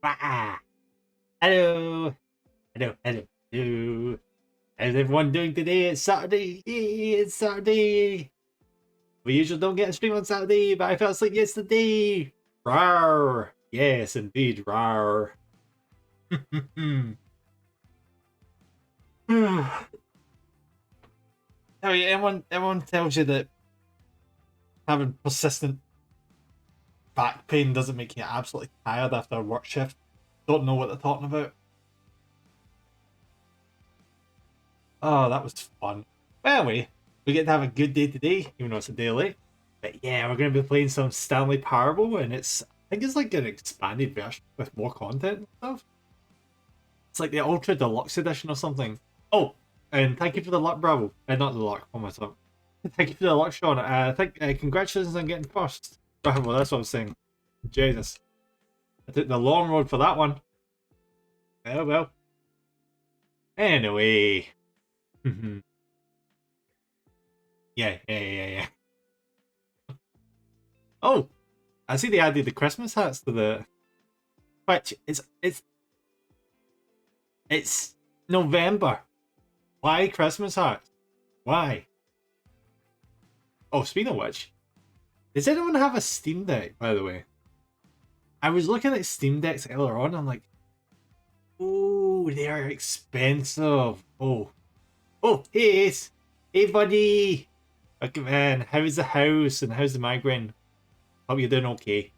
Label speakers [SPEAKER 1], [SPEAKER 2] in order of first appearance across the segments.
[SPEAKER 1] Ah, hello, hello. How's everyone doing today? It's Saturday. Yay, it's Saturday. We usually don't get a stream on Saturday, but I fell asleep yesterday. Rawr. Yes, indeed, rawr. Oh yeah, everyone tells you that having persistent back pain doesn't make you absolutely tired after a work shift. Don't know what they're talking about. Oh, that was fun. Well, anyway, we get to have a good day today, even though it's a day late. But yeah, we're going to be playing some Stanley Parable, and I think it's like an expanded version with more content and stuff. It's like the Ultra Deluxe Edition or something. Oh, and thank you for the luck, Bravo. Not the luck, oh my god. Thank you for the luck, Sean. I think, congratulations on getting first. Well, that's what I was saying. Jesus. I took the long road for that one. Oh well. Anyway. Yeah. Oh, I see they added the Christmas hats to the. Which it's November. Why Christmas hats? Why? Oh, speaking of which, does anyone have a Steam Deck? By the way, I was looking at Steam Decks earlier on. I'm like, oh, they are expensive. Oh, hey, Ace. Hey, buddy. Okay, man, how's the house and how's the migraine? Hope you're doing okay.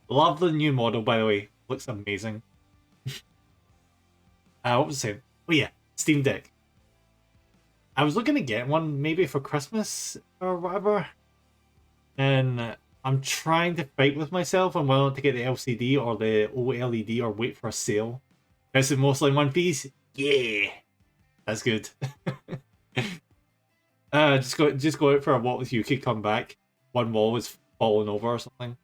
[SPEAKER 1] Love the new model, by the way. Looks amazing. What was I saying? Oh yeah, Steam Deck. I was looking to get one maybe for Christmas or whatever. And I'm trying to fight with myself on whether to get the LCD or the OLED or wait for a sale. This is mostly in one piece. Yeah, that's good. Just go out for a walk with you. Could come back. One wall is falling over or something.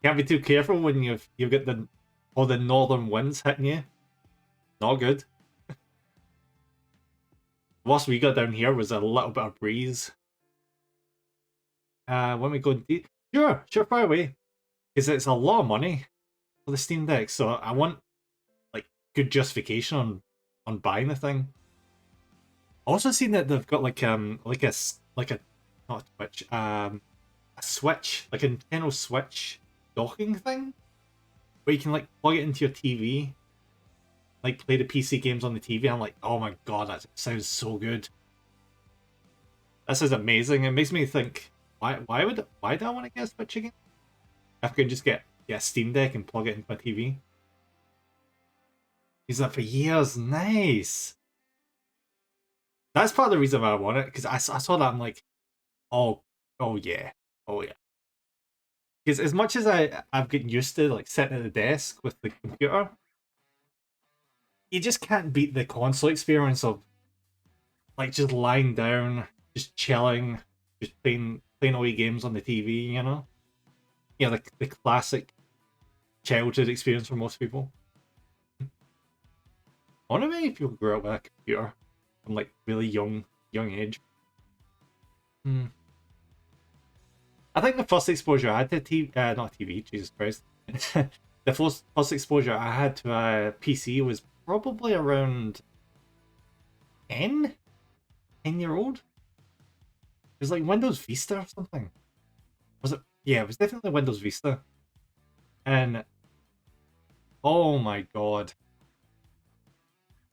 [SPEAKER 1] Can't be too careful when you've got all the northern winds hitting you. Not good. Worst we got down here was a little bit of breeze. When we go deep, sure, fire away, because it's a lot of money for the Steam Deck. So I want like good justification on buying the thing. Also seen that they've got like a not Switch, a Switch, like a Nintendo Switch docking thing, where you can like plug it into your TV, like play the PC games on the TV. I'm like, oh my god, that sounds so good. This is amazing. It makes me think, why do I want to get a Switch again? If I can just get a Steam Deck and plug it into my TV. Use that for years. Nice. That's part of the reason why I want it, because I saw that, I'm like, oh yeah. Because as much as I've gotten used to like sitting at the desk with the computer, you just can't beat the console experience of like just lying down, just chilling, just playing away games on the TV, you know? Yeah, like the classic childhood experience for most people. I wonder if many people grew up with a computer from like really young age. I think the first exposure I had to TV, not TV, Jesus Christ. The first exposure I had to a PC was probably around 10-year-old. It was like Windows Vista or something. Was it? Yeah, it was definitely Windows Vista. And oh my god.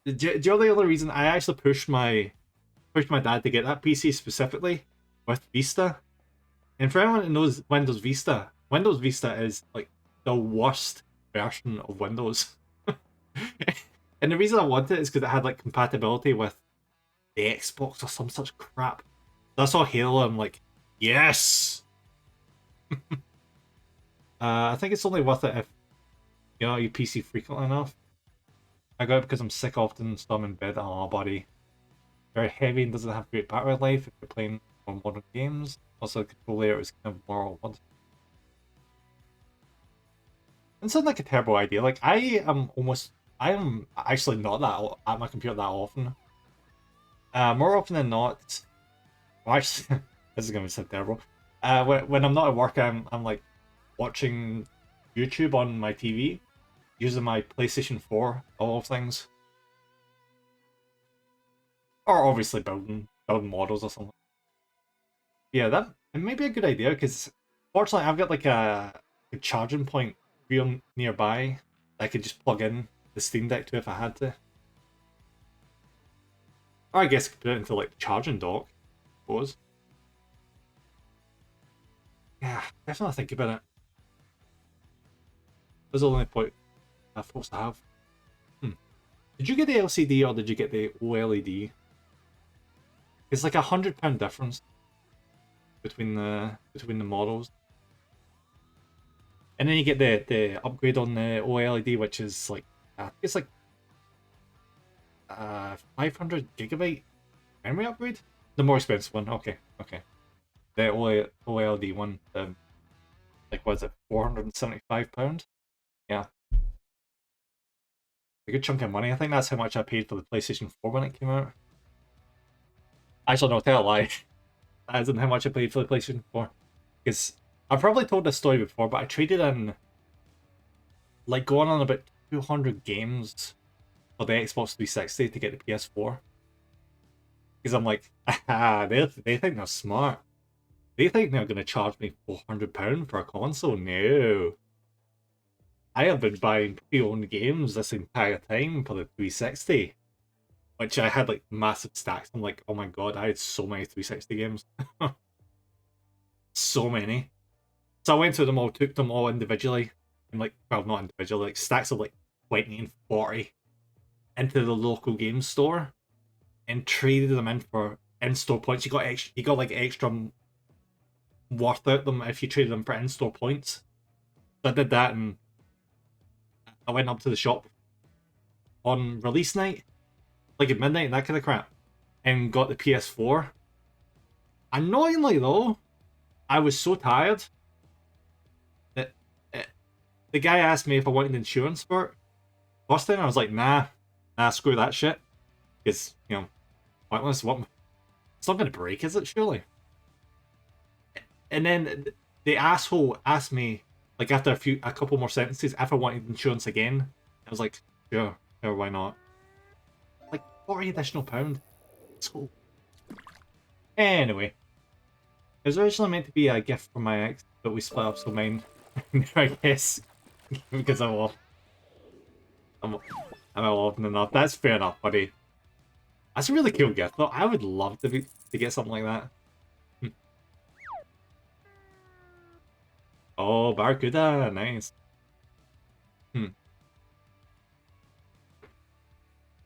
[SPEAKER 1] Do you know the other reason I actually pushed my dad to get that PC specifically with Vista? And for anyone who knows Windows Vista is like the worst version of Windows. And the reason I want it is because it had like compatibility with the Xbox or some such crap. So I saw Halo, I'm like, yes! I think it's only worth it if you PC frequently enough. I got it because I'm sick often, so I'm in bed. Oh, buddy. Very heavy and doesn't have great battery life if you're playing on modern games. Also, the control layer is kind of more odd. It sounds like a terrible idea. Like, I am actually not that at my computer that often. More often than not, well, actually, this is gonna sound terrible. When I'm not at work, I'm like watching YouTube on my TV using my PlayStation 4, all things. Or obviously building models or something. Yeah, that it may be a good idea because fortunately I've got like a charging point real nearby that I could just plug in the Steam Deck to if I had to. Or I guess I could put it into like the charging dock, I suppose. Yeah, definitely think about it. There's the only point I'm supposed to have. Did you get the LCD or did you get the OLED? It's like £100 difference between the models. And then you get the upgrade on the OLED, which is like I think it's like 500 gigabyte memory upgrade. The more expensive one. Okay, okay. The OLED one, like was it £475? Yeah, a good chunk of money. I think that's how much I paid for the PlayStation 4 when it came out. Actually, no, tell a lie. That isn't how much I paid for the PlayStation 4. Because I've probably told this story before, but I traded in like going on about 200 games for the Xbox 360 to get the PS4. Because I'm like, they think they're smart. They think they're going to charge me £400 for a console. No. I have been buying pre-owned games this entire time for the 360. Which I had like massive stacks. I'm like, oh my god, I had so many 360 games. So many. So I went through them all, took them all individually. And like, well, not individually, like stacks of like 20 and 40 into the local game store and traded them in for in-store points. You got like extra worth out them if you traded them for in-store points. So I did that and I went up to the shop on release night, like at midnight and that kind of crap, and got the PS4. Annoyingly though, I was so tired that the guy asked me if I wanted insurance for it. First time I was like, nah, screw that shit. Because, you know, pointless. It's not going to break, is it, surely? And then the asshole asked me, like after a couple more sentences, if I wanted insurance again. I was like, sure, why not? Like 40 additional pound. Let's go. Anyway, it was originally meant to be a gift from my ex, but we split up, so mine, I guess, because I'm often enough. That's fair enough, buddy. That's a really cool gift, though. I would love to get something like that. Oh, Barracuda, nice.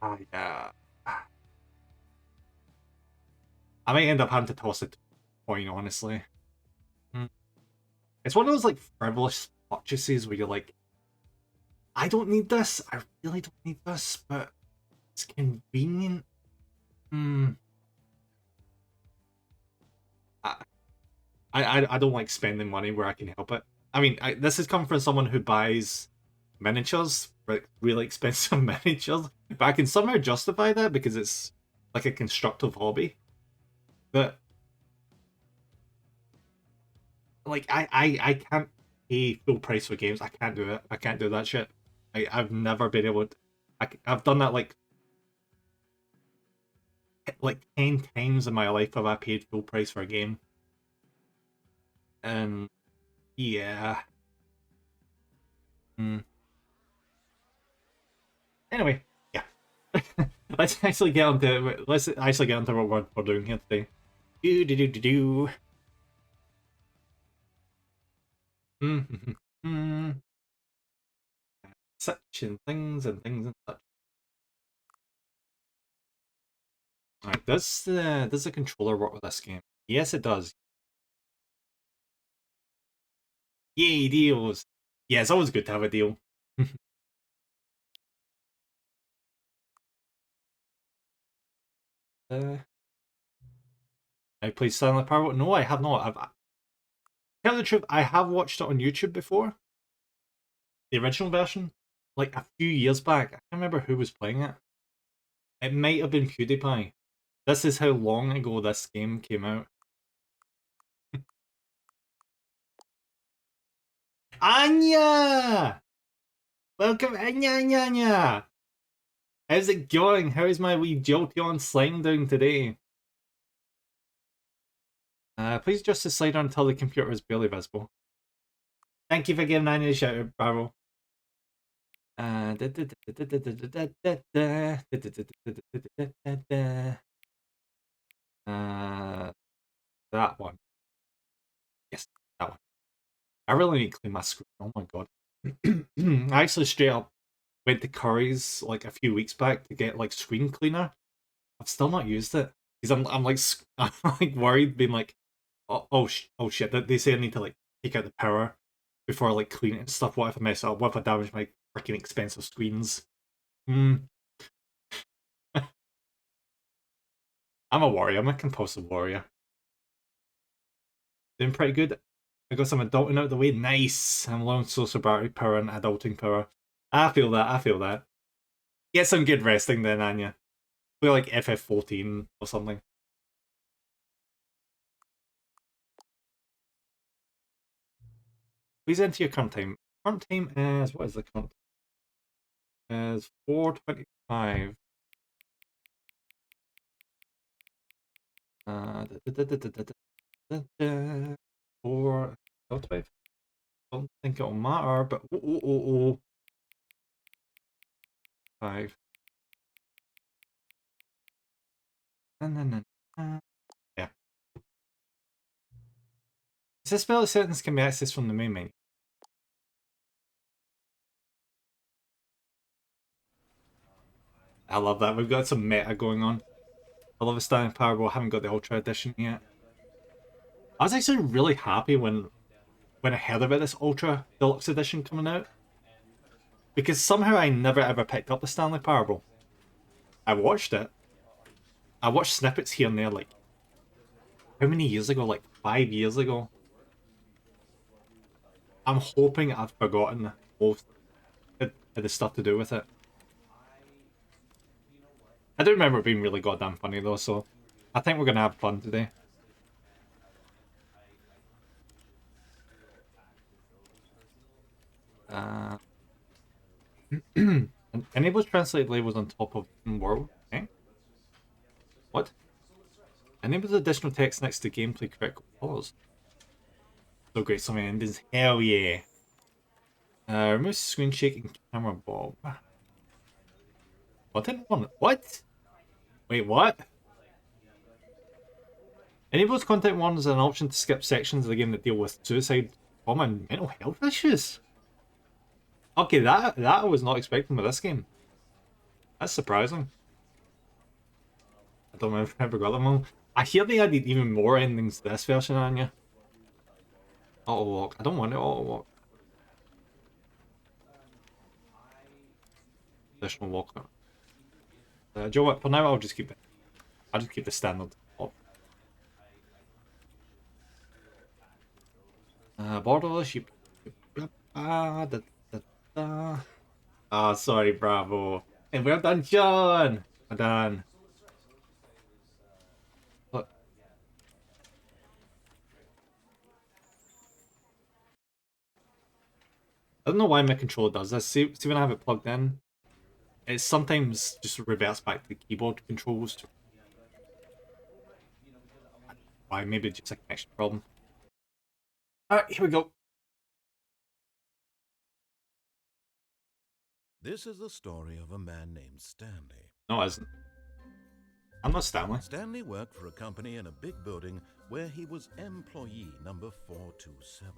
[SPEAKER 1] Ah, yeah. I might end up having to toss it to coin, honestly. It's one of those like frivolous purchases where you're like, I don't need this. I really don't need this, but it's convenient. I don't like spending money where I can help it. I mean, this has come from someone who buys miniatures, like really expensive miniatures, but I can somehow justify that because it's like a constructive hobby. But like, I can't pay full price for games. I can't do it. I can't do that shit. I've never been able to. I've done that like 10 times in my life have I paid full price for a game. And yeah. Anyway, yeah. let's actually get on to what we're doing here today. Do do do do do. Such and things and such. Alright, does the controller work with this game? Yes, it does. Yay, deals! Yeah, it's always good to have a deal. I played Stanley Parable. No, I have not. Tell the truth, I have watched it on YouTube before. The original version, like a few years back. I can't remember who was playing it. It might have been PewDiePie. This is how long ago this game came out. Anya! Welcome, Anya! How's it going? How's my wee Jolteon slime doing today? Please adjust the slider until the computer is barely visible. Thank you for giving Anya a shout out, Bravo. That one. Yes, that one. I really need to clean my screen. Oh my god. I actually straight up went to Curry's like a few weeks back to get like screen cleaner. I've still not used it because I'm like I'm like worried, being like, oh shit, they say I need to like take out the power before I like clean it and stuff. What if I mess up? What if I damage my freaking expensive screens? I'm a warrior. I'm a compulsive warrior. Doing pretty good. I got some adulting out of the way. Nice. I'm low on social battery power and adulting power. I feel that. I feel that. Get some good resting then, Anya. Play like FF14 or something. Please enter your current time. Current time is, what is the current time? Is 4:25. 4:25. Don't think it'll matter, but oh. 5. Yeah. This spell sentence can be accessed from the main menu. I love that. We've got some meta going on. I love a Stanley Parable. I haven't got the Ultra Edition yet. I was actually really happy when I heard about this Ultra Deluxe Edition coming out, because somehow I never ever picked up the Stanley Parable. I watched it. I watched snippets here and there, like, how many years ago? Like 5 years ago. I'm hoping I've forgotten most of the stuff to do with it. I do remember it being really goddamn funny though, so I think we're gonna have fun today. Enables translate labels on top of world. Okay. What? Enables additional text next to gameplay critical pause. So great, so many endings. Hell yeah. Remove screen shaking camera bob. Button one. What? Wait, what? Enables content warnings as an option to skip sections of the game that deal with suicide, trauma, and mental health issues. Okay, that I was not expecting with this game. That's surprising. I don't know if I ever got them all. I hear they added even more endings to this version, Anya. Auto walk. I don't want it auto walk. Additional walk. Do you know what? For now, I'll just keep it. I'll just keep the standard. Borderless. You. Sorry, Bravo. And we're done, John. We're done. Look. I don't know why my controller does this. See when I have it plugged in, it sometimes just reverts back to the keyboard controls. Why? Maybe it's just a connection problem. Alright, here we go.
[SPEAKER 2] This is the story of a man named Stanley.
[SPEAKER 1] No, it isn't. I'm not Stanley.
[SPEAKER 2] Stanley worked for a company in a big building where he was employee number 427.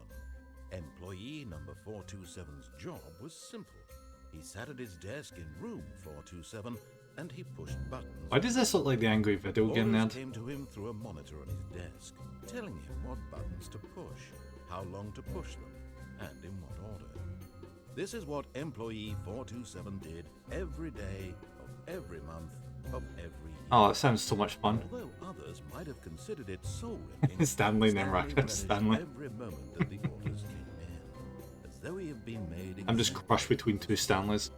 [SPEAKER 2] Employee number 427's job was simple. He sat at his desk in room 427 and he pushed buttons.
[SPEAKER 1] Why does this look like the angry video game
[SPEAKER 2] Orders
[SPEAKER 1] nerd?
[SPEAKER 2] came to him through a monitor on his desk, telling him what buttons to push, how long to push them, and in what order. This is what employee 427 did every day of every month of every year.
[SPEAKER 1] Oh, that sounds so much fun.
[SPEAKER 2] Although others might have considered it soul-wrenching,
[SPEAKER 1] Stanley name reference, Stanley.
[SPEAKER 2] every moment that the orders came in, as though he had been made.
[SPEAKER 1] I'm just crushed between two Stanleys.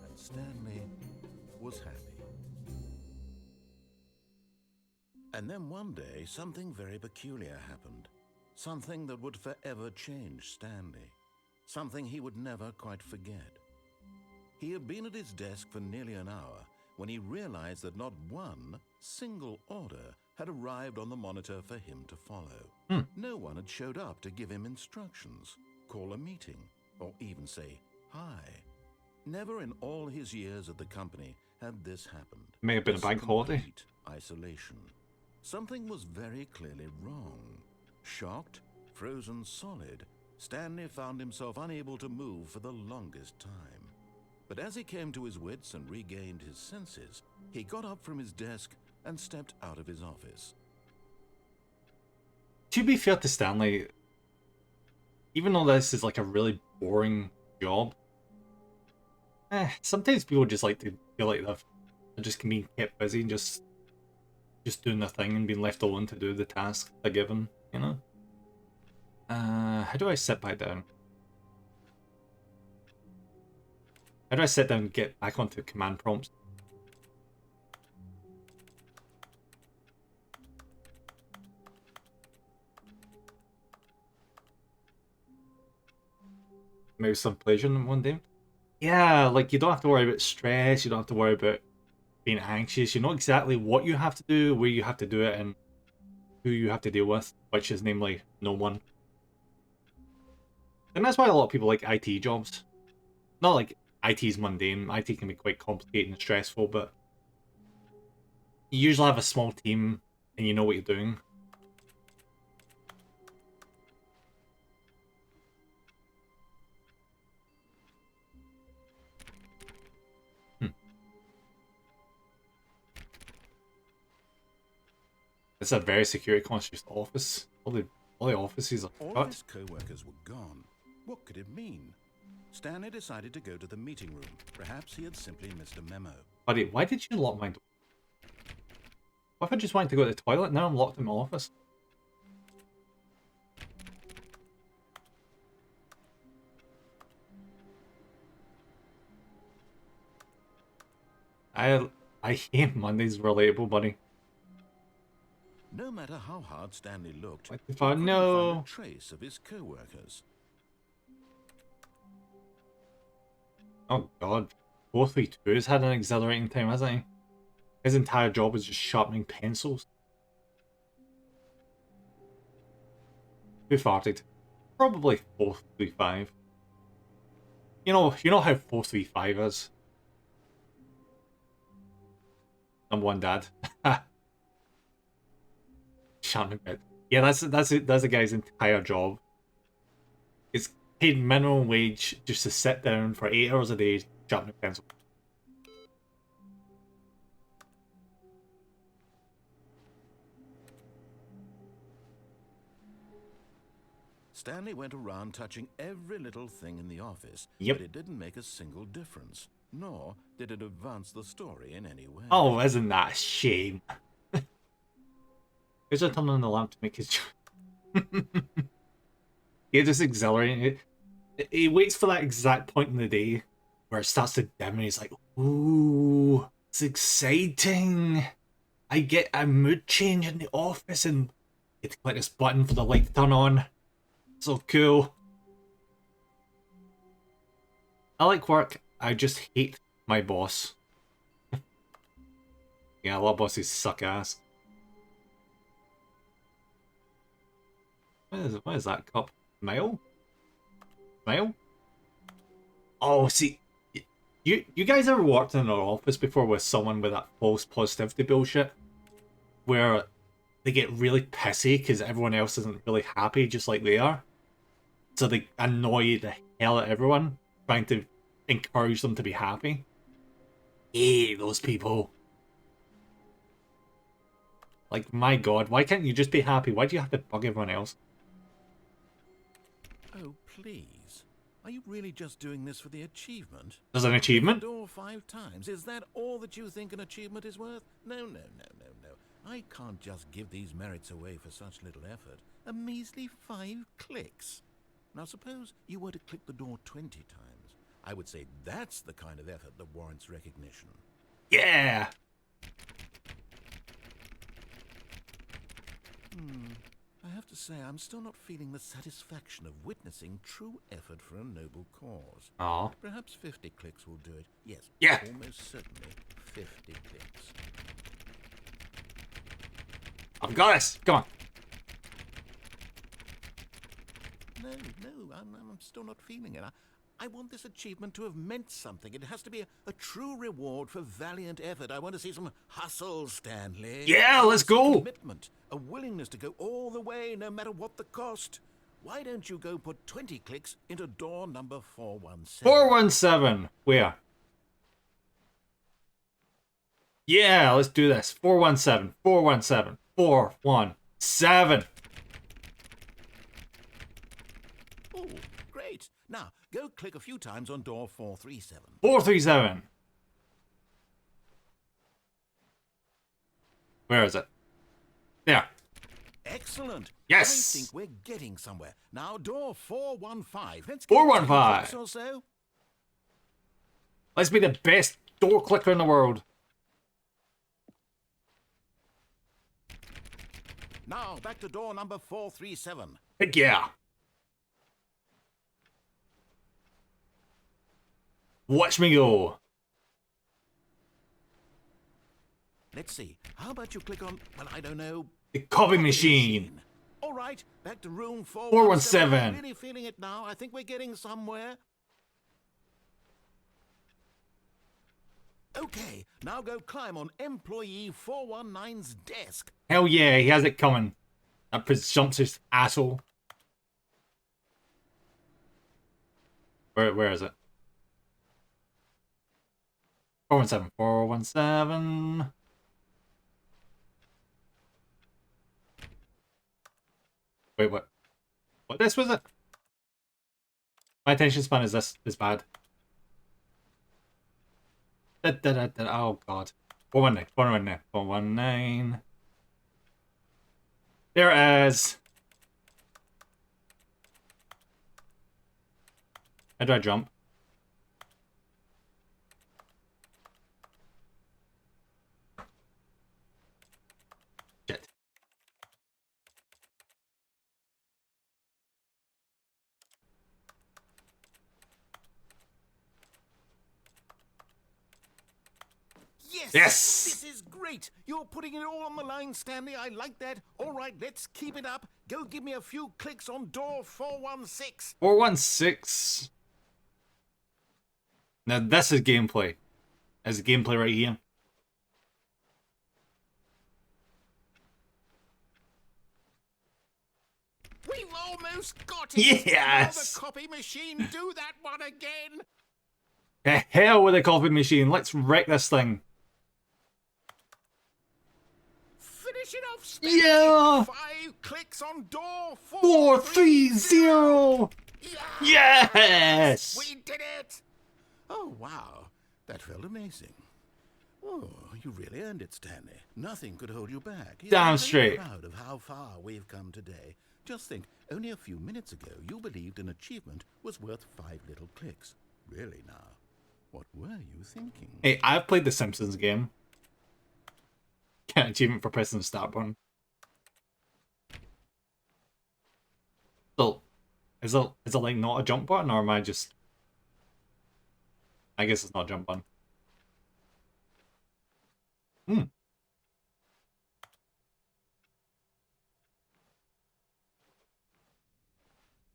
[SPEAKER 2] And Stanley was happy. And then one day, something very peculiar happened. Something that would forever change Stanley. something he would never quite forget. He had been at his desk for nearly an hour when he realized that not one single order had arrived on the monitor for him to follow. No one had showed up to give him instructions, call a meeting, or even say hi. Never in all his years at the company had this happened.
[SPEAKER 1] May have been a bank holiday.
[SPEAKER 2] Complete isolation. Something was very clearly wrong. Shocked, frozen solid, Stanley found himself unable to move for the longest time. But as he came to his wits and regained his senses, he got up from his desk and stepped out of his office.
[SPEAKER 1] To be fair to Stanley, even though this is like a really boring job, sometimes people just like to feel like they're just being kept busy and just doing their thing and being left alone to do the task they're given, you know? How do I sit back down? How do I sit down and get back onto command prompts? Maybe some pleasure in one day. Yeah, like you don't have to worry about stress, you don't have to worry about being anxious, you know exactly what you have to do, where you have to do it, and who you have to deal with, which is namely no one. And that's why a lot of people like IT jobs. Not like IT's mundane, IT can be quite complicated and stressful, but you usually have a small team and you know what you're doing. It's a very security conscious office. All the offices are
[SPEAKER 2] All
[SPEAKER 1] cut.
[SPEAKER 2] of his co-workers were gone. What could it mean? Stanley decided to go to the meeting room. Perhaps he had simply missed a memo.
[SPEAKER 1] Buddy, why did you lock my door? What if I just wanted to go to the toilet? Now I'm locked in my office. I hate Mondays relatable, buddy.
[SPEAKER 2] No matter how hard Stanley looked,
[SPEAKER 1] What
[SPEAKER 2] he
[SPEAKER 1] the fuck?
[SPEAKER 2] couldn't
[SPEAKER 1] No.
[SPEAKER 2] find a trace of his co-workers.
[SPEAKER 1] Oh god. 432's had an exhilarating time, hasn't he? His entire job was just sharpening pencils. Who farted? Probably 435. You know how 435 is. Number one dad. Sharpening bed. Yeah, that's a guy's entire job. It's paid minimum wage just to sit down for 8 hours a day sharpening pencil.
[SPEAKER 2] Stanley went around touching every little thing in the office,
[SPEAKER 1] Yep.
[SPEAKER 2] but it didn't make a single difference, nor did it advance the story in any way.
[SPEAKER 1] Oh, isn't that a shame? Here's a turn on the lamp to make his yeah, just exhilarating. He waits for that exact point in the day where it starts to dim and he's like, ooh, it's exciting. I get a mood change in the office and get to click this button for the light to turn on. So cool. I like work, I just hate my boss. Yeah, a lot of bosses suck ass. What is that cup? Mail? Mail? Oh, see, you guys ever worked in an office before with someone with that false positivity bullshit? Where they get really pissy because everyone else isn't really happy just like they are? So they annoy the hell out of everyone, trying to encourage them to be happy. Hey, those people. Like, my god, why can't you just be happy? Why do you have to bug everyone else?
[SPEAKER 2] Oh, please. Are you really just doing this for the achievement?
[SPEAKER 1] There's an achievement?
[SPEAKER 2] The door 5 times. Is that all that you think an achievement is worth? No. I can't just give these merits away for such little effort. A measly 5 clicks. Now suppose you were to click the door 20 times. I would say that's the kind of effort that warrants recognition.
[SPEAKER 1] Yeah!
[SPEAKER 2] I have to must say, I'm still not feeling the satisfaction of witnessing true effort for a noble cause.
[SPEAKER 1] Aw.
[SPEAKER 2] Perhaps 50 clicks will do it. Yes,
[SPEAKER 1] Yeah.
[SPEAKER 2] almost certainly 50 clicks.
[SPEAKER 1] I've got this. Come on.
[SPEAKER 2] No, I'm still not feeling it. I want this achievement to have meant something. It has to be a true reward for valiant effort. I want to see some hustle, Stanley.
[SPEAKER 1] Yeah, let's go.
[SPEAKER 2] Commitment, a willingness to go all the way, no matter what the cost. Why don't you go put 20 clicks into door number 417?
[SPEAKER 1] 417. Where? Yeah, let's do this. 417. 417. 417.
[SPEAKER 2] Oh, great. Now, go click a few times on door 437.
[SPEAKER 1] 437. Where is it? There.
[SPEAKER 2] Excellent.
[SPEAKER 1] Yes.
[SPEAKER 2] I think we're getting somewhere. Now, door 415. Let's get
[SPEAKER 1] 415.
[SPEAKER 2] 10 clicks or so.
[SPEAKER 1] Let's be the best door clicker in the world.
[SPEAKER 2] Now, back to door number 437.
[SPEAKER 1] Heck yeah. Watch me go.
[SPEAKER 2] Let's see. How about you click on, well, I don't know.
[SPEAKER 1] The copy machine.
[SPEAKER 2] All right, back to room
[SPEAKER 1] 417.
[SPEAKER 2] I'm really feeling it now. I think we're getting somewhere. Okay, now go climb on employee 419's desk.
[SPEAKER 1] Hell yeah, he has it coming. That presumptuous asshole. Where is it? 417. 417. Wait, what? What this was it? My attention span is bad. Oh god. 419. 419. 419. There it is. How do I jump? Shit. Yes!
[SPEAKER 2] This is great. You're putting it all on the line, Stanley. I like that. All right, let's keep it up. Go give me a few clicks on door 416.
[SPEAKER 1] 416. Now this is gameplay. There's gameplay right here.
[SPEAKER 2] We've almost got it.
[SPEAKER 1] Yes!
[SPEAKER 2] Now the copy machine, do that one again.
[SPEAKER 1] The hell with the copy machine. Let's wreck this thing.
[SPEAKER 2] Finish it off, Stanley.
[SPEAKER 1] Yeah!
[SPEAKER 2] 5 clicks on door
[SPEAKER 1] 430. Yes!
[SPEAKER 2] We did it. Oh, wow. That felt amazing. Oh, you really earned it, Stanley. Nothing could hold you back.
[SPEAKER 1] Damn
[SPEAKER 2] I'm
[SPEAKER 1] straight.
[SPEAKER 2] proud of how far we've come today. Just think, only a few minutes ago, you believed an achievement was worth 5 little clicks. Really now, what were you thinking?
[SPEAKER 1] Hey, I've played the Simpsons game. Get an achievement for pressing the start button. So, is it like not a jump button, or am I just... I guess it's not a jump button.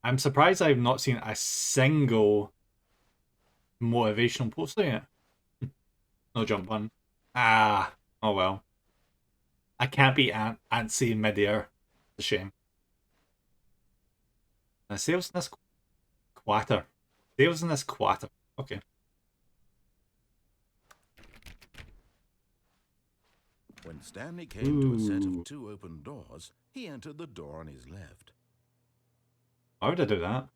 [SPEAKER 1] I'm surprised I've not seen a single motivational poster yet. No jump button. Ah, oh well. I can't be antsy in midair. It's a shame. Now, sales in this quarter. Sales in this quarter. Okay.
[SPEAKER 2] When Stanley came to a set of 2 open doors, he entered the door on his left.
[SPEAKER 1] Why would I do that?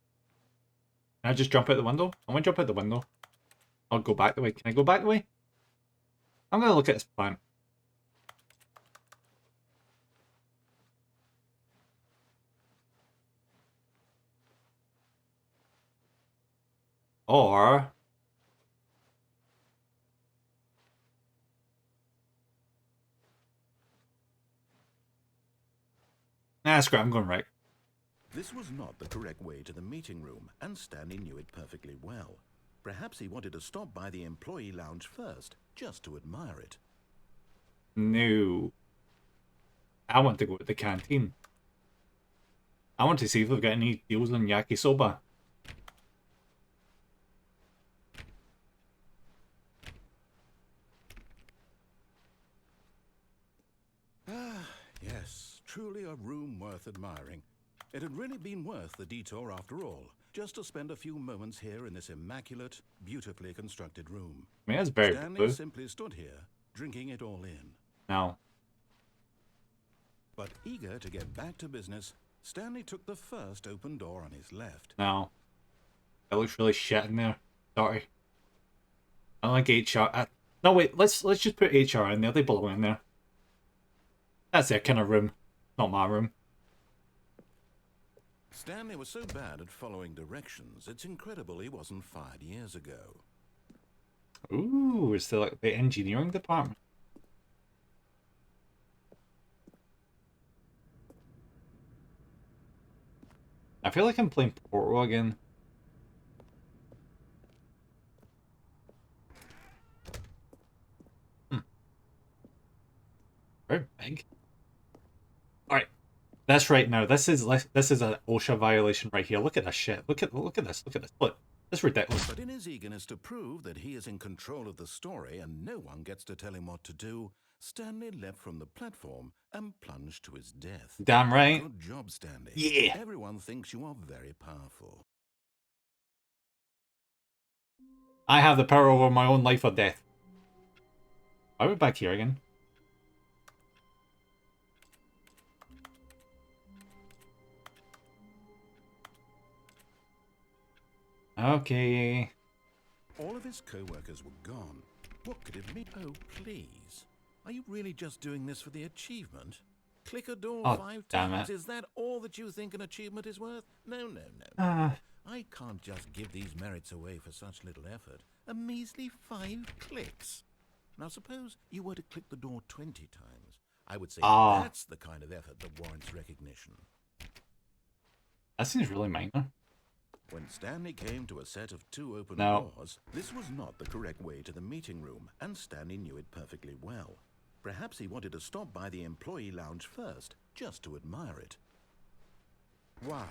[SPEAKER 1] Can I just jump out the window? I want to jump out the window. I'll go back the way. Can I go back the way? I'm going to look at this plant. Or... Nah, screw it, I'm going right.
[SPEAKER 2] This was not the correct way to the meeting room, and Stanley knew it perfectly well. Perhaps he wanted to stop by the employee lounge first, just to admire it.
[SPEAKER 1] No. I want to go to the canteen. I want to see if they've got any deals on yakisoba.
[SPEAKER 2] Ah, yes, truly a room worth admiring. It had really been worth the detour after all, just to spend a few moments here in this immaculate, beautifully constructed room.
[SPEAKER 1] I mean, that's very
[SPEAKER 2] Stanley
[SPEAKER 1] blue.
[SPEAKER 2] simply stood here, drinking it all in.
[SPEAKER 1] No.
[SPEAKER 2] But eager to get back to business, Stanley took the first open door on his left.
[SPEAKER 1] No. It looks really shit in there. Sorry. I don't like HR. No, wait. Let's just put HR in there. They belong in there. That's their kind of room. Not my room.
[SPEAKER 2] Stanley was so bad at following directions, it's incredible he wasn't fired years ago.
[SPEAKER 1] Ooh, it's like the engineering department. I feel like I'm playing Portal again. Very big. Alright. That's right now. This is an OSHA violation right here. Look at this shit. Look at this. Look at this. Look. This is ridiculous.
[SPEAKER 2] But in his eagerness to prove that he is in control of the story and no one gets to tell him what to do, Stanley leapt from the platform and plunged to his death.
[SPEAKER 1] Damn right.
[SPEAKER 2] Good job, Stanley.
[SPEAKER 1] Yeah.
[SPEAKER 2] Everyone thinks you are very powerful.
[SPEAKER 1] I have the power over my own life or death. Why are we back here again? Okay.
[SPEAKER 2] All of his co-workers were gone. What could it mean? Oh, please. Are you really just doing this for the achievement? Click a door 5 times. Is that all that you think an achievement is worth? No. I can't just give these merits away for such little effort. A measly 5 clicks. Now suppose you were to click the door 20 times. I would say that's the kind of effort that warrants recognition.
[SPEAKER 1] That seems really minor.
[SPEAKER 2] When Stanley came to a set of 2 open doors, this was not the correct way to the meeting room, and Stanley knew it perfectly well. Perhaps he wanted to stop by the employee lounge first, just to admire it. Wow,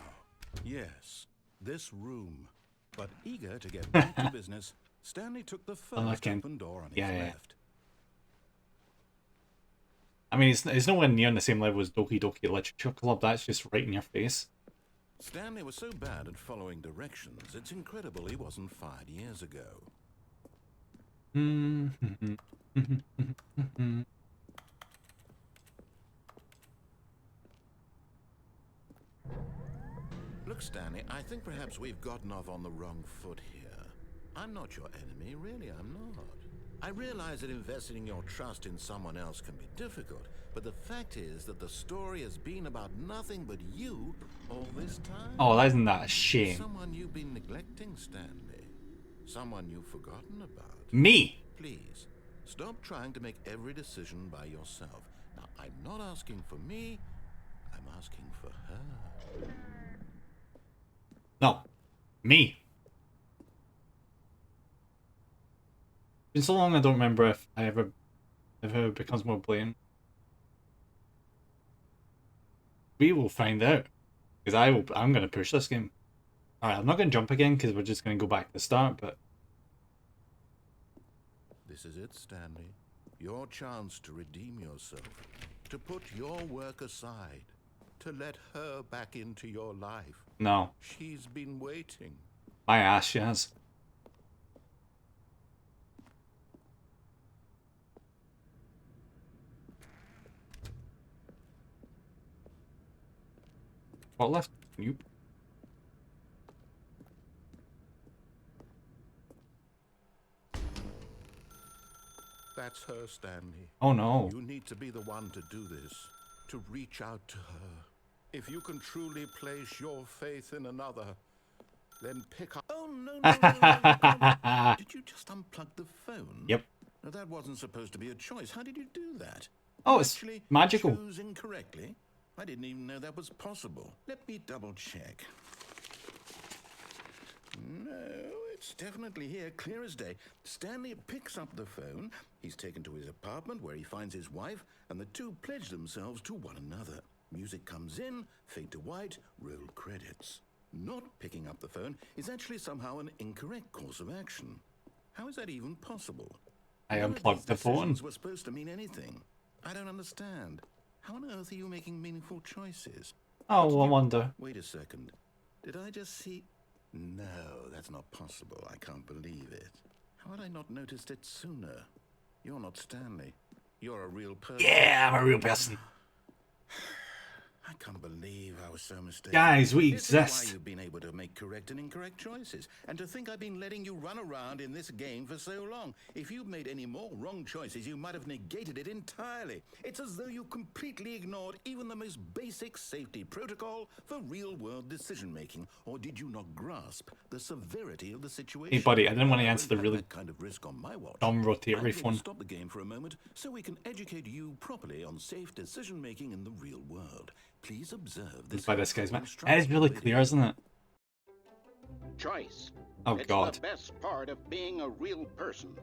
[SPEAKER 2] yes, this room. But eager to get back to business, Stanley took the first open door on his left.
[SPEAKER 1] I mean, it's nowhere near on the same level as Doki Doki Literature Club. That's just right in your face.
[SPEAKER 2] Stanley was so bad at following directions, it's incredible he wasn't fired years ago. Look, Stanley, I think perhaps we've gotten off on the wrong foot here. I'm not your enemy, really, I'm not. I realize that investing your trust in someone else can be difficult, but the fact is that the story has been about nothing but you all this time.
[SPEAKER 1] Oh, isn't that a shame?
[SPEAKER 2] Someone you've been neglecting, Stanley. Someone you've forgotten about.
[SPEAKER 1] Me!
[SPEAKER 2] Please, stop trying to make every decision by yourself. Now, I'm not asking for me, I'm asking for her.
[SPEAKER 1] No. Me. Been so long I don't remember if it becomes more blatant. We will find out. Because I'm gonna push this game. Alright, I'm not gonna jump again because we're just gonna go back to the start, but
[SPEAKER 2] this is it, Stanley. Your chance to redeem yourself. To put your work aside. To let her back into your life.
[SPEAKER 1] no.
[SPEAKER 2] She's been waiting.
[SPEAKER 1] My ass, she has. What left? Nope.
[SPEAKER 2] That's her, Stanley.
[SPEAKER 1] Oh no.
[SPEAKER 2] You need to be the one to do this. To reach out to her. If you can truly place your faith in another, then pick up. Oh, no. Did you just unplug the phone?
[SPEAKER 1] Yep.
[SPEAKER 2] Now, that wasn't supposed to be a choice. How did you do that?
[SPEAKER 1] Oh, it's
[SPEAKER 2] Actually,
[SPEAKER 1] magical.
[SPEAKER 2] choose incorrectly? I didn't even know that was possible. Let me double check. No, it's definitely here, clear as day. Stanley picks up the phone. He's taken to his apartment where he finds his wife, and the two pledge themselves to one another. Music comes in, fade to white, roll credits. Not picking up the phone is actually somehow an incorrect course of action. How is that even possible?
[SPEAKER 1] I
[SPEAKER 2] None of
[SPEAKER 1] unplugged the
[SPEAKER 2] these
[SPEAKER 1] phone.
[SPEAKER 2] decisions were supposed to mean anything. I don't understand. How on earth are you making meaningful choices?
[SPEAKER 1] Oh, I wonder.
[SPEAKER 2] Wait a second. Did I just see... No, that's not possible. I can't believe it. How had I not noticed it sooner? You're not Stanley. You're a real person.
[SPEAKER 1] Yeah, I'm a real person.
[SPEAKER 2] I can't believe I was so mistaken.
[SPEAKER 1] Guys, we
[SPEAKER 2] This is why
[SPEAKER 1] exist.
[SPEAKER 2] you've been able to make correct and incorrect choices. And to think I've been letting you run around in this game for so long. If you'd made any more wrong choices, you might have negated it entirely. It's as though you completely ignored even the most basic safety protocol for real-world decision-making. Or did you not grasp the severity of the situation?
[SPEAKER 1] Hey, buddy, I didn't want to
[SPEAKER 2] I
[SPEAKER 1] answer the
[SPEAKER 2] won't have
[SPEAKER 1] really
[SPEAKER 2] that kind of risk on my watch.
[SPEAKER 1] dumb
[SPEAKER 2] I'm
[SPEAKER 1] rotatory
[SPEAKER 2] going to
[SPEAKER 1] phone.
[SPEAKER 2] stop the game for a moment so we can educate you properly on safe decision-making in the real world. Please observe this.
[SPEAKER 1] By this guy's man. It is really clear, isn't it?
[SPEAKER 3] Choice.
[SPEAKER 1] Oh,
[SPEAKER 3] It's
[SPEAKER 1] God.
[SPEAKER 3] the best part of being a real person,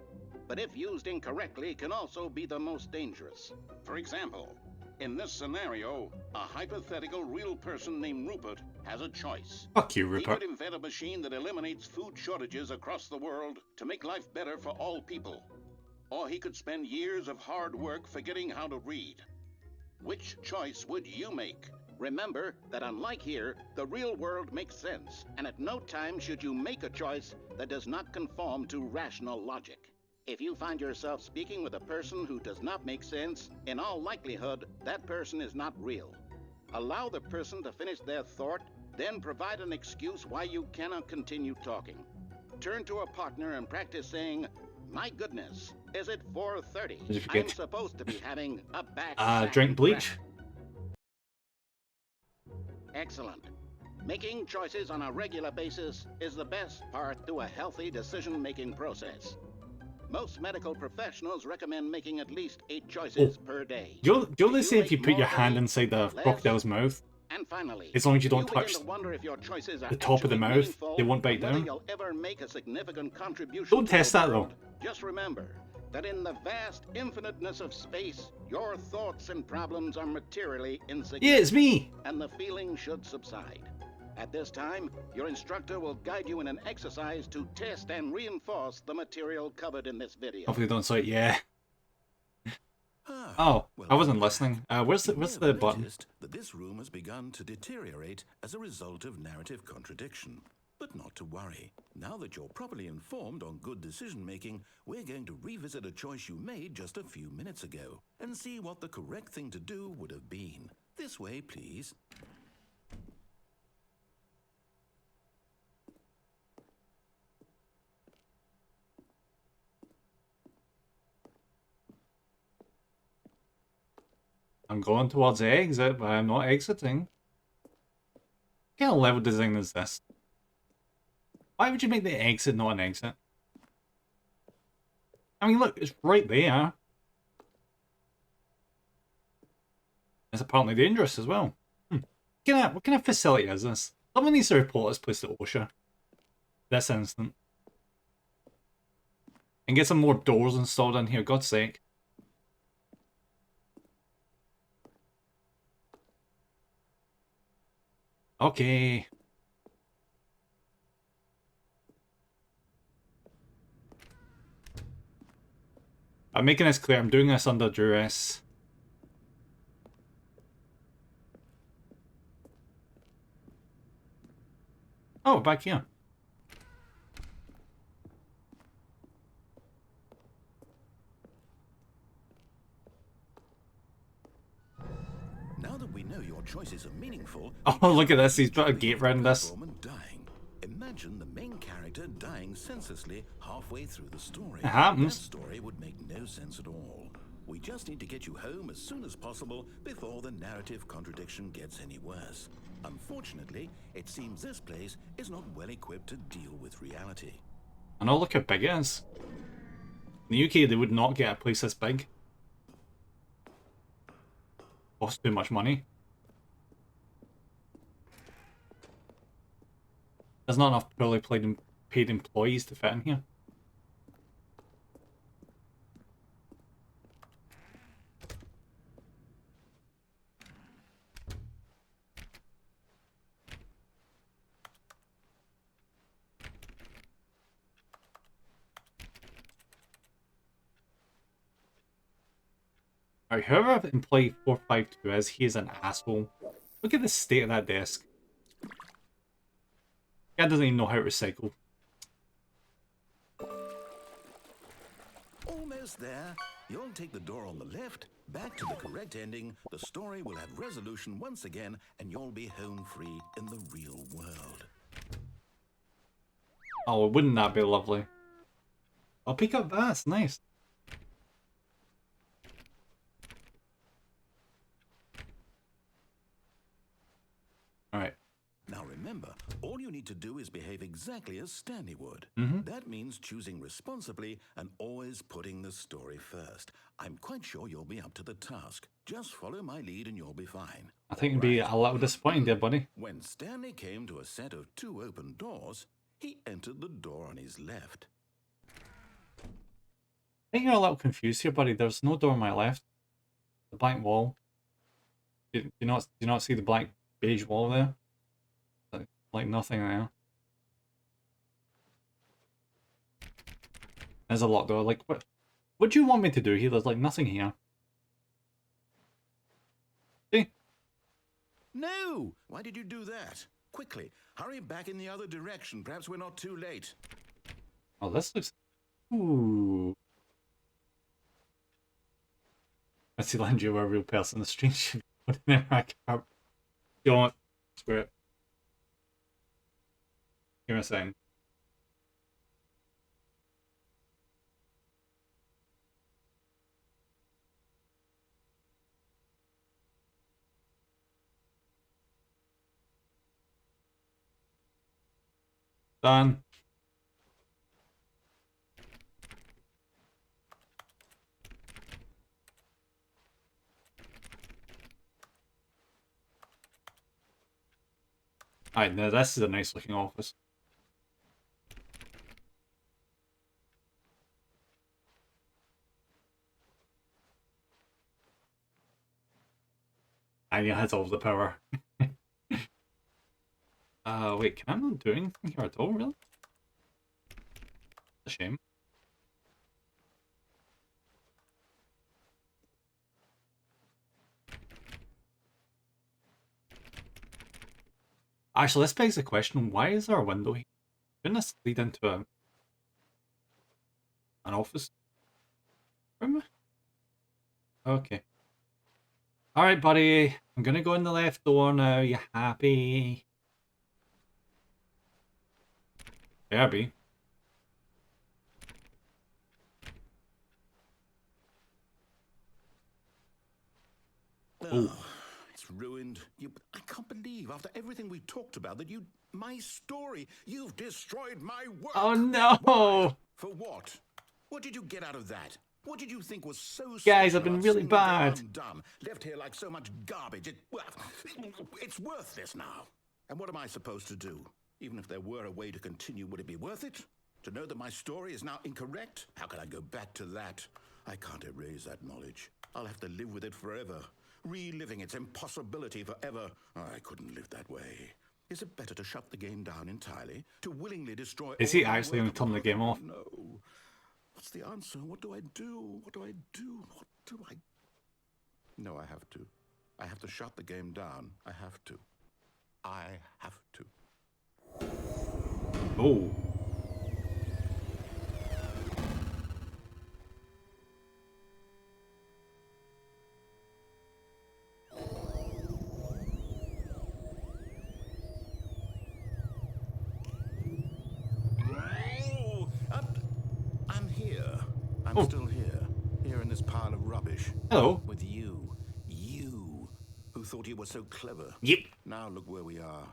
[SPEAKER 3] but if used incorrectly can also be the most dangerous. For example, in this scenario, a hypothetical real person named Rupert has a choice.
[SPEAKER 1] Fuck you,
[SPEAKER 3] He
[SPEAKER 1] Rupert.
[SPEAKER 3] could invent a machine that eliminates food shortages across the world to make life better for all people. Or he could spend years of hard work forgetting how to read. Which choice would you make? Remember that unlike here, the real world makes sense, and at no time should you make a choice that does not conform to rational logic. If you find yourself speaking with a person who does not make sense, in all likelihood, that person is not real. Allow the person to finish their thought, then provide an excuse why you cannot continue talking. Turn to a partner and practice saying, "My goodness, is it 4:30?
[SPEAKER 1] Did you
[SPEAKER 3] I'm
[SPEAKER 1] forget?
[SPEAKER 3] supposed to be having a back
[SPEAKER 1] Drink bleach.
[SPEAKER 3] Excellent. Making choices on a regular basis is the best part to a healthy decision-making process. Most medical professionals recommend making at least 8 choices per day.
[SPEAKER 1] Do you know they
[SPEAKER 3] Do
[SPEAKER 1] say
[SPEAKER 3] you
[SPEAKER 1] if you
[SPEAKER 3] make
[SPEAKER 1] put your
[SPEAKER 3] more
[SPEAKER 1] hand
[SPEAKER 3] than
[SPEAKER 1] inside the
[SPEAKER 3] less?
[SPEAKER 1] crocodile's mouth,
[SPEAKER 3] And finally,
[SPEAKER 1] as long as you
[SPEAKER 3] if
[SPEAKER 1] don't
[SPEAKER 3] begin
[SPEAKER 1] touch
[SPEAKER 3] to wonder if your choices are
[SPEAKER 1] the top of the
[SPEAKER 3] actually
[SPEAKER 1] mouth,
[SPEAKER 3] meaningful
[SPEAKER 1] they won't bite
[SPEAKER 3] and whether
[SPEAKER 1] down?
[SPEAKER 3] you'll ever make a significant contribution
[SPEAKER 1] Don't
[SPEAKER 3] to
[SPEAKER 1] test
[SPEAKER 3] the
[SPEAKER 1] that, though.
[SPEAKER 3] world, just remember that in the vast infiniteness of space, your thoughts and problems are materially insignificant.
[SPEAKER 1] Yeah, it's me.
[SPEAKER 3] And the feeling should subside. At this time, your instructor will guide you in an exercise to test and reinforce the material covered in this video.
[SPEAKER 1] Hopefully they don't say yeah.
[SPEAKER 2] Ah,
[SPEAKER 1] Oh,
[SPEAKER 2] well,
[SPEAKER 1] I wasn't
[SPEAKER 2] I'm glad.
[SPEAKER 1] listening. Where's
[SPEAKER 2] You may
[SPEAKER 1] the
[SPEAKER 2] have
[SPEAKER 1] button?
[SPEAKER 2] noticed that this room has begun to deteriorate as a result of narrative contradiction. But not to worry. Now that you're properly informed on good decision-making, we're going to revisit a choice you made just a few minutes ago and see what the correct thing to do would have been. This way, please.
[SPEAKER 1] I'm going towards the exit, but I'm not exiting. What kind of level design is this? Why would you make the exit not an exit? I mean, look, it's right there. It's apparently dangerous as well. What kind of facility is this? Someone needs to report this place to OSHA. This instant. And get some more doors installed in here, God's sake. Okay. I'm making this clear, I'm doing this under duress. Oh, back here.
[SPEAKER 2] Now that we know your choices are meaningful...
[SPEAKER 1] Oh, look at this, he's put a gate around this.
[SPEAKER 2] Dying. Imagine the main character dying senselessly halfway through the story.
[SPEAKER 1] It happens.
[SPEAKER 2] That story would make no sense at all. We just need to get you home as soon as possible before the narrative contradiction gets any worse. Unfortunately, it seems this place is not well equipped to deal with reality.
[SPEAKER 1] And oh, look how big it is. In the UK, they would not get a place this big. Costs too much money. There's not enough poorly paid employees to fit in here. Alright, whoever employee 452 is, he is an asshole. Look at the state of that desk. Guy doesn't even know how to recycle.
[SPEAKER 2] Almost there. You'll take the door on the left, back to the correct ending, the story will have resolution once again, and you'll be home free in the real world.
[SPEAKER 1] Oh, wouldn't that be lovely? I'll pick up that, it's nice. Alright.
[SPEAKER 2] Now remember, all you need to do is behave exactly as Stanley would. That means choosing responsibly and always putting the story first. I'm quite sure you'll be up to the task. Just follow my lead and you'll be fine.
[SPEAKER 1] I think it'd be a little disappointing there, buddy.
[SPEAKER 2] When Stanley came to a set of 2 open doors, he entered the door on his left.
[SPEAKER 1] I think you're a little confused here, buddy. There's no door on my left. The blank wall. Do you not see the blank beige wall there? Like nothing there. There's a locked door. Like what do you want me to do here? There's like nothing here. See?
[SPEAKER 2] No! Why did you do that? Quickly, hurry back in the other direction. Perhaps we're not too late.
[SPEAKER 1] Oh, this looks... Ooh. I see land you were a real person on the street. Should be put in there. I can't. You want? Screw it. Give me a second. Done. Alright, now this is a nice looking office. And it has all the power. Wait, can I not do anything here at all, really? A shame. Actually, this begs the question, why is there a window here? Couldn't this lead into an office room? Okay. Alright, buddy. I'm gonna go in the left door now. You happy? Yeah, be.
[SPEAKER 2] Oh, it's ruined. I can't believe, after everything we talked about, that my story, you've destroyed my work.
[SPEAKER 1] Oh no!
[SPEAKER 2] Why? For what? What did you get out of that? What did you think was so
[SPEAKER 1] Guys, I've been really bad.
[SPEAKER 2] Undone, left here like so much garbage. It's worthless now. And what am I supposed to do? Even if there were a way to continue, would it be worth it? To know that my story is now incorrect? How can I go back to that? I can't erase that knowledge. I'll have to live with it forever. Reliving its impossibility forever. I couldn't live that way. Is it better to shut the game down entirely? To willingly destroy...
[SPEAKER 1] Is he actually going to turn the game off?
[SPEAKER 2] No. What's the answer? What do I do? What do I do? What do I... No, I have to. I have to shut the game down. I have to. I have to.
[SPEAKER 1] Oh.
[SPEAKER 2] I'm here. I'm still here. Here in this pile of rubbish.
[SPEAKER 1] Hello.
[SPEAKER 2] With you. You. Who thought you were so clever.
[SPEAKER 1] Yep.
[SPEAKER 2] Now look where we are.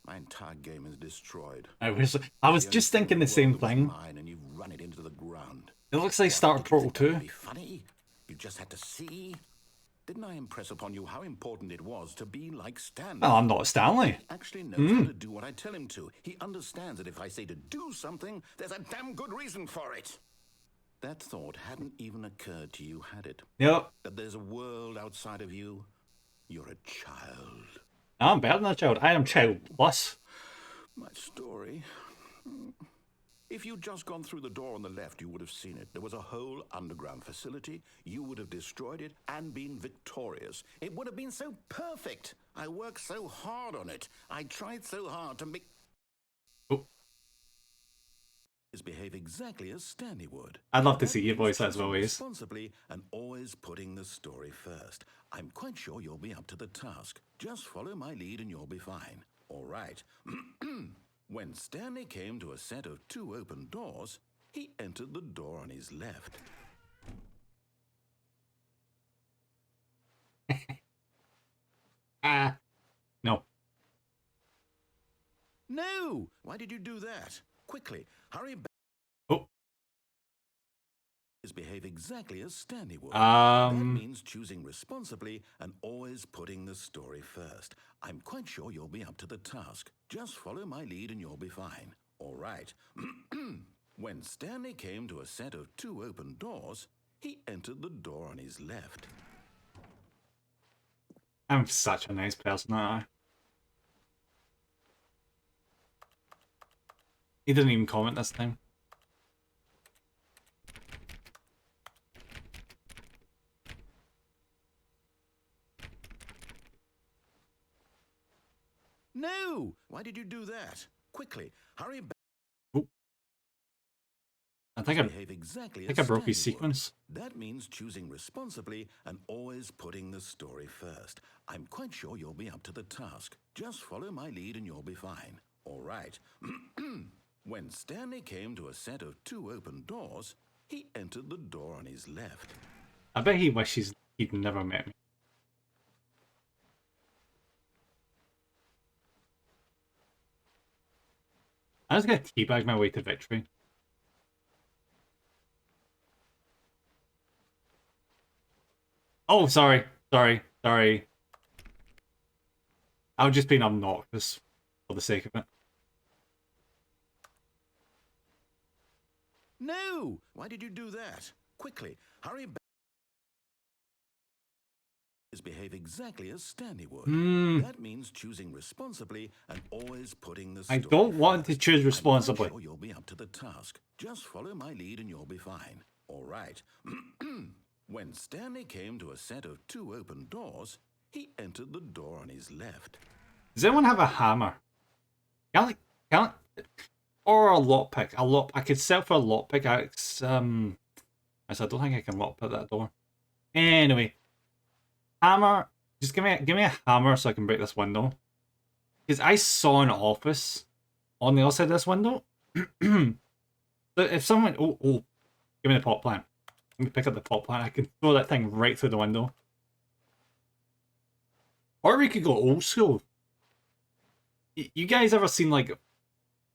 [SPEAKER 2] My entire game is destroyed.
[SPEAKER 1] I was just thinking the same thing.
[SPEAKER 2] Mine and you've run it into the ground.
[SPEAKER 1] It looks like Star Portal 2.
[SPEAKER 2] Be funny. You just had to see. Didn't I impress upon you how important it was to be like Stanley?
[SPEAKER 1] Well, I'm not Stanley.
[SPEAKER 2] He actually knows how to do what I tell him to. He understands that if I say to do something, there's a damn good reason for it. That thought hadn't even occurred to you, had it?
[SPEAKER 1] Yep.
[SPEAKER 2] That there's a world outside of you. You're a child.
[SPEAKER 1] I'm better than a child. I am childless.
[SPEAKER 2] My story. If you'd just gone through the door on the left, you would have seen it. There was a whole underground facility. You would have destroyed it and been victorious. It would have been so perfect. I worked so hard on it. I tried so hard to make...
[SPEAKER 1] Oh.
[SPEAKER 2] Behave exactly as Stanley would.
[SPEAKER 1] I'd love to see your voice as always.
[SPEAKER 2] Responsibly and always putting the story first. I'm quite sure you'll be up to the task. Just follow my lead and you'll be fine. All right. When Stanley came to a set of 2 open doors, he entered the door on his left.
[SPEAKER 1] No.
[SPEAKER 2] No! Why did you do that? Quickly, hurry back.
[SPEAKER 1] Oh.
[SPEAKER 2] Behave exactly as Stanley would. That means choosing responsibly and always putting the story first. I'm quite sure you'll be up to the task. Just follow my lead and you'll be fine. All right. When Stanley came to a set of 2 open doors, he entered the door on his left.
[SPEAKER 1] I'm such a nice person, aren't I? He didn't even comment this time.
[SPEAKER 2] No! Why did you do that? Quickly, hurry back.
[SPEAKER 1] Oh. I think I broke his sequence.
[SPEAKER 2] That means choosing responsibly and always putting the story first. I'm quite sure you'll be up to the task. Just follow my lead and you'll be fine. All right. When Stanley came to a set of 2 open doors, he entered the door on his left.
[SPEAKER 1] I bet he wishes he'd never met me. I was gonna teabag my way to victory. Oh, sorry. I was just being obnoxious for the sake of it.
[SPEAKER 2] No! Why did you do that? Quickly, hurry back. Behave exactly as Stanley would. That means choosing responsibly and always putting the story
[SPEAKER 1] I don't want to choose responsibly.
[SPEAKER 2] I'm sure you'll be up to the task. Just follow my lead and you'll be fine. All right. When Stanley came to a set of 2 open doors, he entered the door on his left.
[SPEAKER 1] Does anyone have a hammer? Or a lockpick? I could sell for a lockpick. I don't think I can lockpick that door. Anyway, hammer. Just give me a hammer so I can break this window. Because I saw an office on the other side of this window. So if someone, give me the pot plant. Let me pick up the pot plant. I can throw that thing right through the window. Or we could go old school. You guys ever seen like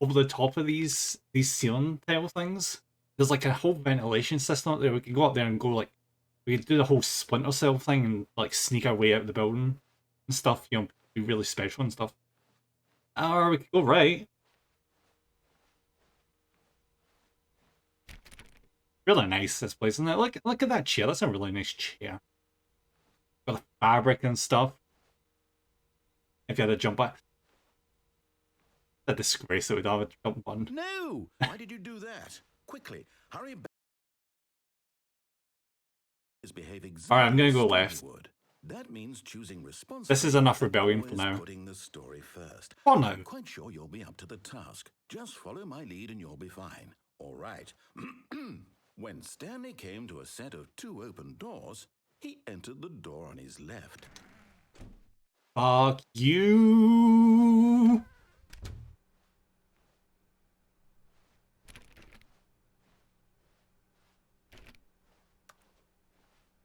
[SPEAKER 1] over the top of these ceiling tile things? There's like a whole ventilation system up there. We could go up there and go like, we could do the whole Splinter Cell thing and like sneak our way out of the building and stuff. You know, be really special and stuff. Or we could go right. Really nice, this place, isn't it? Look at that chair. That's a really nice chair. Got the fabric and stuff. If you had a jump button. A disgrace that we'd have a jump button.
[SPEAKER 2] No! Why did you do that? Quickly, hurry back.
[SPEAKER 1] Alright, I'm gonna go left.
[SPEAKER 2] That means choosing responsibility.
[SPEAKER 1] This is enough rebellion for now.
[SPEAKER 2] Putting the story first.
[SPEAKER 1] For now.
[SPEAKER 2] I'm quite sure you'll be up to the task. Just follow my lead and you'll be fine. All right. When Stanley came to a set of 2 open doors, he entered the door on his left.
[SPEAKER 1] Fuck you.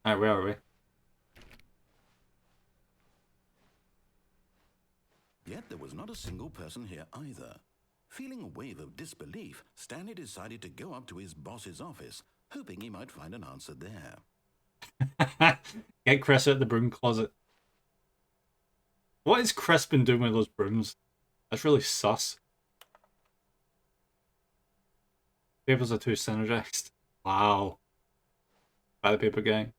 [SPEAKER 1] Alright, where are we?
[SPEAKER 2] Yet there was not a single person here either. Feeling a wave of disbelief, Stanley decided to go up to his boss's office, hoping he might find an answer there.
[SPEAKER 1] Get Chris out the broom closet. What has Chris been doing with those brooms? That's really sus. Papers are too synergized. Wow. By the paper gang.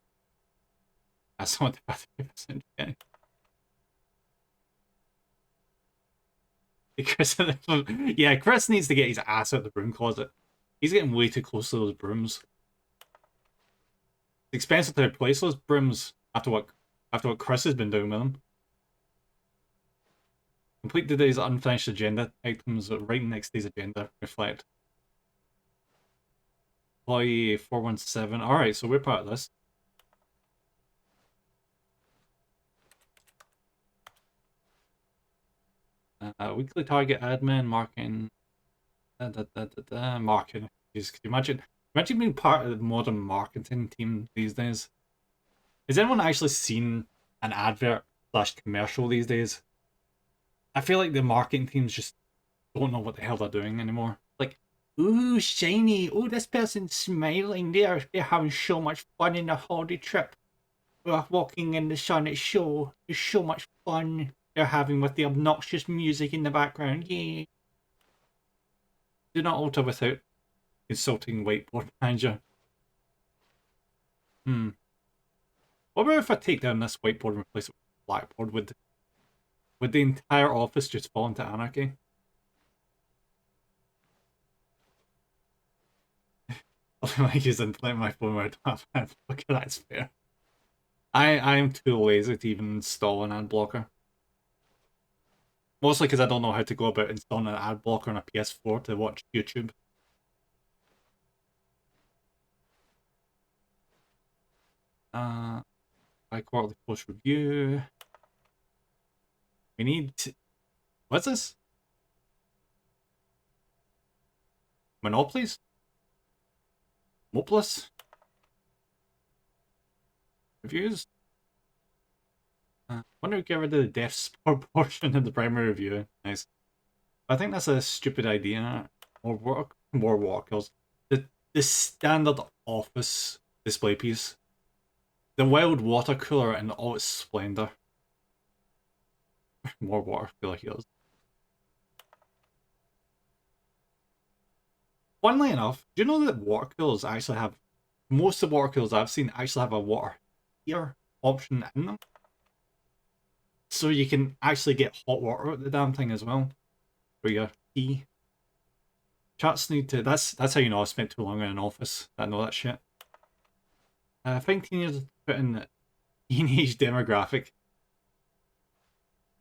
[SPEAKER 1] That's not the paper synergy gang. Chris, yeah, Chris needs to get his ass out the broom closet. He's getting way too close to those brooms. It's expensive to replace those brooms after what Chris has been doing with them. Complete today's unfinished agenda items right next to today's agenda. Reflect. Employee 417. Alright, so we're part of this. Weekly target admin, marketing. Marketing. Jeez, could you imagine being part of the modern marketing team these days? Has anyone actually seen an advert / commercial these days? I feel like the marketing teams just don't know what the hell they're doing anymore. Like, ooh, shiny. Oh, this person's smiling. They're having so much fun in the holiday trip. We're walking in the sun. It's so much fun they're having with the obnoxious music in the background. Yeah. Do not alter without consulting whiteboard manager. What about if I take down this whiteboard and replace it with blackboard? Would the entire office just fall into anarchy? Like using my phone where I don't have okay, that's fair. I am too lazy to even install an ad blocker. Mostly because I don't know how to go about installing an ad blocker on a PS4 to watch YouTube. By quarterly post review. We need to... What's this? Monopolies? Mopless? Reviews? Wonder if we get rid of the death sport portion in the primary review. Nice. I think that's a stupid idea. More water kills. The standard office display piece. The wild water cooler in all its splendor. More water cooler heals. Funnily enough, do you know that water coolers actually have... Most of the water coolers I've seen actually have a water heater option in them. So you can actually get hot water out of the damn thing as well. For your tea. Chats need to... That's how you know I spent too long in an office. I know that shit. I think teenagers put in teenage demographic.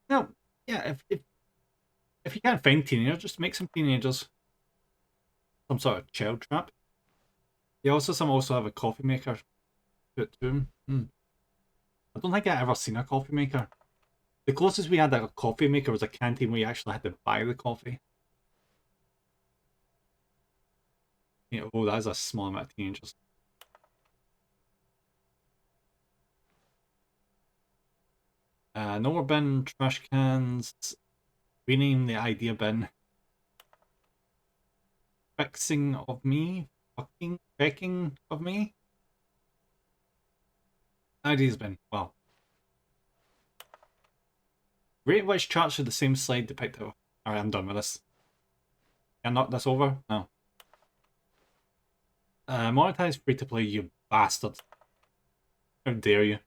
[SPEAKER 1] No, yeah, if you can't find teenagers, just make some teenagers. Some sort of child trap. Yeah, some also have a coffee maker put to them. I don't think I've ever seen a coffee maker. The closest we had a coffee maker was a canteen where you actually had to buy the coffee. Yeah, oh, that is a small amount of teenagers. No more bin, trash cans. Rename the idea bin. Fixing of me? Fucking becking of me? Ideas bin. Well. Rate which charts should the same slide depict it. Alright, I'm done with this. Can I knock this over? No. Monetize free to play, you bastard. How dare you?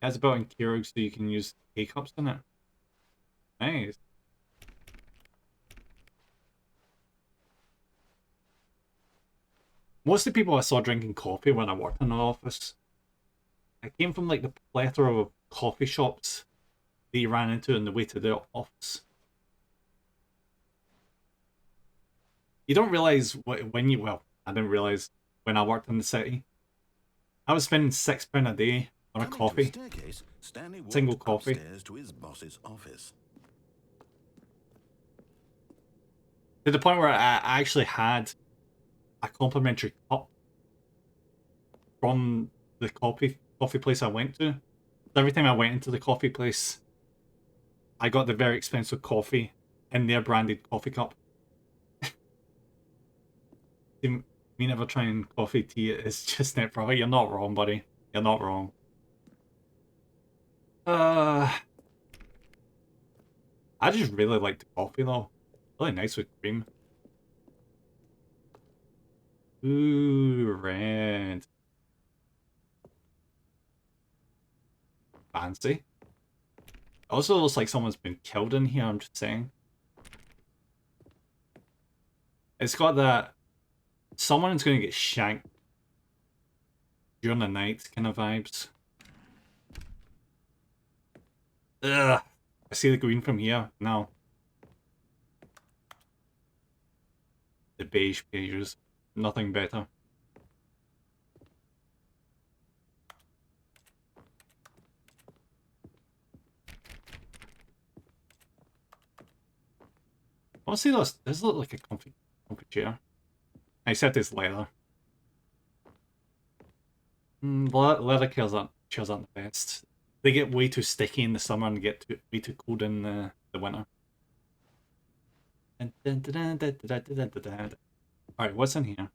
[SPEAKER 1] It has a built-in Keurig so you can use K-cups in it. Nice. Most of the people I saw drinking coffee when I worked in an office, I came from like the plethora of coffee shops that you ran into on the way to the office. You don't realise when you... Well, I didn't realise when I worked in the city. I was spending £6 a day on a coffee. Single coffee.
[SPEAKER 2] To his boss's office.
[SPEAKER 1] To the point where I actually had a complimentary cup from the coffee place I went to. Every time I went into the coffee place, I got the very expensive coffee in their branded coffee cup. me never trying coffee, tea is just net profit. You're not wrong, buddy. You're not wrong. I just really like the coffee though. Really nice with cream. Ooh, red. Fancy. Also looks like someone's been killed in here, I'm just saying. It's got that someone's gonna get shanked during the night kind of vibes. Ugh. I see the green from here. No. The beige pages. Nothing better. Honestly, this looks like a comfy chair. Except it's leather. Leather chairs aren't the best. They get way too sticky in the summer and get way too cold in the winter. Alright, what's in here?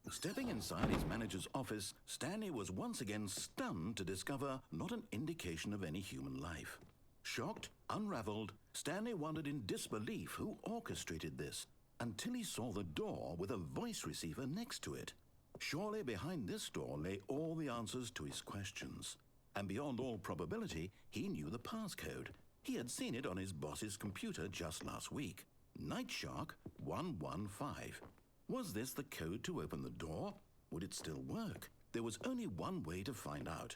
[SPEAKER 2] Stepping inside his manager's office, Stanley was once again stunned to discover not an indication of any human life. Shocked, unraveled, Stanley wondered in disbelief who orchestrated this, until he saw the door with a voice receiver next to it. Surely behind this door lay all the answers to his questions. And beyond all probability, he knew the passcode. He had seen it on his boss's computer just last week. Nightshark 115. Was this the code to open the door? Would it still work? There was only one way to find out.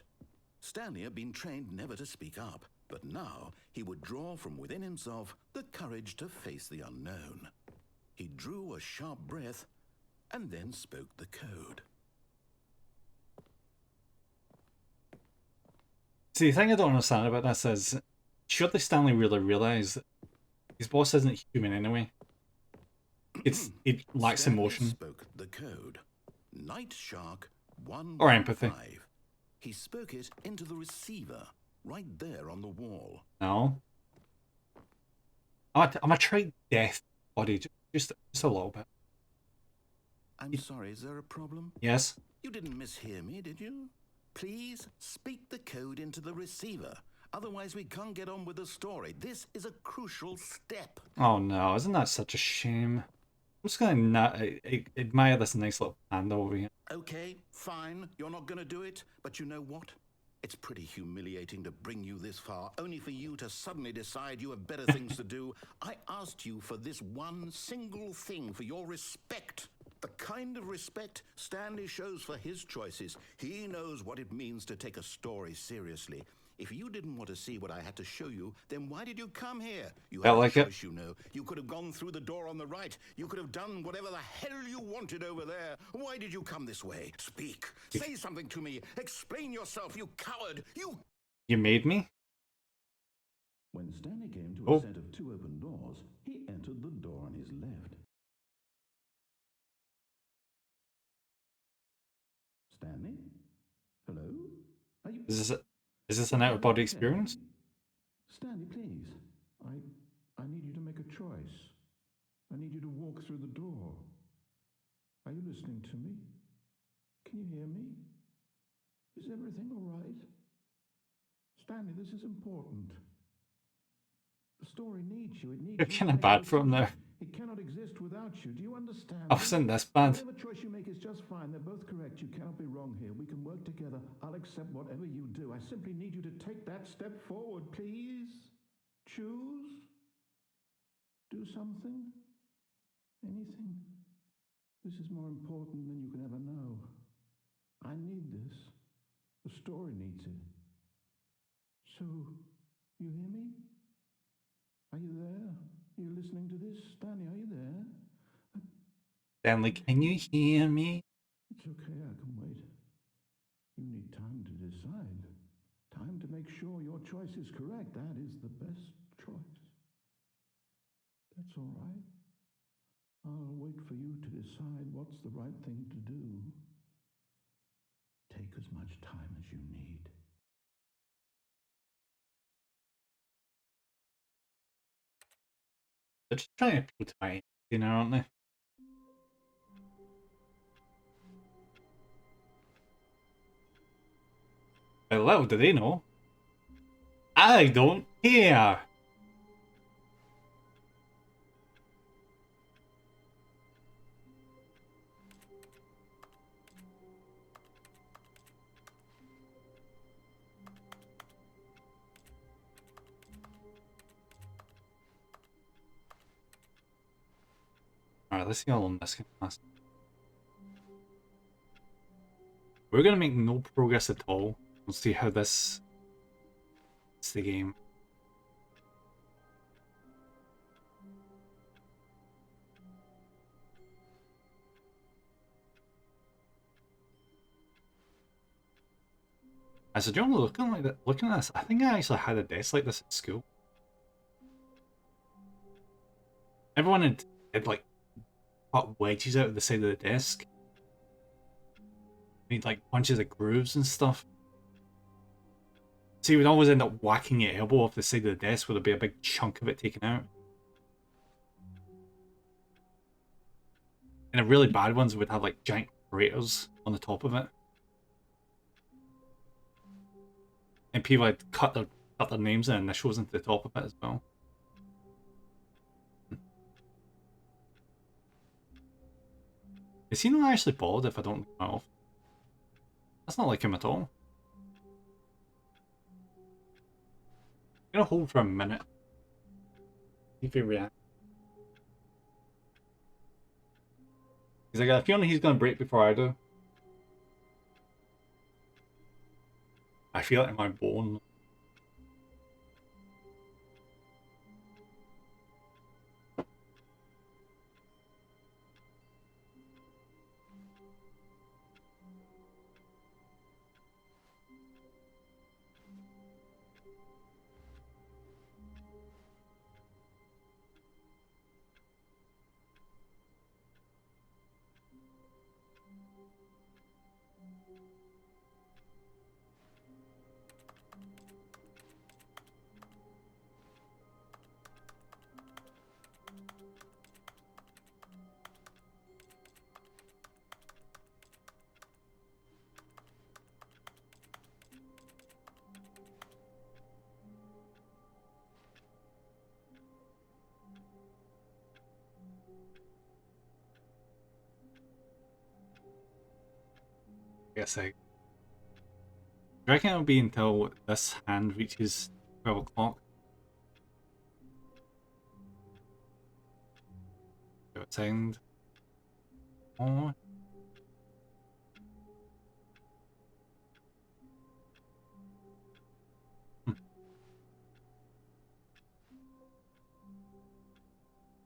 [SPEAKER 2] Stanley had been trained never to speak up, but now he would draw from within himself the courage to face the unknown. He drew a sharp breath and then spoke the code.
[SPEAKER 1] See, the thing I don't understand about this is, surely Stanley really realised that his boss isn't human anyway. It lacks
[SPEAKER 2] Stanley
[SPEAKER 1] emotion.
[SPEAKER 2] Spoke the code. Nightshark 115.
[SPEAKER 1] Or empathy.
[SPEAKER 2] He spoke it into the receiver, right there on the wall.
[SPEAKER 1] No. I'm gonna try death, buddy. Just a little bit.
[SPEAKER 2] I'm sorry, is there a problem?
[SPEAKER 1] Yes.
[SPEAKER 2] You didn't mishear me, did you? Please speak the code into the receiver. Otherwise, we can't get on with the story. This is a crucial step.
[SPEAKER 1] Oh no, isn't that such a shame? I'm just gonna admire this nice little panda over here.
[SPEAKER 2] Okay, fine. You're not gonna do it. But you know what? It's pretty humiliating to bring you this far, only for you to suddenly decide you have better things to do. I asked you for this one single thing, for your respect. The kind of respect Stanley shows for his choices. He knows what it means to take a story seriously. If you didn't want to see what I had to show you, then why did you come here? You had a choice, you know. You could have gone through the door on the right. You could have done whatever the hell you wanted over there. Why did you come this way? Speak. Say something to me. Explain yourself, you coward.
[SPEAKER 1] You made me?
[SPEAKER 2] When Stanley came to a set of two open doors, he entered the door on his left. Stanley? Hello? Are you...
[SPEAKER 1] Is this an out-of-body experience?
[SPEAKER 2] Stanley, please. I need you to make a choice. I need you to walk through the door. Are you listening to me? Can you hear me? Is everything all right? Stanley, this is important. The story needs you. It needs
[SPEAKER 1] You're kind of bad for him there.
[SPEAKER 2] It cannot exist without you. Do you understand?
[SPEAKER 1] I wasn't this bad.
[SPEAKER 2] Whatever choice you make is just fine. They're both correct. You cannot be wrong here. We can work together. I'll accept whatever you do. I simply need you to take that step forward, please. Choose. Do something. Anything. This is more important than you can ever know. I need this. The story needs it. So, you hear me? Are you there? Are you listening to this? Stanley, are you there?
[SPEAKER 1] Stanley, can you hear me?
[SPEAKER 2] It's okay, I can wait. You need time to decide. Time to make sure your choice is correct. That is the best choice. That's all right. I'll wait for you to decide what's the right thing to do. Take as much time as you need.
[SPEAKER 1] They're just trying to appeal to my, aren't they? But little do they know, I don't care. Alright, let's see how long this can last. We're gonna make no progress at all. We'll see how this is the game. As a general looking at this, I think I actually had a desk like this at school. Everyone had like cut wedges out of the side of the desk. Made like bunches of grooves and stuff. So you would always end up whacking your elbow off the side of the desk where there'd be a big chunk of it taken out. And the really bad ones would have like giant craters on the top of it. And people had cut their names and initials into the top of it as well. Is he not actually bald if I don't leave him off? That's not like him at all. I'm gonna hold for a minute. See if he reacts. Because I got a feeling he's gonna break before I do. I feel it in my bone. Guess I reckon it'll be until this hand reaches 12 o'clock. Give it sound. Oh.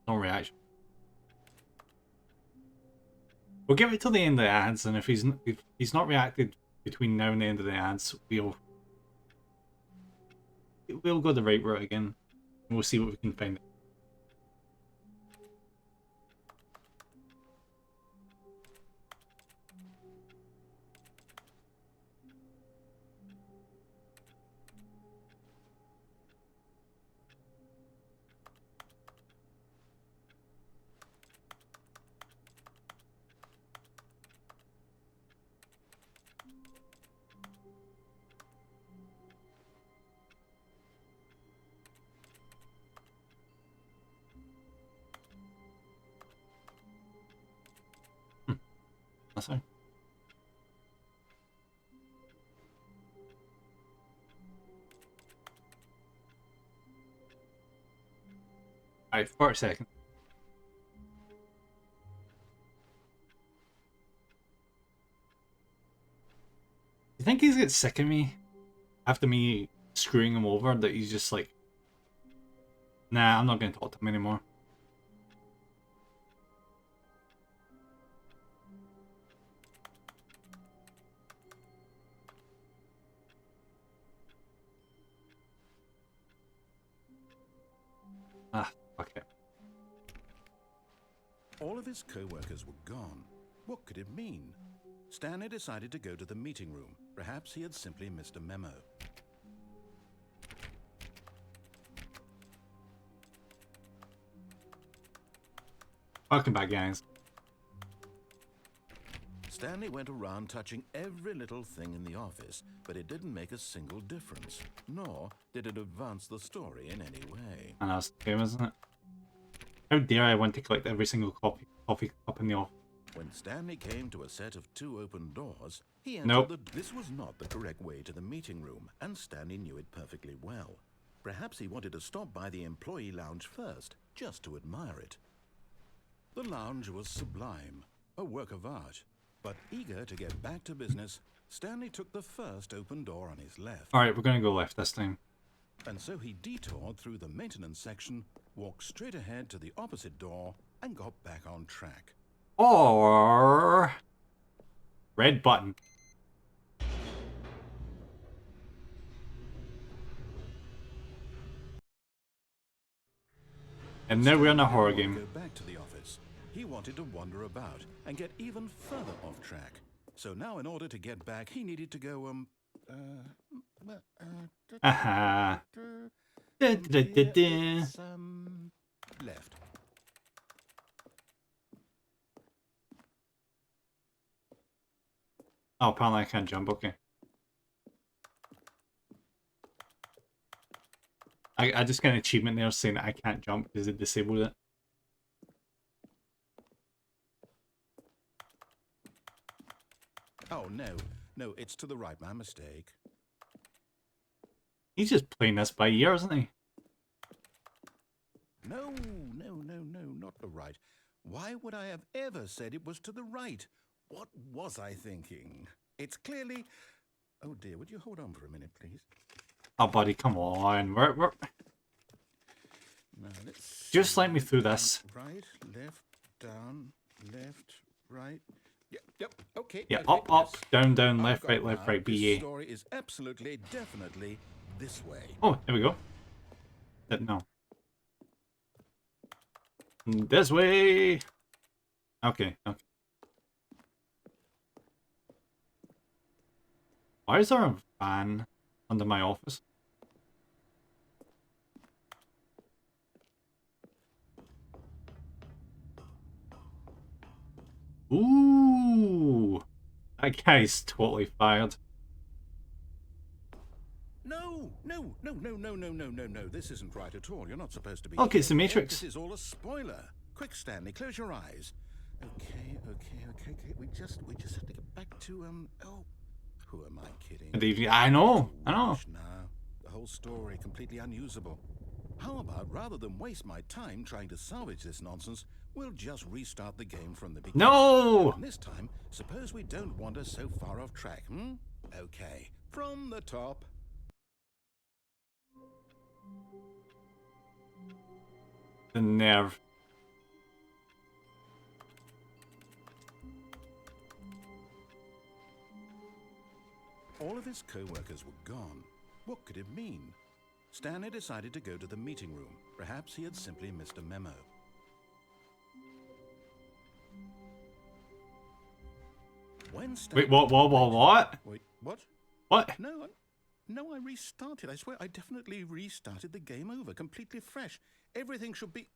[SPEAKER 1] No reaction. We'll give it till the end of the ads, and if he's not reacted between now and the end of the ads, we'll go the right route again, and we'll see what we can find. That's fine. Alright, 40 seconds. You think he's get sick of me after me screwing him over, that he's just like, nah, I'm not going to talk to him anymore. Ah, fuck it.
[SPEAKER 2] All of his co-workers were gone. What could it mean? Stanley decided to go to the meeting room. Perhaps he had simply missed a memo.
[SPEAKER 1] Welcome back, guys.
[SPEAKER 2] Stanley went around touching every little thing in the office, but it didn't make a single difference, nor did it advance the story in any way.
[SPEAKER 1] And that's the game, isn't it? How dare I want to collect every single coffee cup in the office?
[SPEAKER 2] When Stanley came to a set of 2 open doors, he entered
[SPEAKER 1] Nope.
[SPEAKER 2] This was not the correct way to the meeting room, and Stanley knew it perfectly well. Perhaps he wanted to stop by the employee lounge first, just to admire it. The lounge was sublime, a work of art. But eager to get back to business, Stanley took the first open door on his left.
[SPEAKER 1] Alright, we're gonna go left this time.
[SPEAKER 2] And so he detoured through the maintenance section, walked straight ahead to the opposite door, and got back on track.
[SPEAKER 1] Or... red button. And now we're in a horror game.
[SPEAKER 2] Go back to the office. He wanted to wander about and get even further off track. So now in order to get back, he needed to go,
[SPEAKER 1] Aha. Da-da-da-da.
[SPEAKER 2] Left.
[SPEAKER 1] Oh, apparently I can't jump, okay. I just got an achievement there saying that I can't jump because it disabled it.
[SPEAKER 2] Oh, no, it's to the right, my mistake.
[SPEAKER 1] He's just playing this by ear, isn't he?
[SPEAKER 2] No, not the right. Why would I have ever said it was to the right? What was I thinking? It's clearly... Oh dear, would you hold on for a minute, please?
[SPEAKER 1] Oh, buddy, come on. We're...
[SPEAKER 2] Now, let's
[SPEAKER 1] Just
[SPEAKER 2] see.
[SPEAKER 1] let me through this.
[SPEAKER 2] Right, left, down, left, right. Yep, okay.
[SPEAKER 1] Yeah,
[SPEAKER 2] okay,
[SPEAKER 1] up,
[SPEAKER 2] yes.
[SPEAKER 1] down, down,
[SPEAKER 2] I've
[SPEAKER 1] left,
[SPEAKER 2] got
[SPEAKER 1] right, left,
[SPEAKER 2] now.
[SPEAKER 1] right,
[SPEAKER 2] This
[SPEAKER 1] BA.
[SPEAKER 2] story is absolutely, definitely this way.
[SPEAKER 1] Oh, there we go. No. This way. Okay. Why is there a fan under my office? Ooh, that guy's totally fired.
[SPEAKER 2] No. This isn't right at all. You're not supposed to be.
[SPEAKER 1] Look, it's the
[SPEAKER 2] here.
[SPEAKER 1] Matrix.
[SPEAKER 2] This is all a spoiler. Quick, Stanley, close your eyes. Okay. We just have to get back to Oh, who am I kidding?
[SPEAKER 1] I know.
[SPEAKER 2] Gosh, now the whole story completely unusable. How about rather than waste my time trying to salvage this nonsense, we'll just restart the game from the beginning.
[SPEAKER 1] No!
[SPEAKER 2] And this time, suppose we don't wander so far off track, Okay, from the top.
[SPEAKER 1] The nerve.
[SPEAKER 2] All of his co-workers were gone. What could it mean? Stanley decided to go to the meeting room. Perhaps he had simply missed a memo. When Stanley...
[SPEAKER 1] Wait, what?
[SPEAKER 2] Wait, what?
[SPEAKER 1] What?
[SPEAKER 2] No, I restarted. I swear, I definitely restarted the game over, completely fresh. Everything should be...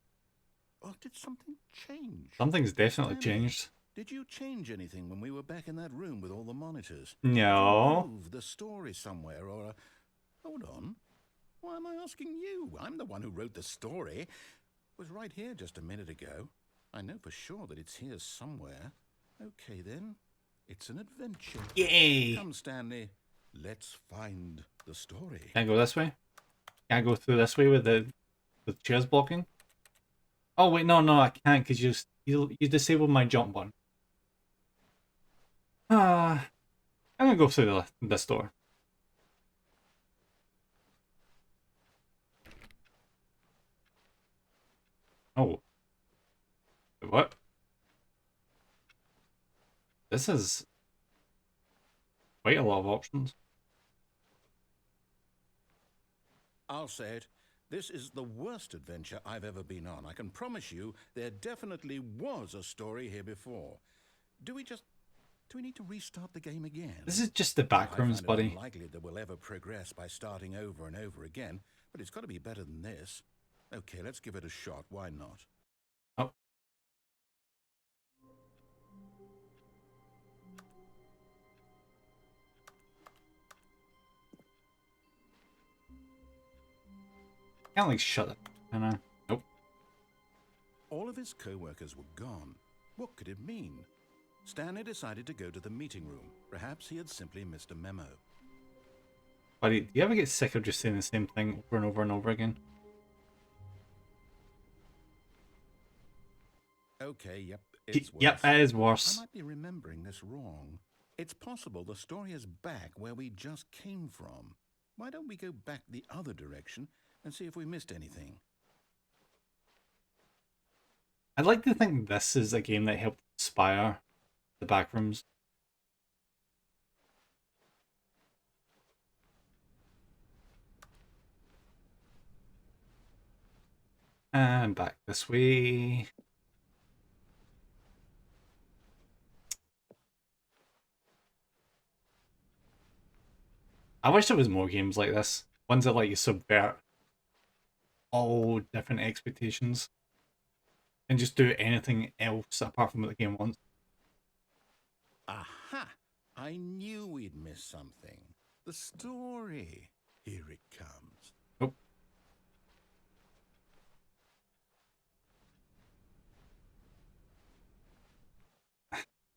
[SPEAKER 2] Oh, did something change?
[SPEAKER 1] Something's definitely
[SPEAKER 2] Stanley,
[SPEAKER 1] changed.
[SPEAKER 2] Did you change anything when we were back in that room with all the monitors?
[SPEAKER 1] No.
[SPEAKER 2] Did you move the story somewhere, or... Hold on. Why am I asking you? I'm the one who wrote the story. It was right here just a minute ago. I know for sure that it's here somewhere. Okay, then. It's an adventure.
[SPEAKER 1] Yay!
[SPEAKER 2] Come, Stanley. Let's find the story.
[SPEAKER 1] Can I go this way? Can I go through this way with the chairs blocking? Oh wait, no, I can't because you disabled my jump button. I'm gonna go through this door. Oh. Wait, what? This is quite a lot of options.
[SPEAKER 2] I'll say it. This is the worst adventure I've ever been on. I can promise you there definitely was a story here before. Do we need to restart the game again?
[SPEAKER 1] This is just the back rooms,
[SPEAKER 2] I find it
[SPEAKER 1] buddy.
[SPEAKER 2] unlikely that we'll ever progress by starting over and over again, but it's got to be better than this. Okay, let's give it a shot. Why not?
[SPEAKER 1] Oh. Can't like shut it. Can I? Nope.
[SPEAKER 2] All of his co-workers were gone. What could it mean? Stanley decided to go to the meeting room. Perhaps he had simply missed a memo.
[SPEAKER 1] Buddy, do you ever get sick of just saying the same thing over and over and over again?
[SPEAKER 2] Okay, yep, it's worse.
[SPEAKER 1] Yep, it is
[SPEAKER 2] I
[SPEAKER 1] worse.
[SPEAKER 2] might be remembering this wrong. It's possible the story is back where we just came from. Why don't we go back the other direction and see if we missed anything?
[SPEAKER 1] I'd like to think this is a game that helped inspire the backrooms. And back this way. I wish there was more games like this. Ones that let you subvert all different expectations and just do anything else apart from what the game wants.
[SPEAKER 2] Aha! I knew we'd miss something. The story. Here it comes.
[SPEAKER 1] Nope.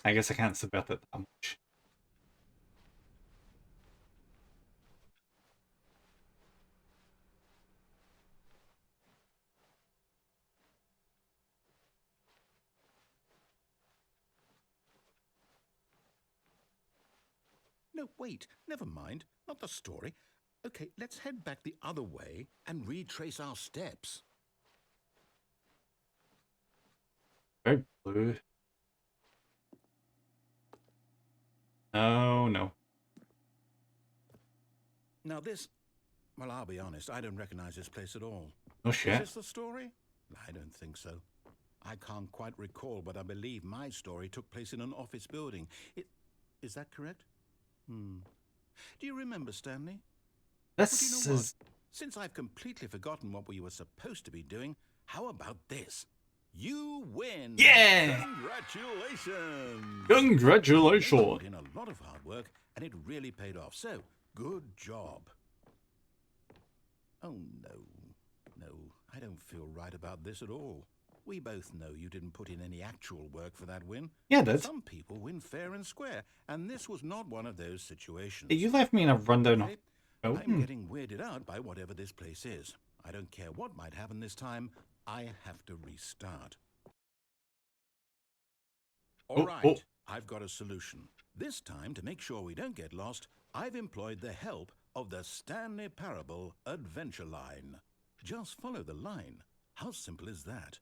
[SPEAKER 1] I guess I can't subvert it that much.
[SPEAKER 2] No, wait. Never mind. Not the story. Okay, let's head back the other way and retrace our steps.
[SPEAKER 1] Very blue. Oh, no.
[SPEAKER 2] Now this... Well, I'll be honest, I don't recognize this place at all.
[SPEAKER 1] No
[SPEAKER 2] Is
[SPEAKER 1] shit.
[SPEAKER 2] this the story? I don't think so. I can't quite recall, but I believe my story took place in an office building. Is that correct? Do you remember, Stanley?
[SPEAKER 1] This
[SPEAKER 2] Well, do you know
[SPEAKER 1] is...
[SPEAKER 2] what? Since I've completely forgotten what we were supposed to be doing, how about this? You win!
[SPEAKER 1] Yeah!
[SPEAKER 2] Congratulations!
[SPEAKER 1] Congratulations!
[SPEAKER 2] You put in a lot of hard work, and it really paid off. So, good job. Oh, no. No, I don't feel right about this at all. We both know you didn't put in any actual work for that win.
[SPEAKER 1] Yeah, I did.
[SPEAKER 2] Some people win fair and square, and this was not one of those situations.
[SPEAKER 1] You left me in a rundown.
[SPEAKER 2] Okay,
[SPEAKER 1] Oh,
[SPEAKER 2] I'm getting weirded out by whatever this place is. I don't care what might happen this time. I have to restart. All right, I've got a solution. This time, to make sure we don't get lost, I've employed the help of the Stanley Parable Adventure Line. Just follow the line. How simple is that?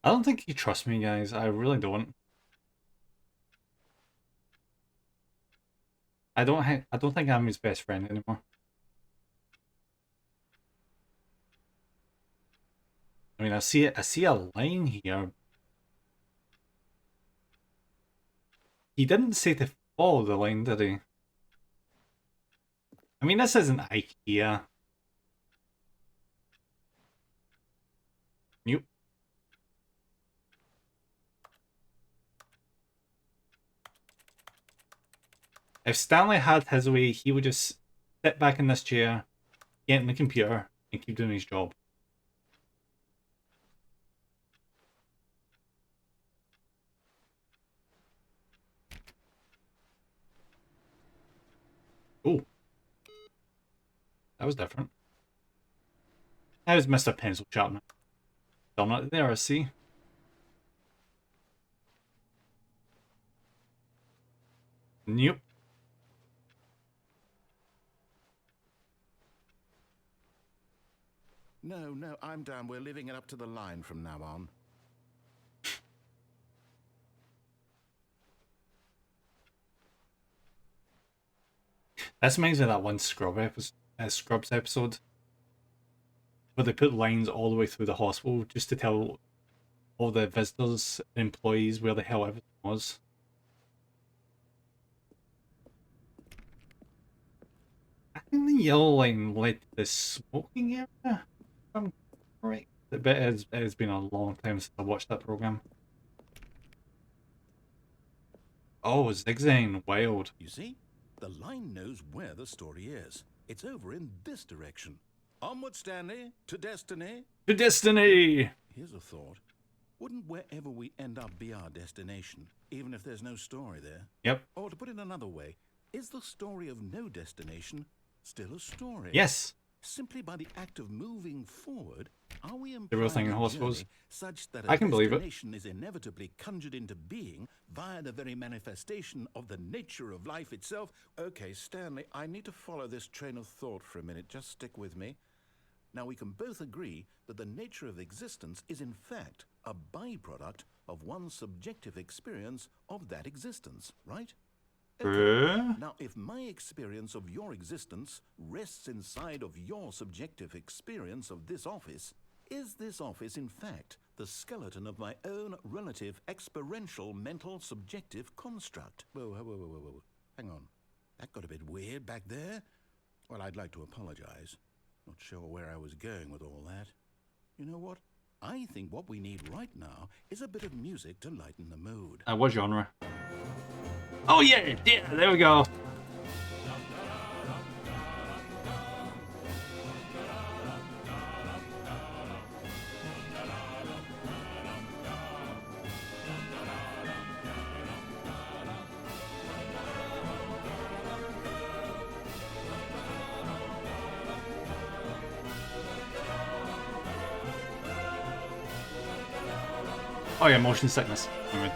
[SPEAKER 1] I don't think you trust me, guys. I really don't. I don't think I'm his best friend anymore. I mean, I see a line here. He didn't say to follow the line, did he? I mean, this isn't IKEA. Nope. If Stanley had his way, he would just sit back in this chair, get in the computer, and keep doing his job. Oh. That was different. That was Mr. Pencil Sharpener. Still not there, I see. Nope.
[SPEAKER 2] No, I'm down. We're leaving it up to the line from now on.
[SPEAKER 1] This reminds me of that one Scrubs episode where they put lines all the way through the hospital just to tell all the visitors and employees where the hell everything was. I think the yellow line led to the smoking area, if I'm correct. But it has been a long time since I watched that program. Oh, zigzagging wild.
[SPEAKER 2] You see? The line knows where the story is. It's over in this direction. Onward, Stanley, to destiny.
[SPEAKER 1] To destiny!
[SPEAKER 2] Here's a thought. Wouldn't wherever we end up be our destination, even if there's no story there?
[SPEAKER 1] Yep.
[SPEAKER 2] Or to put it another way, is the story of no destination still a story?
[SPEAKER 1] Yes.
[SPEAKER 2] Simply by the act of moving forward, are we
[SPEAKER 1] The real thing,
[SPEAKER 2] implying a
[SPEAKER 1] I suppose.
[SPEAKER 2] journey such that
[SPEAKER 1] I
[SPEAKER 2] a
[SPEAKER 1] can believe it.
[SPEAKER 2] destination is inevitably conjured into being via the very manifestation of the nature of life itself? Okay, Stanley, I need to follow this train of thought for a minute. Just stick with me. Now, we can both agree that the nature of existence is in fact a byproduct of one's subjective experience of that existence, right? Now, if my experience of your existence rests inside of your subjective experience of this office, is this office, in fact, the skeleton of my own relative experiential mental subjective construct? Whoa. Hang on. That got a bit weird back there. Well, I'd like to apologize. Not sure where I was going with all that. You know what? I think what we need right now is a bit of music to lighten the mood.
[SPEAKER 1] What genre? Oh yeah, there we go. Oh yeah, motion sickness. Damn it.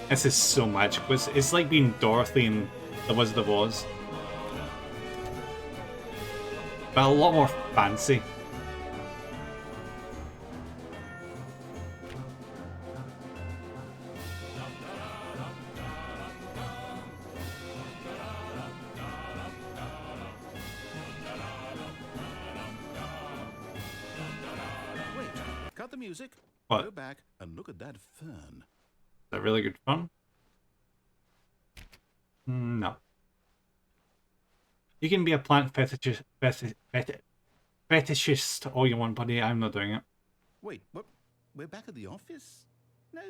[SPEAKER 1] This is so magical. It's like being Dorothy in The Wizard of Oz. But a lot more fancy.
[SPEAKER 2] Wait, cut the music.
[SPEAKER 1] What?
[SPEAKER 2] Go back and look at that fern.
[SPEAKER 1] Is that really good fun? No. You can be a plant fetishist all you want, buddy. I'm not doing it.
[SPEAKER 2] Wait, what? We're back at the office? No.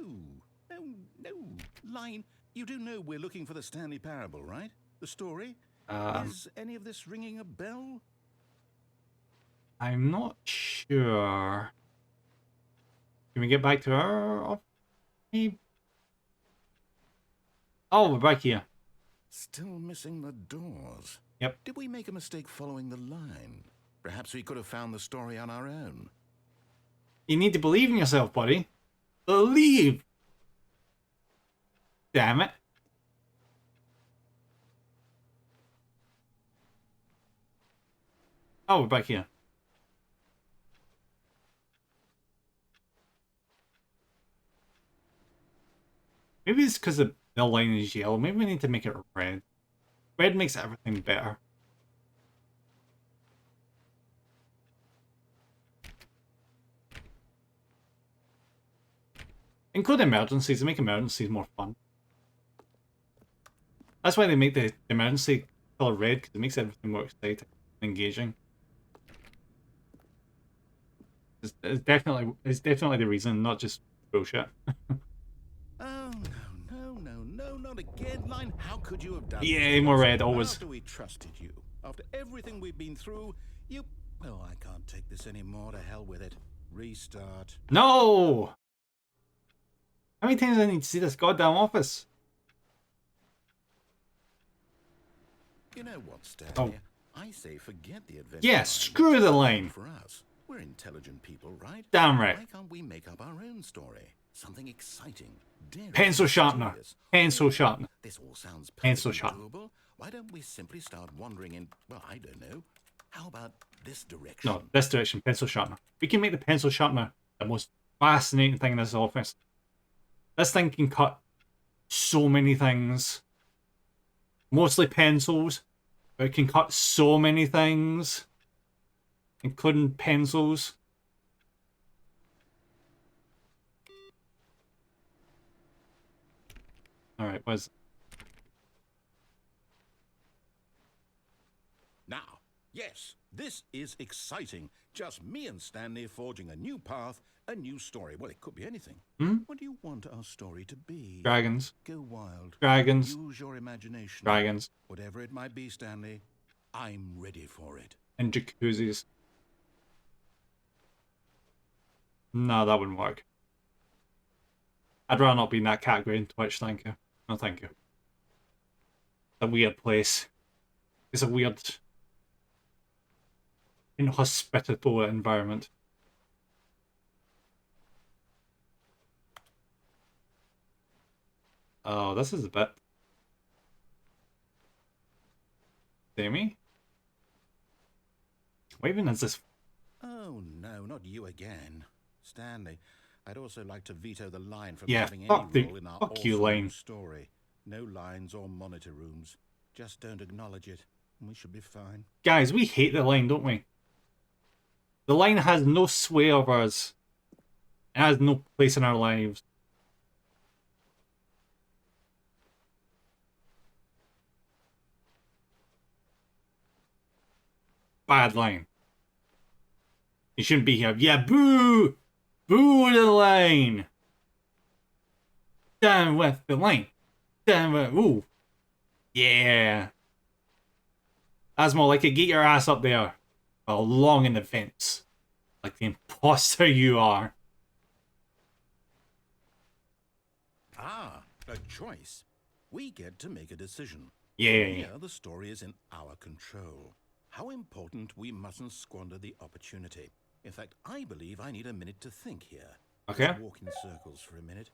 [SPEAKER 2] Line, you do know we're looking for the Stanley Parable, right? The story? Is any of this ringing a bell?
[SPEAKER 1] I'm not sure. Can we get back to our office? Oh, we're back here.
[SPEAKER 2] Still missing the doors.
[SPEAKER 1] Yep.
[SPEAKER 2] Did we make a mistake following the line? Perhaps we could have found the story on our own.
[SPEAKER 1] You need to believe in yourself, buddy. Believe! Damn it. Oh, we're back here. Maybe it's because the line is yellow. Maybe we need to make it red. Red makes everything better. Include emergencies to make emergencies more fun. That's why they make the emergency color red, because it makes everything more exciting and engaging. It's definitely the reason, not just bullshit.
[SPEAKER 2] Oh, no, not again, Line. How could you have done this?
[SPEAKER 1] Yeah, more red, always.
[SPEAKER 2] After we trusted you, after everything we've been through, you... Oh, I can't take this anymore. To hell with it. Restart.
[SPEAKER 1] No! How many times do I need to see this goddamn office?
[SPEAKER 2] You know what, Stanley?
[SPEAKER 1] Oh.
[SPEAKER 2] I say forget the adventure.
[SPEAKER 1] Yeah,
[SPEAKER 2] line.
[SPEAKER 1] screw the line.
[SPEAKER 2] For us, we're intelligent people, right?
[SPEAKER 1] Damn right.
[SPEAKER 2] Why can't we make up our own story? Something exciting, daring,
[SPEAKER 1] Pencil sharpener.
[SPEAKER 2] mysterious.
[SPEAKER 1] Pencil
[SPEAKER 2] Oh,
[SPEAKER 1] sharpener.
[SPEAKER 2] This all sounds
[SPEAKER 1] Pencil
[SPEAKER 2] perfectly
[SPEAKER 1] sharpener.
[SPEAKER 2] doable. Why don't we simply start wandering in, well, I don't know, How about this direction?
[SPEAKER 1] No, this direction, pencil sharpener. We can make the pencil sharpener the most fascinating thing in this office. This thing can cut so many things. Mostly pencils, but it can cut so many things, including pencils. Alright, where's...
[SPEAKER 2] Now, yes, this is exciting. Just me and Stanley forging a new path, a new story. Well, it could be anything. What do you want our story to be?
[SPEAKER 1] Dragons.
[SPEAKER 2] Go wild.
[SPEAKER 1] Dragons.
[SPEAKER 2] Use your imagination.
[SPEAKER 1] Dragons.
[SPEAKER 2] Whatever it might be, Stanley, I'm ready for it.
[SPEAKER 1] And jacuzzis. No, that wouldn't work. I'd rather not be in that category in Twitch, thank you. No, thank you. It's a weird place. It's a weird, inhospitable environment. Oh, this is a bit... Sammy? What even is this?
[SPEAKER 2] Oh, no, not you again. Stanley, I'd also like to veto the line from
[SPEAKER 1] Yeah,
[SPEAKER 2] having
[SPEAKER 1] fuck
[SPEAKER 2] any role in our
[SPEAKER 1] fuck you,
[SPEAKER 2] awesome
[SPEAKER 1] Lane.
[SPEAKER 2] new story. No lines or monitor rooms. Just don't acknowledge it, and we should be fine.
[SPEAKER 1] Guys, we hate the line, don't we? The line has no sway over us. It has no place in our lives. Bad line. You shouldn't be here. Yeah, boo! Boo the line! Down with the line. Down with... Ooh. Yeah. That's more like it. Get your ass up there. Along in the fence. Like the imposter you are.
[SPEAKER 2] Ah, a choice. We get to make a decision.
[SPEAKER 1] Yeah.
[SPEAKER 2] Here, the story is in our control. How important we mustn't squander the opportunity. In fact, I believe I need a minute to think here.
[SPEAKER 1] Okay.
[SPEAKER 2] Let's walk in circles for a minute.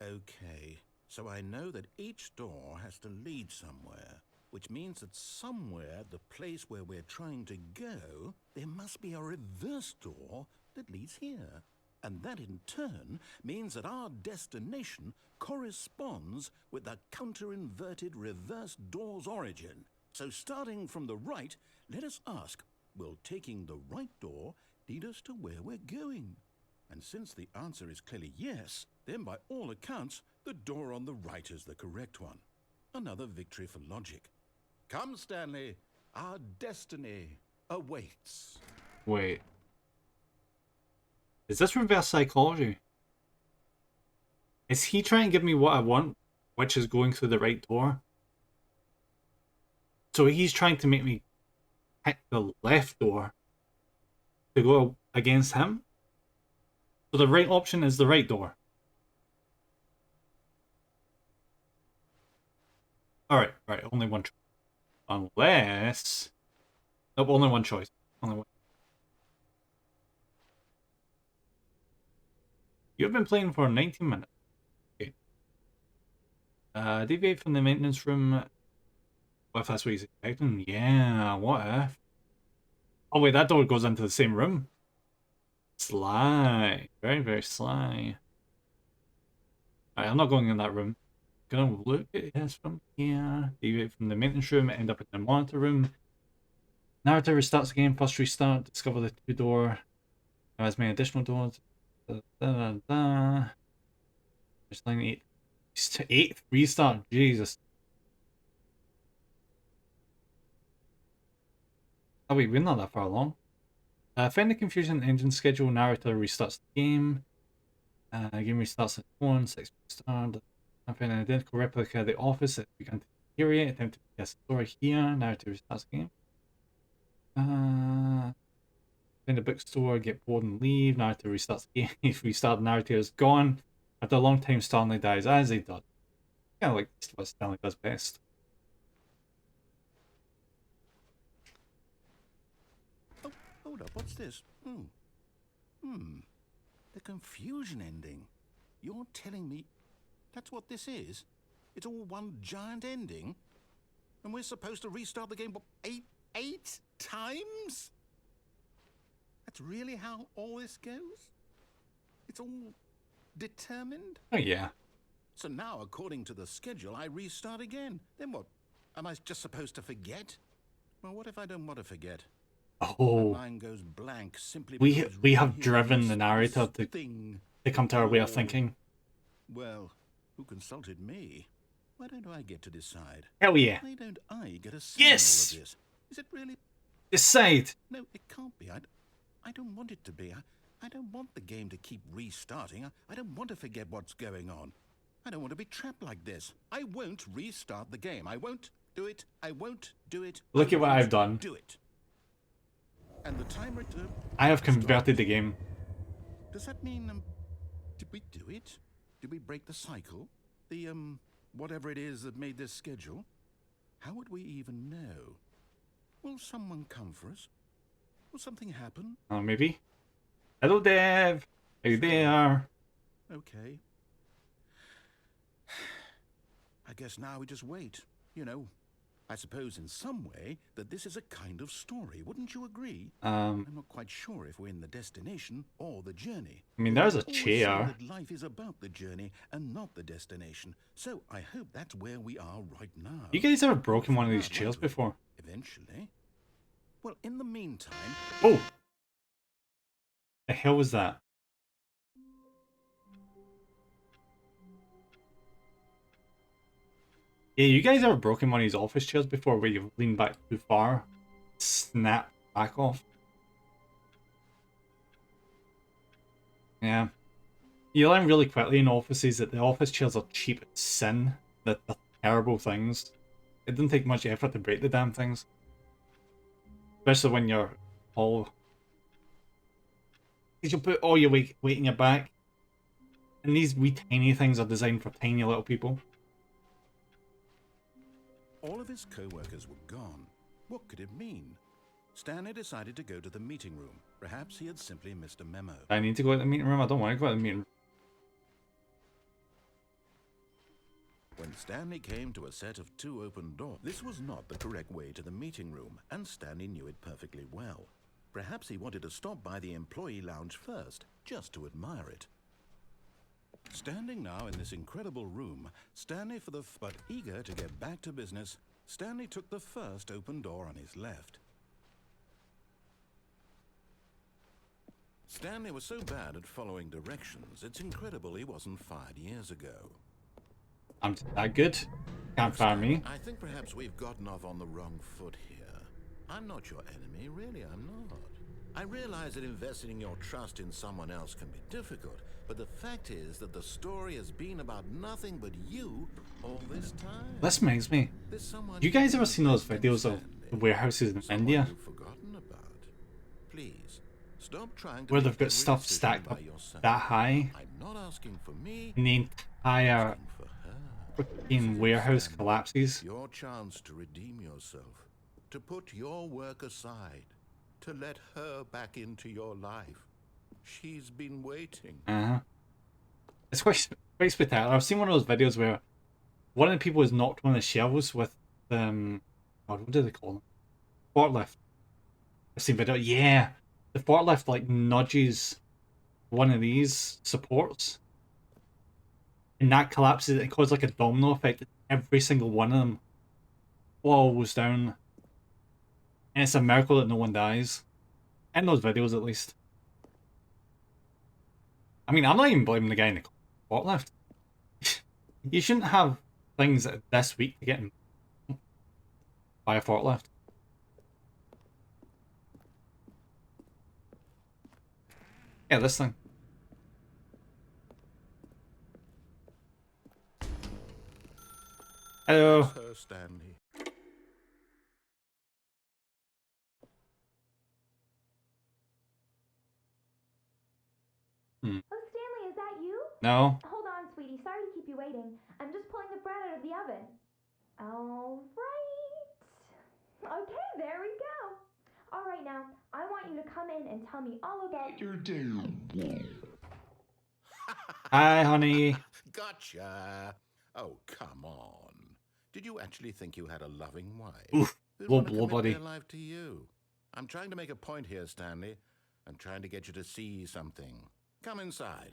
[SPEAKER 2] Okay, so I know that each door has to lead somewhere, which means that somewhere, the place where we're trying to go, there must be a reverse door that leads here. And that in turn means that our destination corresponds with the counter-inverted reverse door's origin. So starting from the right, let us ask, will taking the right door lead us to where we're going? And since the answer is clearly yes, then by all accounts, the door on the right is the correct one. Another victory for logic. Come, Stanley, our destiny awaits.
[SPEAKER 1] Wait. Is this reverse psychology? Is he trying to give me what I want, which is going through the right door? So he's trying to make me pick the left door to go against him? So the right option is the right door. Alright, right, only one choice. Unless... Nope, only one choice. Only one. You've been playing for 19 minutes. Okay. Deviate from the maintenance room. What if that's what he's expecting? Yeah, what if? Oh wait, that door goes into the same room. Sly. Very, very sly. Alright, I'm not going in that room. Gonna look at this from here. Deviate from the maintenance room, end up in the monitor room. Narrative restarts the game, first restart, discover the two door. Now has many additional doors. There's line 8. 8th restart, Jesus. Oh wait, we're not that far along. Find the confusion engine schedule, narrator restarts the game. Game restarts at 1, 6 restart. I found an identical replica of the office that began to deteriorate. Attempt to guess the story here. Narrator restarts the game. Find a bookstore, get bored and leave. Narrator restarts the game. If restart, the narrator is gone. After a long time, Stanley dies, as he does. Kind of like what Stanley does best.
[SPEAKER 2] Oh, hold up, what's this? The confusion ending. You're telling me that's what this is? It's all one giant ending? And we're supposed to restart the game, what, 8 times? That's really how all this goes? It's all determined?
[SPEAKER 1] Oh yeah.
[SPEAKER 2] So now, according to the schedule, I restart again. Then what? Am I just supposed to forget? Well, what if I don't want to forget? My
[SPEAKER 1] Oh,
[SPEAKER 2] mind goes blank simply
[SPEAKER 1] we
[SPEAKER 2] because
[SPEAKER 1] have
[SPEAKER 2] here
[SPEAKER 1] driven
[SPEAKER 2] this
[SPEAKER 1] the narrator
[SPEAKER 2] thing.
[SPEAKER 1] to come to our way of
[SPEAKER 2] Oh.
[SPEAKER 1] thinking.
[SPEAKER 2] Well, who consulted me? Why don't I get to decide?
[SPEAKER 1] Hell yeah.
[SPEAKER 2] Why don't I get a say
[SPEAKER 1] Yes!
[SPEAKER 2] in all of this? Is it really?
[SPEAKER 1] Decide.
[SPEAKER 2] No, it can't be. I don't want it to be. I don't want the game to keep restarting. I don't want to forget what's going on. I don't want to be trapped like this. I won't restart the game. I won't do it. I won't do it.
[SPEAKER 1] Look at what
[SPEAKER 2] won't
[SPEAKER 1] I've done.
[SPEAKER 2] Do it. And the timer.
[SPEAKER 1] I have converted the game.
[SPEAKER 2] Does that mean did we do it? Did we break the cycle? The whatever it is that made this schedule? How would we even know? Will someone come for us? Will something happen?
[SPEAKER 1] Oh, maybe. Hello, Dev. Are you there?
[SPEAKER 2] Okay. I guess now we just wait. You know, I suppose in some way that this is a kind of story. Wouldn't you agree? I'm not quite sure if we're in the destination or the journey.
[SPEAKER 1] I mean, there's a
[SPEAKER 2] Always say
[SPEAKER 1] chair.
[SPEAKER 2] that life is about the journey and not the destination. So I hope that's where we are right now.
[SPEAKER 1] You guys ever broken one of these
[SPEAKER 2] I'd like
[SPEAKER 1] chairs
[SPEAKER 2] to
[SPEAKER 1] before?
[SPEAKER 2] Eventually. Well, in the meantime...
[SPEAKER 1] Oh! The hell was that? Yeah, you guys ever broken one of these office chairs before where you've leaned back too far? Snap back off? Yeah. You learn really quickly in offices that the office chairs are cheap as sin. That they're terrible things. It doesn't take much effort to break the damn things. Especially when you're all... Because you'll put all your weight in your back. And these wee tiny things are designed for tiny little people.
[SPEAKER 2] All of his co-workers were gone. What could it mean? Stanley decided to go to the meeting room. Perhaps he had simply missed a memo.
[SPEAKER 1] I need to go to the meeting room. I don't want to go to the meeting room.
[SPEAKER 2] When Stanley came to a set of 2 open doors, this was not the correct way to the meeting room, and Stanley knew it perfectly well. Perhaps he wanted to stop by the employee lounge first, just to admire it. Standing now in this incredible room, Stanley but eager to get back to business, Stanley took the first open door on his left. Stanley was so bad at following directions, it's incredible he wasn't fired years ago.
[SPEAKER 1] I'm that good. Can't fire me.
[SPEAKER 2] I think perhaps we've gotten off on the wrong foot here. I'm not your enemy, really I'm not. I realize that investing your trust in someone else can be difficult, but the fact is that the story has been about nothing but you all this time.
[SPEAKER 1] This reminds me. You guys ever seen those videos of the warehouses in India?
[SPEAKER 2] You've forgotten about. Please, stop trying to
[SPEAKER 1] Where
[SPEAKER 2] make
[SPEAKER 1] they've got
[SPEAKER 2] every
[SPEAKER 1] stuff
[SPEAKER 2] decision
[SPEAKER 1] stacked
[SPEAKER 2] by
[SPEAKER 1] up
[SPEAKER 2] yourself.
[SPEAKER 1] that high,
[SPEAKER 2] I'm not asking for me,
[SPEAKER 1] and the entire
[SPEAKER 2] asking for her.
[SPEAKER 1] freaking warehouse collapses.
[SPEAKER 2] Your chance to redeem yourself, to put your work aside, to let her back into your life. She's been waiting.
[SPEAKER 1] It's quite spectacular. I've seen one of those videos where one of the people is knocked one of the shelves with God, what do they call them? Forklift. I've seen video. Yeah, the forklift like nudges one of these supports, and that collapses. It causes like a domino effect. Every single one of them falls down, and it's a miracle that no one dies. In those videos, at least. I mean, I'm not even blaming the guy in the forklift. You shouldn't have things this weak to get him by a forklift. Yeah, this thing. Hello.
[SPEAKER 2] That's her, Stanley.
[SPEAKER 4] Oh, Stanley, is that you?
[SPEAKER 1] No.
[SPEAKER 4] Hold on, sweetie. Sorry to keep you waiting. I'm just pulling the bread out of the oven. All right. Okay, there we go. All right, now, I want you to come in and tell me all about your day.
[SPEAKER 1] Hi, honey.
[SPEAKER 2] Gotcha. Oh, come on. Did you actually think you had a loving wife?
[SPEAKER 1] Oof.
[SPEAKER 2] Who'd
[SPEAKER 1] Low
[SPEAKER 2] want to
[SPEAKER 1] blow
[SPEAKER 2] commit
[SPEAKER 1] body.
[SPEAKER 2] their life to you? I'm trying to make a point here, Stanley. I'm trying to get you to see something. Come inside.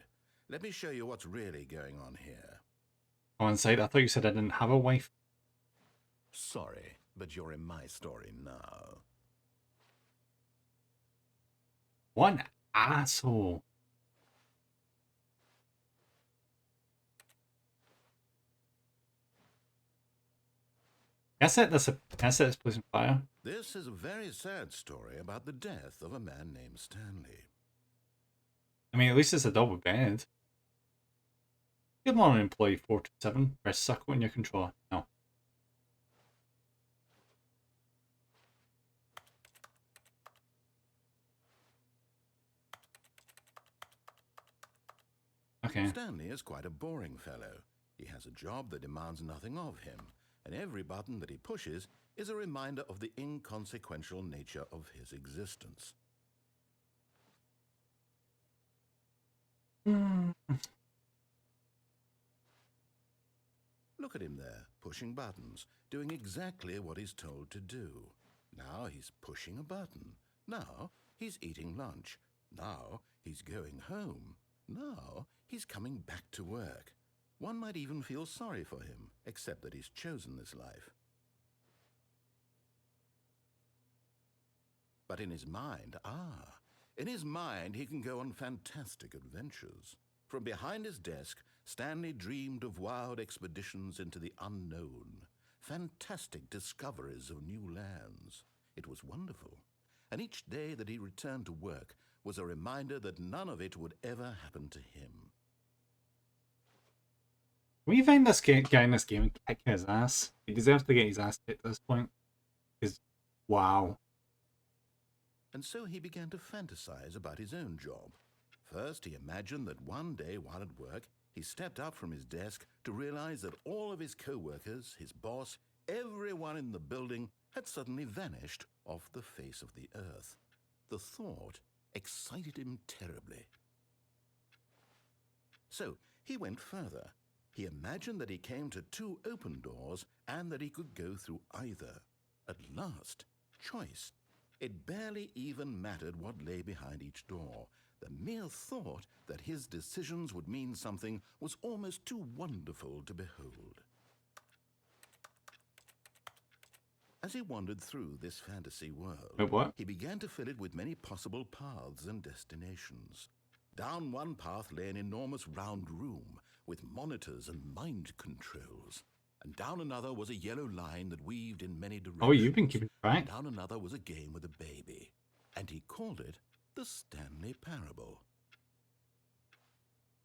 [SPEAKER 2] Let me show you what's really going on here.
[SPEAKER 1] Oh, inside. I thought you said I didn't have a wife.
[SPEAKER 2] Sorry, but you're in my story now.
[SPEAKER 1] What an asshole. Can I set this place on fire?
[SPEAKER 2] This is a very sad story about the death of a man named Stanley.
[SPEAKER 1] I mean, at least it's a double bed. Good morning, employee 427. Press circle on your controller. No. Okay.
[SPEAKER 2] Stanley is quite a boring fellow. He has a job that demands nothing of him, and every button that he pushes is a reminder of the inconsequential nature of his existence. Look at him there, pushing buttons, doing exactly what he's told to do. Now he's pushing a button. Now he's eating lunch. Now he's going home. Now he's coming back to work. One might even feel sorry for him, except that he's chosen this life. But in his mind, in his mind he can go on fantastic adventures. From behind his desk, Stanley dreamed of wild expeditions into the unknown, fantastic discoveries of new lands. It was wonderful, and each day that he returned to work was a reminder that none of it would ever happen to him.
[SPEAKER 1] Will you find this guy in this game and kick his ass? He deserves to get his ass kicked at this point. Because, wow.
[SPEAKER 2] And so he began to fantasize about his own job. First, he imagined that one day while at work, he stepped up from his desk to realize that all of his co-workers, his boss, everyone in the building had suddenly vanished off the face of the earth. The thought excited him terribly. So he went further. He imagined that he came to 2 open doors and that he could go through either. At last, choice. It barely even mattered what lay behind each door. The mere thought that his decisions would mean something was almost too wonderful to behold. As he wandered through this fantasy world,
[SPEAKER 1] Wait, what?
[SPEAKER 2] he began to fill it with many possible paths and destinations. Down one path lay an enormous round room with monitors and mind controls. And down another was a yellow line that weaved in many directions.
[SPEAKER 1] Oh, you've been keeping track.
[SPEAKER 2] And down another was a game with a baby. And he called it the Stanley Parable.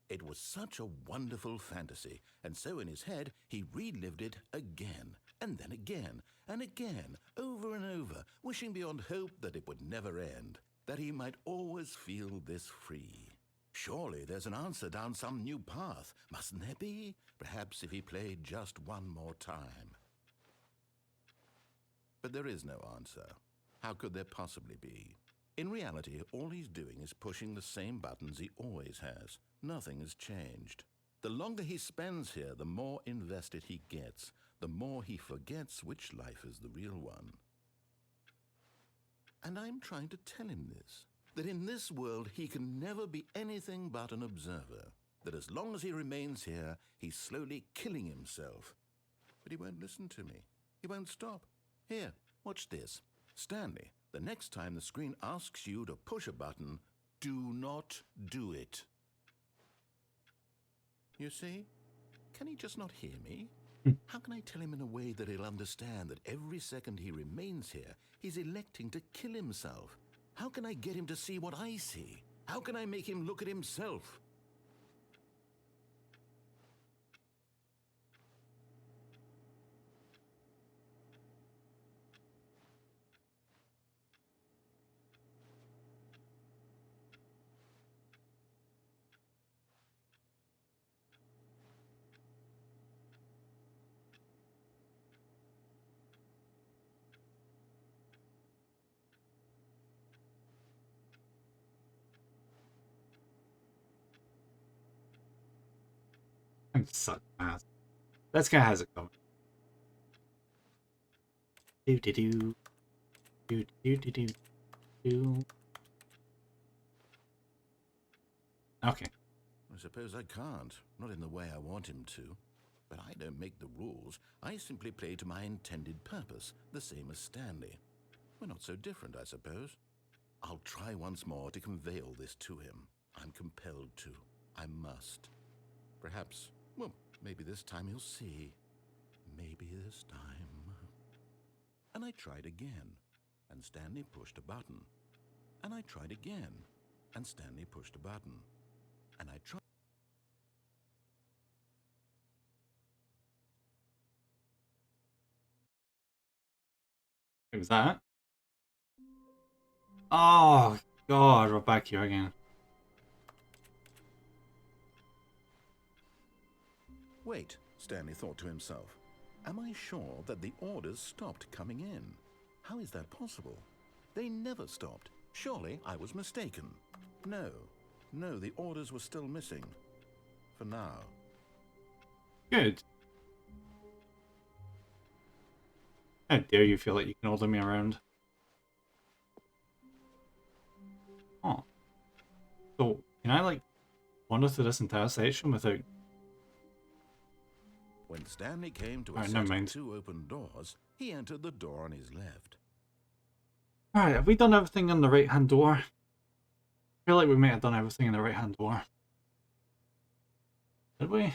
[SPEAKER 2] It was such a wonderful fantasy, and so in his head he relived it again, and then again, and again, over and over, wishing beyond hope that it would never end, that he might always feel this free. Surely there's an answer down some new path, mustn't there be? Perhaps if he played just one more time. But there is no answer. How could there possibly be? In reality, all he's doing is pushing the same buttons he always has. Nothing has changed. The longer he spends here, the more invested he gets, the more he forgets which life is the real one. And I'm trying to tell him this, that in this world he can never be anything but an observer, that as long as he remains here, he's slowly killing himself. But he won't listen to me. He won't stop. Here, watch this. Stanley, the next time the screen asks you to push a button, do not do it. You see? Can he just not hear me? How can I tell him in a way that he'll understand that every second he remains here, he's electing to kill himself? How can I get him to see what I see? How can I make him look at himself?
[SPEAKER 1] I'm such an ass. This guy has it coming. Do do do. Do do do do. 2. Okay.
[SPEAKER 2] I suppose I can't. Not in the way I want him to. But I don't make the rules. I simply play to my intended purpose, the same as Stanley. We're not so different, I suppose. I'll try once more to convey all this to him. I'm compelled to. I must. Perhaps, well, maybe this time he'll see. Maybe this time. And I tried again, and Stanley pushed a button. And I tried again, and Stanley pushed a button. And I tried.
[SPEAKER 1] Was that? Oh, God, we're back here again.
[SPEAKER 2] Wait, Stanley thought to himself. Am I sure that the orders stopped coming in? How is that possible? They never stopped. Surely I was mistaken. No, the orders were still missing. For now.
[SPEAKER 1] Good. How dare you feel like you can order me around? Oh. So, can I, like, wander through this entire section without...
[SPEAKER 2] When Stanley came to a
[SPEAKER 1] Alright,
[SPEAKER 2] set
[SPEAKER 1] never
[SPEAKER 2] of
[SPEAKER 1] mind.
[SPEAKER 2] 2 open doors, he entered the door on his left.
[SPEAKER 1] Alright, have we done everything on the right-hand door? I feel like we might have done everything in the right-hand door. Did we?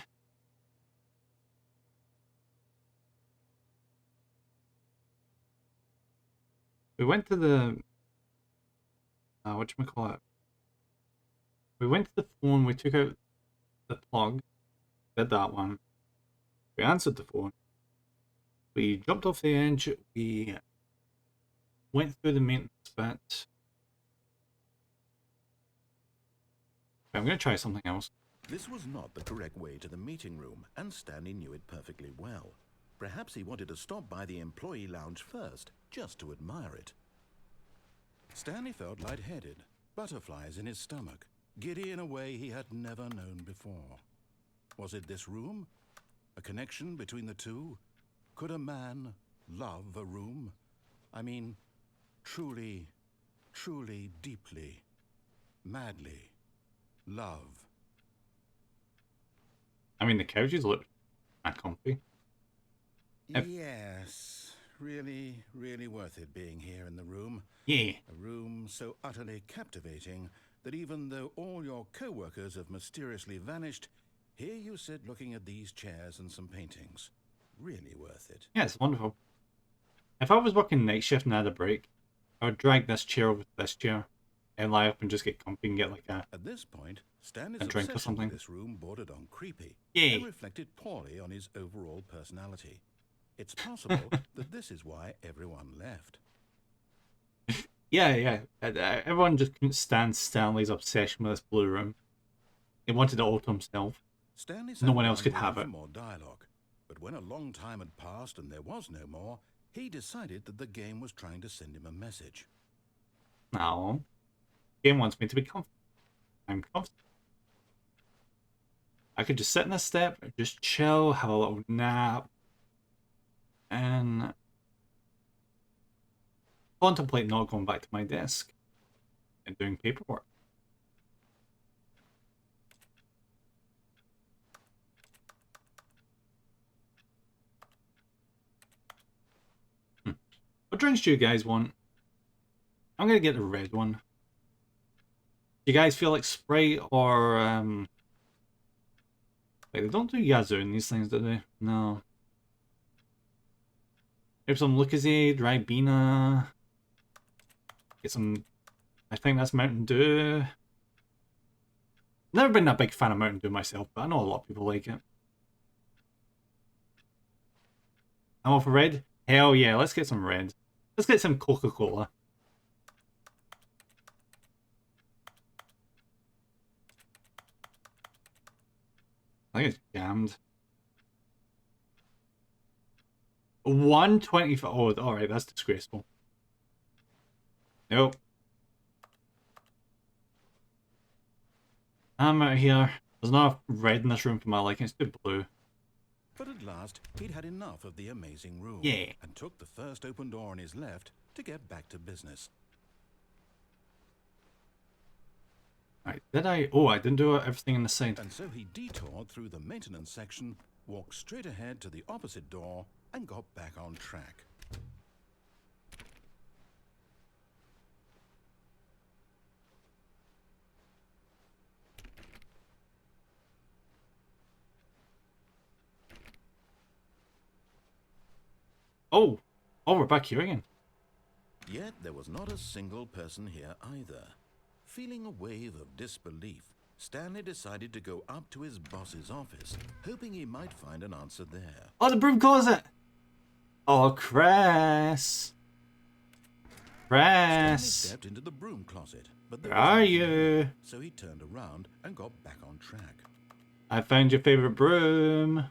[SPEAKER 1] We went to the... whatchamacallit? We went to the phone, we took out the plug, did that one. We answered the phone. We jumped off the edge, we went through the maintenance bit. I'm going to try something else.
[SPEAKER 2] This was not the correct way to the meeting room, and Stanley knew it perfectly well. Perhaps he wanted to stop by the employee lounge first, just to admire it. Stanley felt lightheaded, butterflies in his stomach, giddy in a way he had never known before. Was it this room? A connection between the two? Could a man love a room? I mean, truly, truly, deeply, madly love.
[SPEAKER 1] I mean, the couches look comfy.
[SPEAKER 2] Yes, really, really worth it being here in the room.
[SPEAKER 1] Yeah.
[SPEAKER 2] A room so utterly captivating that even though all your co-workers have mysteriously vanished, here you sit looking at these chairs and some paintings. Really worth it.
[SPEAKER 1] Yeah, it's wonderful. If I was working night shift and I had a break, I would drag this chair over to this chair and lie up and just get comfy and get like a...
[SPEAKER 2] At this point, Stanley's
[SPEAKER 1] a drink or
[SPEAKER 2] obsession
[SPEAKER 1] something.
[SPEAKER 2] with this room bordered on creepy
[SPEAKER 1] Yeah.
[SPEAKER 2] and reflected poorly on his overall personality. It's possible that this is why everyone left.
[SPEAKER 1] Yeah. Everyone just couldn't stand Stanley's obsession with this blue room. He wanted it all to himself.
[SPEAKER 2] Stanley
[SPEAKER 1] No
[SPEAKER 2] sat
[SPEAKER 1] one else
[SPEAKER 2] down
[SPEAKER 1] could
[SPEAKER 2] waiting
[SPEAKER 1] have
[SPEAKER 2] for
[SPEAKER 1] it.
[SPEAKER 2] more dialogue, but when a long time had passed and there was no more, he decided that the game was trying to send him a message.
[SPEAKER 1] No. Game wants me to be comfortable. I'm comfortable. I could just sit in a step, just chill, have a little nap, and contemplate not going back to my desk and doing paperwork. What drinks do you guys want? I'm gonna get the red one. Do you guys feel like Sprite or like they don't do Yazoo in these things, do they? No. Maybe some Lucozade, Ribena. Get some. I think that's Mountain Dew. Never been a big fan of Mountain Dew myself, but I know a lot of people like it. I'm all for red. Hell yeah, let's get some red. Let's get some Coca-Cola. I think it's jammed. 125. Oh, alright, that's disgraceful. Nope. I'm out here. There's enough red in this room for my liking. It's too blue.
[SPEAKER 2] But at last, he'd had enough of the amazing room
[SPEAKER 1] Yeah.
[SPEAKER 2] and took the first open door on his left to get back to business.
[SPEAKER 1] Right, did I? Oh, I didn't do everything in the side.
[SPEAKER 2] And so he detoured through the maintenance section, walked straight ahead to the opposite door, and got back on track.
[SPEAKER 1] Oh, oh, we're back here again.
[SPEAKER 2] Yet there was not a single person here either. Feeling a wave of disbelief, Stanley decided to go up to his boss's office, hoping he might find an answer there.
[SPEAKER 1] Oh, the broom closet. Oh, Chris.
[SPEAKER 2] Stanley
[SPEAKER 1] Chris.
[SPEAKER 2] stepped into the broom closet, but there
[SPEAKER 1] Where
[SPEAKER 2] was
[SPEAKER 1] are
[SPEAKER 2] nothing
[SPEAKER 1] you?
[SPEAKER 2] there, so he turned around and got back on track.
[SPEAKER 1] I found your favorite broom.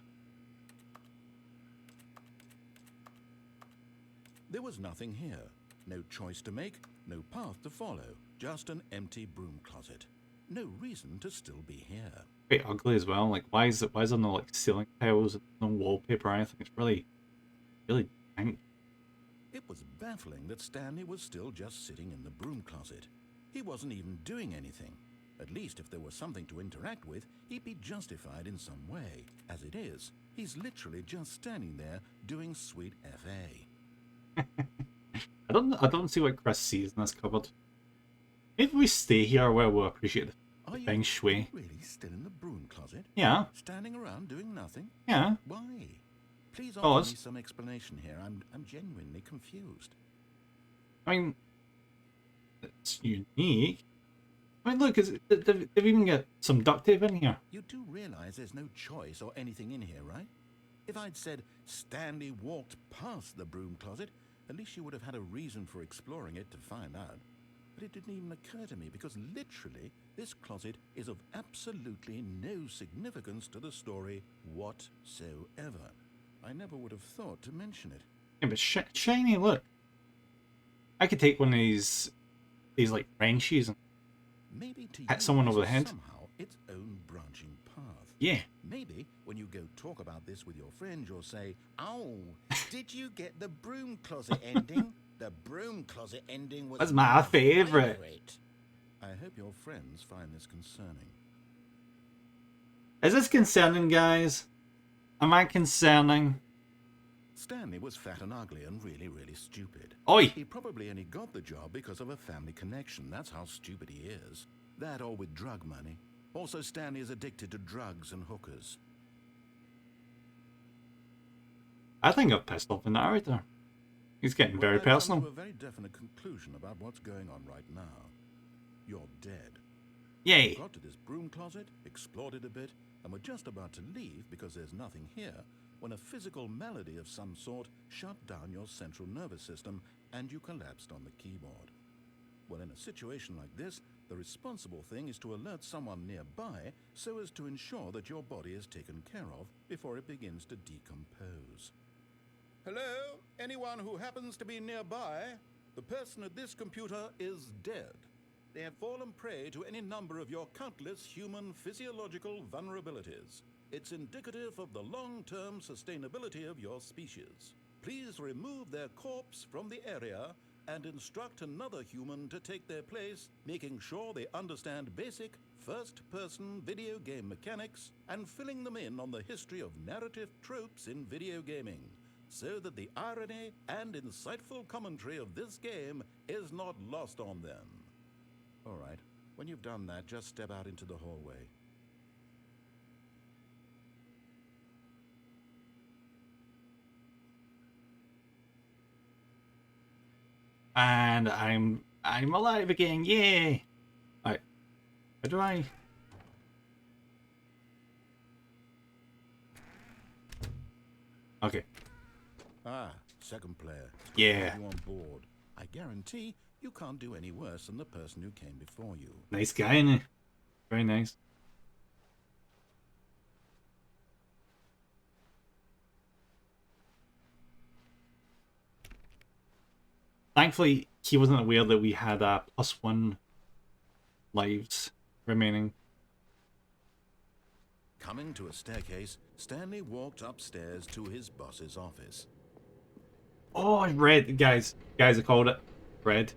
[SPEAKER 2] There was nothing here. No choice to make, no path to follow, just an empty broom closet. No reason to still be here.
[SPEAKER 1] Pretty ugly as well. Like, why is there no like ceiling tiles, no wallpaper or anything? It's really dank.
[SPEAKER 2] It was baffling that Stanley was still just sitting in the broom closet. He wasn't even doing anything. At least if there was something to interact with, he'd be justified in some way. As it is, he's literally just standing there doing sweet FA.
[SPEAKER 1] I don't see what Chris sees in this cupboard. If we stay here, well, we'll appreciate the feng shui.
[SPEAKER 2] Really still in the broom closet?
[SPEAKER 1] Yeah,
[SPEAKER 2] Standing around doing nothing?
[SPEAKER 1] yeah.
[SPEAKER 2] Why? Please
[SPEAKER 1] Oh,
[SPEAKER 2] offer me some explanation here. I'm genuinely confused.
[SPEAKER 1] I mean, it's unique. I mean, look, they've even got some duct tape in here.
[SPEAKER 2] You do realize there's no choice or anything in here, right? If I'd said Stanley walked past the broom closet, at least you would have had a reason for exploring it to find out. But it didn't even occur to me because literally this closet is of absolutely no significance to the story whatsoever. I never would have thought to mention it.
[SPEAKER 1] Yeah, but shiny, look. I could take one of these like wrenches and
[SPEAKER 2] Maybe to
[SPEAKER 1] hit
[SPEAKER 2] you
[SPEAKER 1] someone
[SPEAKER 2] this
[SPEAKER 1] over the
[SPEAKER 2] is
[SPEAKER 1] head.
[SPEAKER 2] somehow its own branching path.
[SPEAKER 1] Yeah.
[SPEAKER 2] Maybe when you go talk about this with your friend, you'll say, "Oh, did you get the broom closet ending? The broom closet ending was
[SPEAKER 1] That's my favourite."
[SPEAKER 2] I hope your friends find this concerning.
[SPEAKER 1] Is this concerning, guys? Am I concerning?
[SPEAKER 2] Stanley was fat and ugly and really, really stupid.
[SPEAKER 1] Oi!
[SPEAKER 2] He probably only got the job because of a family connection. That's how stupid he is. That or with drug money. Also, Stanley is addicted to drugs and hookers.
[SPEAKER 1] I think I've pissed off the narrator. He's getting very
[SPEAKER 2] I've come
[SPEAKER 1] personal.
[SPEAKER 2] to a very definite conclusion about what's going on right now. You're dead.
[SPEAKER 1] Yay!
[SPEAKER 2] You got to this broom closet, explored it a bit, and were just about to leave because there's nothing here when a physical malady of some sort shut down your central nervous system and you collapsed on the keyboard. Well, in a situation like this, the responsible thing is to alert someone nearby so as to ensure that your body is taken care of before it begins to decompose. Hello? Anyone who happens to be nearby? The person at this computer is dead. They have fallen prey to any number of your countless human physiological vulnerabilities. It's indicative of the long-term sustainability of your species. Please remove their corpse from the area and instruct another human to take their place, making sure they understand basic first-person video game mechanics and filling them in on the history of narrative tropes in video gaming, so that the irony and insightful commentary of this game is not lost on them. All right, when you've done that, just step out into the hallway.
[SPEAKER 1] And I'm alive again, yay! Right. How do I... Okay.
[SPEAKER 2] Ah, second player.
[SPEAKER 1] Yeah.
[SPEAKER 2] You on board. I guarantee you can't do any worse than the person who came before you.
[SPEAKER 1] Nice guy, isn't he? Very nice. Thankfully, he wasn't aware that we had +1 lives remaining.
[SPEAKER 2] Coming to a staircase, Stanley walked upstairs to his boss's office.
[SPEAKER 1] Oh, red, guys. I called it. Red.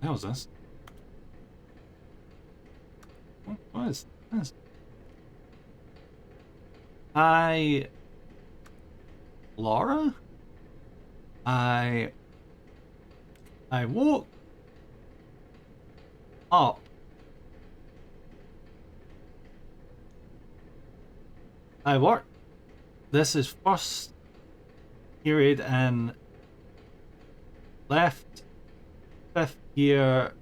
[SPEAKER 1] the hell is this? What is this? Hi, Laura? I woke up. I work. This is first period and left 5th year.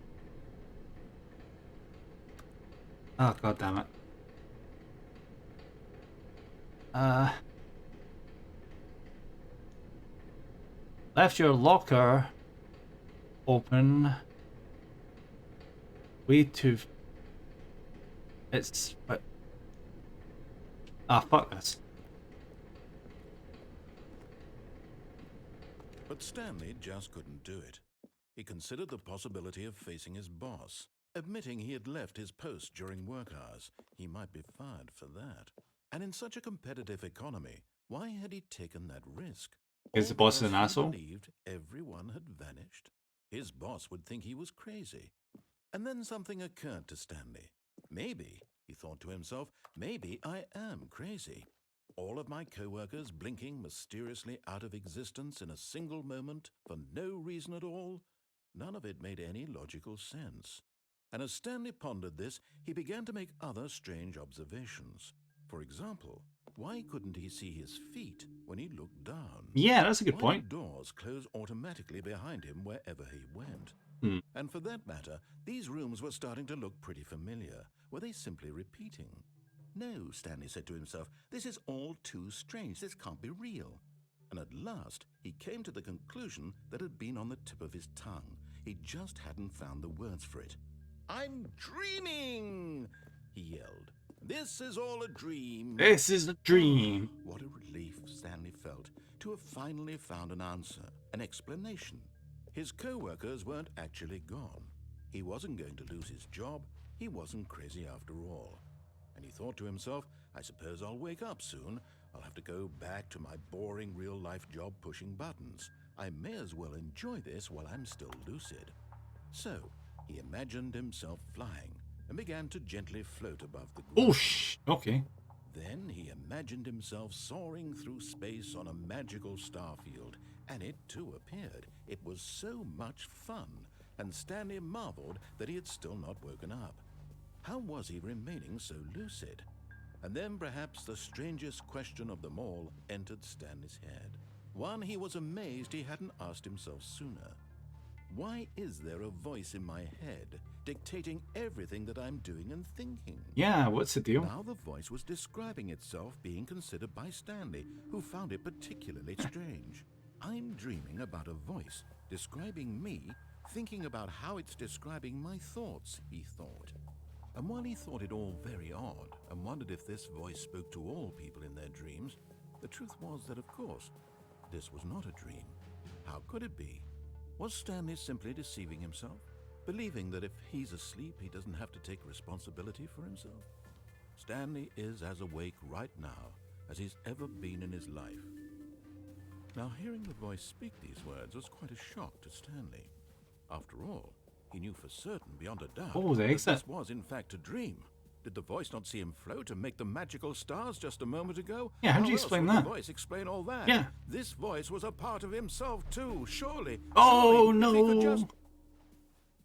[SPEAKER 1] Oh, god damn it. Left your locker open. Way too. It's. Ah, fuck this.
[SPEAKER 2] But Stanley just couldn't do it. He considered the possibility of facing his boss. Admitting he had left his post during work hours, he might be fired for that. And in such a competitive economy, why had he taken that risk?
[SPEAKER 1] Is the boss an asshole?
[SPEAKER 2] He believed everyone had vanished. His boss would think he was crazy. And then something occurred to Stanley. Maybe, he thought to himself, maybe I am crazy. All of my co-workers blinking mysteriously out of existence in a single moment for no reason at all? None of it made any logical sense. And as Stanley pondered this, he began to make other strange observations. For example, why couldn't he see his feet when he looked down?
[SPEAKER 1] Yeah, that's a good
[SPEAKER 2] Why
[SPEAKER 1] point.
[SPEAKER 2] did doors close automatically behind him wherever he went? And for that matter, these rooms were starting to look pretty familiar. Were they simply repeating? No, Stanley said to himself, this is all too strange. This can't be real. And at last, he came to the conclusion that had been on the tip of his tongue. He just hadn't found the words for it. I'm dreaming, he yelled. This is all a dream.
[SPEAKER 1] This is a dream.
[SPEAKER 2] What a relief Stanley felt to have finally found an answer, an explanation. His co-workers weren't actually gone. He wasn't going to lose his job. He wasn't crazy after all. And he thought to himself, I suppose I'll wake up soon. I'll have to go back to my boring real-life job pushing buttons. I may as well enjoy this while I'm still lucid. So, he imagined himself flying and began to gently float above the ground.
[SPEAKER 1] Oh, okay.
[SPEAKER 2] Then he imagined himself soaring through space on a magical starfield, and it too appeared. It was so much fun, and Stanley marveled that he had still not woken up. How was he remaining so lucid? And then perhaps the strangest question of them all entered Stanley's head. One he was amazed he hadn't asked himself sooner. Why is there a voice in my head dictating everything that I'm doing and thinking?
[SPEAKER 1] Yeah, what's the deal?
[SPEAKER 2] Now the voice was describing itself being considered by Stanley, who found it particularly strange. I'm dreaming about a voice describing me, thinking about how it's describing my thoughts, he thought. And while he thought it all very odd and wondered if this voice spoke to all people in their dreams, the truth was that, of course, this was not a dream. How could it be? Was Stanley simply deceiving himself, believing that if he's asleep, he doesn't have to take responsibility for himself? Stanley is as awake right now as he's ever been in his life. Now, hearing the voice speak these words was quite a shock to Stanley. After all, he knew for certain, beyond a doubt,
[SPEAKER 1] Oh, the
[SPEAKER 2] that
[SPEAKER 1] exit.
[SPEAKER 2] this was in fact a dream. Did the voice not see him float and make the magical stars just a moment ago?
[SPEAKER 1] Yeah, how do you
[SPEAKER 2] else
[SPEAKER 1] explain
[SPEAKER 2] would
[SPEAKER 1] that?
[SPEAKER 2] The voice explain all that.
[SPEAKER 1] Yeah.
[SPEAKER 2] This voice was a part of himself too, surely.
[SPEAKER 1] Oh,
[SPEAKER 2] surely, if he could
[SPEAKER 1] no.
[SPEAKER 2] just...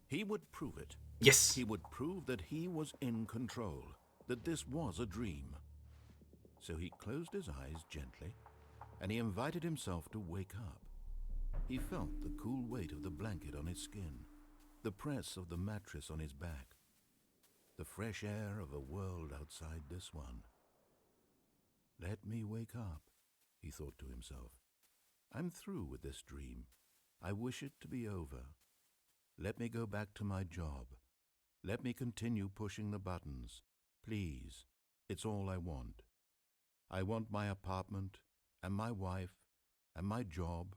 [SPEAKER 2] He would prove it.
[SPEAKER 1] Yes.
[SPEAKER 2] He would prove that he was in control, that this was a dream. So he closed his eyes gently, and he invited himself to wake up. He felt the cool weight of the blanket on his skin, the press of the mattress on his back, the fresh air of a world outside this one. Let me wake up, he thought to himself. I'm through with this dream. I wish it to be over. Let me go back to my job. Let me continue pushing the buttons. Please, it's all I want. I want my apartment and my wife and my job.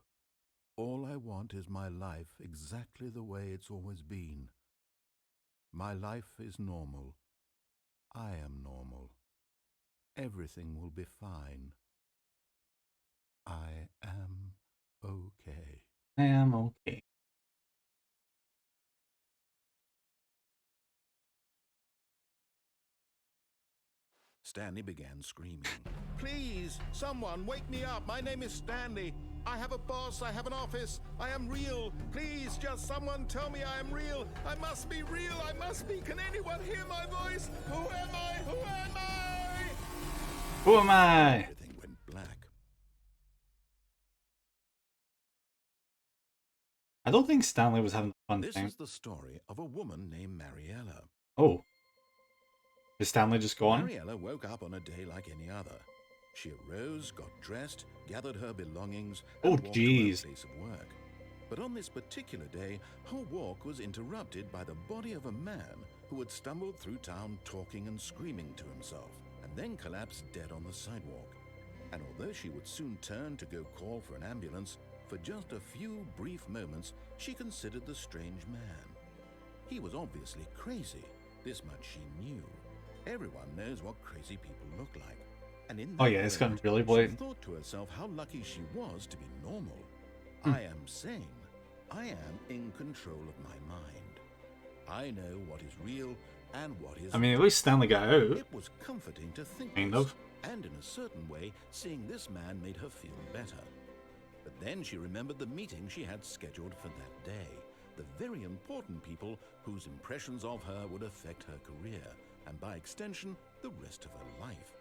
[SPEAKER 2] All I want is my life exactly the way it's always been. My life is normal. I am normal. Everything will be fine. I am okay.
[SPEAKER 1] I am okay.
[SPEAKER 2] Stanley began screaming. Please, someone, wake me up. My name is Stanley. I have a boss. I have an office. I am real. Please, just someone tell me I am real. I must be real. I must be. Can anyone hear my voice? Who am I? Who am I?
[SPEAKER 1] Who am I?
[SPEAKER 2] Everything went black.
[SPEAKER 1] I don't think Stanley was having a fun
[SPEAKER 2] This
[SPEAKER 1] time.
[SPEAKER 2] is the story of a woman named Mariella.
[SPEAKER 1] Oh. Is Stanley just gone?
[SPEAKER 2] Mariella woke up on a day like any other. She arose, got dressed, gathered her belongings, and walked to her place of work. But on this particular day, her walk was interrupted by the body of a man who had stumbled through town talking and screaming to himself, and then collapsed dead on the sidewalk. And although she would soon turn to go call for an ambulance, for just a few brief moments, she considered the strange man. He was obviously crazy. This much she knew. Everyone knows what crazy people look like. And in that
[SPEAKER 1] it's gotten
[SPEAKER 2] moment,
[SPEAKER 1] really
[SPEAKER 2] she
[SPEAKER 1] blatant.
[SPEAKER 2] thought to herself how lucky she was to be normal. I am sane. I am in control of my mind. I know what is real and what is
[SPEAKER 1] I mean, at least Stanley got out.
[SPEAKER 2] It was comforting to think
[SPEAKER 1] Kind
[SPEAKER 2] this,
[SPEAKER 1] of.
[SPEAKER 2] and in a certain way, seeing this man made her feel better. But then she remembered the meeting she had scheduled for that day. The very important people whose impressions of her would affect her career, and by extension, the rest of her life.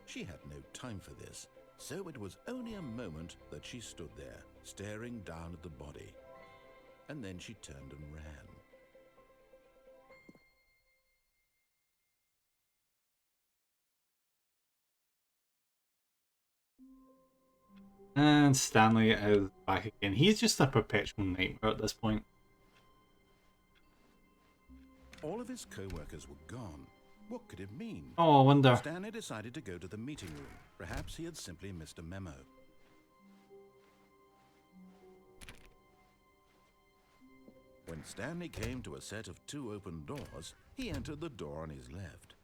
[SPEAKER 2] She had no time for this, so it was only a moment that she stood there, staring down at the body. And then she turned and ran.
[SPEAKER 1] And Stanley is back again. He's just a perpetual nightmare at this point.
[SPEAKER 2] All of his co-workers were gone. What could it mean?
[SPEAKER 1] Oh, I wonder.
[SPEAKER 2] Stanley decided to go to the meeting room. Perhaps he had simply missed a memo. When Stanley came to a set of 2 open doors, he entered the door on his left.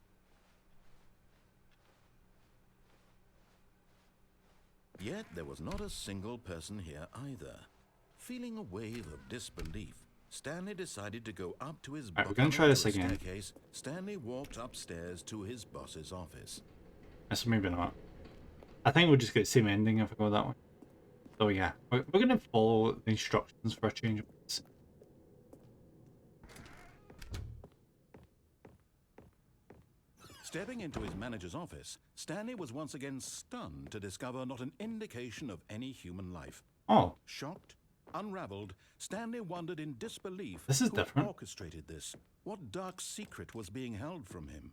[SPEAKER 2] Yet there was not a single person here either. Feeling a wave of disbelief, Stanley decided to go up to his
[SPEAKER 1] Alright, we're gonna try this again.
[SPEAKER 2] staircase. Stanley walked upstairs to his boss's office.
[SPEAKER 1] That's maybe not. I think we'll just get the same ending if I go that way. So yeah, we're gonna follow the instructions for a change of pace.
[SPEAKER 2] Stepping into his manager's office, Stanley was once again stunned to discover not an indication of any human life.
[SPEAKER 1] Oh,
[SPEAKER 2] Shocked, unraveled, Stanley wondered in disbelief
[SPEAKER 1] This is
[SPEAKER 2] who had
[SPEAKER 1] different.
[SPEAKER 2] orchestrated this. What dark secret was being held from him?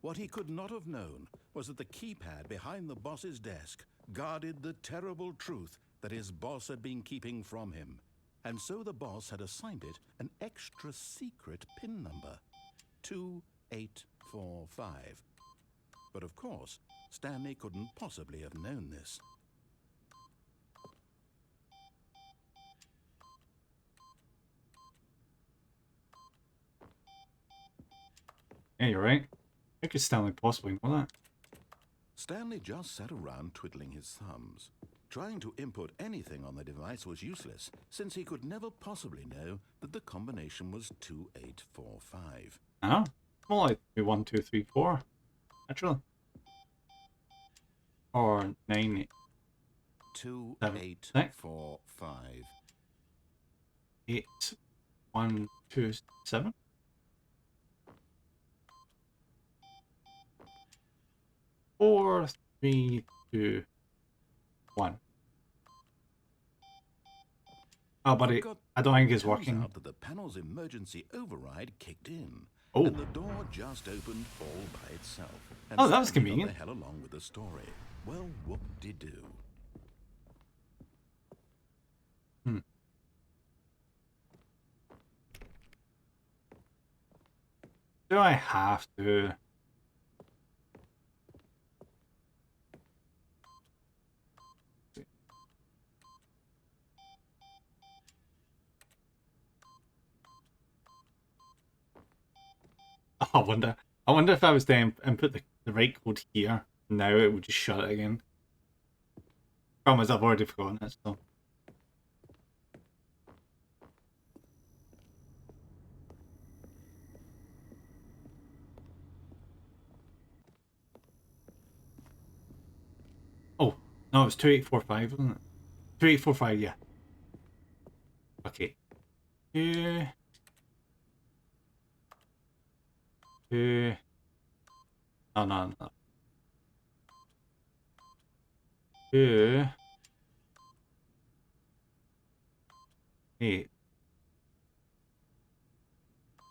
[SPEAKER 2] What he could not have known was that the keypad behind the boss's desk guarded the terrible truth that his boss had been keeping from him. And so the boss had assigned it an extra secret PIN number, 2845. But of course, Stanley couldn't possibly have known this.
[SPEAKER 1] yeah, you're right. How could Stanley possibly know that?
[SPEAKER 2] Stanley just sat around twiddling his thumbs. Trying to input anything on the device was useless, since he could never possibly know that the combination was 2845.
[SPEAKER 1] Oh, more like 1, 2, 3, 4. Actually. Or 9,
[SPEAKER 2] 2845.
[SPEAKER 1] 8, 1, 2, 7. 4, 3, 2, 1. Oh, buddy, I don't think it's
[SPEAKER 2] Turns
[SPEAKER 1] working.
[SPEAKER 2] out that the panel's emergency override kicked in.
[SPEAKER 1] Oh.
[SPEAKER 2] And the door just opened all by itself. And
[SPEAKER 1] Oh, that was
[SPEAKER 2] Stanley got
[SPEAKER 1] convenient.
[SPEAKER 2] the hell along with the story. Well, whoop-de-doo.
[SPEAKER 1] Do I have to? Oh, I wonder if I was to input the right code here, now it would just shut it again. Problem is, I've already forgotten it, so. No, it's 2845, isn't it? 2845, yeah. Okay. Two. Two. No, no, no. Two. 8.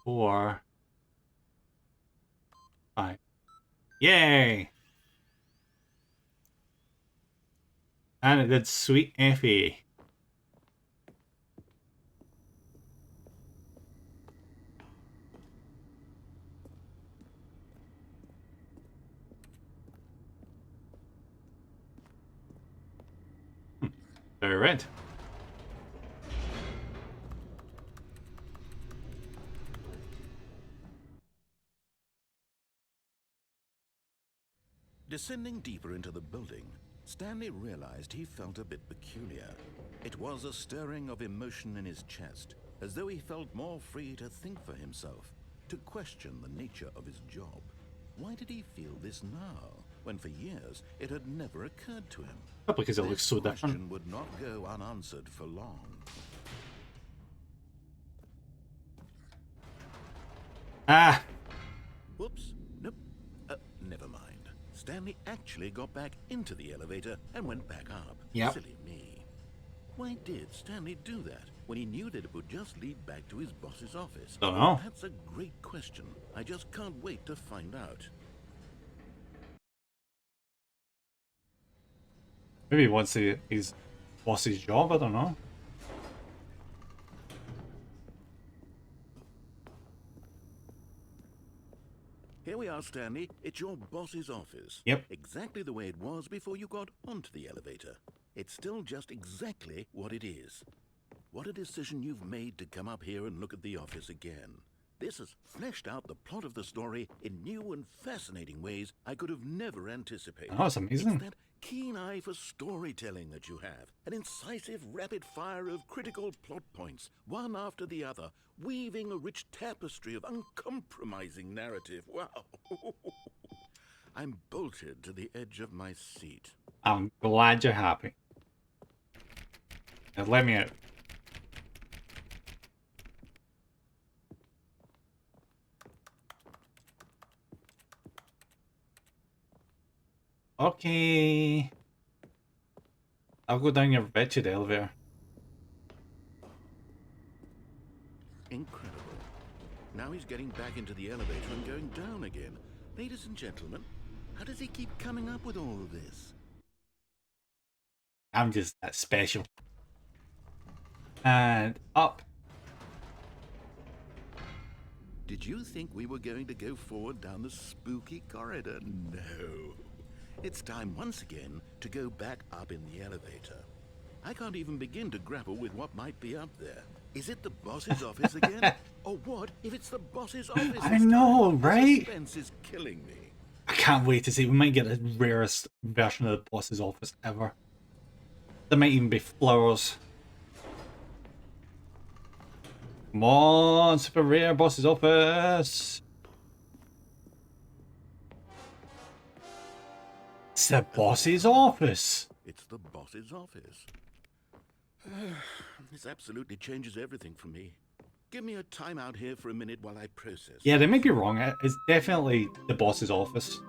[SPEAKER 1] 4. 5. Yay! And it did sweet FA. Very red.
[SPEAKER 2] Descending deeper into the building, Stanley realized he felt a bit peculiar. It was a stirring of emotion in his chest, as though he felt more free to think for himself, to question the nature of his job. Why did he feel this now, when for years it had never occurred to him?
[SPEAKER 1] Probably because it looks so
[SPEAKER 2] This
[SPEAKER 1] different.
[SPEAKER 2] question would not go unanswered for long.
[SPEAKER 1] Ah!
[SPEAKER 2] Whoops. Nope. Never mind. Stanley actually got back into the elevator and went back up.
[SPEAKER 1] Yep.
[SPEAKER 2] Silly me. Why did Stanley do that when he knew that it would just lead back to his boss's office?
[SPEAKER 1] Don't know.
[SPEAKER 2] That's a great question. I just can't wait to find out.
[SPEAKER 1] Maybe he wants his boss's job, I don't know.
[SPEAKER 2] Here we are, Stanley. It's your boss's office.
[SPEAKER 1] Yep.
[SPEAKER 2] Exactly the way it was before you got onto the elevator. It's still just exactly what it is. What a decision you've made to come up here and look at the office again. This has fleshed out the plot of the story in new and fascinating ways I could have never anticipated.
[SPEAKER 1] Oh, it's amazing.
[SPEAKER 2] It's that keen eye for storytelling that you have. An incisive rapid fire of critical plot points, one after the other, weaving a rich tapestry of uncompromising narrative. Wow. I'm bolted to the edge of my seat.
[SPEAKER 1] I'm glad you're happy. Now let me out. Okay. I'll go down your wretched elevator.
[SPEAKER 2] Incredible. Now he's getting back into the elevator and going down again. Ladies and gentlemen, how does he keep coming up with all of this?
[SPEAKER 1] I'm just that special. And up.
[SPEAKER 2] Did you think we were going to go forward down the spooky corridor? No. It's time once again to go back up in the elevator. I can't even begin to grapple with what might be up there. Is it the boss's office again? Or what if it's the boss's office?
[SPEAKER 1] I know, right?
[SPEAKER 2] The suspense is killing me.
[SPEAKER 1] I can't wait to see. We might get the rarest version of the boss's office ever. There might even be flowers. Come on, super rare boss's office. It's the boss's office.
[SPEAKER 2] It's the boss's office. This absolutely changes everything for me. Give me a timeout here for a minute while I process.
[SPEAKER 1] Yeah, they may be wrong. It's definitely the boss's office.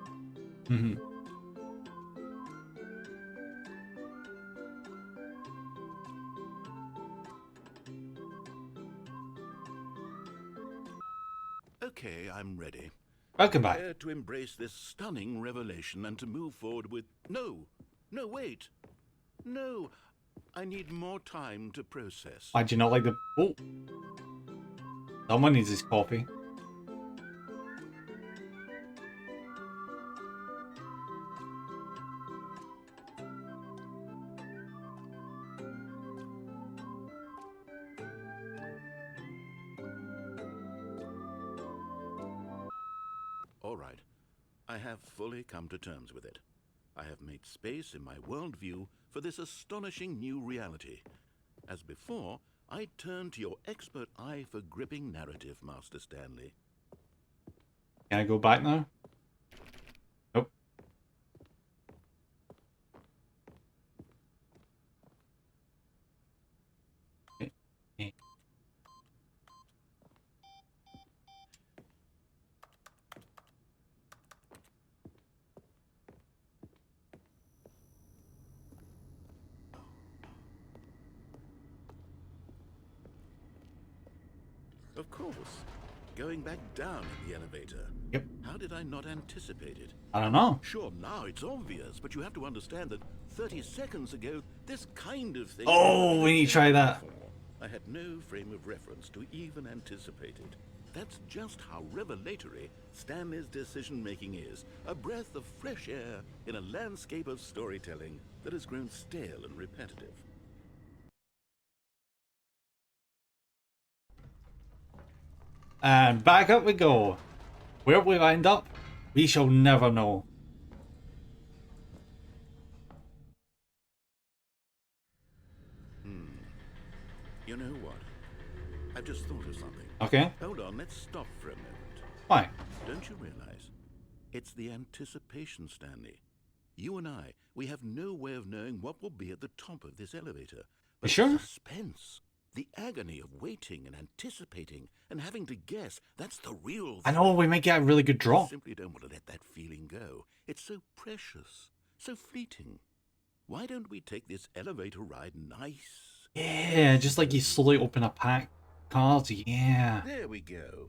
[SPEAKER 2] Okay, I'm ready.
[SPEAKER 1] Welcome back.
[SPEAKER 2] Prepare to embrace this stunning revelation and to move forward with... No, wait. No, I need more time to process.
[SPEAKER 1] Why do you not like the... Oh. Someone needs his coffee.
[SPEAKER 2] All right, I have fully come to terms with it. I have made space in my worldview for this astonishing new reality. As before, I turn to your expert eye for gripping narrative, Master Stanley.
[SPEAKER 1] Can I go back now? Nope.
[SPEAKER 2] Of course. Going back down in the elevator.
[SPEAKER 1] Yep.
[SPEAKER 2] How did I not anticipate it?
[SPEAKER 1] I don't know.
[SPEAKER 2] Sure, now it's obvious, but you have to understand that 30 seconds ago, this kind of thing...
[SPEAKER 1] Oh, we need to try that.
[SPEAKER 2] I had no frame of reference to even anticipate it. That's just how revelatory Stanley's decision-making is. A breath of fresh air in a landscape of storytelling that has grown stale and repetitive.
[SPEAKER 1] And back up we go. Where we wind up, we shall never know.
[SPEAKER 2] You know what? I've just thought of something.
[SPEAKER 1] Okay.
[SPEAKER 2] Hold on, let's stop for a moment.
[SPEAKER 1] Why?
[SPEAKER 2] Don't you realize? It's the anticipation, Stanley. You and I, we have no way of knowing what will be at the top of this elevator. But
[SPEAKER 1] You sure?
[SPEAKER 2] the suspense, the agony of waiting and anticipating and having to guess, that's the real
[SPEAKER 1] I know we might get a really good
[SPEAKER 2] I
[SPEAKER 1] draw.
[SPEAKER 2] simply don't want to let that feeling go. It's so precious, so fleeting. Why don't we take this elevator ride nice?
[SPEAKER 1] Yeah, just like you slowly open a pack cards. Yeah.
[SPEAKER 2] There we go.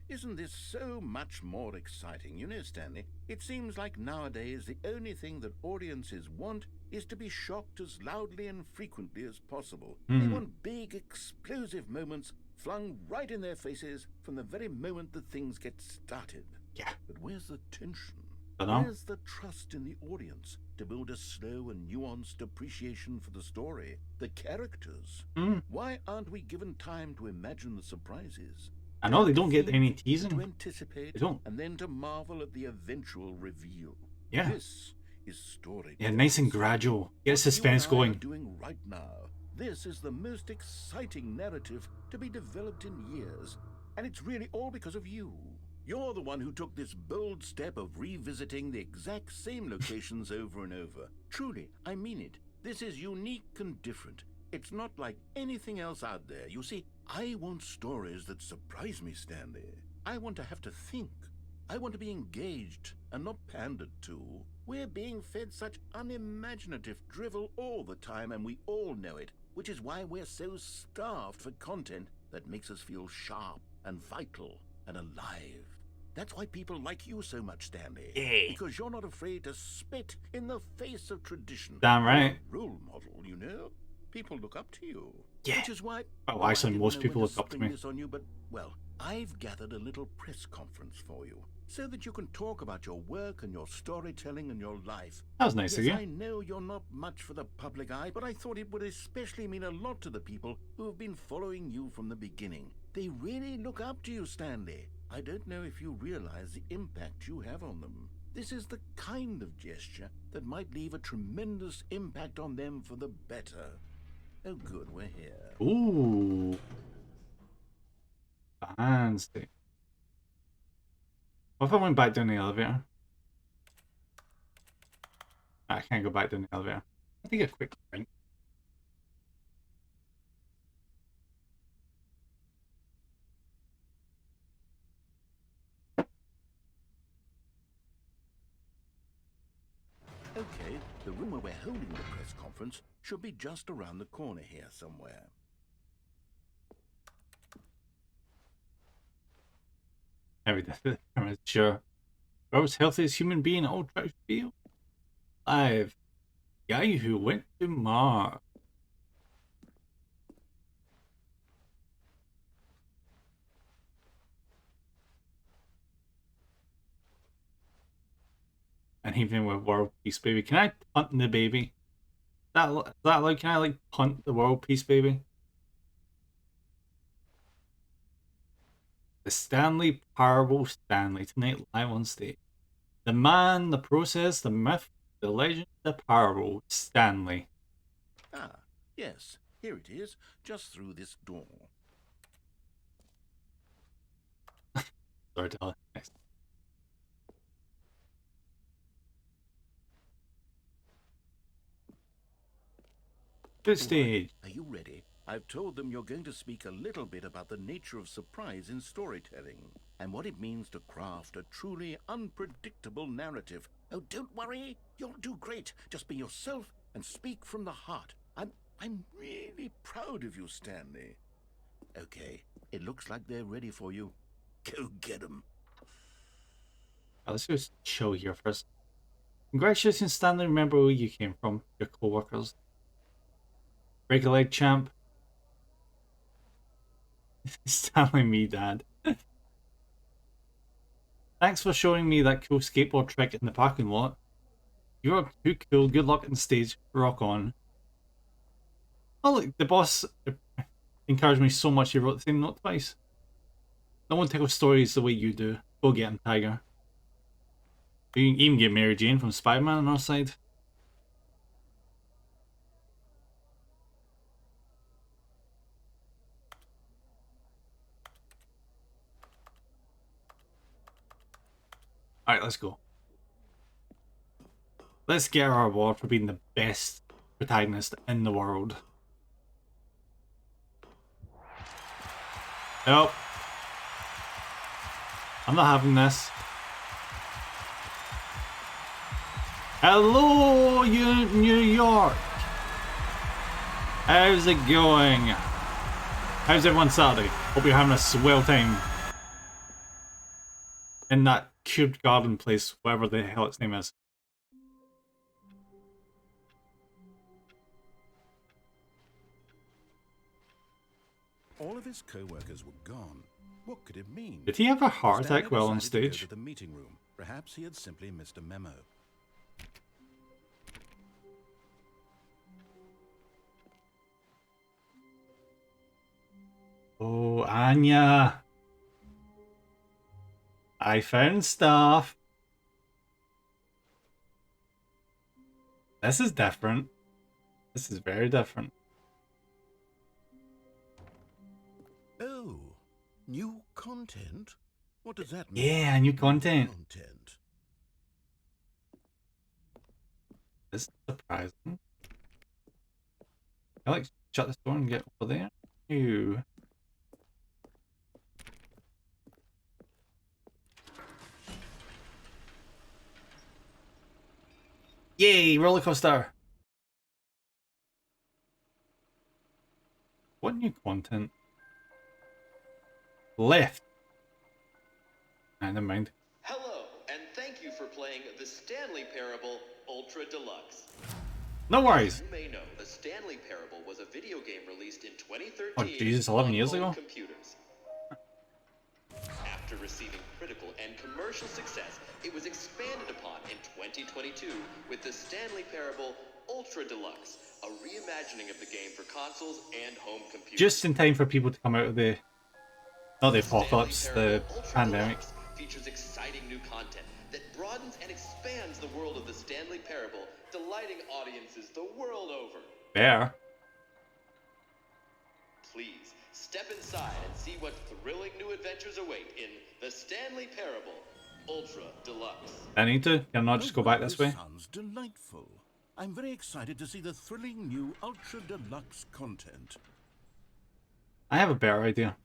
[SPEAKER 2] Isn't this so much more exciting? You know, Stanley, it seems like nowadays the only thing that audiences want is to be shocked as loudly and frequently as possible. They want big, explosive moments flung right in their faces from the very moment that things get started.
[SPEAKER 1] Yeah.
[SPEAKER 2] But where's the tension?
[SPEAKER 1] Dunno.
[SPEAKER 2] Where's the trust in the audience to build a slow and nuanced appreciation for the story, the characters? Why aren't we given time to imagine the surprises?
[SPEAKER 1] I know they don't get
[SPEAKER 2] think,
[SPEAKER 1] any
[SPEAKER 2] to
[SPEAKER 1] teasing.
[SPEAKER 2] anticipate,
[SPEAKER 1] They don't.
[SPEAKER 2] and then to marvel at the eventual reveal.
[SPEAKER 1] Yeah.
[SPEAKER 2] This is story.
[SPEAKER 1] Yeah, nice and gradual. Get suspense
[SPEAKER 2] What you and I
[SPEAKER 1] going.
[SPEAKER 2] are doing right now. This is the most exciting narrative to be developed in years, and it's really all because of you. You're the one who took this bold step of revisiting the exact same locations over and over. Truly, I mean it. This is unique and different. It's not like anything else out there. You see, I want stories that surprise me, Stanley. I want to have to think. I want to be engaged and not pandered to. We're being fed such unimaginative drivel all the time, and we all know it, which is why we're so starved for content that makes us feel sharp and vital and alive. That's why people like you so much, Stanley.
[SPEAKER 1] Yeah.
[SPEAKER 2] Because you're not afraid to spit in the face of tradition.
[SPEAKER 1] Damn right.
[SPEAKER 2] Role model, you know? People look up to you.
[SPEAKER 1] Yeah.
[SPEAKER 2] Which is why...
[SPEAKER 1] Oh,
[SPEAKER 2] I
[SPEAKER 1] actually,
[SPEAKER 2] didn't
[SPEAKER 1] most
[SPEAKER 2] know
[SPEAKER 1] people
[SPEAKER 2] when
[SPEAKER 1] look up to
[SPEAKER 2] spring
[SPEAKER 1] me.
[SPEAKER 2] this on you, but, well, I've gathered a little press conference for you so that you can talk about your work and your storytelling and your life.
[SPEAKER 1] That was nice of
[SPEAKER 2] Yes,
[SPEAKER 1] you.
[SPEAKER 2] I know you're not much for the public eye, but I thought it would especially mean a lot to the people who have been following you from the beginning. They really look up to you, Stanley. I don't know if you realize the impact you have on them. This is the kind of gesture that might leave a tremendous impact on them for the better. Oh good, we're here.
[SPEAKER 1] Ooh. Fancy. What if I went back down the elevator? I can't go back down the elevator. I think a quick drink.
[SPEAKER 2] Okay, the room where we're holding the press conference should be just around the corner here somewhere.
[SPEAKER 1] Everything. I'm sure. World's healthiest human being, all track field. Live. Guy who went to Mars. And even with World Peace Baby. Can I punt the baby? That like, can I like punt the World Peace Baby? The Stanley Parable Stanley tonight live on stage. The man, the process, the myth, the legend, the parable, Stanley.
[SPEAKER 2] Ah, yes, here it is, just through this door.
[SPEAKER 1] Storyteller. Next. Good stage.
[SPEAKER 2] Are you ready? I've told them you're going to speak a little bit about the nature of surprise in storytelling and what it means to craft a truly unpredictable narrative. Oh, don't worry. You'll do great. Just be yourself and speak from the heart. I'm really proud of you, Stanley. Okay, it looks like they're ready for you. Go get them.
[SPEAKER 1] Let's just chill here first. Congratulations, Stanley. Remember where you came from. Your co-workers. Break a leg, champ. Stanley, me, Dad. Thanks for showing me that cool skateboard trick in the parking lot. You are too cool. Good luck on stage. Rock on. Oh, look, the boss encouraged me so much he wrote the same note twice. No one tells stories the way you do. Go get him, Tiger. You can even get Mary Jane from Spider-Man on our side. Alright, let's go. Let's get our award for being the best protagonist in the world. Nope. I'm not having this. Hello, New York. How's it going? How's everyone Saturday? Hope you're having a swell time. In that cubed garden place, whatever the hell its name is.
[SPEAKER 2] All of his co-workers were gone. What could it mean?
[SPEAKER 1] Did he have a heart
[SPEAKER 2] Stanley
[SPEAKER 1] attack while on
[SPEAKER 2] decided to go
[SPEAKER 1] stage?
[SPEAKER 2] to the meeting room. Perhaps he had simply missed a memo.
[SPEAKER 1] Oh, Anya. I found stuff. This is different. This is very different.
[SPEAKER 2] Oh, new content? What does that mean?
[SPEAKER 1] Yeah, new content.
[SPEAKER 2] Content.
[SPEAKER 1] This is surprising. I like shut this door and get over there. Ew. Yay, roller coaster. What new content? Left. Never mind.
[SPEAKER 5] Hello, and thank you for playing the Stanley Parable Ultra Deluxe.
[SPEAKER 1] No worries.
[SPEAKER 5] You may know the Stanley Parable was a video game released in 2013
[SPEAKER 1] Oh Jesus, 11
[SPEAKER 5] on
[SPEAKER 1] years
[SPEAKER 5] home
[SPEAKER 1] ago?
[SPEAKER 5] computers. After receiving critical and commercial success, it was expanded upon in 2022 with the Stanley Parable Ultra Deluxe, a reimagining of the game for consoles and home computers.
[SPEAKER 1] Just in time for people to come out of the... Not the apocalypse,
[SPEAKER 5] Stanley
[SPEAKER 1] the
[SPEAKER 5] Parable Ultra
[SPEAKER 1] pandemic.
[SPEAKER 5] Deluxe features exciting new content that broadens and expands the world of the Stanley Parable, delighting audiences the world over.
[SPEAKER 1] Bear.
[SPEAKER 5] Please, step inside and see what thrilling new adventures await in the Stanley Parable Ultra Deluxe.
[SPEAKER 1] I need to. Can I not just go back this way?
[SPEAKER 2] Sounds delightful. I'm very excited to see the thrilling new Ultra Deluxe content.
[SPEAKER 1] I have a better idea.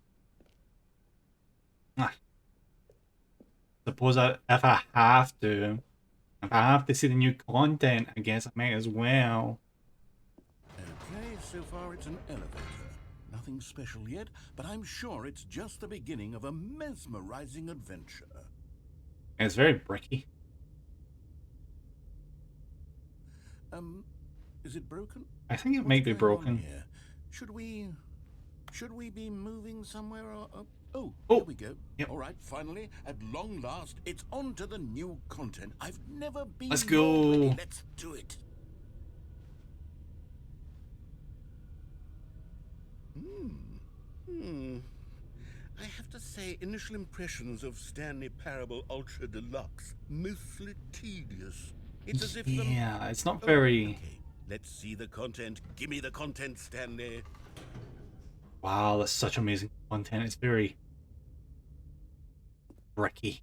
[SPEAKER 1] Suppose if I have to see the new content, I guess I might as well.
[SPEAKER 2] Okay, so far it's an elevator. Nothing special yet, but I'm sure it's just the beginning of a mesmerizing adventure.
[SPEAKER 1] It's very bricky.
[SPEAKER 2] Is it broken?
[SPEAKER 1] I think it
[SPEAKER 2] What's
[SPEAKER 1] might be
[SPEAKER 2] going on
[SPEAKER 1] broken.
[SPEAKER 2] here? Should we be moving somewhere or... Oh,
[SPEAKER 1] Oh,
[SPEAKER 2] here we go.
[SPEAKER 1] yep.
[SPEAKER 2] All right, finally, at long last, it's on to the new content. I've never been
[SPEAKER 1] Let's
[SPEAKER 2] more ready.
[SPEAKER 1] go.
[SPEAKER 2] Let's do it. I have to say, initial impressions of Stanley Parable Ultra Deluxe, mostly tedious. It's as if
[SPEAKER 1] Yeah, it's not
[SPEAKER 2] Oh,
[SPEAKER 1] very...
[SPEAKER 2] okay. Let's see the content. Give me the content, Stanley.
[SPEAKER 1] Wow, that's such amazing content. It's very... bricky.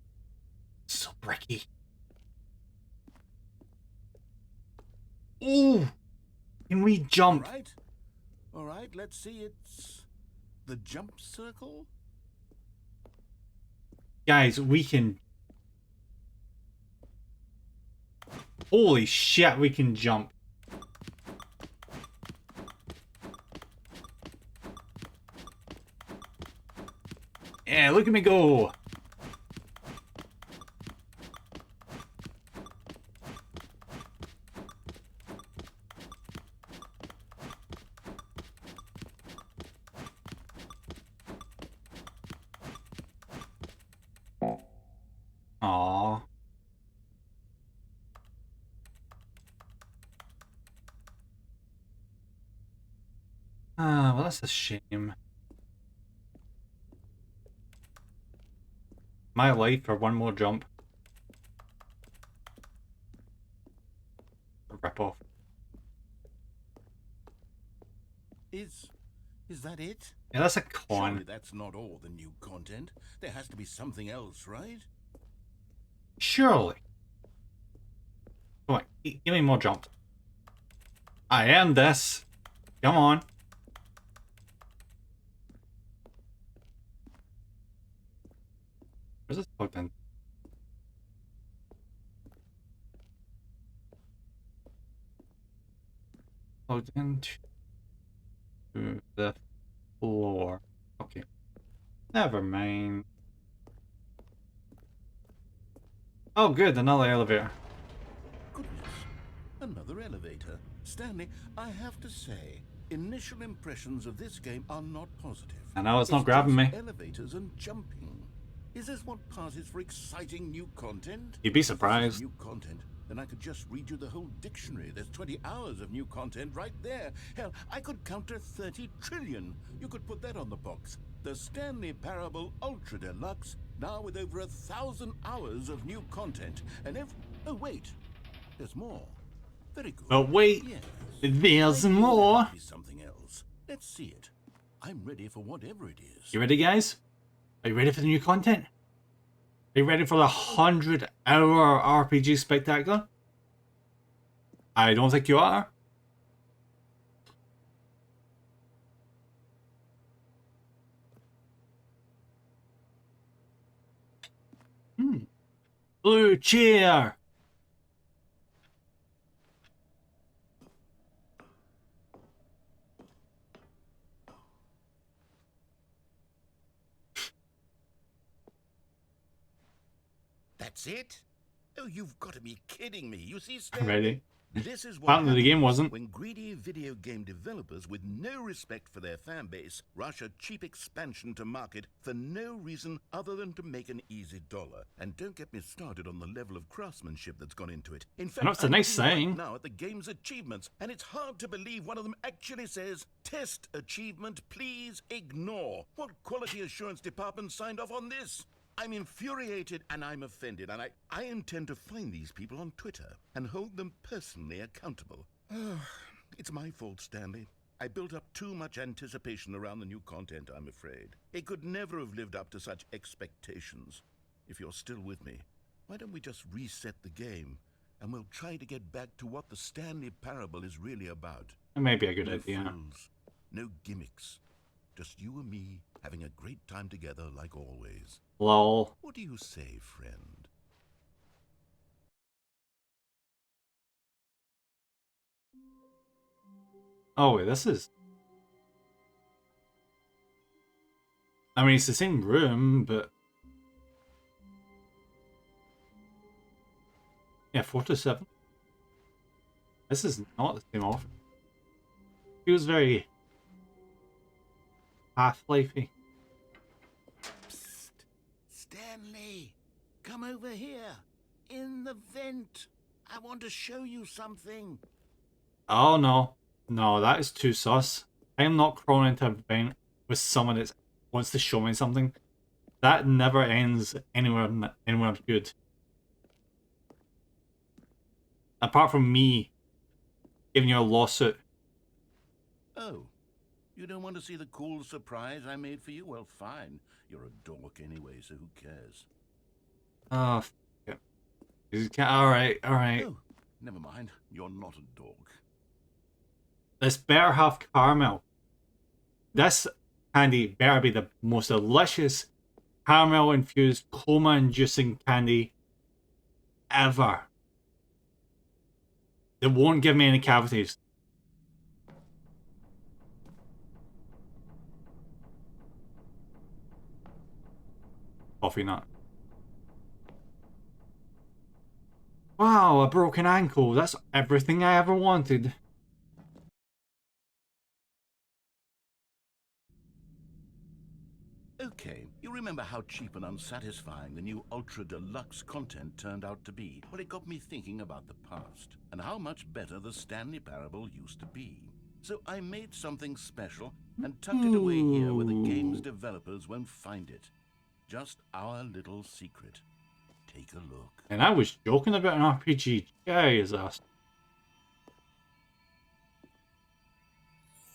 [SPEAKER 1] So bricky. Ooh! Can we jump?
[SPEAKER 2] All right, let's see. It's the jump circle.
[SPEAKER 1] Guys, we can... Holy shit, we can jump. Yeah, look at me go. Aww. Ah, well, that's a shame. My life for one more jump. Rip off.
[SPEAKER 2] Is that it?
[SPEAKER 1] Yeah, that's a
[SPEAKER 2] Surely
[SPEAKER 1] con.
[SPEAKER 2] that's not all the new content. There has to be something else, right?
[SPEAKER 1] Surely. Come on, give me more jumps. I am this. Come on. Where's this plugged in? Plugged into the floor. Okay. Never mind. Oh, good, another elevator.
[SPEAKER 2] Goodness, another elevator. Stanley, I have to say, initial impressions of this game are not positive.
[SPEAKER 1] I know it's not
[SPEAKER 2] It's
[SPEAKER 1] grabbing
[SPEAKER 2] just
[SPEAKER 1] me.
[SPEAKER 2] elevators and jumping. Is this what passes for exciting new content?
[SPEAKER 1] You'd be
[SPEAKER 2] If this is
[SPEAKER 1] surprised.
[SPEAKER 2] new content, then I could just read you the whole dictionary. There's 20 hours of new content right there. Hell, I could counter 30 trillion. You could put that on the box. The Stanley Parable Ultra Deluxe, now with over 1,000 hours of new content. And oh wait, there's more. Very good.
[SPEAKER 1] But wait,
[SPEAKER 2] Yes.
[SPEAKER 1] there's
[SPEAKER 2] I knew
[SPEAKER 1] more.
[SPEAKER 2] there had to be something else. Let's see it. I'm ready for whatever it is.
[SPEAKER 1] You ready, guys? Are you ready for the new content? Are you ready for the 100-hour RPG spectacular? I don't think you are. Blue chair.
[SPEAKER 2] That's it? Oh, you've got to be kidding me. You see, Stanley,
[SPEAKER 1] Ready?
[SPEAKER 2] this is what
[SPEAKER 1] Apparently the game
[SPEAKER 2] happens
[SPEAKER 1] wasn't.
[SPEAKER 2] when greedy video game developers with no respect for their fan base rush a cheap expansion to market for no reason other than to make an easy dollar. And don't get me started on the level of craftsmanship that's gone into it. In fact,
[SPEAKER 1] know it's a
[SPEAKER 2] I'm
[SPEAKER 1] nice
[SPEAKER 2] looking right
[SPEAKER 1] saying.
[SPEAKER 2] now at the game's achievements, and it's hard to believe one of them actually says, "Test achievement, please ignore." What quality assurance department signed off on this? I'm infuriated and I'm offended, and I intend to find these people on Twitter and hold them personally accountable. It's my fault, Stanley. I built up too much anticipation around the new content, I'm afraid. It could never have lived up to such expectations. If you're still with me, why don't we just reset the game and we'll try to get back to what the Stanley Parable is really about.
[SPEAKER 1] It may be a good
[SPEAKER 2] No
[SPEAKER 1] idea.
[SPEAKER 2] frills, no gimmicks. Just you and me having a great time together like always.
[SPEAKER 1] Lol.
[SPEAKER 2] What do you say, friend?
[SPEAKER 1] Oh wait, this is... I mean, it's the same room, but... Yeah, 4 to 7. This is not the same offer. Feels very... Half-lifey.
[SPEAKER 2] Psst. Stanley, come over here. In the vent. I want to show you something.
[SPEAKER 1] Oh no. No, that is too sus. I am not crawling into a vent with someone that wants to show me something. That never ends anywhere good. Apart from me giving you a lawsuit.
[SPEAKER 2] Oh, you don't want to see the cool surprise I made for you? Well, fine. You're a dork anyway, so who cares?
[SPEAKER 1] Oh, f it. Alright, alright.
[SPEAKER 2] Oh, never mind. You're not a dork.
[SPEAKER 1] This better have caramel. This candy better be the most delicious caramel-infused, coma-inducing candy ever. It won't give me any cavities. coffee nut. Wow, a broken ankle. That's everything I ever wanted.
[SPEAKER 2] Okay, you remember how cheap and unsatisfying the new Ultra Deluxe content turned out to be? Well, it got me thinking about the past and how much better the Stanley Parable used to be. So I made something special and tucked it away here where the game's developers won't find it. Just our little secret. Take a look.
[SPEAKER 1] And I was joking about an RPG. Jesus.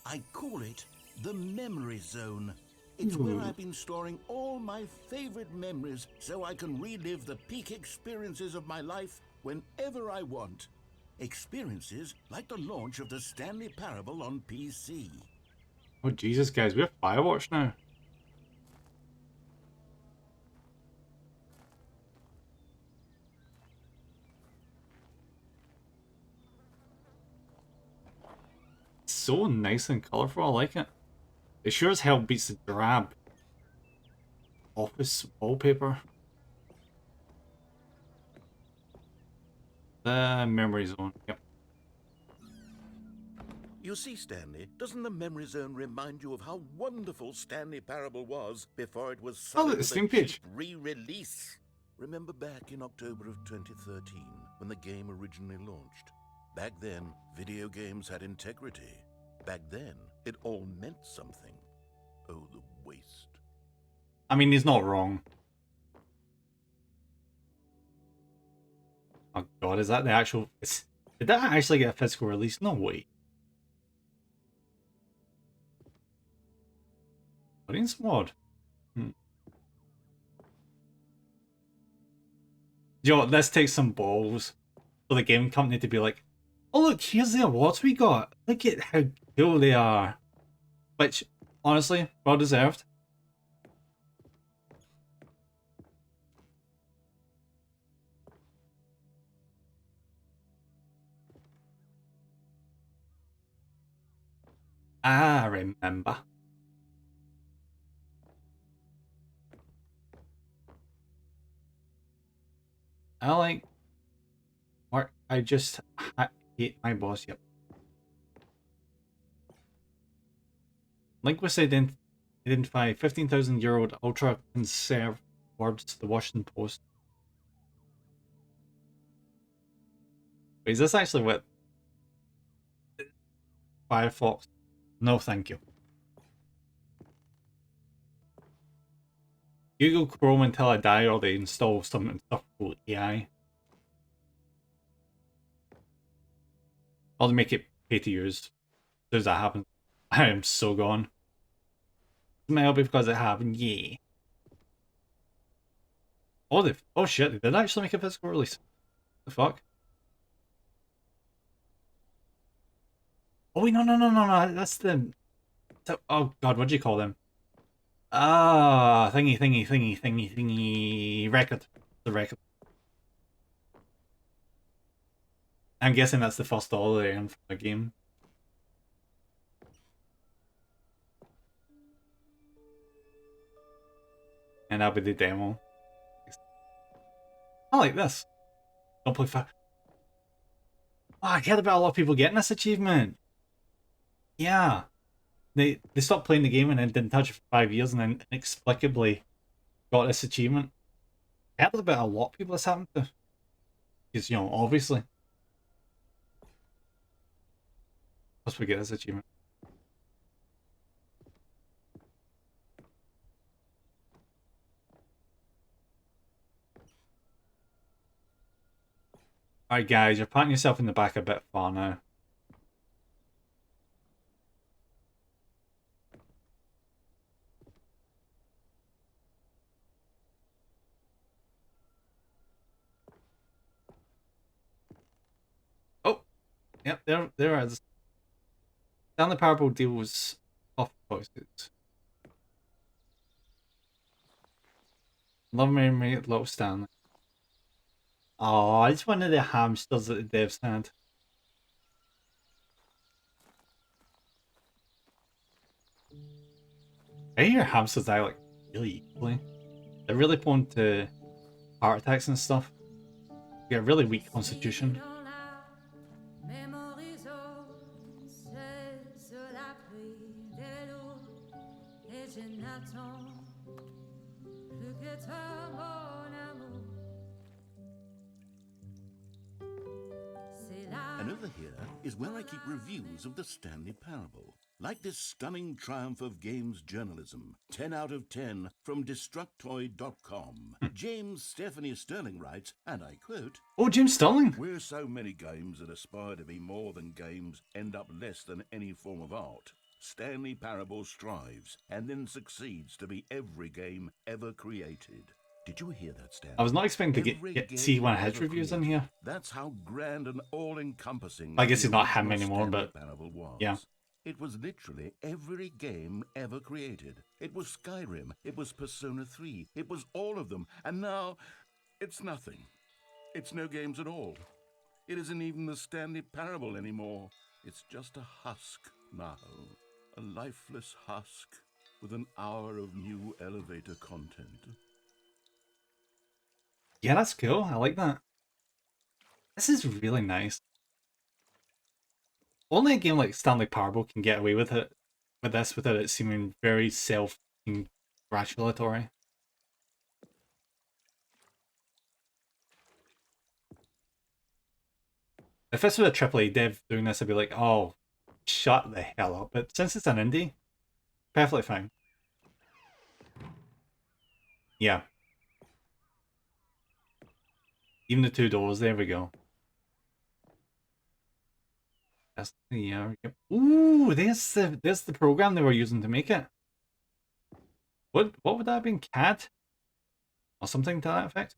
[SPEAKER 2] I call it the Memory Zone. It's where I've been storing all my favorite memories so I can relive the peak experiences of my life whenever I want. Experiences like the launch of the Stanley Parable on PC.
[SPEAKER 1] Oh Jesus, guys, we have Firewatch now. So nice and colourful, I like it. It sure as hell beats the drab office wallpaper. The memory zone, yep.
[SPEAKER 2] You see, Stanley, doesn't the Memory Zone remind you of how wonderful Stanley Parable was before it was
[SPEAKER 1] Oh,
[SPEAKER 2] sold
[SPEAKER 1] the
[SPEAKER 2] with
[SPEAKER 1] Steam
[SPEAKER 2] a
[SPEAKER 1] page.
[SPEAKER 2] cheap re-release? Remember back in October of 2013 when the game originally launched? Back then, video games had integrity. Back then, it all meant something. Oh, the waste.
[SPEAKER 1] I mean, he's not wrong. Oh god, is that the actual... Did that actually get a physical release? No way. Audience mod. Yo, this takes some balls for the game company to be like, oh look, here's the awards we got. Look at how cool they are. Which, honestly, well deserved. I remember. I like work. I just hate my boss. Yep. Link was identify 15,000-year-old ultra conserved words. The Washington Post. Wait, is this actually what Firefox? No, thank you. Google Chrome until I die, or they install some stuff called AI. Or they make it pay to use. As soon as that happens, I am so gone. It might help because it happened, yeah. Oh shit, they did actually make a physical release. The fuck? Oh wait, no, that's the... Oh god, what do you call them? Ah, thingy. Record. The record. I'm guessing that's the first dollar they earned from the game. And that'll be the demo. I like this. Don't play fire. Oh, I heard about a lot of people getting this achievement. Yeah. They stopped playing the game and then didn't touch it for 5 years and then inexplicably got this achievement. I heard about a lot of people this happened to. Because, you know, obviously. Plus we get this achievement. Alright guys, you're patting yourself in the back a bit far now. Oh! Yep, there is. Stanley Parable deals off choices. Love me, little Stanley. Oh, it's one of the hamsters that the devs had. I hear hamsters die like really easily. They're really prone to heart attacks and stuff. You get a really weak constitution.
[SPEAKER 2] And over here is where I keep reviews of the Stanley Parable. Like this stunning triumph of games journalism, 10 out of 10 from Destructoid.com. James Stephanie Sterling writes, and I quote,
[SPEAKER 1] Oh, James Sterling!
[SPEAKER 2] "Where so many games that aspire to be more than games end up less than any form of art, Stanley Parable strives and then succeeds to be every game ever created." Did you hear that, Stanley?
[SPEAKER 1] I was not expecting to
[SPEAKER 2] Every
[SPEAKER 1] get
[SPEAKER 2] game
[SPEAKER 1] see one of his
[SPEAKER 2] ever
[SPEAKER 1] reviews in
[SPEAKER 2] created.
[SPEAKER 1] here.
[SPEAKER 2] That's how grand and all-encompassing
[SPEAKER 1] I guess
[SPEAKER 2] the
[SPEAKER 1] he's not him
[SPEAKER 2] original
[SPEAKER 1] anymore,
[SPEAKER 2] Stanley
[SPEAKER 1] but
[SPEAKER 2] Parable was.
[SPEAKER 1] yeah.
[SPEAKER 2] It was literally every game ever created. It was Skyrim. It was Persona 3. It was all of them. And now, it's nothing. It's no games at all. It isn't even the Stanley Parable anymore. It's just a husk now. A lifeless husk with an hour of new elevator content.
[SPEAKER 1] Yeah, that's cool. I like that. This is really nice. Only a game like Stanley Parable can get away with it, with this, without it seeming very self-congratulatory. If this was a AAA dev doing this, I'd be like, oh, shut the hell up. But since it's an indie, perfectly fine. Yeah. Even the 2 doors, there we go. That's the ooh, there's the program they were using to make it. What would that have been? CAD? Or something to that effect?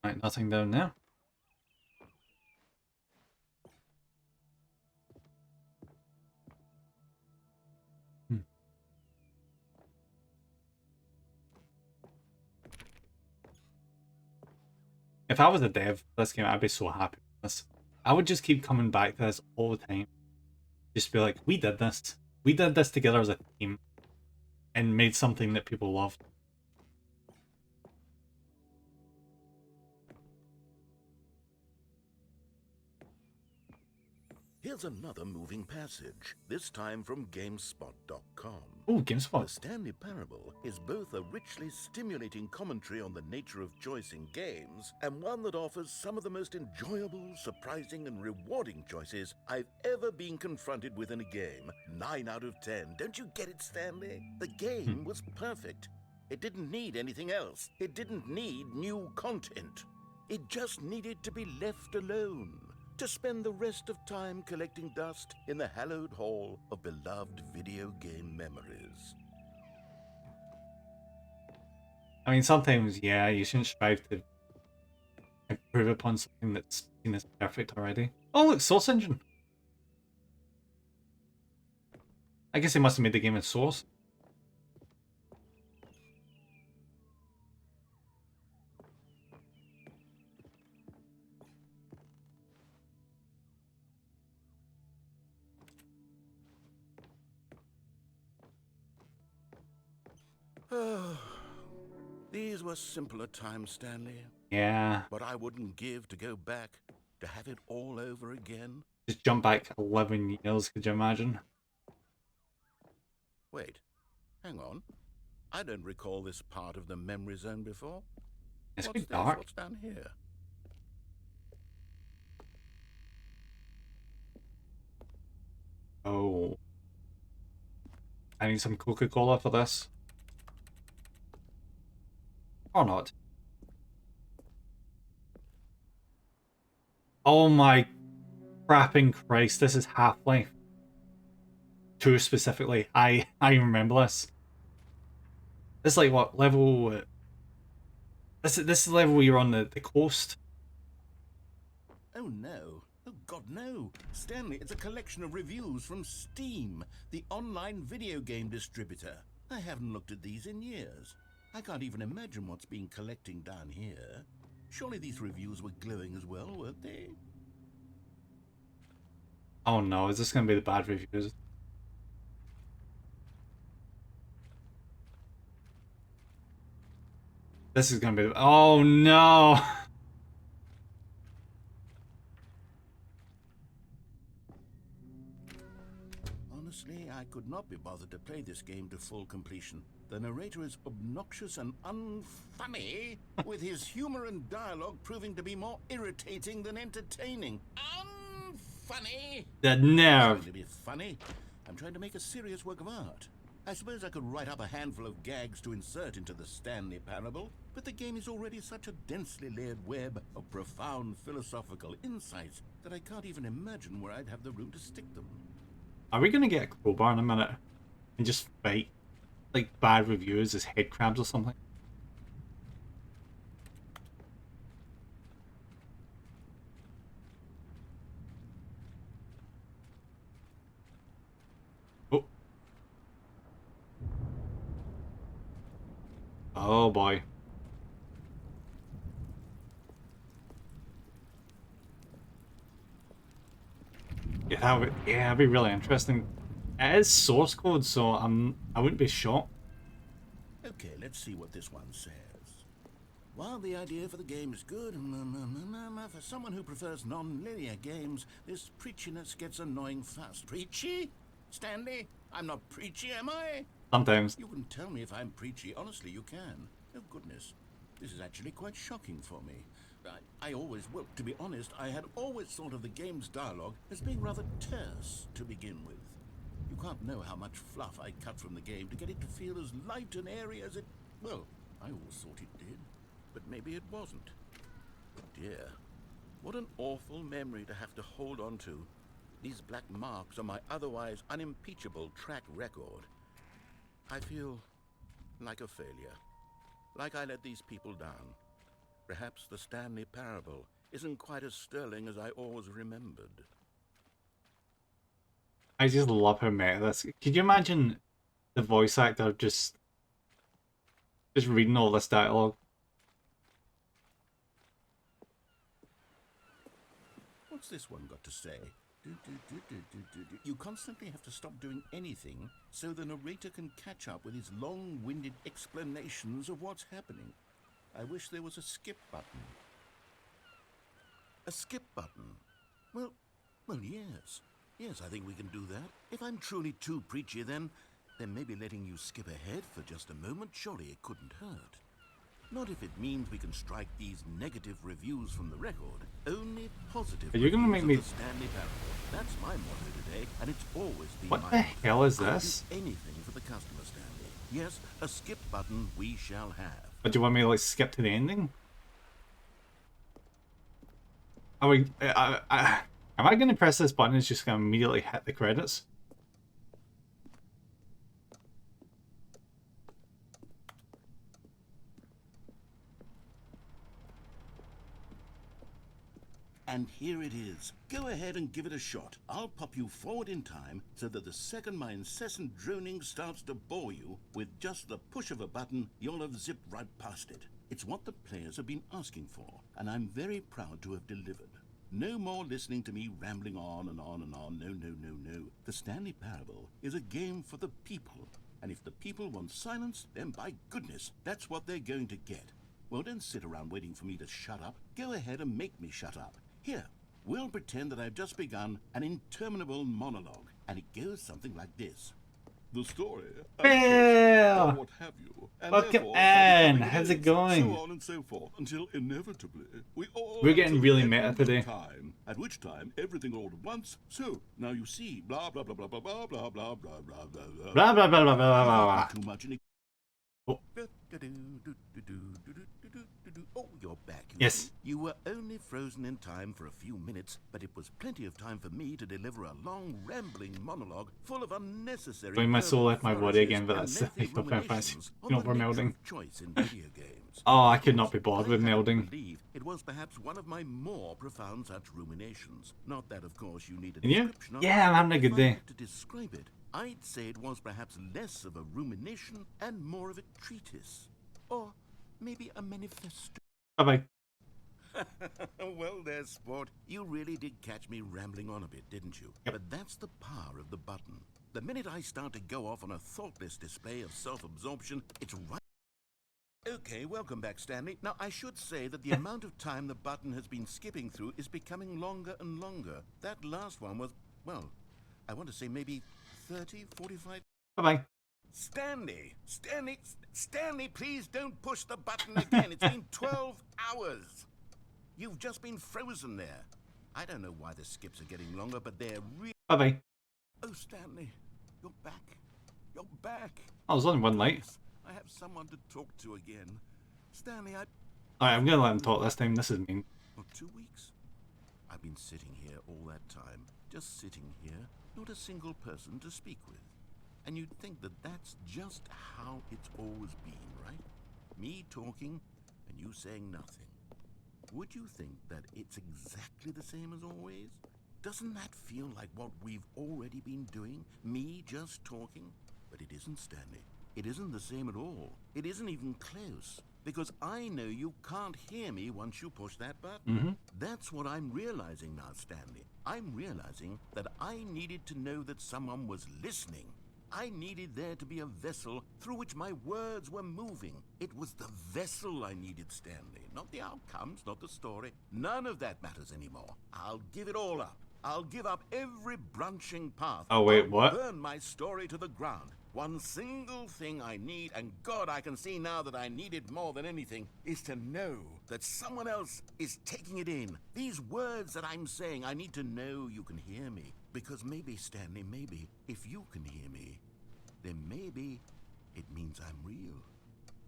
[SPEAKER 1] Right, nothing down there. If I was a dev for this game, I'd be so happy with this. I would just keep coming back to this all the time. Just be like, we did this. We did this together as a team. And made something that people loved.
[SPEAKER 2] Here's another moving passage, this time from GameSpot.com.
[SPEAKER 1] Oh,
[SPEAKER 2] The
[SPEAKER 1] GameSpot.
[SPEAKER 2] Stanley Parable is both a richly stimulating commentary on the nature of choice in games, and one that offers some of the most enjoyable, surprising, and rewarding choices I've ever been confronted with in a game. 9 out of 10. Don't you get it, Stanley? The game was perfect. It didn't need anything else. It didn't need new content. It just needed to be left alone, to spend the rest of time collecting dust in the hallowed hall of beloved video game memories.
[SPEAKER 1] I mean, sometimes, yeah, you shouldn't strive to improve upon something that's seen as perfect already. Oh, look, Source Engine. I guess they must have made the game in Source.
[SPEAKER 2] These were simpler times, Stanley.
[SPEAKER 1] Yeah.
[SPEAKER 2] But I wouldn't give to go back, to have it all over again.
[SPEAKER 1] Just jump back 11 years, could you imagine?
[SPEAKER 2] Wait, hang on. I don't recall this part of the memory zone before.
[SPEAKER 1] It's
[SPEAKER 2] What's
[SPEAKER 1] quite dark.
[SPEAKER 2] What's down here?
[SPEAKER 1] Oh. I need some Coca-Cola for this. Or not. Oh my crapping Christ, this is Half-Life 2 specifically. I remember this. This is like what level? This is the level where you're on the coast.
[SPEAKER 2] Oh no. Oh God, no. Stanley, it's a collection of reviews from Steam, the online video game distributor. I haven't looked at these in years. I can't even imagine what's been collecting down here. Surely these reviews were glowing as well, weren't they?
[SPEAKER 1] Oh no, is this gonna be the bad reviews? This is gonna be. Oh no!
[SPEAKER 2] Honestly, I could not be bothered to play this game to full completion. The narrator is obnoxious and unfunny, with his humor and dialogue proving to be more irritating than entertaining. Unfunny!
[SPEAKER 1] The
[SPEAKER 2] It's
[SPEAKER 1] nerve.
[SPEAKER 2] going to be funny. I'm trying to make a serious work of art. I suppose I could write up a handful of gags to insert into the Stanley Parable, but the game is already such a densely layered web of profound philosophical insights that I can't even imagine where I'd have the room to stick them.
[SPEAKER 1] Are we gonna get a crowbar in a minute and just fight like bad reviews as head crabs or something? Oh. Oh boy. That'd be really interesting. It is source code, so I wouldn't be shocked.
[SPEAKER 2] Okay, let's see what this one says. While the idea for the game is good, for someone who prefers non-linear games, this preachiness gets annoying fast. Preachy? Stanley? I'm not preachy, am I?
[SPEAKER 1] Sometimes.
[SPEAKER 2] You can tell me if I'm preachy. Honestly, you can. Oh, goodness. This is actually quite shocking for me. Well, to be honest, I had always thought of the game's dialogue as being rather terse to begin with. You can't know how much fluff I cut from the game to get it to feel as light and airy as it... Well, I always thought it did, but maybe it wasn't. Oh dear, what an awful memory to have to hold on to. These black marks on my otherwise unimpeachable track record. I feel like a failure, like I let these people down. Perhaps the Stanley Parable isn't quite as sterling as I always remembered.
[SPEAKER 1] I just love how meta this. Could you imagine the voice actor just reading all this dialogue?
[SPEAKER 2] What's this one got to say? You constantly have to stop doing anything so the narrator can catch up with his long-winded explanations of what's happening. I wish there was a skip button. A skip button? Well, yes. Yes, I think we can do that. If I'm truly too preachy, then maybe letting you skip ahead for just a moment, surely it couldn't hurt. Not if it means we can strike these negative reviews from the record. Only positive
[SPEAKER 1] Are you gonna
[SPEAKER 2] reviews
[SPEAKER 1] make
[SPEAKER 2] of
[SPEAKER 1] me...
[SPEAKER 2] the Stanley Parable. That's my motto today, and it's always been
[SPEAKER 1] What
[SPEAKER 2] my
[SPEAKER 1] the
[SPEAKER 2] motto.
[SPEAKER 1] hell is
[SPEAKER 2] I'll do
[SPEAKER 1] this?
[SPEAKER 2] anything for the customer, Stanley. Yes, a skip button we shall have.
[SPEAKER 1] But do you want me to like skip to the ending? Are we... am I gonna press this button and it's just gonna immediately hit the credits?
[SPEAKER 2] And here it is. Go ahead and give it a shot. I'll pop you forward in time so that the second my incessant droning starts to bore you, with just the push of a button, you'll have zipped right past it. It's what the players have been asking for, and I'm very proud to have delivered. No more listening to me rambling on and on and on. No, no, no, no. The Stanley Parable is a game for the people. And if the people want silence, then by goodness, that's what they're going to get. Well, don't sit around waiting for me to shut up. Go ahead and make me shut up. Here, we'll pretend that I've just begun an interminable monologue, and it goes something like this. The story,
[SPEAKER 1] Bill!
[SPEAKER 2] what have you, and
[SPEAKER 1] Welcome
[SPEAKER 2] therefore,
[SPEAKER 1] in! How's it going?
[SPEAKER 2] so on and so forth, until inevitably we all
[SPEAKER 1] We're getting
[SPEAKER 2] enter
[SPEAKER 1] really
[SPEAKER 2] the
[SPEAKER 1] meta
[SPEAKER 2] end of
[SPEAKER 1] today.
[SPEAKER 2] time, at which time everything all at once. So now you see, blah blah blah blah blah blah blah blah blah blah blah
[SPEAKER 1] Blah blah blah blah blah blah blah.
[SPEAKER 2] Too much in it.
[SPEAKER 1] Oh.
[SPEAKER 2] Oh, you're back.
[SPEAKER 1] Yes.
[SPEAKER 2] See. You were only frozen in time for a few minutes, but it was plenty of time for me to deliver a long, rambling monologue full of unnecessary.
[SPEAKER 1] Doing my soul left my body
[SPEAKER 2] flourishes
[SPEAKER 1] again, but
[SPEAKER 2] and
[SPEAKER 1] that's
[SPEAKER 2] lengthy
[SPEAKER 1] Final Fantasy.
[SPEAKER 2] ruminations on
[SPEAKER 1] You know,
[SPEAKER 2] the
[SPEAKER 1] we're
[SPEAKER 2] nature
[SPEAKER 1] melding.
[SPEAKER 2] of choice in video games.
[SPEAKER 1] Oh, I could not be bothered
[SPEAKER 2] I
[SPEAKER 1] with
[SPEAKER 2] happen to
[SPEAKER 1] melding.
[SPEAKER 2] believe it was perhaps one of my more profound such ruminations. Not that, of course, you need a
[SPEAKER 1] Can you?
[SPEAKER 2] description of
[SPEAKER 1] Yeah, I'm having a
[SPEAKER 2] If
[SPEAKER 1] good
[SPEAKER 2] I
[SPEAKER 1] day.
[SPEAKER 2] had to describe it, I'd say it was perhaps less of a rumination and more of a treatise. Or maybe a manifesto.
[SPEAKER 1] Bye bye.
[SPEAKER 2] Well there, sport. You really did catch me rambling on a bit, didn't you?
[SPEAKER 1] Yep.
[SPEAKER 2] But that's the power of the button. The minute I start to go off on a thoughtless display of self-absorption, it's right. Okay, welcome back, Stanley. Now, I should say that the amount of time the button has been skipping through is becoming longer and longer. That last one was, well, I want to say maybe 30, 45...
[SPEAKER 1] Bye-bye.
[SPEAKER 2] Stanley, please don't push the button again. It's been 12 hours. You've just been frozen there. I don't know why the skips are getting longer, but they're really...
[SPEAKER 1] Bye-bye.
[SPEAKER 2] Oh, Stanley, you're back. You're back.
[SPEAKER 1] I was only one light.
[SPEAKER 2] I have someone to talk to again. Stanley,
[SPEAKER 1] Alright, I'm gonna let him talk this time. This is mean.
[SPEAKER 2] Well, 2 weeks? I've been sitting here all that time. Just sitting here. Not a single person to speak with. And you'd think that that's just how it's always been, right? Me talking and you saying nothing. Would you think that it's exactly the same as always? Doesn't that feel like what we've already been doing? Me just talking? But it isn't, Stanley. It isn't the same at all. It isn't even close. Because I know you can't hear me once you push that button. That's what I'm realizing now, Stanley. I'm realizing that I needed to know that someone was listening. I needed there to be a vessel through which my words were moving. It was the vessel I needed, Stanley. Not the outcomes, not the story. None of that matters anymore. I'll give it all up. I'll give up every branching path.
[SPEAKER 1] Oh, wait,
[SPEAKER 2] I'll
[SPEAKER 1] what?
[SPEAKER 2] burn my story to the ground. One single thing I need, and God, I can see now that I need it more than anything, is to know that someone else is taking it in. These words that I'm saying, I need to know you can hear me. Because maybe, Stanley, maybe, if you can hear me, then maybe it means I'm real.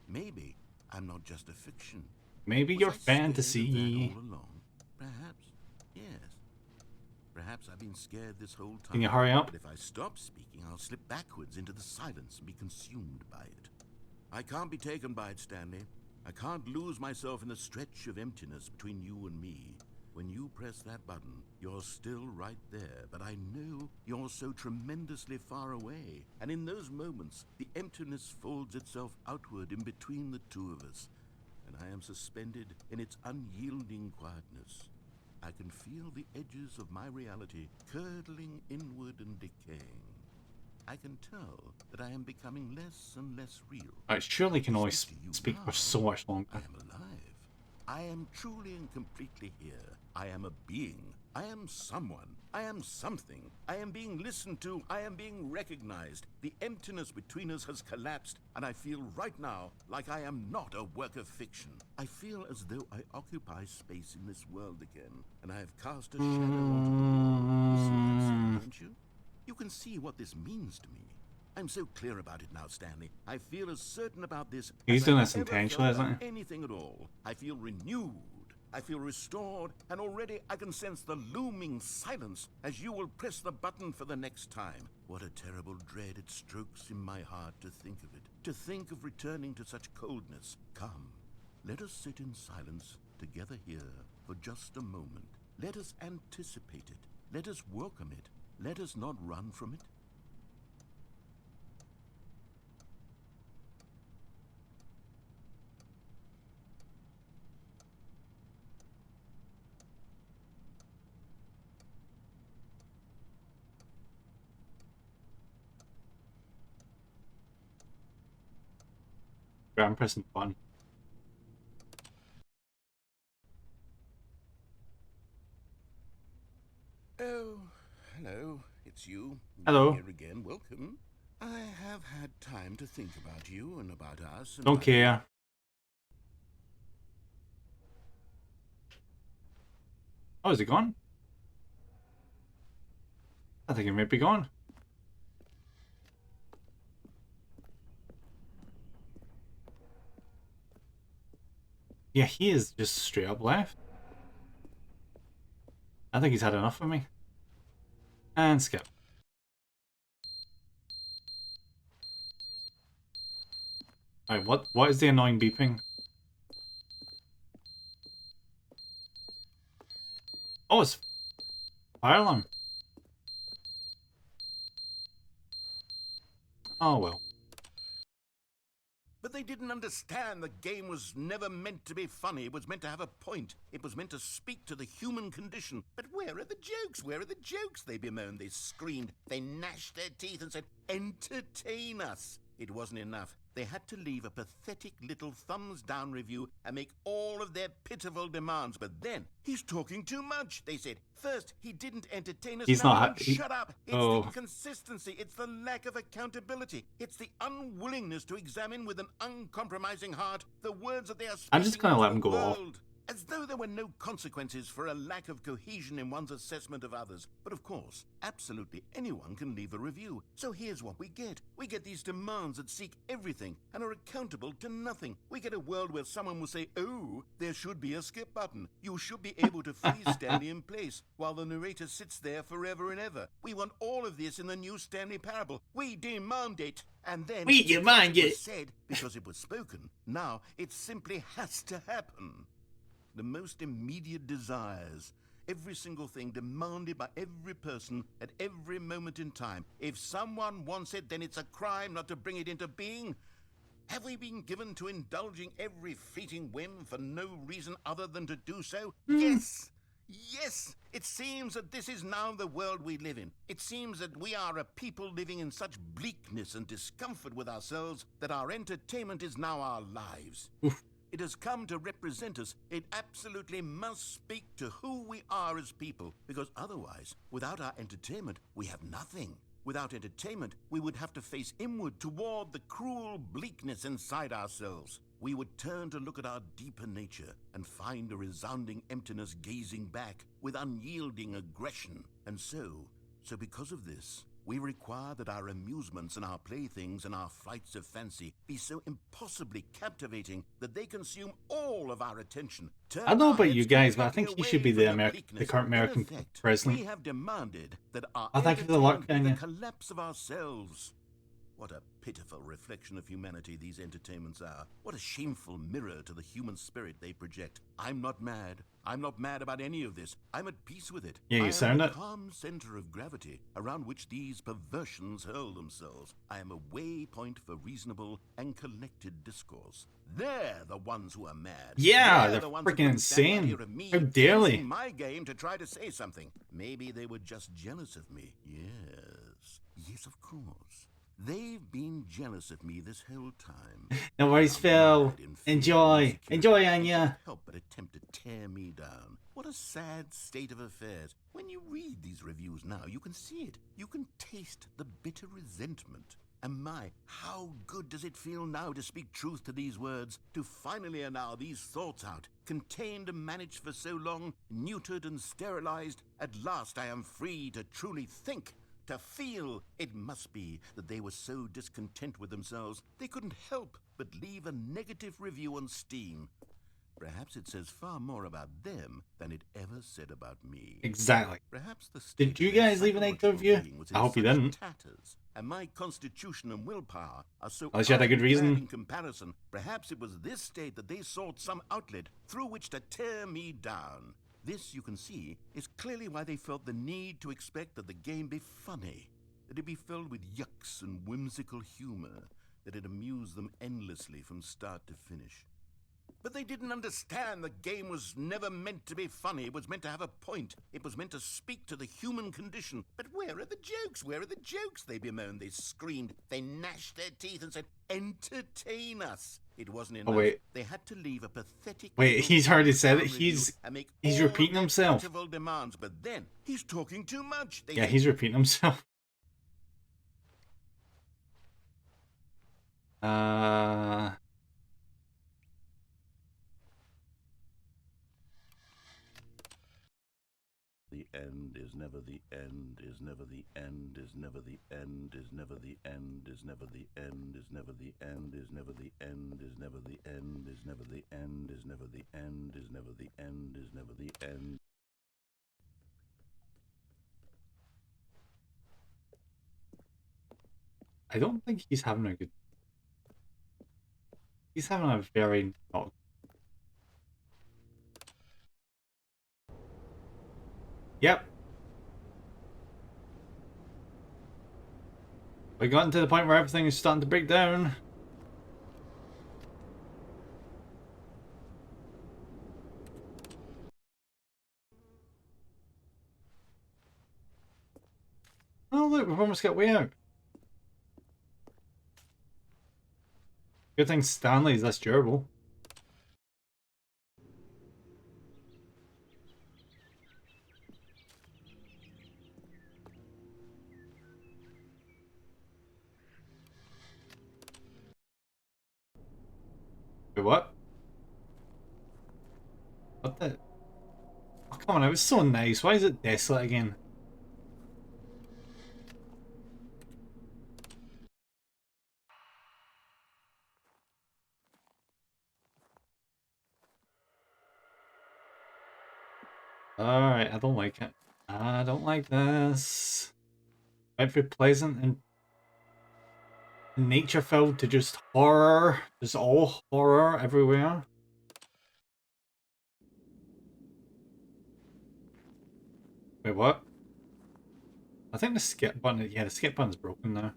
[SPEAKER 2] Maybe I'm not just a fiction.
[SPEAKER 1] Maybe
[SPEAKER 2] Was
[SPEAKER 1] your
[SPEAKER 2] I scared of
[SPEAKER 1] fantasy.
[SPEAKER 2] that all along? Perhaps, yes. Perhaps I've been scared this whole time.
[SPEAKER 1] Can you hurry up?
[SPEAKER 2] But if I stop speaking, I'll slip backwards into the silence and be consumed by it. I can't be taken by it, Stanley. I can't lose myself in the stretch of emptiness between you and me. When you press that button, you're still right there, but I know you're so tremendously far away. And in those moments, the emptiness folds itself outward in between the two of us, and I am suspended in its unyielding quietness. I can feel the edges of my reality curdling inward and decaying. I can tell that I am becoming less and less real.
[SPEAKER 1] I surely can only
[SPEAKER 2] Speak to you
[SPEAKER 1] speak for
[SPEAKER 2] now.
[SPEAKER 1] so much longer.
[SPEAKER 2] I am alive. I am truly and completely here. I am a being. I am someone. I am something. I am being listened to. I am being recognized. The emptiness between us has collapsed, and I feel right now like I am not a work of fiction. I feel as though I occupy space in this world again, and I have cast a shadow onto the world. You see that, don't you? You can see what this means to me. I'm so clear about it now, Stanley. I feel as certain about this
[SPEAKER 1] He's
[SPEAKER 2] as
[SPEAKER 1] doing
[SPEAKER 2] I've
[SPEAKER 1] this
[SPEAKER 2] ever
[SPEAKER 1] intentionally,
[SPEAKER 2] felt
[SPEAKER 1] isn't
[SPEAKER 2] about anything at all. I feel renewed. I feel restored, and already I can sense the looming silence as you will press the button for the next time. What a terrible dread it strokes in my heart to think of it, to think of returning to such coldness. Come, let us sit in silence together here for just a moment. Let us anticipate it. Let us welcome it. Let us not run from it.
[SPEAKER 1] I'm pressing fun.
[SPEAKER 2] Oh, hello. It's you.
[SPEAKER 1] Hello.
[SPEAKER 2] Here again. Welcome. I have had time to think about you and about us. And
[SPEAKER 1] Don't
[SPEAKER 2] about
[SPEAKER 1] care. Oh, is he gone? I think he might be gone. Yeah, he is just straight up left. I think he's had enough of me. And skip. Alright, what is the annoying beeping? Oh, it's fire alarm. Oh well.
[SPEAKER 2] But they didn't understand the game was never meant to be funny. It was meant to have a point. It was meant to speak to the human condition. But where are the jokes? Where are the jokes? They bemoaned, they screamed, they gnashed their teeth and said, entertain us. It wasn't enough. They had to leave a pathetic little thumbs-down review and make all of their pitiful demands. But then, he's talking too much, they said. First, he didn't entertain us.
[SPEAKER 1] He's
[SPEAKER 2] now
[SPEAKER 1] not.
[SPEAKER 2] shut up. It's
[SPEAKER 1] Oh.
[SPEAKER 2] the inconsistency. It's the lack of accountability. It's the unwillingness to examine with an uncompromising heart the words that they are speaking.
[SPEAKER 1] I'm just gonna let
[SPEAKER 2] to
[SPEAKER 1] him
[SPEAKER 2] the
[SPEAKER 1] go off.
[SPEAKER 2] world. As though there were no consequences for a lack of cohesion in one's assessment of others. But of course, absolutely anyone can leave a review. So here's what we get. We get these demands that seek everything and are accountable to nothing. We get a world where someone will say, oh, there should be a skip button. You should be able to freeze Stanley in place while the narrator sits there forever and ever. We want all of this in the new Stanley Parable. We demand it. And then
[SPEAKER 1] We demand
[SPEAKER 2] it
[SPEAKER 1] it.
[SPEAKER 2] was said because it was spoken. Now it simply has to happen. The most immediate desires, every single thing demanded by every person at every moment in time. If someone wants it, then it's a crime not to bring it into being. Have we been given to indulging every fleeting whim for no reason other than to do so? Yes! Yes! It seems that this is now the world we live in. It seems that we are a people living in such bleakness and discomfort with ourselves that our entertainment is now our lives. It has come to represent us. It absolutely must speak to who we are as people, because otherwise, without our entertainment, we have nothing. Without entertainment, we would have to face inward toward the cruel bleakness inside ourselves. We would turn to look at our deeper nature and find a resounding emptiness gazing back with unyielding aggression. And so because of this, we require that our amusements and our playthings and our flights of fancy be so impossibly captivating that they consume all of our attention.
[SPEAKER 1] I don't know about you guys, but I think he should be the current American president.
[SPEAKER 2] We have demanded that our
[SPEAKER 1] Oh, thank you for the luck,
[SPEAKER 2] entertainment be
[SPEAKER 1] Kenya.
[SPEAKER 2] the collapse of ourselves. What a pitiful reflection of humanity these entertainments are. What a shameful mirror to the human spirit they project. I'm not mad. I'm not mad about any of this. I'm at peace with it.
[SPEAKER 1] Yeah, you sound
[SPEAKER 2] I
[SPEAKER 1] it.
[SPEAKER 2] am a calm center of gravity around which these perversions hurl themselves. I am a waypoint for reasonable and collected discourse. They're the ones who are mad.
[SPEAKER 1] Yeah,
[SPEAKER 2] They're
[SPEAKER 1] they're
[SPEAKER 2] the ones who
[SPEAKER 1] freaking
[SPEAKER 2] couldn't stand
[SPEAKER 1] insane.
[SPEAKER 2] here of me
[SPEAKER 1] How dare they?
[SPEAKER 2] using my game to try to say something. Maybe they were just jealous of me. Yes, of course. They've been jealous of me this whole time.
[SPEAKER 1] No worries, Phil. Enjoy. Enjoy, Anya.
[SPEAKER 2] Can't help but attempt to tear me down. What a sad state of affairs. When you read these reviews now, you can see it. You can taste the bitter resentment. And my, how good does it feel now to speak truth to these words, to finally allow these thoughts out, contained and managed for so long, neutered and sterilized. At last I am free to truly think. To feel. It must be that they were so discontent with themselves they couldn't help but leave a negative review on Steam. Perhaps it says far more about them than it ever said about me.
[SPEAKER 1] Exactly.
[SPEAKER 2] Perhaps the
[SPEAKER 1] Did you guys leave a negative review? I hope you didn't.
[SPEAKER 2] Tatters, and my constitution and willpower are so
[SPEAKER 1] Unless you had a good reason.
[SPEAKER 2] in comparison. Perhaps it was this state that they sought some outlet through which to tear me down. This, you can see, is clearly why they felt the need to expect that the game be funny, that it be filled with yucks and whimsical humor, that it amuse them endlessly from start to finish. But they didn't understand the game was never meant to be funny. It was meant to have a point. It was meant to speak to the human condition. But where are the jokes? Where are the jokes? They bemoaned, they screamed, they gnashed their teeth and said, entertain us. It wasn't enough.
[SPEAKER 1] Oh, wait.
[SPEAKER 2] They had to leave a pathetic...
[SPEAKER 1] Wait, he's already said it.
[SPEAKER 2] review
[SPEAKER 1] He's
[SPEAKER 2] and make
[SPEAKER 1] he's
[SPEAKER 2] all
[SPEAKER 1] repeating
[SPEAKER 2] their
[SPEAKER 1] himself.
[SPEAKER 2] pitiful demands. But then, he's talking too much. They
[SPEAKER 1] Yeah,
[SPEAKER 2] said.
[SPEAKER 1] he's repeating himself.
[SPEAKER 2] The end is never the end, is never the end, is never the end, is never the end, is never the end, is never the end, is never the end, is never the end, is never the end, is never the end, is never the end, is never the end.
[SPEAKER 1] I don't think he's having a good... He's having a very not... Yep. We got to the point where everything is starting to break down. look, we've almost got way out. Good thing Stanley's this durable. Wait, what? What the? Oh, come on, it was so nice. Why is it desolate again? Alright, I don't like it. I don't like this. Went from pleasant and nature filled to just horror. Just all horror everywhere. Wait, what? I think the skip button, yeah, the skip button's broken now.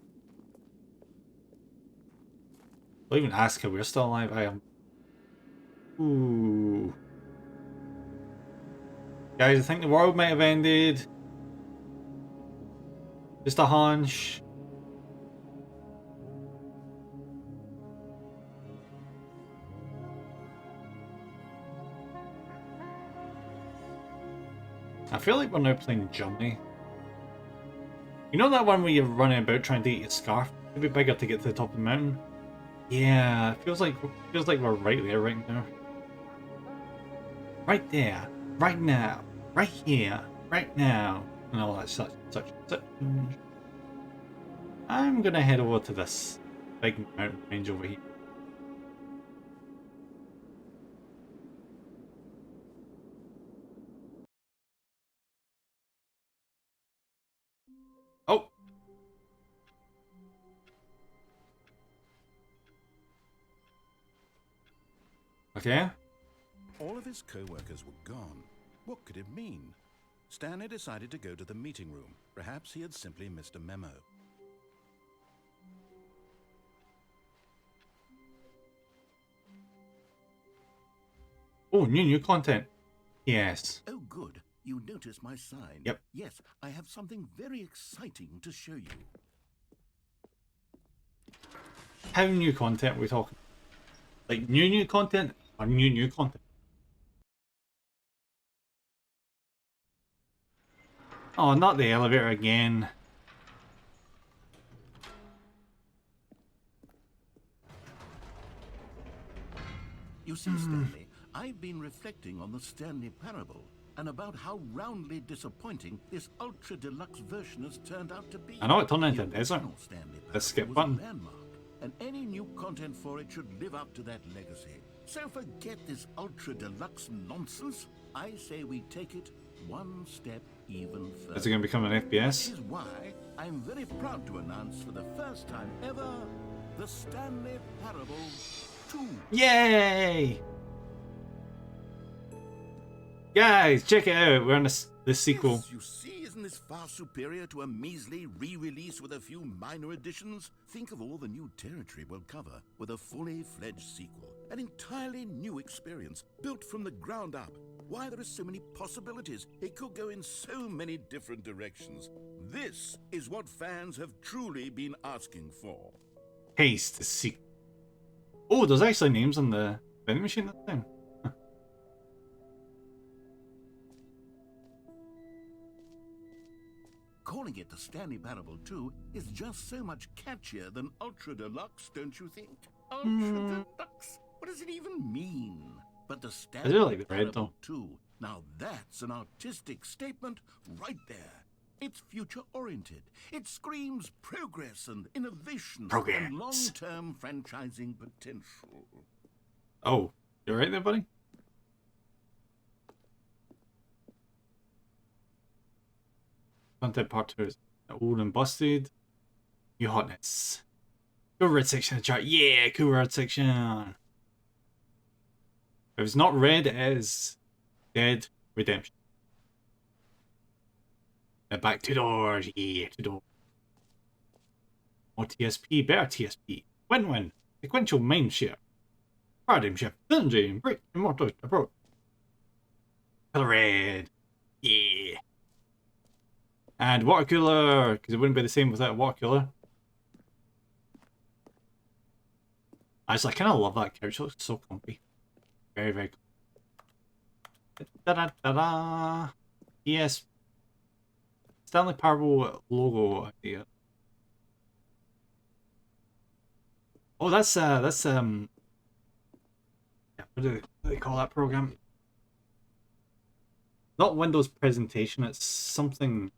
[SPEAKER 1] Don't even ask her, we're still alive. I am. Ooh. Guys, I think the world might have ended. Just a hunch. I feel like we're now playing Journey. You know that one where you're running about trying to get your scarf? It'd be bigger to get to the top of the mountain. Yeah, it feels like we're right there right now. Right there, right now, right here, right now, and all that such. I'm gonna head over to this big mountain range over here. Oh! Okay.
[SPEAKER 2] All of his co-workers were gone. What could it mean? Stanley decided to go to the meeting room. Perhaps he had simply missed a memo.
[SPEAKER 1] Oh, new content. Yes.
[SPEAKER 2] Oh, good. You noticed my sign.
[SPEAKER 1] Yep.
[SPEAKER 2] Yes, I have something very exciting to show you.
[SPEAKER 1] How new content are we talking? Like new content or new content? Oh, not the elevator again.
[SPEAKER 2] You see, Stanley, I've been reflecting on the Stanley Parable and about how roundly disappointing this ultra deluxe version has turned out to be.
[SPEAKER 1] I know it turned into a
[SPEAKER 2] The
[SPEAKER 1] desert.
[SPEAKER 2] original Stanley
[SPEAKER 1] The skip
[SPEAKER 2] Parable
[SPEAKER 1] button.
[SPEAKER 2] was a landmark, and any new content for it should live up to that legacy. So forget this ultra deluxe nonsense. I say we take it one step even further.
[SPEAKER 1] Is it going to become an FPS?
[SPEAKER 2] Which is why I'm very proud to announce for the first time ever the Stanley Parable 2.
[SPEAKER 1] Yay! Guys, check it out. We're on the sequel.
[SPEAKER 2] Yes, you see, isn't this far superior to a measly re-release with a few minor additions? Think of all the new territory we'll cover with a fully fledged sequel. An entirely new experience, built from the ground up. Why, there are so many possibilities. It could go in so many different directions. This is what fans have truly been asking for.
[SPEAKER 1] Haste the sequel. Oh, there's actually names on the vending machine that time.
[SPEAKER 2] Calling it the Stanley Parable 2 is just so much catchier than Ultra Deluxe, don't you think? Ultra Deluxe? What does it even mean? But the Stanley
[SPEAKER 1] like the red,
[SPEAKER 2] Parable 2, now that's an artistic statement right there. It's future-oriented. It screams progress and innovation
[SPEAKER 1] Progress.
[SPEAKER 2] and long-term franchising potential.
[SPEAKER 1] Oh, you right there, buddy? Content part 2 is old and busted. New hotness. Cool red section of the chart. Yeah, cool red section. If it's not red, it is Dead Redemption. Back to doors. Yeah, to door. More TSP, better TSP. Win-win. Sequential mind share. Paradigm shift. Dungeon. Break. Immortal approach. Color red. Yeah. And water cooler, because it wouldn't be the same without a water cooler. Actually, I kind of love that couch. It looks so comfy. Very, very comfy. Da-da-da-da. Yes. Stanley Parable logo idea. Oh, that's yeah, what do they call that program? Not Windows presentation, it's something,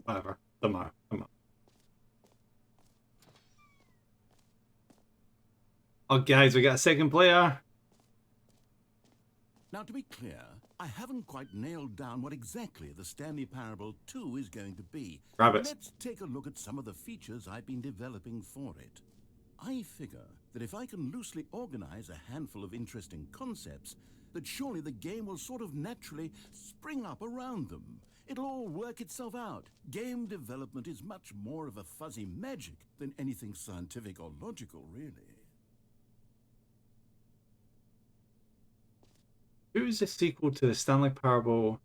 [SPEAKER 1] whatever, doesn't matter, doesn't matter. Oh guys, we got a second player.
[SPEAKER 2] Now, to be clear, I haven't quite nailed down what exactly the Stanley Parable 2 is going to be.
[SPEAKER 1] Rabbits.
[SPEAKER 2] Let's take a look at some of the features I've been developing for it. I figure that if I can loosely organize a handful of interesting concepts, that surely the game will sort of naturally spring up around them. It'll all work itself out. Game development is much more of a fuzzy magic than anything scientific or logical, really.
[SPEAKER 1] Who is the sequel to the Stanley Parable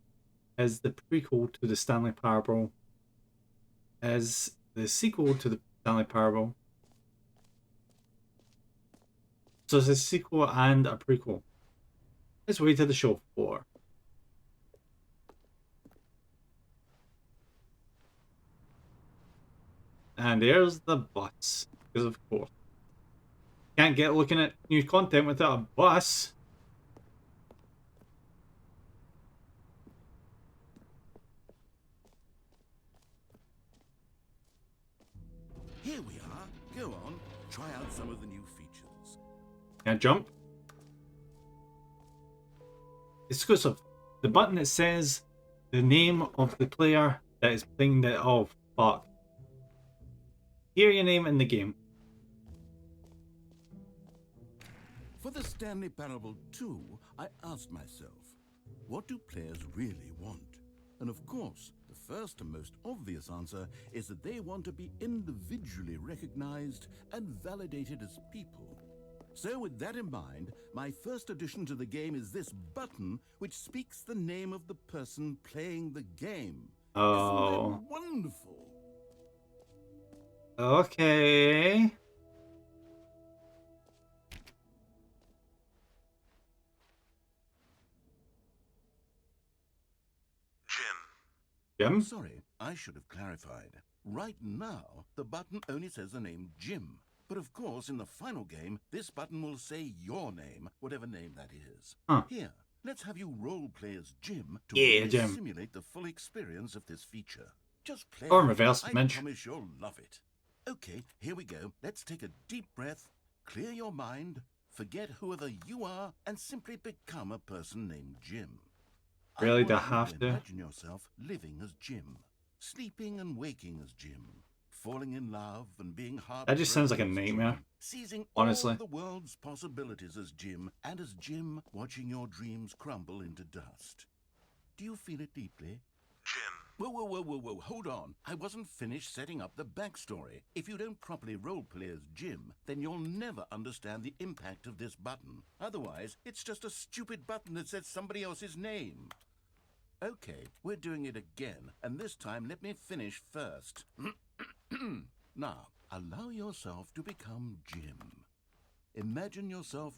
[SPEAKER 1] as the prequel to the Stanley Parable as the sequel to the Stanley Parable? So it's a sequel and a prequel. Let's wait to the show 4. And there's the bus, because of course. Can't get looking at new content without a bus.
[SPEAKER 2] Here we are. Go on, try out some of the new features.
[SPEAKER 1] Can I jump? Exclusive. The button that says the name of the player that is playing the... Oh, fuck. Hear your name in the game.
[SPEAKER 2] For the Stanley Parable 2, I asked myself, what do players really want? And of course, the first and most obvious answer is that they want to be individually recognized and validated as people. So with that in mind, my first addition to the game is this button which speaks the name of the person playing the game.
[SPEAKER 1] Oh.
[SPEAKER 2] Isn't that wonderful?
[SPEAKER 1] Okay. Jim?
[SPEAKER 2] Sorry, I should have clarified. Right now, the button only says the name Jim. But of course, in the final game, this button will say your name, whatever name that is.
[SPEAKER 1] Huh.
[SPEAKER 2] Here, let's have you roleplay as Jim to
[SPEAKER 1] Yeah,
[SPEAKER 2] really
[SPEAKER 1] Jim.
[SPEAKER 2] simulate the full experience of this feature. Just play
[SPEAKER 1] Or
[SPEAKER 2] it.
[SPEAKER 1] reverse
[SPEAKER 2] I
[SPEAKER 1] Minch.
[SPEAKER 2] promise you'll love it. Okay, here we go. Let's take a deep breath, clear your mind, forget whoever you are, and simply become a person named Jim.
[SPEAKER 1] Really,
[SPEAKER 2] I
[SPEAKER 1] do I
[SPEAKER 2] want you
[SPEAKER 1] have to?
[SPEAKER 2] imagine yourself living as Jim, sleeping and waking as Jim, falling in love and being heartbroken.
[SPEAKER 1] That just sounds like a
[SPEAKER 2] as
[SPEAKER 1] nightmare,
[SPEAKER 2] Jim, seizing
[SPEAKER 1] honestly.
[SPEAKER 2] all the world's possibilities as Jim, and as Jim, watching your dreams crumble into dust. Do you feel it deeply?
[SPEAKER 6] Jim.
[SPEAKER 2] Whoa, hold on. I wasn't finished setting up the backstory. If you don't properly roleplay as Jim, then you'll never understand the impact of this button. Otherwise, it's just a stupid button that says somebody else's name. Okay, we're doing it again, and this time let me finish first. Now, allow yourself to become Jim. Imagine yourself...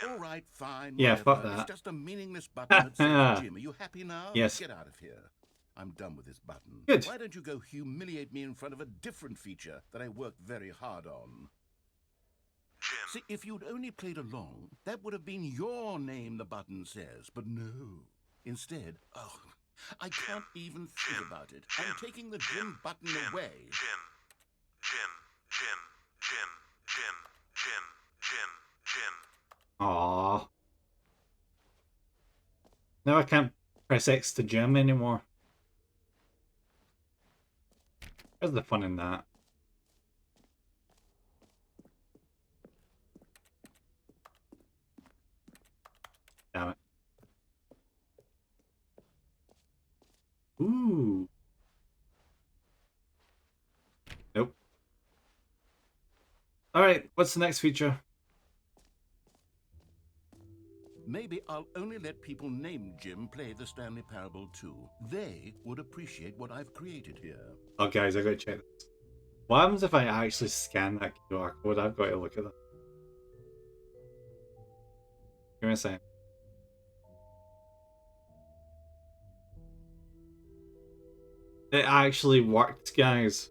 [SPEAKER 2] All right, fine.
[SPEAKER 1] Yeah,
[SPEAKER 2] whatever.
[SPEAKER 1] fuck that.
[SPEAKER 2] It's just a meaningless button that says Jim. Are you happy now?
[SPEAKER 1] Yes.
[SPEAKER 2] Get out of here. I'm done with this button.
[SPEAKER 1] Good.
[SPEAKER 2] Why don't you go humiliate me in front of a different feature that I worked very hard on?
[SPEAKER 6] Jim.
[SPEAKER 2] See, if you'd only played along, that would have been your name the button says. But no. Instead, oh, I can't even think
[SPEAKER 6] Jim.
[SPEAKER 2] about it.
[SPEAKER 6] Jim.
[SPEAKER 2] I'm taking the Jim button away.
[SPEAKER 6] Jim.
[SPEAKER 1] Aww. Now I can't press X to Jim anymore. Where's the fun in that? Damn it. Ooh. Nope. Alright, what's the next feature?
[SPEAKER 2] maybe I'll only let people named Jim play the Stanley Parable too. They would appreciate what I've created here.
[SPEAKER 1] Oh, guys, I gotta check this. What happens if I actually scan that QR code? I've got to look at that. Give me a second. It actually worked, guys.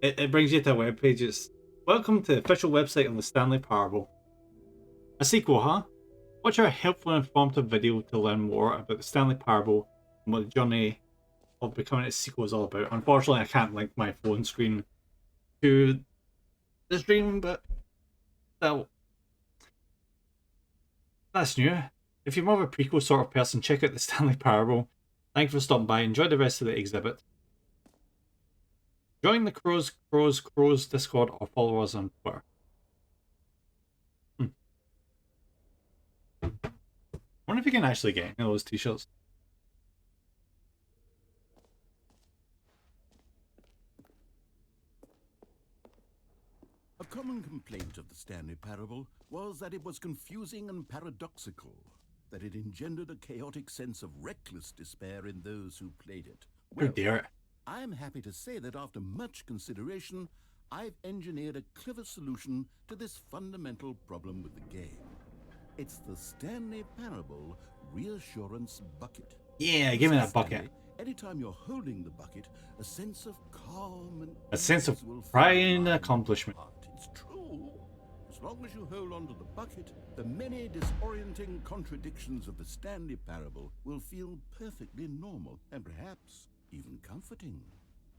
[SPEAKER 1] It brings you to a webpage. It's welcome to the official website of the Stanley Parable. A sequel, huh? Watch our helpful and informative video to learn more about the Stanley Parable and what the journey of becoming its sequel is all about. Unfortunately, I can't link my phone screen to the stream, but that's new. If you're more of a prequel sort of person, check out the Stanley Parable. Thanks for stopping by. Enjoy the rest of the exhibit. Join the Crows Discord or follow us on Twitter. I wonder if you can actually get any of those t-shirts.
[SPEAKER 2] A common complaint of the Stanley Parable was that it was confusing and paradoxical, that it engendered a chaotic sense of reckless despair in those who played it.
[SPEAKER 1] Oh dear.
[SPEAKER 2] I'm happy to say that after much consideration, I've engineered a clever solution to this fundamental problem with the game. It's the Stanley Parable Reassurance Bucket.
[SPEAKER 1] Yeah, give me that bucket.
[SPEAKER 2] Stanley, anytime you're holding the bucket, a sense of calm and
[SPEAKER 1] A sense of
[SPEAKER 2] ease will fill
[SPEAKER 1] pride
[SPEAKER 2] your
[SPEAKER 1] and
[SPEAKER 2] mind.
[SPEAKER 1] accomplishment.
[SPEAKER 2] It's true. As long as you hold on to the bucket, the many disorienting contradictions of the Stanley Parable will feel perfectly normal and perhaps even comforting.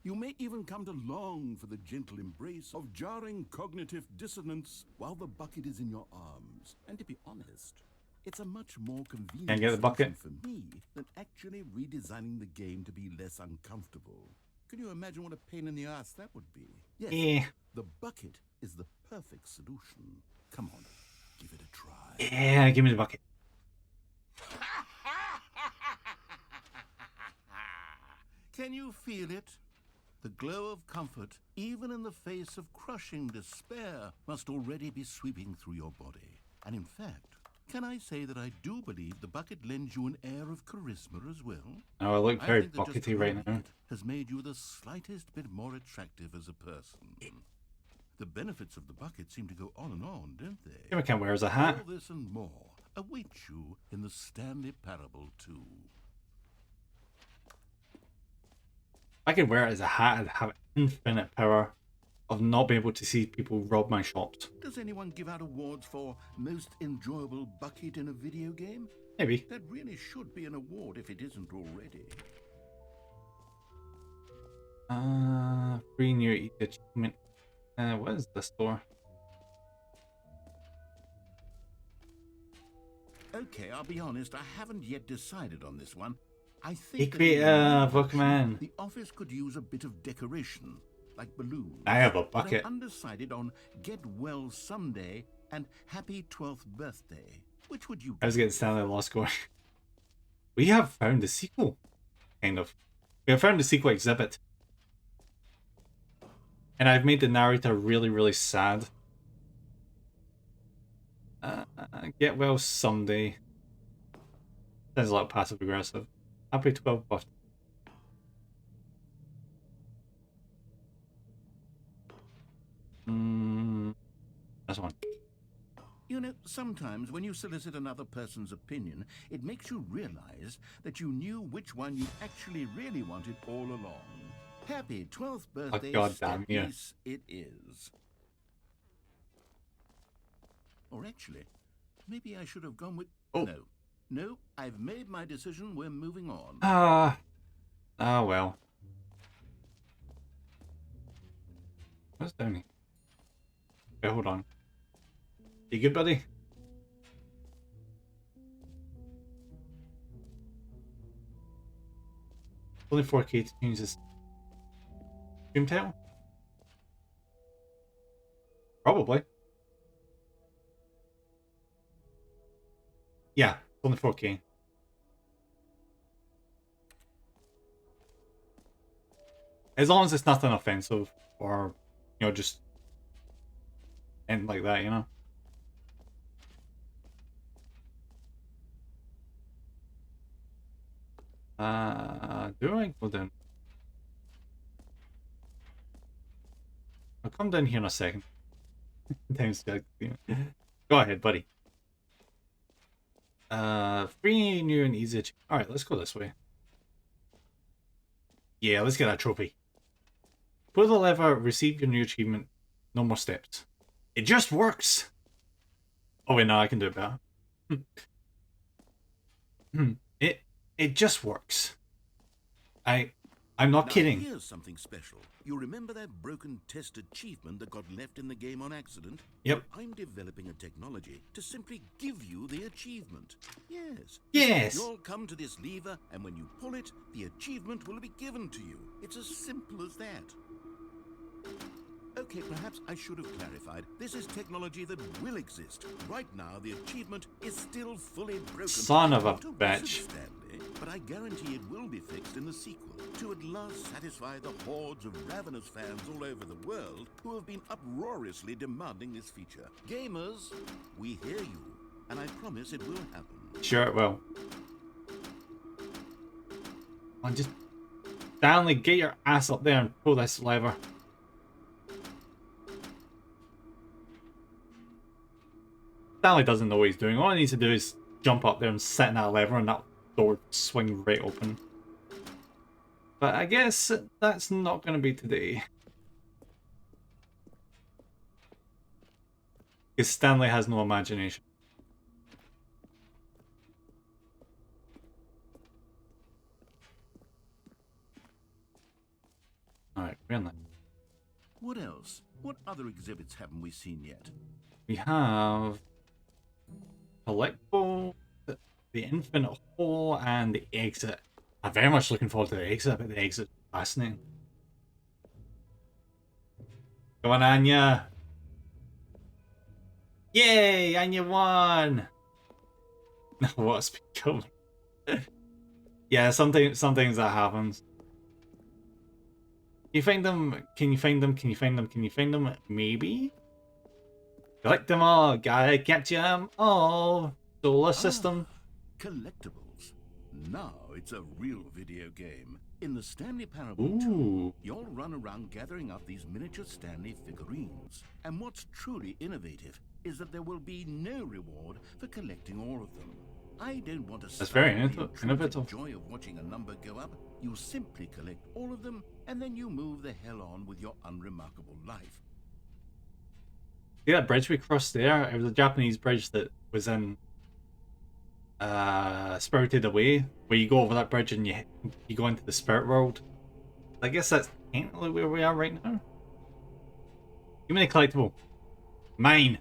[SPEAKER 2] You may even come to long for the gentle embrace of jarring cognitive dissonance while the bucket is in your arms. And to be honest, it's a much more convenient
[SPEAKER 1] Can't get the bucket.
[SPEAKER 2] solution for me than actually redesigning the game to be less uncomfortable. Can you imagine what a pain in the ass that would be? Yes,
[SPEAKER 1] Yeah.
[SPEAKER 2] the bucket is the perfect solution. Come on, give it a try.
[SPEAKER 1] Yeah, give me the bucket.
[SPEAKER 2] Can you feel it? The glow of comfort, even in the face of crushing despair, must already be sweeping through your body. And in fact, can I say that I do believe the bucket lends you an air of charisma as well?
[SPEAKER 1] Oh, I look
[SPEAKER 2] I
[SPEAKER 1] very
[SPEAKER 2] think that just
[SPEAKER 1] buckety right now.
[SPEAKER 2] holding it has made you the slightest bit more attractive as a person. The benefits of the bucket seem to go on and on, don't they?
[SPEAKER 1] Give me can wear as a hat.
[SPEAKER 2] All this and more await you in the Stanley Parable 2.
[SPEAKER 1] If I could wear it as a hat, I'd have infinite power of not being able to see people rob my shops.
[SPEAKER 2] Does anyone give out awards for most enjoyable bucket in a video game?
[SPEAKER 1] Maybe.
[SPEAKER 2] That really should be an award if it isn't already.
[SPEAKER 1] Free new each achievement. What is this store?
[SPEAKER 2] Okay, I'll be honest, I haven't yet decided on this one. I think that
[SPEAKER 1] Equate,
[SPEAKER 2] in the introduction,
[SPEAKER 1] Pokemon.
[SPEAKER 2] the office could use a bit of decoration, like balloons.
[SPEAKER 1] I have a
[SPEAKER 2] But I'm
[SPEAKER 1] bucket.
[SPEAKER 2] undecided on Get Well Someday and Happy 12th Birthday. Which would you
[SPEAKER 1] I was getting Stanley lost going. We have found the sequel. Kind of. We have found the sequel exhibit. And I've made the narrator really, really sad. Get well someday. Sounds like passive aggressive. Happy 12 birthday. This one.
[SPEAKER 2] You know, sometimes when you solicit another person's opinion, it makes you realize that you knew which one you actually really wanted all along. Happy 12th birthday,
[SPEAKER 1] God damn you.
[SPEAKER 2] Stepniece, it is. Or actually, maybe I should have gone with...
[SPEAKER 1] Oh.
[SPEAKER 2] No, I've made my decision. We're moving on.
[SPEAKER 1] Well. What's down here? Okay, hold on. You good, buddy? Only 4K to change this stream title? Probably. Yeah, only 4K. As long as it's nothing offensive or, you know, just anything like that, you know? Do I go down? I'll come down here in a second. Time's go ahead, buddy. Free, new, and easy. Alright, let's go this way. Yeah, let's get that trophy. Pull the lever, receive your new achievement. No more steps. It just works! Oh wait, no, I can do it better. It just works. I'm not kidding.
[SPEAKER 2] Here's something special. You remember that broken test achievement that got left in the game on accident?
[SPEAKER 1] Yep.
[SPEAKER 2] I'm developing a technology to simply give you the achievement. Yes.
[SPEAKER 1] Yes!
[SPEAKER 2] You'll come to this lever, and when you pull it, the achievement will be given to you. It's as simple as that. Okay, perhaps I should have clarified. This is technology that will exist. Right now, the achievement is still fully broken.
[SPEAKER 1] Son of a
[SPEAKER 2] Don't
[SPEAKER 1] bitch.
[SPEAKER 2] listen, Stanley, but I guarantee it will be fixed in the sequel to at last satisfy the hordes of ravenous fans all over the world who have been uproariously demanding this feature. Gamers, we hear you, and I promise it will happen.
[SPEAKER 1] Sure it will. I'll just... Stanley, get your ass up there and pull this lever. Stanley doesn't know what he's doing. All he needs to do is jump up there and sit in that lever and that door would swing right open. But I guess that's not going to be today. Because Stanley has no imagination. Alright, we're in there.
[SPEAKER 2] What else? What other exhibits haven't we seen yet?
[SPEAKER 1] We have collectible, the infinite hole, and the exit. I'm very much looking forward to the exit, but the exit is fascinating. Come on, Anya! Yay! Anya won! What's become? Yeah, sometimes that happens. Can you find them? Can you find them? Can you find them? Can you find them? Maybe? Collect them all, gotta capture them all. Solar system.
[SPEAKER 2] Collectibles. Now it's a real video game. In the Stanley Parable
[SPEAKER 1] Ooh.
[SPEAKER 2] 2, you'll run around gathering up these miniature Stanley figurines. And what's truly innovative is that there will be no reward for collecting all of them. I don't want to
[SPEAKER 1] That's very
[SPEAKER 2] intrusive
[SPEAKER 1] innovative.
[SPEAKER 2] joy of watching a number go up. You simply collect all of them, and then you move the hell on with your unremarkable life.
[SPEAKER 1] See that bridge we crossed there? It was a Japanese bridge that was in Spirited Away, where you go over that bridge and you go into the spirit world. I guess that's technically where we are right now. Give me the collectible. Mine.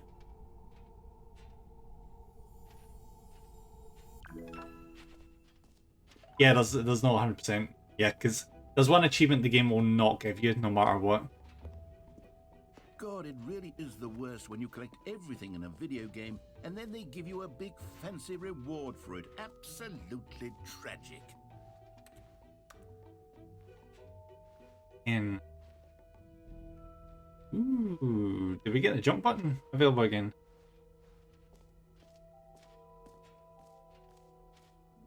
[SPEAKER 1] Yeah, there's no 100%. Yeah, because there's one achievement the game will not give you, no matter what.
[SPEAKER 2] God, it really is the worst when you collect everything in a video game and then they give you a big fancy reward for it. Absolutely tragic.
[SPEAKER 1] And ooh, did we get the jump button available again?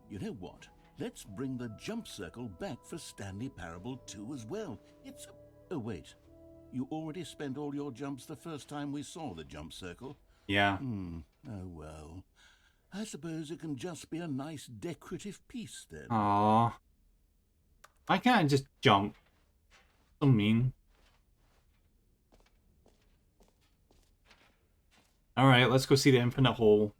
[SPEAKER 2] You know what? Let's bring the jump circle back for Stanley Parable 2 as well. It's... Oh, wait. You already spent all your jumps the first time we saw the jump circle?
[SPEAKER 1] Yeah.
[SPEAKER 2] Oh, well. I suppose it can just be a nice decorative piece, then.
[SPEAKER 1] Aww. Why can't I just jump? So mean. Alright, let's go see the infinite hole.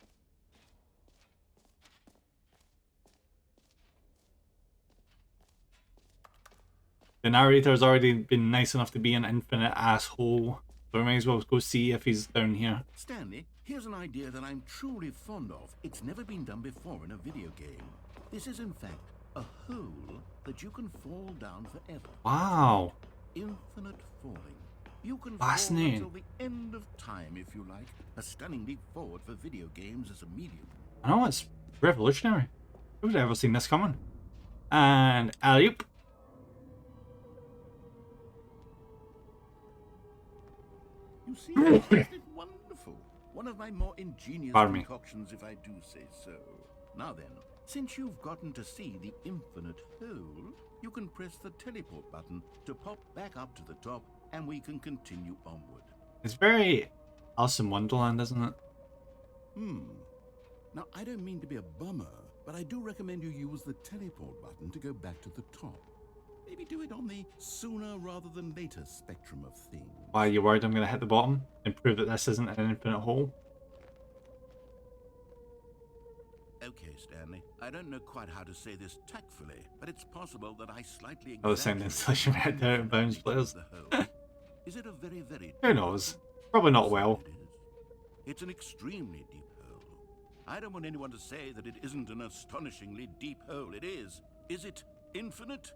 [SPEAKER 1] The narrator's already been nice enough to be an infinite asshole, so we might as well go see if he's down here.
[SPEAKER 2] Stanley, here's an idea that I'm truly fond of. It's never been done before in a video game. This is, in fact, a hole that you can fall down forever.
[SPEAKER 1] Wow.
[SPEAKER 2] Infinite falling. You can
[SPEAKER 1] Fascinating.
[SPEAKER 2] fall until the end of time, if you like. A stunning leap forward for video games as a medium.
[SPEAKER 1] I know, it's revolutionary. Who's ever seen this coming? And alley-oop.
[SPEAKER 2] You see, isn't it wonderful? One of my more ingenious
[SPEAKER 1] Pardon me.
[SPEAKER 2] concoctions, if I do say so. Now then, Since you've gotten to see the infinite hole, you can press the teleport button to pop back up to the top, and we can continue onward.
[SPEAKER 1] It's very Alice in Wonderland, isn't it?
[SPEAKER 2] Now, I don't mean to be a bummer, but I do recommend you use the teleport button to go back to the top. Maybe do it on the sooner rather than later spectrum of things.
[SPEAKER 1] Why are you worried I'm going to hit the bottom and prove that this isn't an infinite hole?
[SPEAKER 2] Okay, Stanley, I don't know quite how to say this tactfully, but it's possible that I slightly
[SPEAKER 1] I was saying the installation right there in bounds players.
[SPEAKER 2] Is it a very, very...
[SPEAKER 1] Who knows? Probably not well.
[SPEAKER 2] It is. It's an extremely deep hole. I don't want anyone to say that it isn't an astonishingly deep hole. It is. Is it infinite?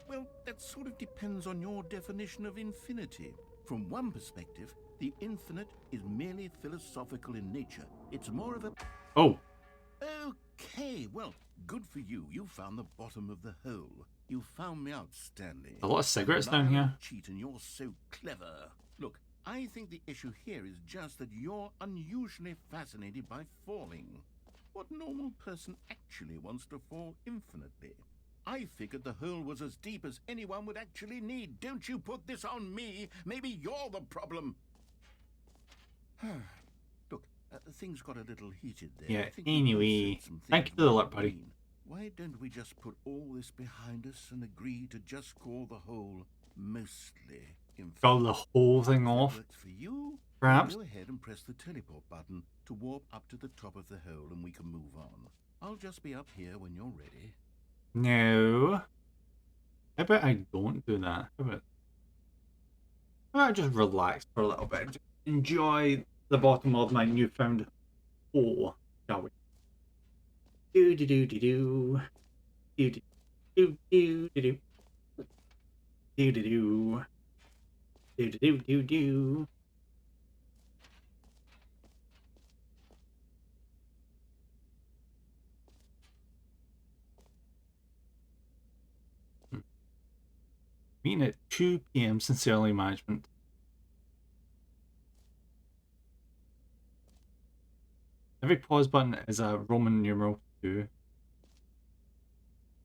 [SPEAKER 2] Well, that sort of depends on your definition of infinity. From one perspective, the infinite is merely philosophical in nature. It's more of a...
[SPEAKER 1] Oh.
[SPEAKER 2] Okay, well, good for you. You found the bottom of the hole. You found me out, Stanley.
[SPEAKER 1] A lot of cigarettes down here.
[SPEAKER 2] Cheat, and you're so clever. Look, I think the issue here is just that you're unusually fascinated by falling. What normal person actually wants to fall infinitely? I figured the hole was as deep as anyone would actually need. Don't you put this on me. Maybe you're the problem. Look, things got a little heated there.
[SPEAKER 1] Yeah,
[SPEAKER 2] I think we both
[SPEAKER 1] anyway.
[SPEAKER 2] said some
[SPEAKER 1] Thank you
[SPEAKER 2] things
[SPEAKER 1] for the
[SPEAKER 2] we
[SPEAKER 1] alert,
[SPEAKER 2] didn't
[SPEAKER 1] buddy.
[SPEAKER 2] mean. Why don't we just put all this behind us and agree to just call the hole mostly infinite?
[SPEAKER 1] Got the whole thing
[SPEAKER 2] If that
[SPEAKER 1] off.
[SPEAKER 2] works for you,
[SPEAKER 1] Perhaps.
[SPEAKER 2] go ahead and press the teleport button to warp up to the top of the hole and we can move on. I'll just be up here when you're ready.
[SPEAKER 1] No. How about I don't do that? How about I just relax for a little bit? Just enjoy the bottom of my newfound hole, shall we? Do do do do do. Do do do do do do. Do do do. Do do do do do. Meeting at 2 p.m. Sincerely Management. Every pause button is a Roman numeral 2.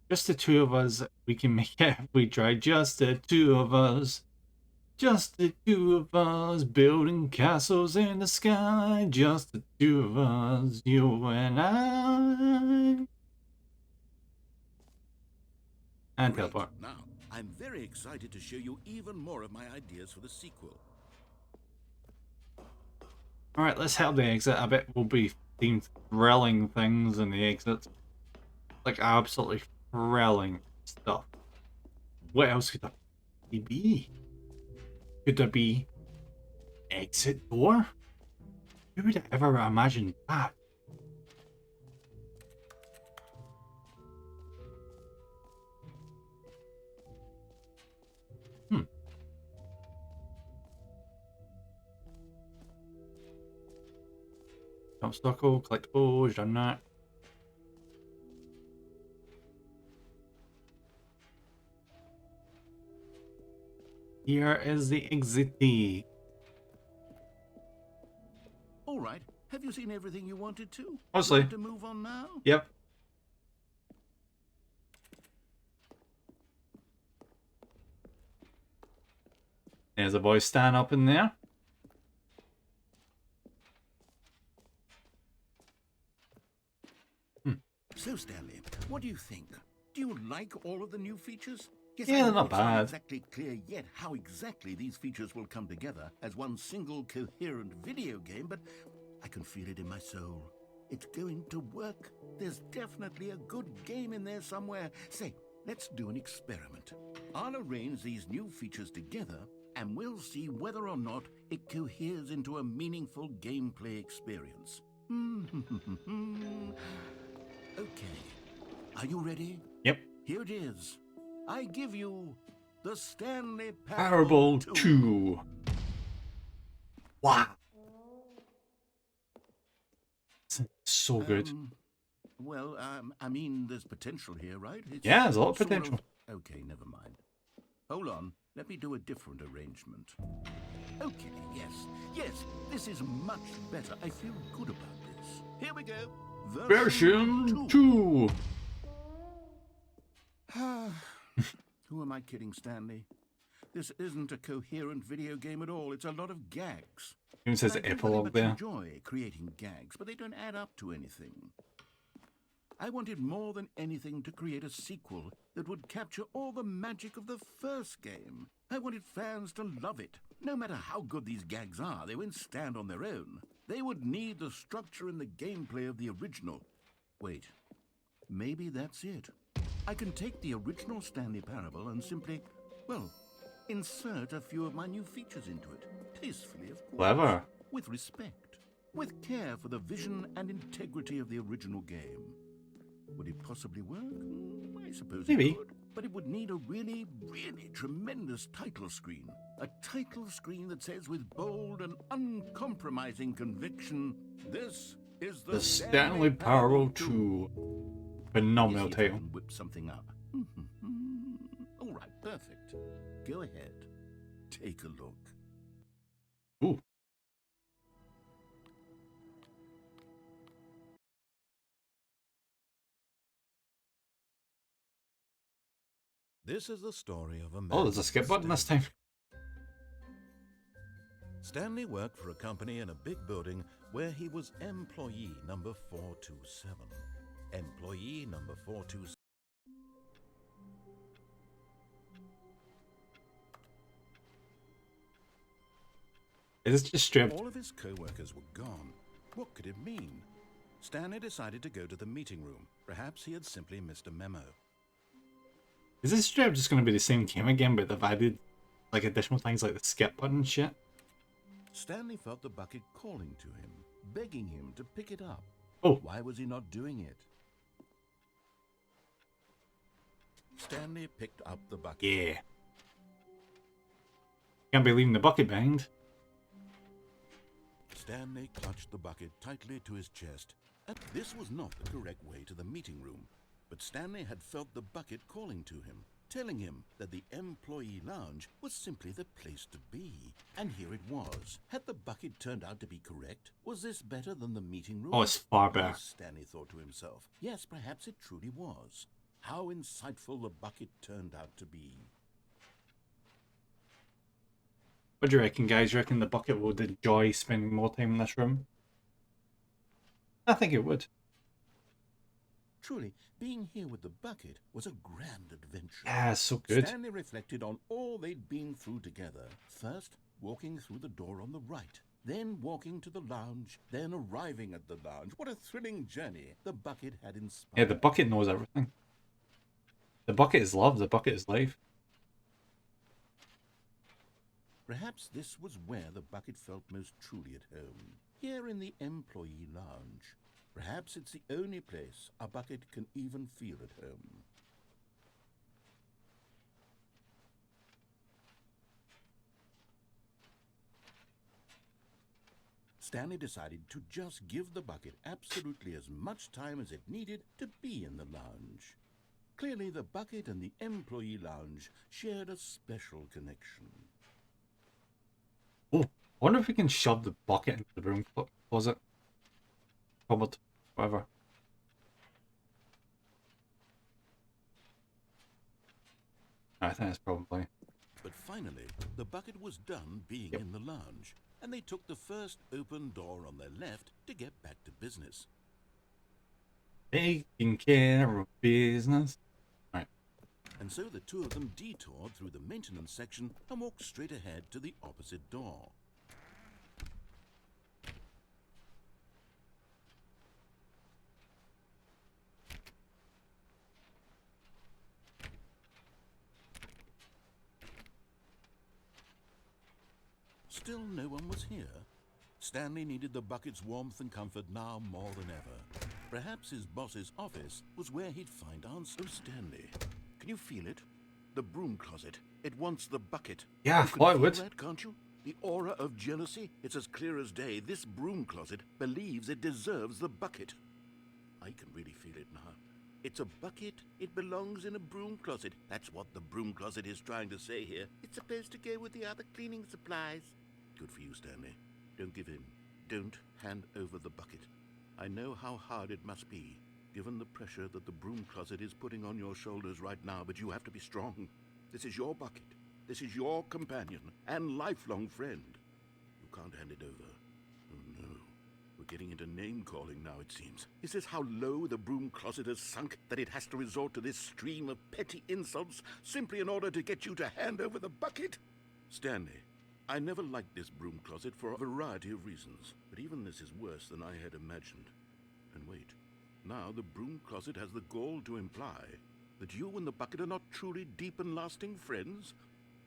[SPEAKER 1] Just the two of us, we can make it if we try. Just the two of us. Just the two of us building castles in the sky. Just the two of us, you and I. And
[SPEAKER 2] Great.
[SPEAKER 1] teleport.
[SPEAKER 2] Now, I'm very excited to show you even more of my ideas for the sequel.
[SPEAKER 1] Alright, let's help the exit. I bet we'll be seeing thrilling things in the exit. Like absolutely thrilling stuff. What else could there be? Could there be exit door? Who would have ever imagined that? Jump circle, collectibles, done that. Here is the exit.
[SPEAKER 2] All right. Have you seen everything you wanted to?
[SPEAKER 1] Mostly.
[SPEAKER 2] Ready to move on now?
[SPEAKER 1] Yep. There's a boy stand up in there.
[SPEAKER 2] So, Stanley, what do you think? Do you like all of the new features? Yes,
[SPEAKER 1] Yeah,
[SPEAKER 2] I
[SPEAKER 1] they're
[SPEAKER 2] know
[SPEAKER 1] not
[SPEAKER 2] it's not
[SPEAKER 1] bad.
[SPEAKER 2] exactly clear yet how exactly these features will come together as one single coherent video game, but I can feel it in my soul. It's going to work. There's definitely a good game in there somewhere. Say, let's do an experiment. I'll arrange these new features together, and we'll see whether or not it coheres into a meaningful gameplay experience. Okay. Are you ready?
[SPEAKER 1] Yep.
[SPEAKER 2] Here it is. I give you the Stanley
[SPEAKER 1] Parable 2. Wow. It's so good.
[SPEAKER 2] I mean, there's potential here, right? It's
[SPEAKER 1] Yeah, there's a lot of
[SPEAKER 2] sort
[SPEAKER 1] potential.
[SPEAKER 2] Okay, never mind. Hold on. Let me do a different arrangement. Okay, yes, this is much better. I feel good about this. Here we go.
[SPEAKER 1] Version 2.
[SPEAKER 2] Who am I kidding, Stanley? This isn't a coherent video game at all. It's a lot of gags.
[SPEAKER 1] Even says
[SPEAKER 2] And I do very
[SPEAKER 1] epilogue
[SPEAKER 2] much
[SPEAKER 1] there.
[SPEAKER 2] enjoy creating gags, but they don't add up to anything. I wanted more than anything to create a sequel that would capture all the magic of the first game. I wanted fans to love it. No matter how good these gags are, they won't stand on their own. They would need the structure and the gameplay of the original. Wait, maybe that's it. I can take the original Stanley Parable and simply, well, insert a few of my new features into it. Tastefully, of course.
[SPEAKER 1] Clever.
[SPEAKER 2] With respect. With care for the vision and integrity of the original game. Would it possibly work? I suppose
[SPEAKER 1] Maybe.
[SPEAKER 2] it would. But it would need a really, really tremendous title screen. A title screen that says with bold and uncompromising conviction, this is
[SPEAKER 1] The Stanley Parable 2. Phenomenal
[SPEAKER 2] You see if I
[SPEAKER 1] title.
[SPEAKER 2] can whip something up. All right, perfect. Go ahead. Take a look.
[SPEAKER 1] Ooh.
[SPEAKER 2] This is the story of a man.
[SPEAKER 1] Oh, there's a skip button this time.
[SPEAKER 2] Stanley worked for a company in a big building where he was employee number 427. Employee number 427.
[SPEAKER 1] Is this just straight?
[SPEAKER 2] All of his co-workers were gone. What could it mean? Stanley decided to go to the meeting room. Perhaps he had simply missed a memo.
[SPEAKER 1] Is this straight just going to be the same game again, but they've added like additional things like the skip button and shit?
[SPEAKER 2] Stanley felt the bucket calling to him, begging him to pick it up.
[SPEAKER 1] Oh.
[SPEAKER 2] Why was he not doing it? Stanley picked up the bucket.
[SPEAKER 1] Yeah. Can't be leaving the bucket behind.
[SPEAKER 2] Stanley clutched the bucket tightly to his chest. This was not the correct way to the meeting room, but Stanley had felt the bucket calling to him, telling him that the employee lounge was simply the place to be. And here it was. Had the bucket turned out to be correct? Was this better than the meeting room?
[SPEAKER 1] Oh, it's far better.
[SPEAKER 2] Yes, Stanley thought to himself. Yes, perhaps it truly was. How insightful the bucket turned out to be.
[SPEAKER 1] What do you reckon, guys? You reckon the bucket would enjoy spending more time in this room? I think it would.
[SPEAKER 2] Truly, being here with the bucket was a grand adventure.
[SPEAKER 1] Yeah, it's so good.
[SPEAKER 2] Stanley reflected on all they'd been through together. First, walking through the door on the right. Then walking to the lounge. Then arriving at the lounge. What a thrilling journey the bucket had inspired.
[SPEAKER 1] Yeah, the bucket knows everything. The bucket is love, the bucket is life.
[SPEAKER 2] Perhaps this was where the bucket felt most truly at home. Here in the employee lounge. Perhaps it's the only place a bucket can even feel at home. Stanley decided to just give the bucket absolutely as much time as it needed to be in the lounge. Clearly, the bucket and the employee lounge shared a special connection.
[SPEAKER 1] Oh, I wonder if we can shove the bucket into the broom closet. Cupboard, whatever. I think that's probably.
[SPEAKER 2] But finally, the bucket was done being in the lounge, and they took the first open door on their left to get back to business.
[SPEAKER 1] Taking care of business. Right.
[SPEAKER 2] And so the two of them detoured through the maintenance section and walked straight ahead to the opposite door. Still no one was here. Stanley needed the bucket's warmth and comfort now more than ever. Perhaps his boss's office was where he'd find answers. Oh, Stanley, can you feel it? The broom closet. It wants the bucket.
[SPEAKER 1] Yeah,
[SPEAKER 2] You can
[SPEAKER 1] I
[SPEAKER 2] feel
[SPEAKER 1] would.
[SPEAKER 2] that, can't you? The aura of jealousy? It's as clear as day. This broom closet believes it deserves the bucket. I can really feel it now. It's a bucket. It belongs in a broom closet. That's what the broom closet is trying to say here. It's supposed to go with the other cleaning supplies. Good for you, Stanley. Don't give in. Don't hand over the bucket. I know how hard it must be, given the pressure that the broom closet is putting on your shoulders right now, but you have to be strong. This is your bucket. This is your companion and lifelong friend. You can't hand it over. Oh no. We're getting into name-calling now, it seems. Is this how low the broom closet has sunk, that it has to resort to this stream of petty insults simply in order to get you to hand over the bucket? Stanley, I never liked this broom closet for a variety of reasons, but even this is worse than I had imagined. And wait, now the broom closet has the gall to imply that you and the bucket are not truly deep and lasting friends?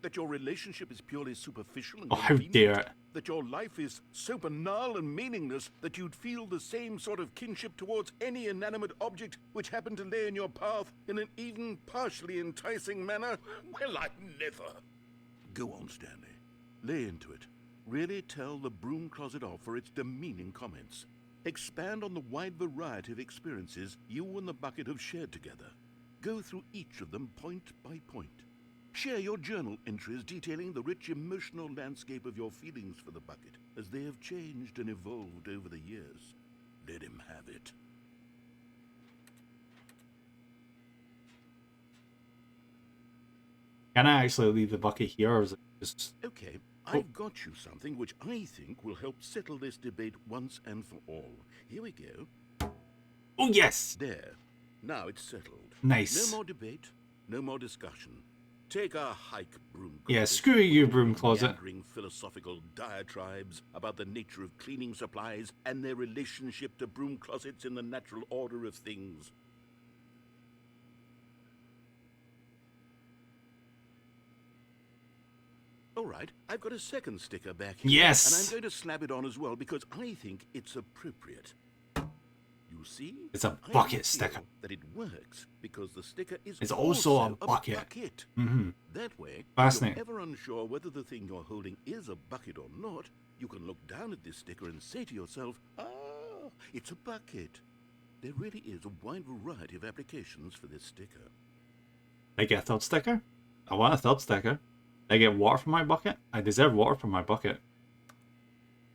[SPEAKER 2] That your relationship is purely superficial and
[SPEAKER 1] Oh, how
[SPEAKER 2] convenient?
[SPEAKER 1] dare it.
[SPEAKER 2] That your life is so banal and meaningless that you'd feel the same sort of kinship towards any inanimate object which happened to lay in your path in an even partially enticing manner? Well, I'd never. Go on, Stanley. Lay into it. Really tell the broom closet off for its demeaning comments. Expand on the wide variety of experiences you and the bucket have shared together. Go through each of them point by point. Share your journal entries detailing the rich emotional landscape of your feelings for the bucket as they have changed and evolved over the years. Let him have it.
[SPEAKER 1] Can I actually leave the bucket here, or is it just...
[SPEAKER 2] Okay, I've got you something which I think will help settle this debate once and for all. Here we go.
[SPEAKER 1] Oh, yes!
[SPEAKER 2] There. Now it's settled.
[SPEAKER 1] Nice.
[SPEAKER 2] No more debate, no more discussion. Take a hike, broom closet.
[SPEAKER 1] Yeah, screw you, broom closet.
[SPEAKER 2] Meandering philosophical diatribes about the nature of cleaning supplies and their relationship to broom closets in the natural order of things. All right, I've got a second sticker back here.
[SPEAKER 1] Yes!
[SPEAKER 2] And I'm going to slap it on as well because I think it's appropriate. You see?
[SPEAKER 1] It's a
[SPEAKER 2] I
[SPEAKER 1] bucket
[SPEAKER 2] feel
[SPEAKER 1] sticker.
[SPEAKER 2] that it works because the sticker is
[SPEAKER 1] It's also a bucket.
[SPEAKER 2] Mm-hmm. That way,
[SPEAKER 1] Fascinating.
[SPEAKER 2] if you're ever unsure whether the thing you're holding is a bucket or not, you can look down at this sticker and say to yourself, ah, it's a bucket. There really is a wide variety of applications for this sticker.
[SPEAKER 1] I get a third sticker? I want a third sticker. I get water from my bucket? I deserve water from my bucket.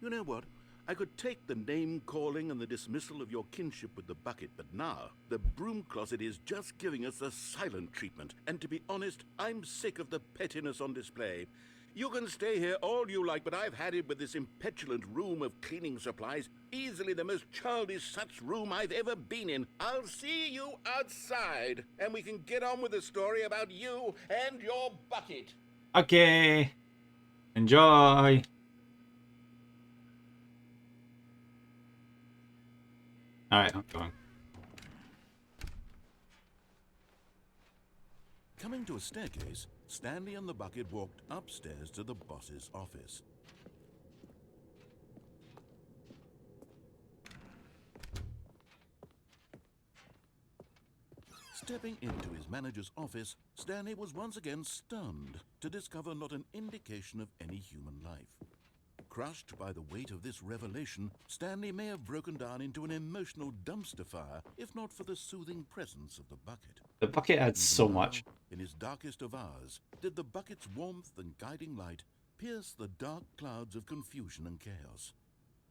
[SPEAKER 2] You know what? I could take the name-calling and the dismissal of your kinship with the bucket, but now the broom closet is just giving us the silent treatment. And to be honest, I'm sick of the pettiness on display. You can stay here all you like, but I've had it with this impetulant room of cleaning supplies. Easily the most childish such room I've ever been in. I'll see you outside, and we can get on with the story about you and your bucket.
[SPEAKER 1] Okay. Enjoy. Alright, I'm going.
[SPEAKER 2] Coming to a staircase, Stanley and the bucket walked upstairs to the boss's office. Stepping into his manager's office, Stanley was once again stunned to discover not an indication of any human life. Crushed by the weight of this revelation, Stanley may have broken down into an emotional dumpster fire, if not for the soothing presence of the bucket.
[SPEAKER 1] The bucket adds so
[SPEAKER 2] Even now,
[SPEAKER 1] much.
[SPEAKER 2] in his darkest of hours, did the bucket's warmth and guiding light pierce the dark clouds of confusion and chaos.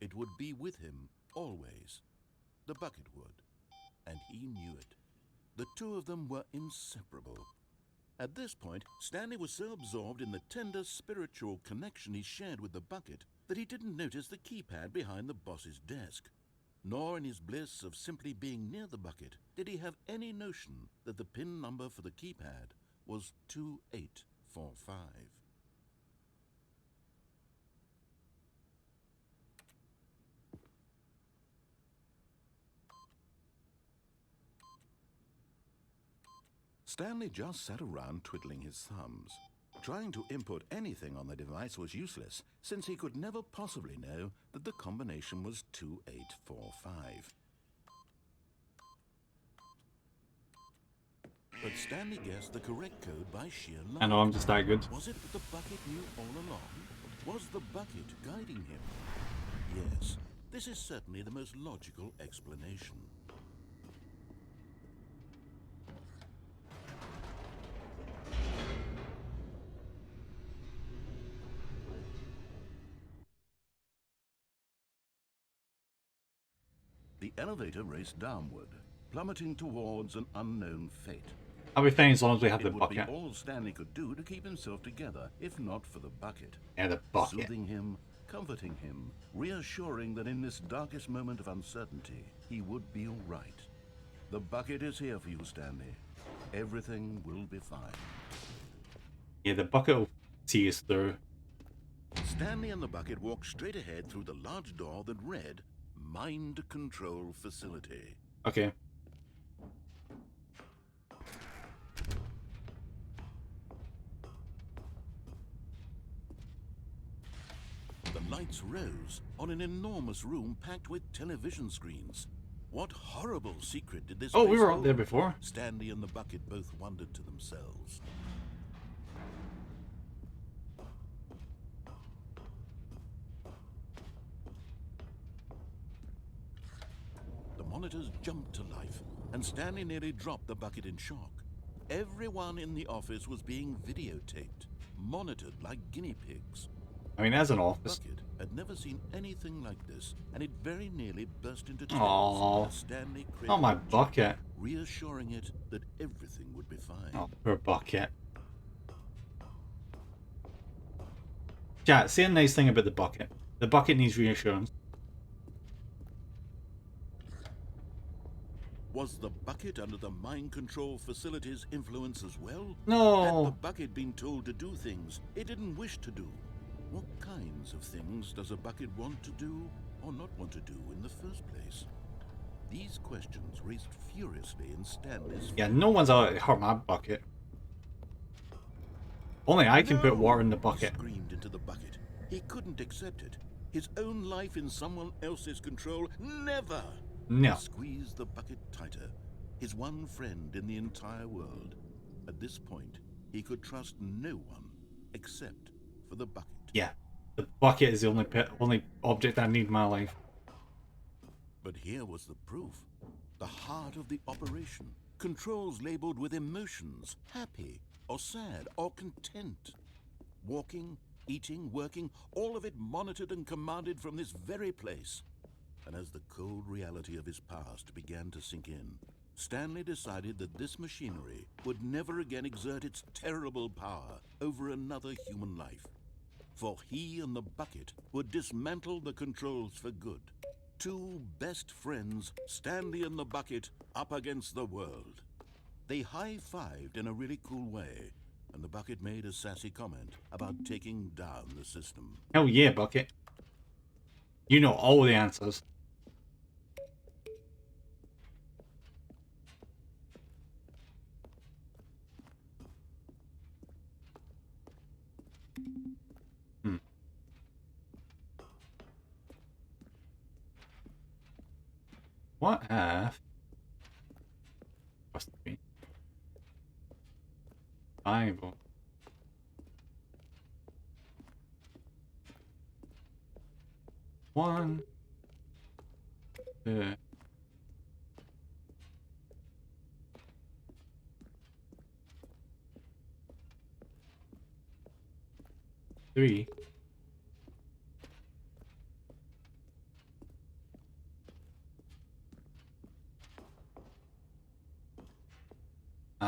[SPEAKER 2] It would be with him always. The bucket would. And he knew it. The two of them were inseparable. At this point, Stanley was so absorbed in the tender spiritual connection he shared with the bucket that he didn't notice the keypad behind the boss's desk. Nor in his bliss of simply being near the bucket did he have any notion that the PIN number for the keypad was 2845. Stanley just sat around twiddling his thumbs. Trying to input anything on the device was useless, since he could never possibly know that the combination was 2845. But Stanley guessed the correct code by sheer luck.
[SPEAKER 1] I know, I'm just that good.
[SPEAKER 2] Was it that the bucket knew all along? Was the bucket guiding him? Yes, this is certainly the most logical explanation. the elevator raced downward, plummeting towards an unknown fate.
[SPEAKER 1] I'll be fine as long as we have the
[SPEAKER 2] It would
[SPEAKER 1] bucket.
[SPEAKER 2] be all Stanley could do to keep himself together, if not for the bucket.
[SPEAKER 1] Yeah, the bucket.
[SPEAKER 2] Soothing him, comforting him, reassuring that in this darkest moment of uncertainty, he would be all right. The bucket is here for you, Stanley. Everything will be fine.
[SPEAKER 1] Yeah, the bucket will see us through.
[SPEAKER 2] Stanley and the bucket walked straight ahead through the large door that read, Mind Control Facility.
[SPEAKER 1] Okay.
[SPEAKER 2] The lights rose on an enormous room packed with television screens. What horrible secret did this
[SPEAKER 1] Oh, we
[SPEAKER 2] place
[SPEAKER 1] were up
[SPEAKER 2] hold?
[SPEAKER 1] there before.
[SPEAKER 2] Stanley and the bucket both wondered to themselves. The monitors jumped to life, and Stanley nearly dropped the bucket in shock. Everyone in the office was being videotaped, monitored like guinea pigs.
[SPEAKER 1] I mean, as an office.
[SPEAKER 2] Bucket had never seen anything like this, and it very nearly burst into
[SPEAKER 1] Aw.
[SPEAKER 2] tears as Stanley
[SPEAKER 1] Not my
[SPEAKER 2] cradled it,
[SPEAKER 1] bucket.
[SPEAKER 2] reassuring it that everything would be fine.
[SPEAKER 1] Oh, poor bucket. Chat, say a nice thing about the bucket. The bucket needs reassurance.
[SPEAKER 2] Was the bucket under the mind control facility's influence as well?
[SPEAKER 1] No.
[SPEAKER 2] Had the bucket been told to do things it didn't wish to do? What kinds of things does a bucket want to do or not want to do in the first place? These questions raced furiously in Stanley's
[SPEAKER 1] Yeah, no one's out to hurt my bucket. Only I can put water in the bucket.
[SPEAKER 2] He screamed into the bucket. He couldn't accept it. His own life in someone else's control. Never!
[SPEAKER 1] No.
[SPEAKER 2] He squeezed the bucket tighter. His one friend in the entire world. At this point, he could trust no one except for the bucket.
[SPEAKER 1] Yeah. The bucket is the only object I need in my life.
[SPEAKER 2] But here was the proof. The heart of the operation. Controls labeled with emotions. Happy, or sad, or content. Walking, eating, working, all of it monitored and commanded from this very place. And as the cold reality of his past began to sink in, Stanley decided that this machinery would never again exert its terrible power over another human life. For he and the bucket would dismantle the controls for good. Two best friends, Stanley and the bucket, up against the world. They high-fived in a really cool way, and the bucket made a sassy comment about taking down the system.
[SPEAKER 1] Hell yeah, bucket. You know all the answers. What if... Must be... Bible. One... Two... Three...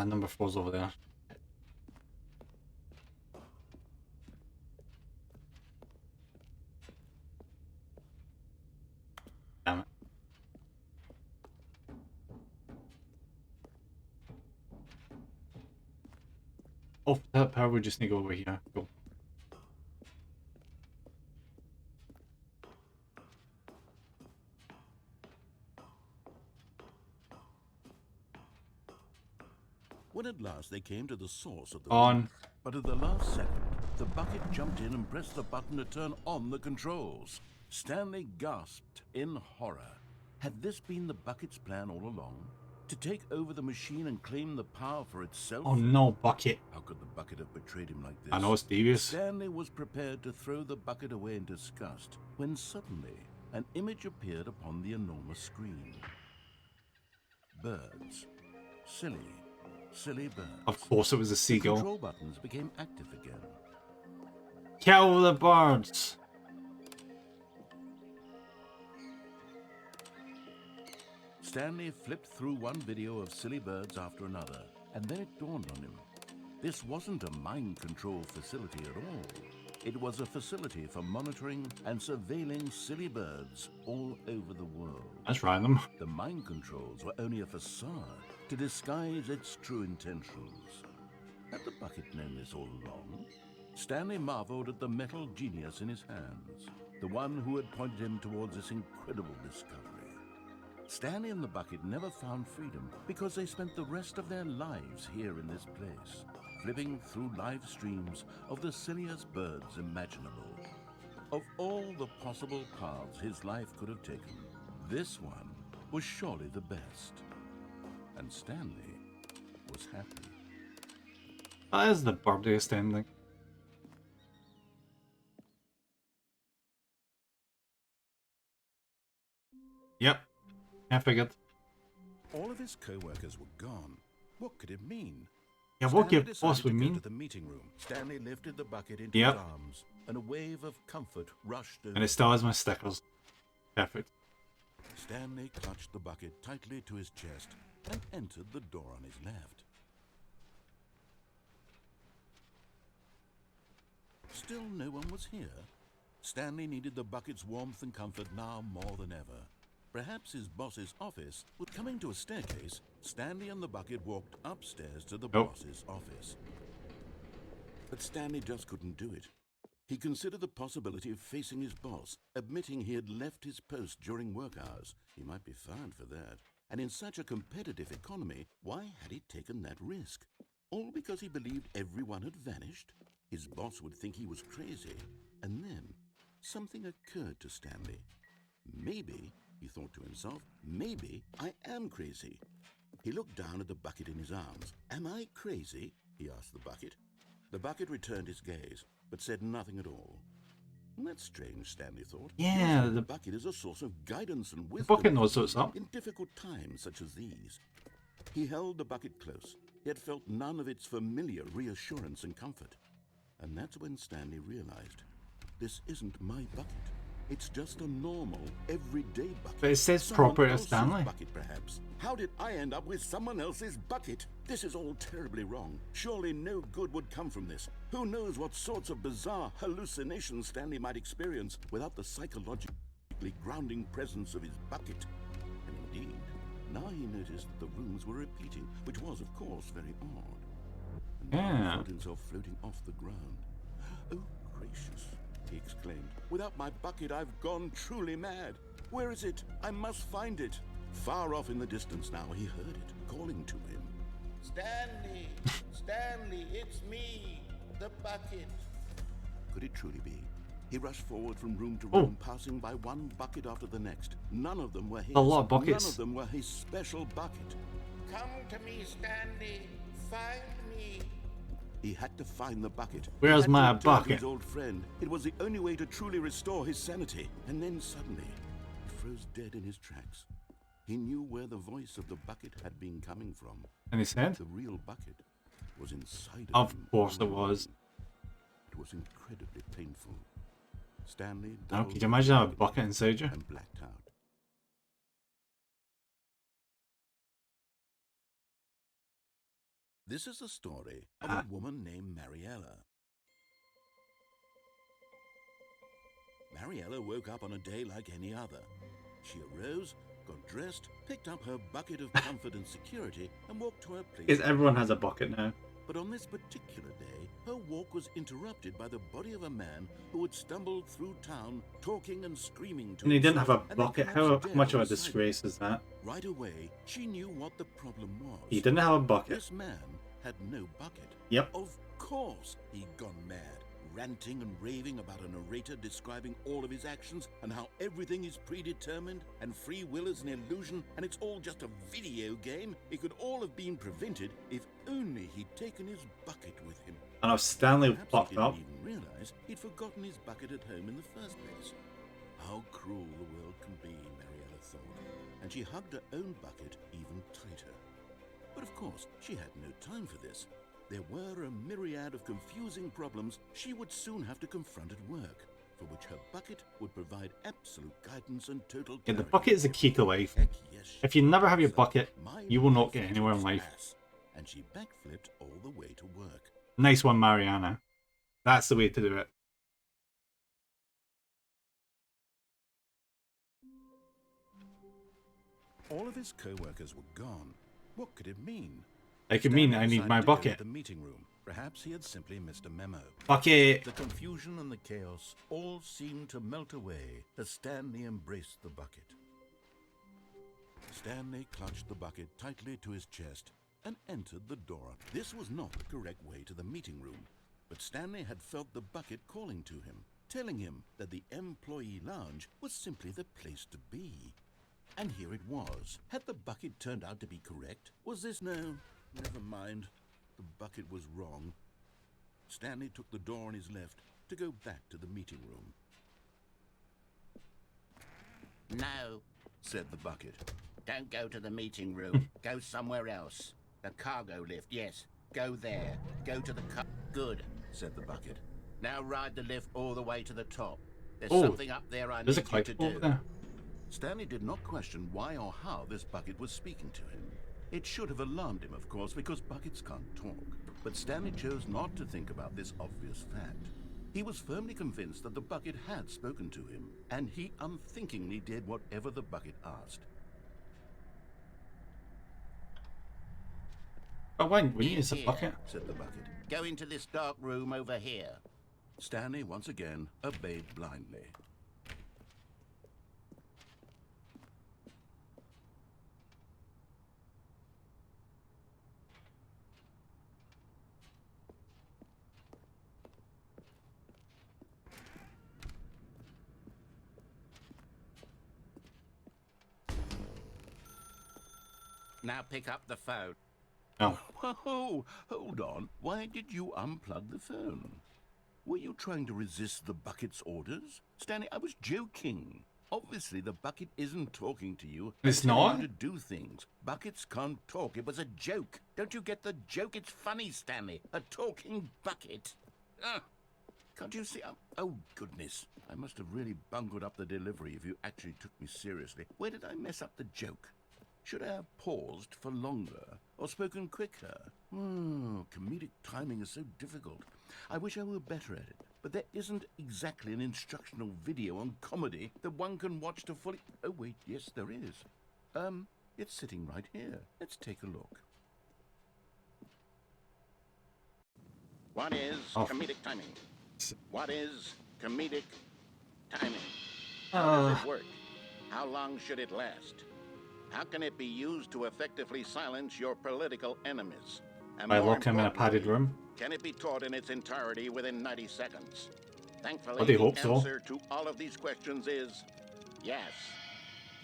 [SPEAKER 1] number 4's over there. Damn it. Oh, that power would just need to go over here. Cool.
[SPEAKER 2] When at last they came to the source of the
[SPEAKER 1] On.
[SPEAKER 2] But at the last second, the bucket jumped in and pressed the button to turn on the controls. Stanley gasped in horror. Had this been the bucket's plan all along? To take over the machine and claim the power for itself?
[SPEAKER 1] Oh no, bucket.
[SPEAKER 2] How could the bucket have betrayed him like this?
[SPEAKER 1] I know it's devious.
[SPEAKER 2] Stanley was prepared to throw the bucket away in disgust when suddenly an image appeared upon the enormous screen. Birds. Silly birds.
[SPEAKER 1] Of course it was a
[SPEAKER 2] The
[SPEAKER 1] seagull.
[SPEAKER 2] control buttons became active again.
[SPEAKER 1] Kill the birds.
[SPEAKER 2] Stanley flipped through one video of silly birds after another, and then it dawned on him. This wasn't a mind control facility at all. It was a facility for monitoring and surveilling silly birds all over the world.
[SPEAKER 1] That's random.
[SPEAKER 2] The mind controls were only a facade to disguise its true intentions. Had the bucket known this all along? Stanley marveled at the metal genius in his hands, the one who had pointed him towards this incredible discovery. Stanley and the bucket never found freedom because they spent the rest of their lives here in this place, flipping through live streams of the silliest birds imaginable. Of all the possible paths his life could have taken, this one was surely the best. And Stanley was happy.
[SPEAKER 1] That is the birdiest ending. Yep, I figured.
[SPEAKER 2] All of his co-workers were gone. What could it mean?
[SPEAKER 1] Yeah, what
[SPEAKER 2] Stanley
[SPEAKER 1] could
[SPEAKER 2] decided
[SPEAKER 1] possibly
[SPEAKER 2] to go
[SPEAKER 1] mean?
[SPEAKER 2] to the meeting room. Stanley lifted the bucket into
[SPEAKER 1] Yep.
[SPEAKER 2] his arms, and a wave of comfort rushed over.
[SPEAKER 1] And it still has my stickers. Perfect.
[SPEAKER 2] Stanley clutched the bucket tightly to his chest and entered the door on his left. Still no one was here. Stanley needed the bucket's warmth and comfort now more than ever. Perhaps his boss's office was coming to a staircase. Stanley and the bucket walked upstairs to the boss's office. But Stanley just couldn't do it. He considered the possibility of facing his boss, admitting he had left his post during work hours. He might be fired for that. And in such a competitive economy, why had he taken that risk? All because he believed everyone had vanished? His boss would think he was crazy. And then something occurred to Stanley. Maybe, he thought to himself, maybe I am crazy. He looked down at the bucket in his arms. Am I crazy? He asked the bucket. The bucket returned his gaze, but said nothing at all. That's strange, Stanley thought.
[SPEAKER 1] Yeah,
[SPEAKER 2] the bucket is a source of guidance and
[SPEAKER 1] The
[SPEAKER 2] wisdom
[SPEAKER 1] bucket knows what's up.
[SPEAKER 2] in difficult times such as these. He held the bucket close, yet felt none of its familiar reassurance and comfort. And that's when Stanley realized, this isn't my bucket. It's just a normal, everyday bucket.
[SPEAKER 1] But it says
[SPEAKER 2] Someone
[SPEAKER 1] proper to
[SPEAKER 2] else's
[SPEAKER 1] Stanley.
[SPEAKER 2] bucket, perhaps. How did I end up with someone else's bucket? This is all terribly wrong. Surely no good would come from this. Who knows what sorts of bizarre hallucinations Stanley might experience without the psychologically grounding presence of his bucket. And indeed, now he noticed that the rooms were repeating, which was, of course, very odd. And now he
[SPEAKER 1] Yeah.
[SPEAKER 2] felt himself floating off the ground. Oh, gracious, he exclaimed. Without my bucket, I've gone truly mad. Where is it? I must find it. Far off in the distance now, he heard it, calling to him.
[SPEAKER 7] Stanley! Stanley, it's me, the bucket.
[SPEAKER 2] Could it truly be? He rushed forward from room to
[SPEAKER 1] Oh.
[SPEAKER 2] room, passing by one bucket after the next. None of them were his.
[SPEAKER 1] A lot of buckets.
[SPEAKER 2] None of them were his special bucket.
[SPEAKER 7] Come to me, Stanley. Find me.
[SPEAKER 2] He had to find the bucket.
[SPEAKER 1] Where's
[SPEAKER 2] He had to
[SPEAKER 1] my
[SPEAKER 2] return to
[SPEAKER 1] bucket?
[SPEAKER 2] his old friend. It was the only way to truly restore his sanity. And then suddenly, he froze dead in his tracks. He knew where the voice of the bucket had been coming from.
[SPEAKER 1] And he said,
[SPEAKER 2] The real bucket was inside
[SPEAKER 1] of
[SPEAKER 2] him.
[SPEAKER 1] course it was.
[SPEAKER 2] It was incredibly painful. Stanley
[SPEAKER 1] Now,
[SPEAKER 2] doubled
[SPEAKER 1] could you imagine having a
[SPEAKER 2] the
[SPEAKER 1] bucket inside you?
[SPEAKER 2] and blacked out. This is the story of a woman named Mariella. Mariella woke up on a day like any other. She arose, got dressed, picked up her bucket of comfort and security, and walked to her place.
[SPEAKER 1] Because everyone has a bucket now.
[SPEAKER 2] But on this particular day, her walk was interrupted by the body of a man who had stumbled through town, talking and screaming to
[SPEAKER 1] And he didn't have a
[SPEAKER 2] himself, and then
[SPEAKER 1] bucket. How
[SPEAKER 2] collapsed dead
[SPEAKER 1] much of
[SPEAKER 2] on
[SPEAKER 1] a
[SPEAKER 2] the sidewalk.
[SPEAKER 1] disgrace is that?
[SPEAKER 2] Right away, she knew what the problem was.
[SPEAKER 1] He didn't have a bucket.
[SPEAKER 2] This man had no bucket.
[SPEAKER 1] Yep.
[SPEAKER 2] Of course he'd gone mad, ranting and raving about a narrator describing all of his actions and how everything is predetermined and free will is an illusion and it's all just a video game. It could all have been prevented if only he'd taken his bucket with him.
[SPEAKER 1] And if Stanley
[SPEAKER 2] Perhaps
[SPEAKER 1] popped
[SPEAKER 2] he didn't
[SPEAKER 1] up,
[SPEAKER 2] even realize he'd forgotten his bucket at home in the first place. How cruel the world can be, Mariella thought, and she hugged her own bucket even tighter. But of course, she had no time for this. There were a myriad of confusing problems she would soon have to confront at work. for which her bucket would provide absolute guidance and total
[SPEAKER 1] Yeah, the
[SPEAKER 2] clarity.
[SPEAKER 1] bucket is the key to life.
[SPEAKER 2] Heck yes,
[SPEAKER 1] If you never have your
[SPEAKER 2] so
[SPEAKER 1] bucket,
[SPEAKER 2] my
[SPEAKER 1] you will not
[SPEAKER 2] wife
[SPEAKER 1] get anywhere in
[SPEAKER 2] kicks
[SPEAKER 1] life.
[SPEAKER 2] ass, and she backflipped all the way to work.
[SPEAKER 1] Nice one, Mariana. That's the way to do it.
[SPEAKER 2] All of his co-workers were gone. What could it mean?
[SPEAKER 1] It could mean
[SPEAKER 2] Stanley
[SPEAKER 1] I need
[SPEAKER 2] decided
[SPEAKER 1] my
[SPEAKER 2] to go to
[SPEAKER 1] bucket.
[SPEAKER 2] the meeting room. Perhaps he had simply missed a memo.
[SPEAKER 1] Bucket!
[SPEAKER 2] The confusion and the chaos all seemed to melt away as Stanley embraced the bucket. Stanley clutched the bucket tightly to his chest and entered the door. This was not the correct way to the meeting room, but Stanley had felt the bucket calling to him, telling him that the employee lounge was simply the place to be. And here it was. Had the bucket turned out to be correct? Was this no? Never mind. The bucket was wrong. Stanley took the door on his left to go back to the meeting room.
[SPEAKER 7] No,
[SPEAKER 2] Said the bucket.
[SPEAKER 7] don't go to the meeting room. Go somewhere else. The cargo lift, yes. Go there. Go to the car. Good,
[SPEAKER 2] Said the bucket.
[SPEAKER 7] now ride the lift all the way to the top. There's
[SPEAKER 1] Oh,
[SPEAKER 7] something up there I
[SPEAKER 1] There's a
[SPEAKER 7] need you to
[SPEAKER 1] collectible over
[SPEAKER 7] do.
[SPEAKER 1] there.
[SPEAKER 2] Stanley did not question why or how this bucket was speaking to him. It should have alarmed him, of course, because buckets can't talk. But Stanley chose not to think about this obvious fact. He was firmly convinced that the bucket had spoken to him, and he unthinkingly did whatever the bucket asked.
[SPEAKER 1] But why? We need a
[SPEAKER 7] Here.
[SPEAKER 1] bucket.
[SPEAKER 2] Said the bucket.
[SPEAKER 7] Go into this dark room over here.
[SPEAKER 2] Stanley once again obeyed blindly.
[SPEAKER 7] Now pick up the phone.
[SPEAKER 1] Oh,
[SPEAKER 2] Whoa, hold on. Why did you unplug the phone? Were you trying to resist the bucket's orders? Stanley, I was joking. Obviously, the bucket isn't talking to you.
[SPEAKER 1] It's
[SPEAKER 2] telling
[SPEAKER 1] not?
[SPEAKER 2] you to do things. Buckets can't talk. It was a joke.
[SPEAKER 7] Don't you get the joke? It's funny, Stanley. A talking bucket.
[SPEAKER 2] Can't you see? Oh, goodness. I must have really bungled up the delivery if you actually took me seriously. Where did I mess up the joke? Should I have paused for longer or spoken quicker? Oh, comedic timing is so difficult. I wish I were better at it, but there isn't exactly an instructional video on comedy that one can watch to fully... Oh, wait, yes, there is. It's sitting right here. Let's take a look.
[SPEAKER 3] What is
[SPEAKER 1] Oh.
[SPEAKER 3] comedic timing? What is comedic timing? How does it work? How long should it last? How can it be used to effectively silence your political enemies? And
[SPEAKER 1] I
[SPEAKER 3] more
[SPEAKER 1] lock him in a padded
[SPEAKER 3] importantly,
[SPEAKER 1] room.
[SPEAKER 3] can it be taught in its entirety within 90 seconds? Thankfully,
[SPEAKER 1] I do
[SPEAKER 3] the
[SPEAKER 1] hope so.
[SPEAKER 3] answer to all of these questions is yes.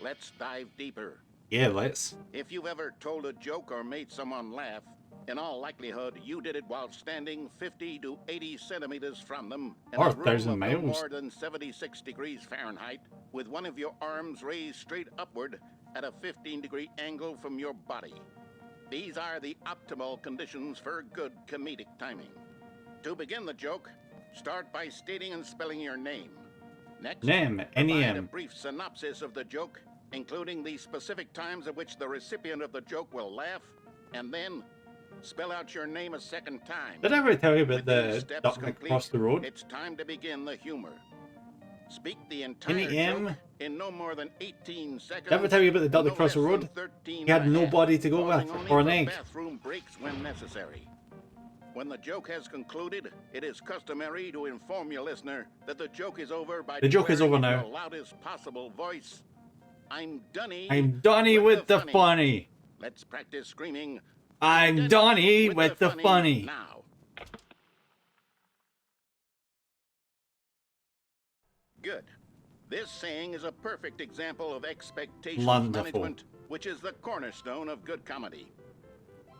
[SPEAKER 3] Let's dive deeper.
[SPEAKER 1] Yeah, let's.
[SPEAKER 3] If you've ever told a joke or made someone laugh, in all likelihood, you did it while standing 50 to 80 centimeters from them in
[SPEAKER 1] Or
[SPEAKER 3] a room
[SPEAKER 1] 1,000
[SPEAKER 3] of no
[SPEAKER 1] miles.
[SPEAKER 3] more than 76 degrees Fahrenheit, with one of your arms raised straight upward at a 15-degree angle from your body. These are the optimal conditions for good comedic timing. To begin the joke, start by stating and spelling your name. Next,
[SPEAKER 1] Name,
[SPEAKER 3] provide a
[SPEAKER 1] N-E-M.
[SPEAKER 3] brief synopsis of the joke, including the specific times at which the recipient of the joke will laugh, and then spell out your name a second time.
[SPEAKER 1] Did I ever tell you about
[SPEAKER 3] With
[SPEAKER 1] the
[SPEAKER 3] these steps
[SPEAKER 1] duck that
[SPEAKER 3] complete,
[SPEAKER 1] crossed the road?
[SPEAKER 3] It's time to begin the humor. Speak the entire
[SPEAKER 1] N-E-M.
[SPEAKER 3] joke in no more than 18 seconds.
[SPEAKER 1] Did I ever tell you about the duck that
[SPEAKER 3] no
[SPEAKER 1] crossed the
[SPEAKER 3] less
[SPEAKER 1] road?
[SPEAKER 3] than 13
[SPEAKER 1] He had
[SPEAKER 3] and a half,
[SPEAKER 1] nobody to go
[SPEAKER 3] pausing
[SPEAKER 1] with,
[SPEAKER 3] only
[SPEAKER 1] or an
[SPEAKER 3] for
[SPEAKER 1] egg.
[SPEAKER 3] bathroom breaks when necessary. When the joke has concluded, it is customary to inform your listener that the joke is over by
[SPEAKER 1] The joke is
[SPEAKER 3] declaring
[SPEAKER 1] over
[SPEAKER 3] in
[SPEAKER 1] now.
[SPEAKER 3] your loudest possible voice, "I'm Dunny.
[SPEAKER 1] I'm Donny with the funny.
[SPEAKER 3] Let's practice screaming,
[SPEAKER 1] I'm Donny with the funny.
[SPEAKER 3] now. Good. This saying is a perfect example of expectations
[SPEAKER 1] Wonderful.
[SPEAKER 3] management, which is the cornerstone of good comedy.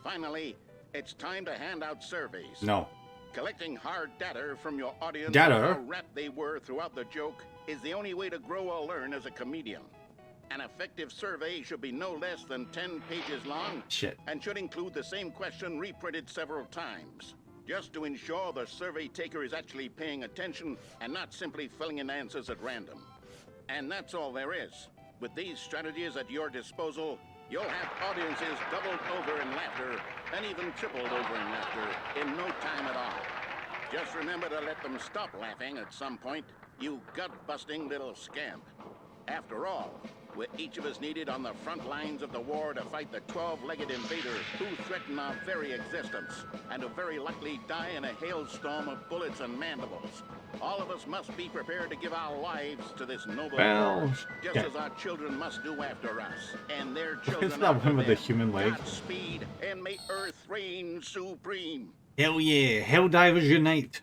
[SPEAKER 3] Finally, it's time to hand out surveys.
[SPEAKER 1] No.
[SPEAKER 3] Collecting hard data from your audience
[SPEAKER 1] Data?
[SPEAKER 3] on how rapt they were throughout the joke is the only way to grow or learn as a comedian. An effective survey should be no less than 10 pages long
[SPEAKER 1] Shit.
[SPEAKER 3] and should include the same question reprinted several times. just to ensure the survey taker is actually paying attention and not simply filling in answers at random. And that's all there is. With these strategies at your disposal, you'll have audiences doubled over in laughter and even tripled over in laughter in no time at all. Just remember to let them stop laughing at some point, you gut-busting little scamp. After all, we're each of us needed on the front lines of the war to fight the 12-legged invaders who threaten our very existence, and who very likely die in a hailstorm of bullets and mandibles. All of us must be prepared to give our lives to this noble cause, just as our children must do after us, and their children
[SPEAKER 1] Isn't that
[SPEAKER 3] after
[SPEAKER 1] one with the
[SPEAKER 3] them.
[SPEAKER 1] human leg?
[SPEAKER 3] Godspeed, and may Earth reign supreme.
[SPEAKER 1] Hell yeah, Helldivers unite.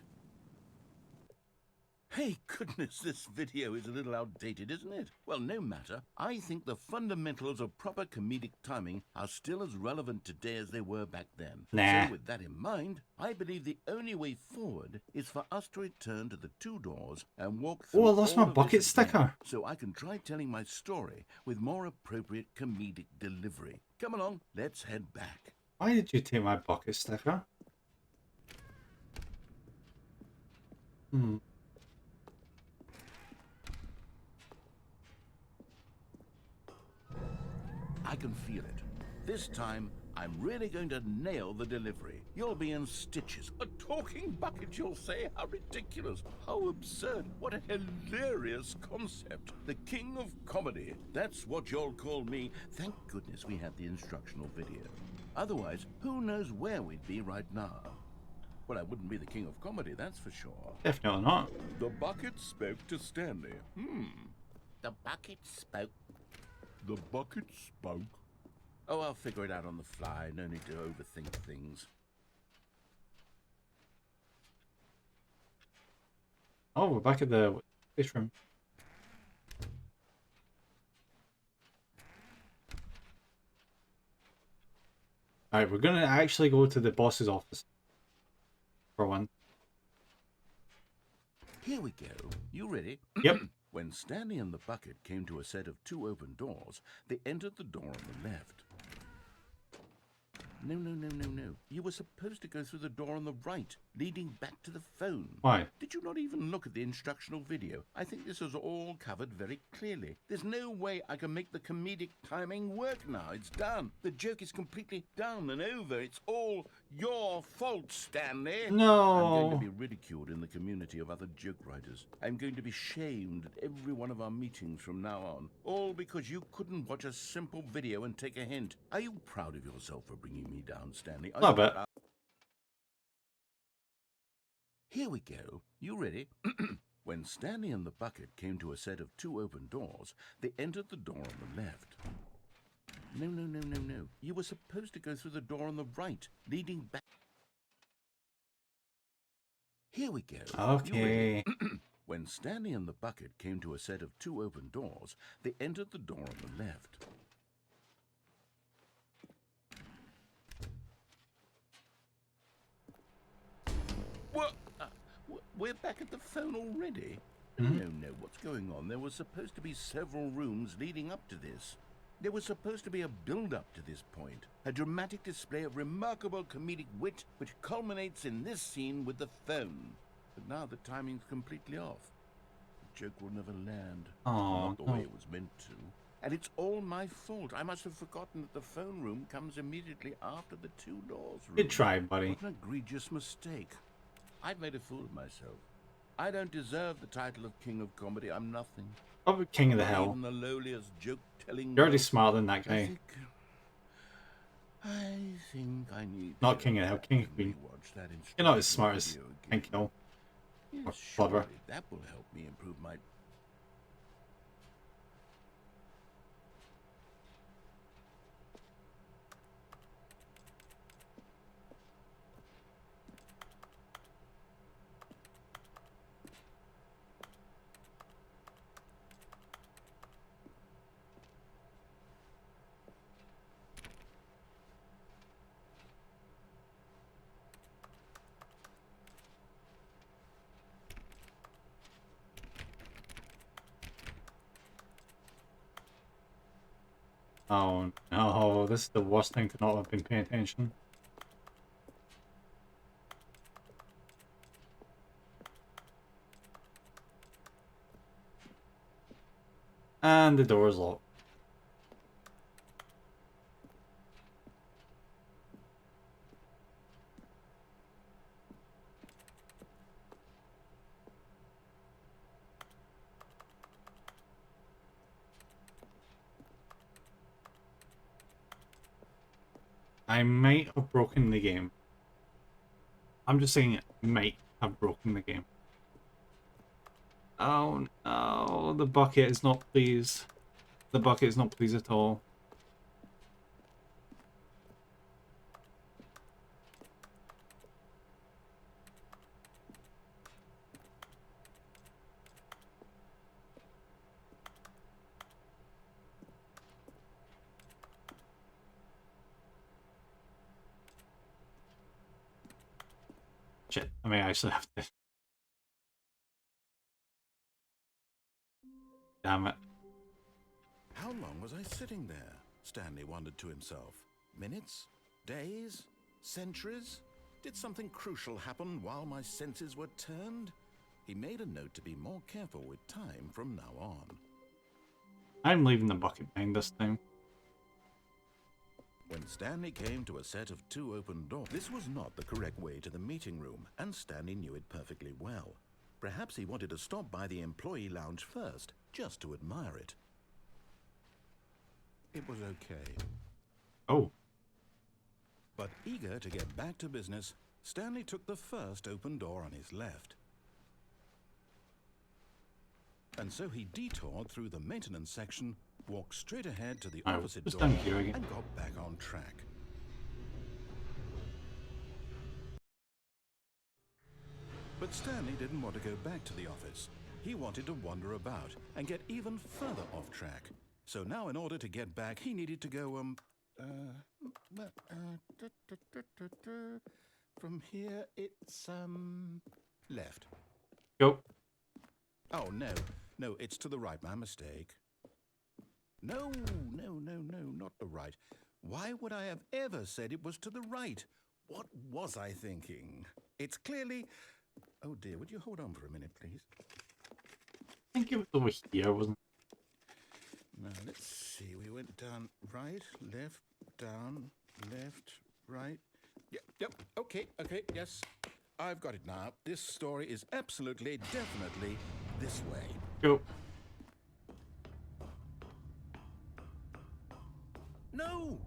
[SPEAKER 2] Hey, goodness, this video is a little outdated, isn't it? Well, no matter. I think the fundamentals of proper comedic timing are still as relevant today as they were back then.
[SPEAKER 1] Nah.
[SPEAKER 2] So with that in mind, I believe the only way forward is for us to return to the two doors and walk through
[SPEAKER 1] Oh, I lost
[SPEAKER 2] all
[SPEAKER 1] my
[SPEAKER 2] of
[SPEAKER 1] bucket
[SPEAKER 2] this again,
[SPEAKER 1] sticker.
[SPEAKER 2] so I can try telling my story with more appropriate comedic delivery. Come along, let's head back.
[SPEAKER 1] Why did you take my bucket sticker?
[SPEAKER 2] I can feel it. This time, I'm really going to nail the delivery. You'll be in stitches. A talking bucket, you'll say? How ridiculous. How absurd. What a hilarious concept. The king of comedy. That's what you'll call me. Thank goodness we had the instructional video. Otherwise, who knows where we'd be right now. Well, I wouldn't be the king of comedy, that's for sure.
[SPEAKER 1] Definitely not.
[SPEAKER 2] The bucket spoke to Stanley.
[SPEAKER 7] The bucket spoke.
[SPEAKER 2] The bucket spoke. Oh, I'll figure it out on the fly. No need to overthink things.
[SPEAKER 1] Oh, we're back at the fish room. Alright, we're gonna actually go to the boss's office. For one.
[SPEAKER 2] Here we go. You ready?
[SPEAKER 1] Yep.
[SPEAKER 2] When Stanley and the bucket came to a set of two open doors, they entered the door on the left. No. You were supposed to go through the door on the right, leading back to the phone.
[SPEAKER 1] Why?
[SPEAKER 2] Did you not even look at the instructional video? I think this is all covered very clearly. There's no way I can make the comedic timing work now. It's done. The joke is completely done and over. It's all your fault, Stanley.
[SPEAKER 1] No.
[SPEAKER 2] I'm going to be ridiculed in the community of other joke writers. I'm going to be shamed at every one of our meetings from now on. All because you couldn't watch a simple video and take a hint. Are you proud of yourself for bringing me down, Stanley?
[SPEAKER 1] A bit.
[SPEAKER 2] Here we go. You ready? When Stanley and the bucket came to a set of two open doors, they entered the door on the left. No. You were supposed to go through the door on the right, leading back. Here we go.
[SPEAKER 1] Okay.
[SPEAKER 2] When Stanley and the bucket came to a set of two open doors, they entered the door on the left. What? We're back at the phone already? No, what's going on? There was supposed to be several rooms leading up to this. There was supposed to be a build-up to this point, a dramatic display of remarkable comedic wit which culminates in this scene with the phone. But now the timing's completely off. The joke will never land.
[SPEAKER 1] Oh,
[SPEAKER 2] Not the way it was meant to. And it's all my fault. I must have forgotten that the phone room comes immediately after the two doors room.
[SPEAKER 1] Good try, buddy.
[SPEAKER 2] What an egregious mistake. I've made a fool of myself. I don't deserve the title of King of Comedy. I'm nothing.
[SPEAKER 1] Probably King of the
[SPEAKER 2] Not
[SPEAKER 1] Hill.
[SPEAKER 2] even the lowliest joke-telling.
[SPEAKER 1] You're already
[SPEAKER 2] ghost.
[SPEAKER 1] smarter than that guy.
[SPEAKER 2] I think I need
[SPEAKER 1] Not
[SPEAKER 2] to
[SPEAKER 1] King of the Hill, King of Queen.
[SPEAKER 2] rewatch that
[SPEAKER 1] You're not as
[SPEAKER 2] instructional
[SPEAKER 1] smart as
[SPEAKER 2] video again.
[SPEAKER 1] Hank Hill.
[SPEAKER 2] Yes,
[SPEAKER 1] or clever.
[SPEAKER 2] surely that will help me improve my.
[SPEAKER 1] Oh no, this is the worst thing to not have been paying attention. And the door is locked. I might have broken the game. I'm just saying it might have broken the game. Oh no, the bucket is not pleased. The bucket is not pleased at all. Shit, I may actually have to. Damn it.
[SPEAKER 2] How long was I sitting there? Stanley wondered to himself. Minutes? Days? Centuries? Did something crucial happen while my senses were turned? He made a note to be more careful with time from now on.
[SPEAKER 1] I'm leaving the bucket behind this time.
[SPEAKER 2] When Stanley came to a set of 2 open doors, this was not the correct way to the meeting room, and Stanley knew it perfectly well. Perhaps he wanted to stop by the employee lounge first, just to admire it. It was okay.
[SPEAKER 1] Oh.
[SPEAKER 2] But eager to get back to business, Stanley took the first open door on his left. And so he detoured through the maintenance section, walked straight ahead to the opposite
[SPEAKER 1] just
[SPEAKER 2] door,
[SPEAKER 1] down here again.
[SPEAKER 2] and got back on track. But Stanley didn't want to go back to the office. He wanted to wander about and get even further off track. So now in order to get back, he needed to go, from here it's, left.
[SPEAKER 1] Go.
[SPEAKER 2] Oh, no, it's to the right, my mistake. No, not the right. Why would I have ever said it was to the right? What was I thinking? It's clearly... Oh dear, would you hold on for a minute, please?
[SPEAKER 1] I think it was over here, wasn't it?
[SPEAKER 2] Now, let's see. We went down, right, left, down, left, right. Yep, okay, yes. I've got it now. This story is absolutely, definitely this way.
[SPEAKER 1] Go.
[SPEAKER 2] No.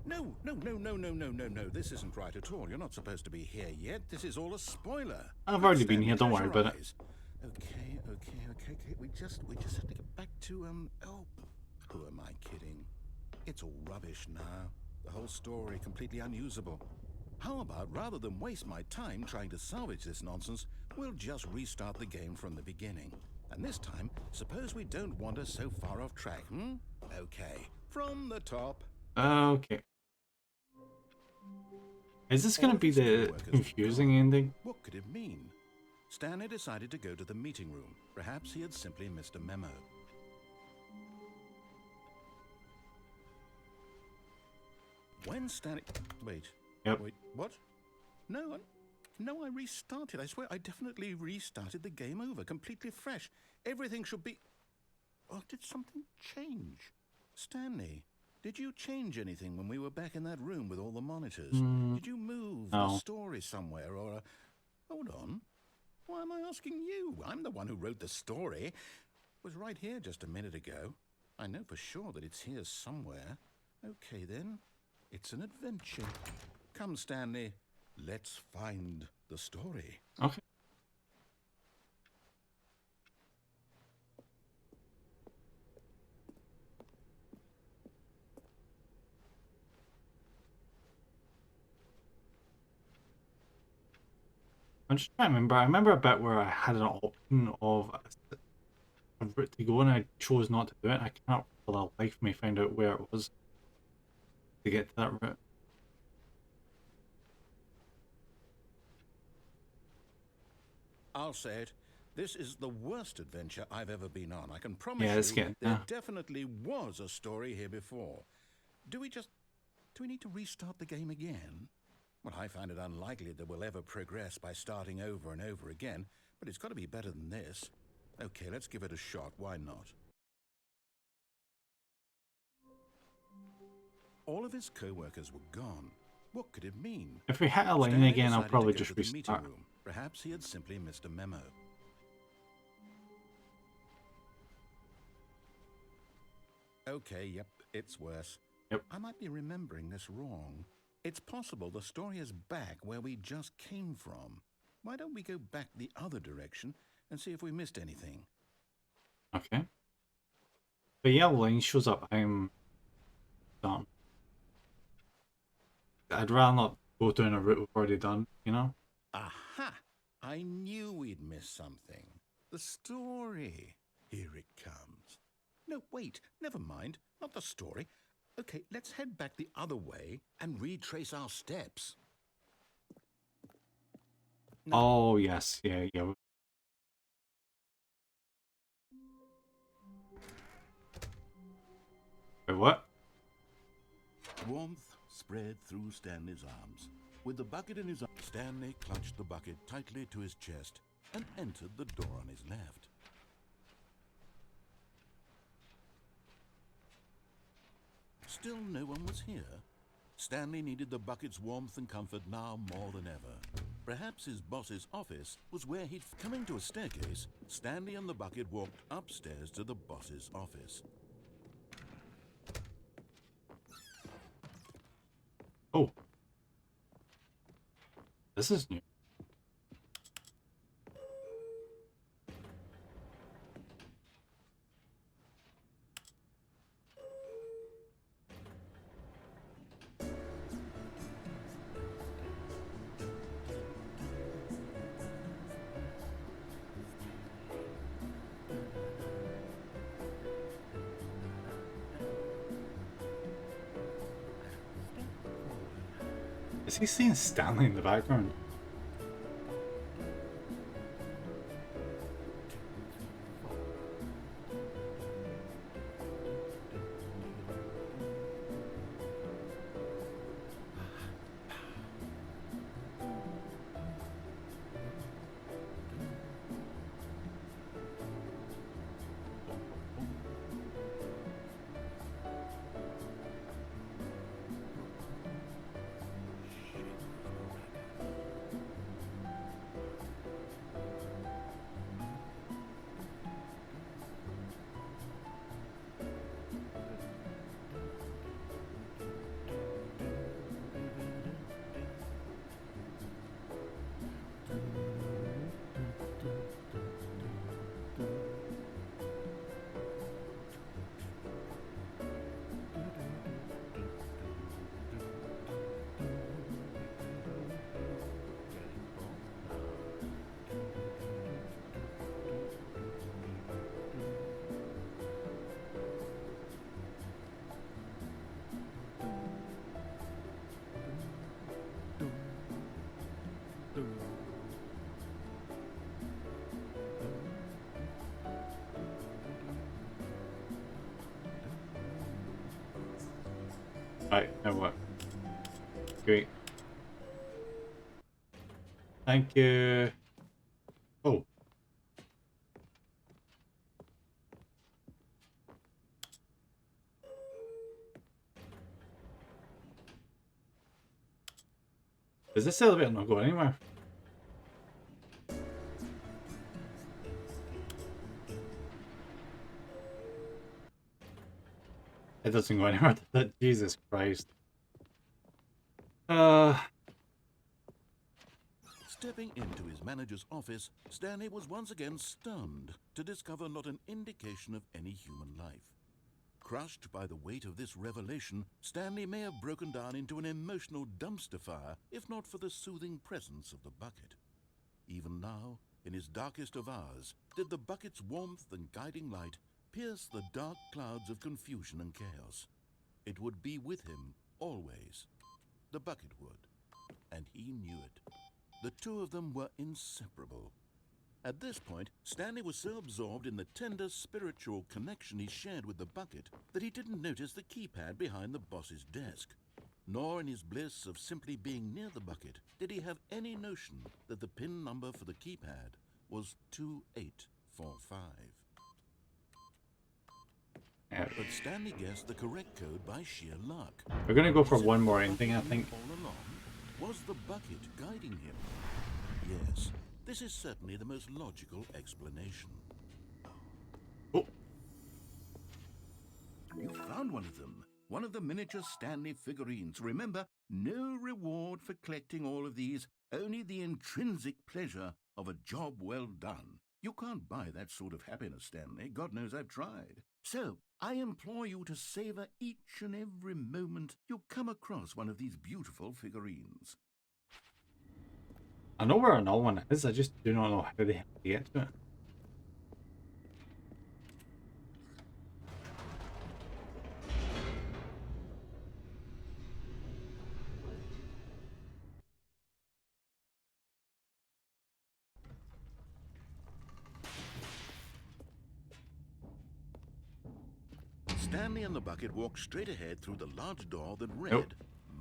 [SPEAKER 2] This isn't right at all. You're not supposed to be here yet. This is all a spoiler.
[SPEAKER 1] I've already been
[SPEAKER 2] Stanley,
[SPEAKER 1] here, don't
[SPEAKER 2] close
[SPEAKER 1] worry
[SPEAKER 2] your
[SPEAKER 1] about it.
[SPEAKER 2] eyes. Okay. We just have to get back to, oh, who am I kidding? It's all rubbish now. The whole story completely unusable. How about, rather than waste my time trying to salvage this nonsense, we'll just restart the game from the beginning. And this time, suppose we don't wander so far off track, Okay, from the top.
[SPEAKER 1] Okay. Is this going to be the confusing ending?
[SPEAKER 2] What could it mean? Stanley decided to go to the meeting room. Perhaps he had simply missed a memo. When Stanley... Wait.
[SPEAKER 1] Yep.
[SPEAKER 2] Wait, what? No, I restarted. I swear I definitely restarted the game over, completely fresh. Everything should be... Oh, did something change? Stanley, did you change anything when we were back in that room with all the monitors? Did you move the story somewhere or... Hold on. Why am I asking you? I'm the one who wrote the story. It was right here just a minute ago. I know for sure that it's here somewhere. Okay, then. It's an adventure. Come, Stanley. Let's find the story.
[SPEAKER 1] Okay. I'm just trying to remember. I remember a bit where I had an option of a route to go and I chose not to do it. I can't for the life of me find out where it was to get to that route.
[SPEAKER 2] I'll say it. This is the worst adventure I've ever been on. I can promise you there definitely was a story here before. Do we need to restart the game again? Well, I find it unlikely that we'll ever progress by starting over and over again, but it's got to be better than this. Okay, let's give it a shot. Why not? All of his co-workers were gone. What could it mean?
[SPEAKER 1] If we hit a line
[SPEAKER 2] Stanley
[SPEAKER 1] again, I'll
[SPEAKER 2] decided
[SPEAKER 1] probably
[SPEAKER 2] to go
[SPEAKER 1] just
[SPEAKER 2] to the meeting
[SPEAKER 1] restart.
[SPEAKER 2] room. Perhaps he had simply missed a memo. Okay, yep, it's worse.
[SPEAKER 1] Yep.
[SPEAKER 2] I might be remembering this wrong. It's possible the story is back where we just came from. Why don't we go back the other direction and see if we missed anything?
[SPEAKER 1] Okay. The yellow line shows up. I'm done. I'd rather not go down a route we've already done, you know?
[SPEAKER 2] Aha! I knew we'd miss something. The story. Here it comes. No, wait, never mind. Not the story. Okay, let's head back the other way and retrace our steps. No.
[SPEAKER 1] Oh, yes. Yeah, yeah. Wait, what?
[SPEAKER 2] Warmth spread through Stanley's arms. With the bucket in his arms, Stanley clutched the bucket tightly to his chest and entered the door on his left. Still no one was here. Stanley needed the bucket's warmth and comfort now more than ever. Perhaps his boss's office was where he'd... Coming to a staircase, Stanley and the bucket walked upstairs to the boss's office.
[SPEAKER 1] Oh. This is new. Is he seeing Stanley in the background? Right, now what? Great. Thank you. Oh. Does this elevator not go anywhere? It doesn't go anywhere. Jesus Christ.
[SPEAKER 2] Stepping into his manager's office, Stanley was once again stunned to discover not an indication of any human life. Crushed by the weight of this revelation, Stanley may have broken down into an emotional dumpster fire if not for the soothing presence of the bucket. Even now, in his darkest of hours, did the bucket's warmth and guiding light pierce the dark clouds of confusion and chaos. It would be with him always. The bucket would, and he knew it. The two of them were inseparable. At this point, Stanley was so absorbed in the tender spiritual connection he shared with the bucket that he didn't notice the keypad behind the boss's desk. Nor in his bliss of simply being near the bucket did he have any notion that the PIN number for the keypad was 2845.
[SPEAKER 1] Yeah.
[SPEAKER 2] But Stanley guessed the correct code by sheer luck.
[SPEAKER 1] We're gonna go for
[SPEAKER 2] Was it
[SPEAKER 1] one
[SPEAKER 2] the
[SPEAKER 1] more
[SPEAKER 2] bucket
[SPEAKER 1] ending, I
[SPEAKER 2] knew
[SPEAKER 1] think.
[SPEAKER 2] all along? Was the bucket guiding him? Yes, this is certainly the most logical explanation.
[SPEAKER 1] Oh,
[SPEAKER 7] You found one of them. One of the miniature Stanley figurines. Remember, no reward for collecting all of these, only the intrinsic pleasure of a job well done. You can't buy that sort of happiness, Stanley. God knows I've tried. So, I implore you to savor each and every moment you come across one of these beautiful figurines.
[SPEAKER 1] I know where another one is. I just do not know how the hell to get to it.
[SPEAKER 2] Stanley and the bucket walked straight ahead through the large door that read,
[SPEAKER 1] Nope.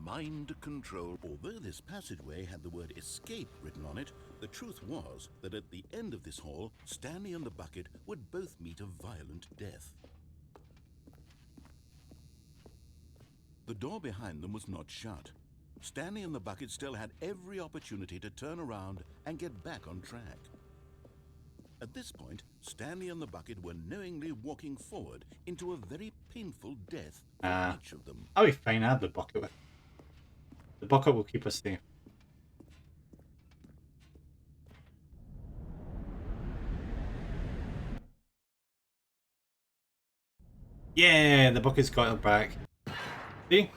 [SPEAKER 2] Mind Control. Although this passageway had the word escape written on it, the truth was that at the end of this hall, Stanley and the bucket would both meet a violent death. The door behind them was not shut. Stanley and the bucket still had every opportunity to turn around and get back on track. At this point, Stanley and the bucket were knowingly walking forward into a very painful death for each of them.
[SPEAKER 1] I'll be fine. I have the bucket with. The bucket will keep us safe. Yeah, the bucket's got her back. See?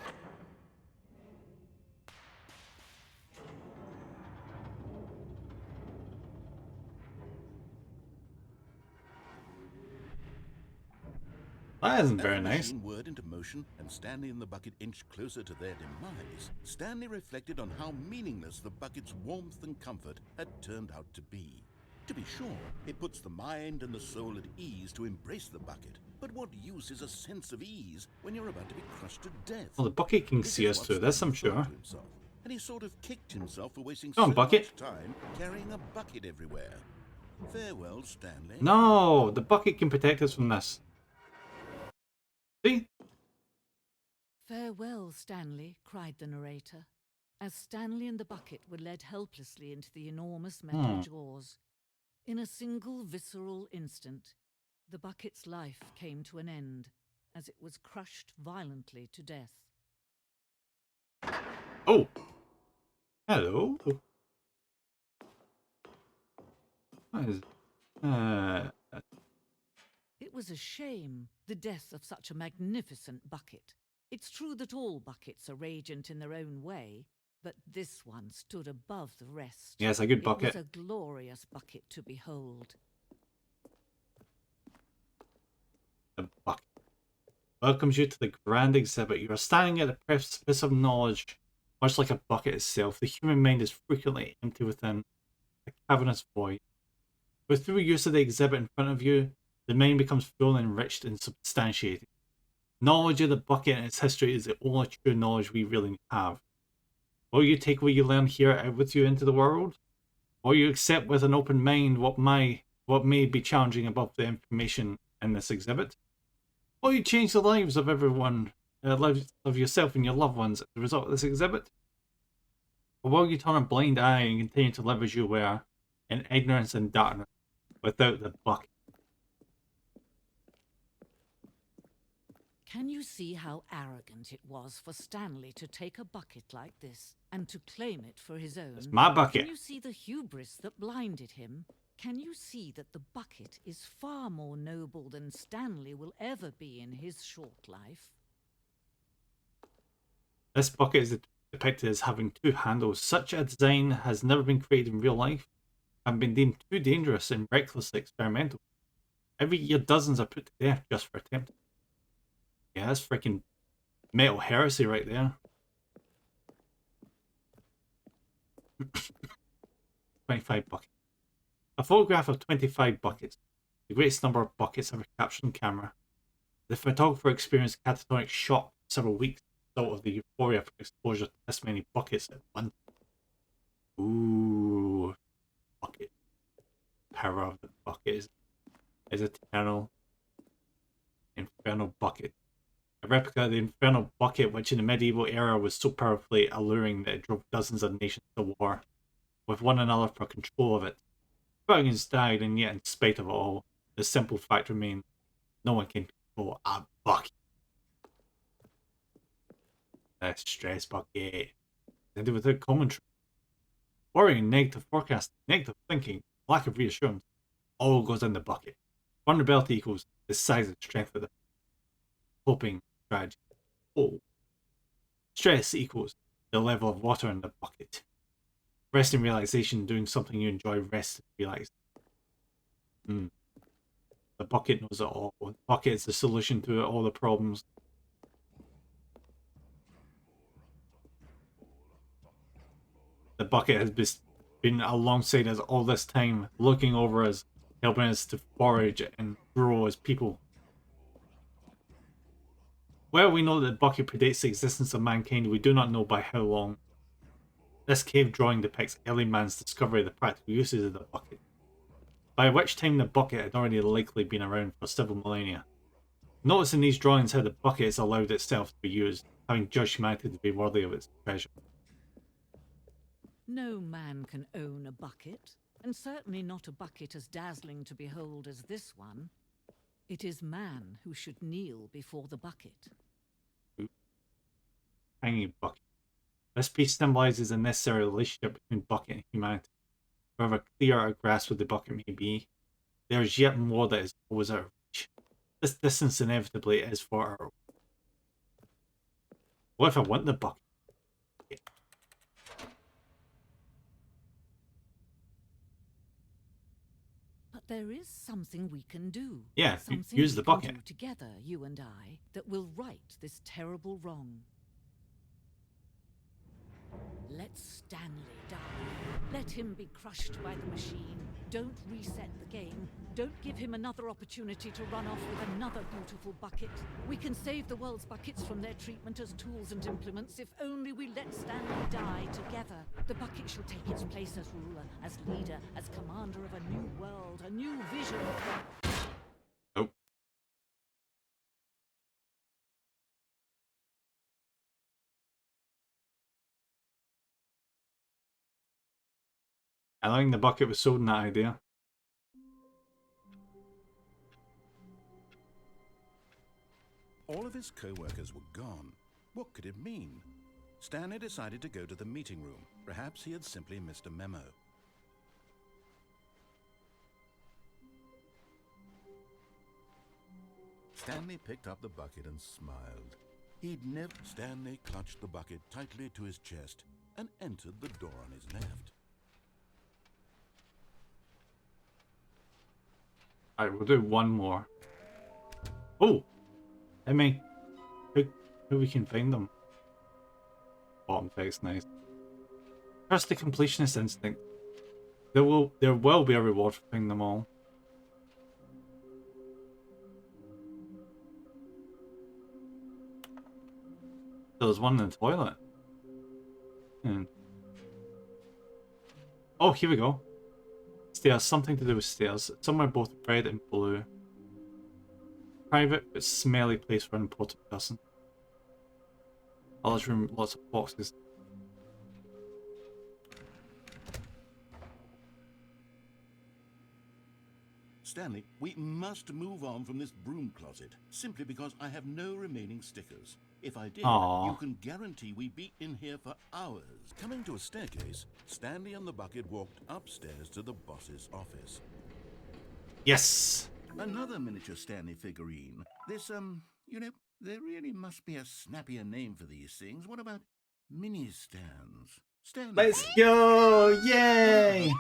[SPEAKER 1] That isn't
[SPEAKER 2] As
[SPEAKER 1] very
[SPEAKER 2] the
[SPEAKER 1] nice.
[SPEAKER 2] machine whirred into motion and Stanley and the bucket inched closer to their demise, Stanley reflected on how meaningless the bucket's warmth and comfort had turned out to be. To be sure, it puts the mind and the soul at ease to embrace the bucket, but what use is a sense of ease when you're about to be crushed to death?
[SPEAKER 1] Well, the bucket can
[SPEAKER 2] This
[SPEAKER 1] see
[SPEAKER 2] is
[SPEAKER 1] us
[SPEAKER 2] what
[SPEAKER 1] through this, I'm
[SPEAKER 2] Stanley thought
[SPEAKER 1] sure.
[SPEAKER 2] to himself, and he sort of kicked himself for wasting
[SPEAKER 1] Come on,
[SPEAKER 2] so
[SPEAKER 1] bucket.
[SPEAKER 2] much time carrying a bucket everywhere. Farewell, Stanley.
[SPEAKER 1] No, the bucket can protect us from this. See?
[SPEAKER 8] Farewell, Stanley, cried the narrator, as Stanley and the bucket were led helplessly into the enormous metal jaws. In a single visceral instant, the bucket's life came to an end as it was crushed violently to death.
[SPEAKER 1] Oh. Hello. What is...
[SPEAKER 8] It was a shame, the death of such a magnificent bucket. It's true that all buckets are radiant in their own way, but this one stood above the rest.
[SPEAKER 1] Yes, a good bucket.
[SPEAKER 8] It was a glorious bucket to behold.
[SPEAKER 1] The bucket welcomes you to the grand exhibit. You are standing at the precipice of knowledge. Much like a bucket itself, the human mind is frequently empty within a cavernous void. With through use of the exhibit in front of you, the mind becomes full, enriched, and substantiated. Knowledge of the bucket and its history is the only true knowledge we really have. Will you take what you learn here out with you into the world? Or you accept with an open mind what may be challenging above the information in this exhibit? Will you change the lives of everyone, lives of yourself and your loved ones as a result of this exhibit? Or will you turn a blind eye and continue to live as you were, in ignorance and darkness, without the bucket?
[SPEAKER 8] Can you see how arrogant it was for Stanley to take a bucket like this and to claim it for his own?
[SPEAKER 1] It's my bucket.
[SPEAKER 8] Can you see the hubris that blinded him? Can you see that the bucket is far more noble than Stanley will ever be in his short life?
[SPEAKER 1] This bucket is depicted as having two handles. Such a design has never been created in real life and been deemed too dangerous and recklessly experimental. Every year, dozens are put to death just for attempting. Yeah, that's freaking metal heresy right there. 25 buckets. A photograph of 25 buckets, the greatest number of buckets ever captured on camera. The photographer experienced catatonic shock for several weeks as a result of the euphoria from exposure to this many buckets at once. Ooh, bucket. Power of the bucket is eternal. Infernal Bucket. A replica of the Infernal Bucket, which in the medieval era was so powerfully alluring that it drove dozens of nations to war with one another for control of it. Dragons died, and yet in spite of it all, the simple fact remains no one can control a bucket. The stress bucket. Ended with a commentary. Worrying, negative forecasting, negative thinking, lack of reassurance, all goes in the bucket. Vulnerability equals the size and strength of the hoping strategy. Oh. Stress equals the level of water in the bucket. Rest and relaxation, doing something you enjoy, rest and relax. The bucket knows it all. The bucket is the solution to all the problems. The bucket has been alongside us all this time, looking over us, helping us to forage and grow as people. While we know that the bucket predates the existence of mankind, we do not know by how long. This cave drawing depicts early man's discovery of the practical uses of the bucket, by which time the bucket had already likely been around for several millennia. Notice in these drawings how the bucket has allowed itself to be used, having judged humanity to be worthy of its treasure.
[SPEAKER 8] No man can own a bucket, and certainly not a bucket as dazzling to behold as this one. It is man who should kneel before the bucket.
[SPEAKER 1] Tiny bucket. This piece symbolizes a necessary relationship between bucket and humanity. However clear our grasp of the bucket may be, there is yet more that is always out of reach. This distance inevitably is for our... What if I want the bucket?
[SPEAKER 8] But there is something we can do.
[SPEAKER 1] Yeah,
[SPEAKER 8] something
[SPEAKER 1] use the
[SPEAKER 8] we can
[SPEAKER 1] bucket.
[SPEAKER 8] do together, you and I, that will right this terrible wrong. Let Stanley die. Let him be crushed by the machine. Don't reset the game. Don't give him another opportunity to run off with another beautiful bucket. We can save the world's buckets from their treatment as tools and implements if only we let Stanley die together. The bucket shall take its place as ruler, as leader, as commander of a new world, a new vision.
[SPEAKER 1] Nope. I think the bucket was sold in that idea.
[SPEAKER 7] All of his co-workers were gone. What could it mean? Stanley decided to go to the meeting room. Perhaps he had simply missed a memo. Stanley picked up the bucket and smiled. Stanley clutched the bucket tightly to his chest and entered the door on his left.
[SPEAKER 1] Alright, we'll do one more. Oh! I mean, who we can find them? Bottom text, nice. Trust the completionist instinct. There will be a reward for finding them all. There's one in the toilet. Oh, here we go. Stairs, something to do with stairs. Somewhere both red and blue. Private but smelly place for an important person. Large room, lots of boxes.
[SPEAKER 7] Stanley, we must move on from this broom closet, simply because I have no remaining stickers. If I did,
[SPEAKER 1] Aww.
[SPEAKER 7] you can guarantee we'd be in here for hours. Coming to a staircase, Stanley and the bucket walked upstairs to the boss's office.
[SPEAKER 1] Yes!
[SPEAKER 7] Another miniature Stanley figurine. This, you know, there really must be a snappier name for these things. What about mini stands? Stanley.
[SPEAKER 1] Let's go! Yay!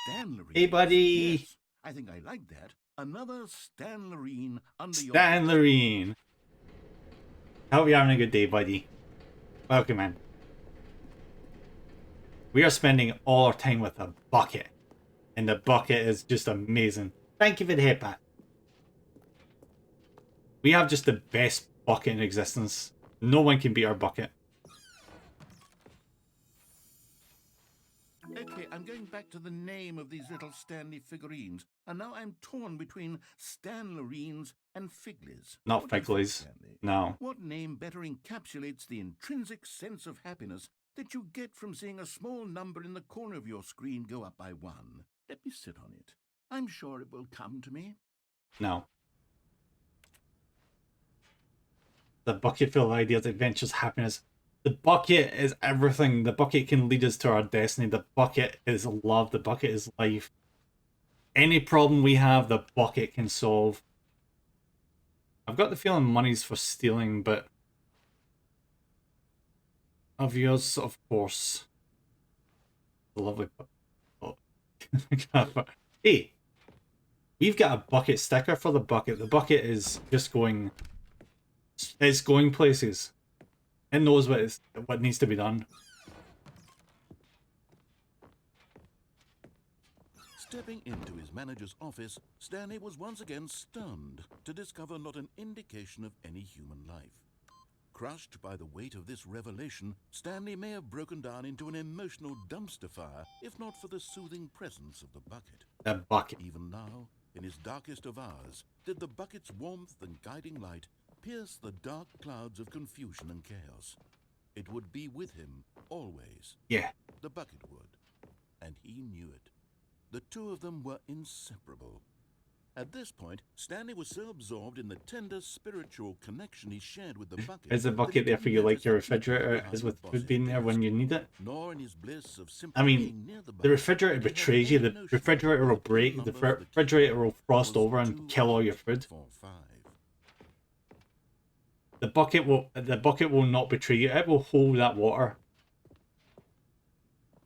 [SPEAKER 7] Stanley.
[SPEAKER 1] Hey, buddy!
[SPEAKER 7] Yes, I think I like that. Another Stanlerine under your...
[SPEAKER 1] Stanlerine! Hope you're having a good day, buddy. Welcome in. We are spending all our time with a bucket. And the bucket is just amazing. Thank you for the hit pat. We have just the best bucket in existence. No one can beat our bucket.
[SPEAKER 7] Okay, I'm going back to the name of these little Stanley figurines, and now I'm torn between Stanlerines and Figley's.
[SPEAKER 1] Not
[SPEAKER 7] What do you think,
[SPEAKER 1] Figley's.
[SPEAKER 7] Stanley?
[SPEAKER 1] No.
[SPEAKER 7] What name better encapsulates the intrinsic sense of happiness that you get from seeing a small number in the corner of your screen go up by 1? Let me sit on it. I'm sure it will come to me.
[SPEAKER 1] No. The bucket full of ideas, adventures, happiness. The bucket is everything. The bucket can lead us to our destiny. The bucket is love. The bucket is life. Any problem we have, the bucket can solve. I've got the feeling money's for stealing, but of yours, of course. The lovely bucket. Oh. Hey, we've got a bucket sticker for the bucket. The bucket is just going. It's going places. It knows what needs to be done.
[SPEAKER 7] Stepping into his manager's office, Stanley was once again stunned to discover not an indication of any human life. Crushed by the weight of this revelation, Stanley may have broken down into an emotional dumpster fire if not for the soothing presence of the bucket.
[SPEAKER 1] The bucket.
[SPEAKER 7] Even now, in his darkest of hours, did the bucket's warmth and guiding light pierce the dark clouds of confusion and chaos. It would be with him always.
[SPEAKER 1] Yeah.
[SPEAKER 7] The bucket would. And he knew it. The two of them were inseparable. At this point, Stanley was so absorbed in the tender spiritual connection he shared with the bucket.
[SPEAKER 1] Is the bucket there for you like your refrigerator is with food being there when you need it?
[SPEAKER 7] Nor in his bliss of simply
[SPEAKER 1] I mean,
[SPEAKER 7] being near the
[SPEAKER 1] the
[SPEAKER 7] bucket,
[SPEAKER 1] refrigerator
[SPEAKER 7] did he have
[SPEAKER 1] betrays you.
[SPEAKER 7] any
[SPEAKER 1] The
[SPEAKER 7] notion
[SPEAKER 1] refrigerator will
[SPEAKER 7] of the
[SPEAKER 1] break. The
[SPEAKER 7] number of the
[SPEAKER 1] refrigerator
[SPEAKER 7] key
[SPEAKER 1] will frost
[SPEAKER 7] was
[SPEAKER 1] over and kill all your food.
[SPEAKER 7] 245.
[SPEAKER 1] The bucket will not betray you. It will hold that water.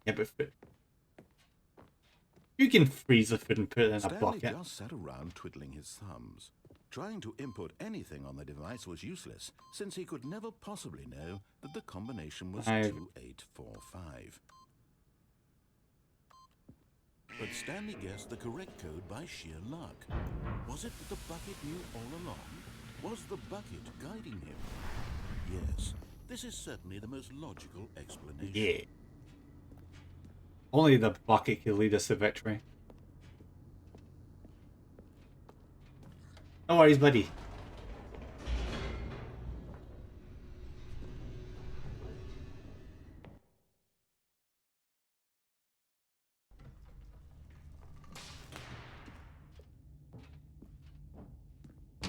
[SPEAKER 1] Yeah, but you can freeze the food and put it in a
[SPEAKER 7] Stanley
[SPEAKER 1] bucket.
[SPEAKER 7] just sat around twiddling his thumbs. Trying to input anything on the device was useless, since he could never possibly know that the combination was 2845. But Stanley guessed the correct code by sheer luck. Was it that the bucket knew all along? Was the bucket guiding him? Yes, this is certainly the most logical explanation.
[SPEAKER 1] Yeah. Only the bucket can lead us to victory. No worries, buddy.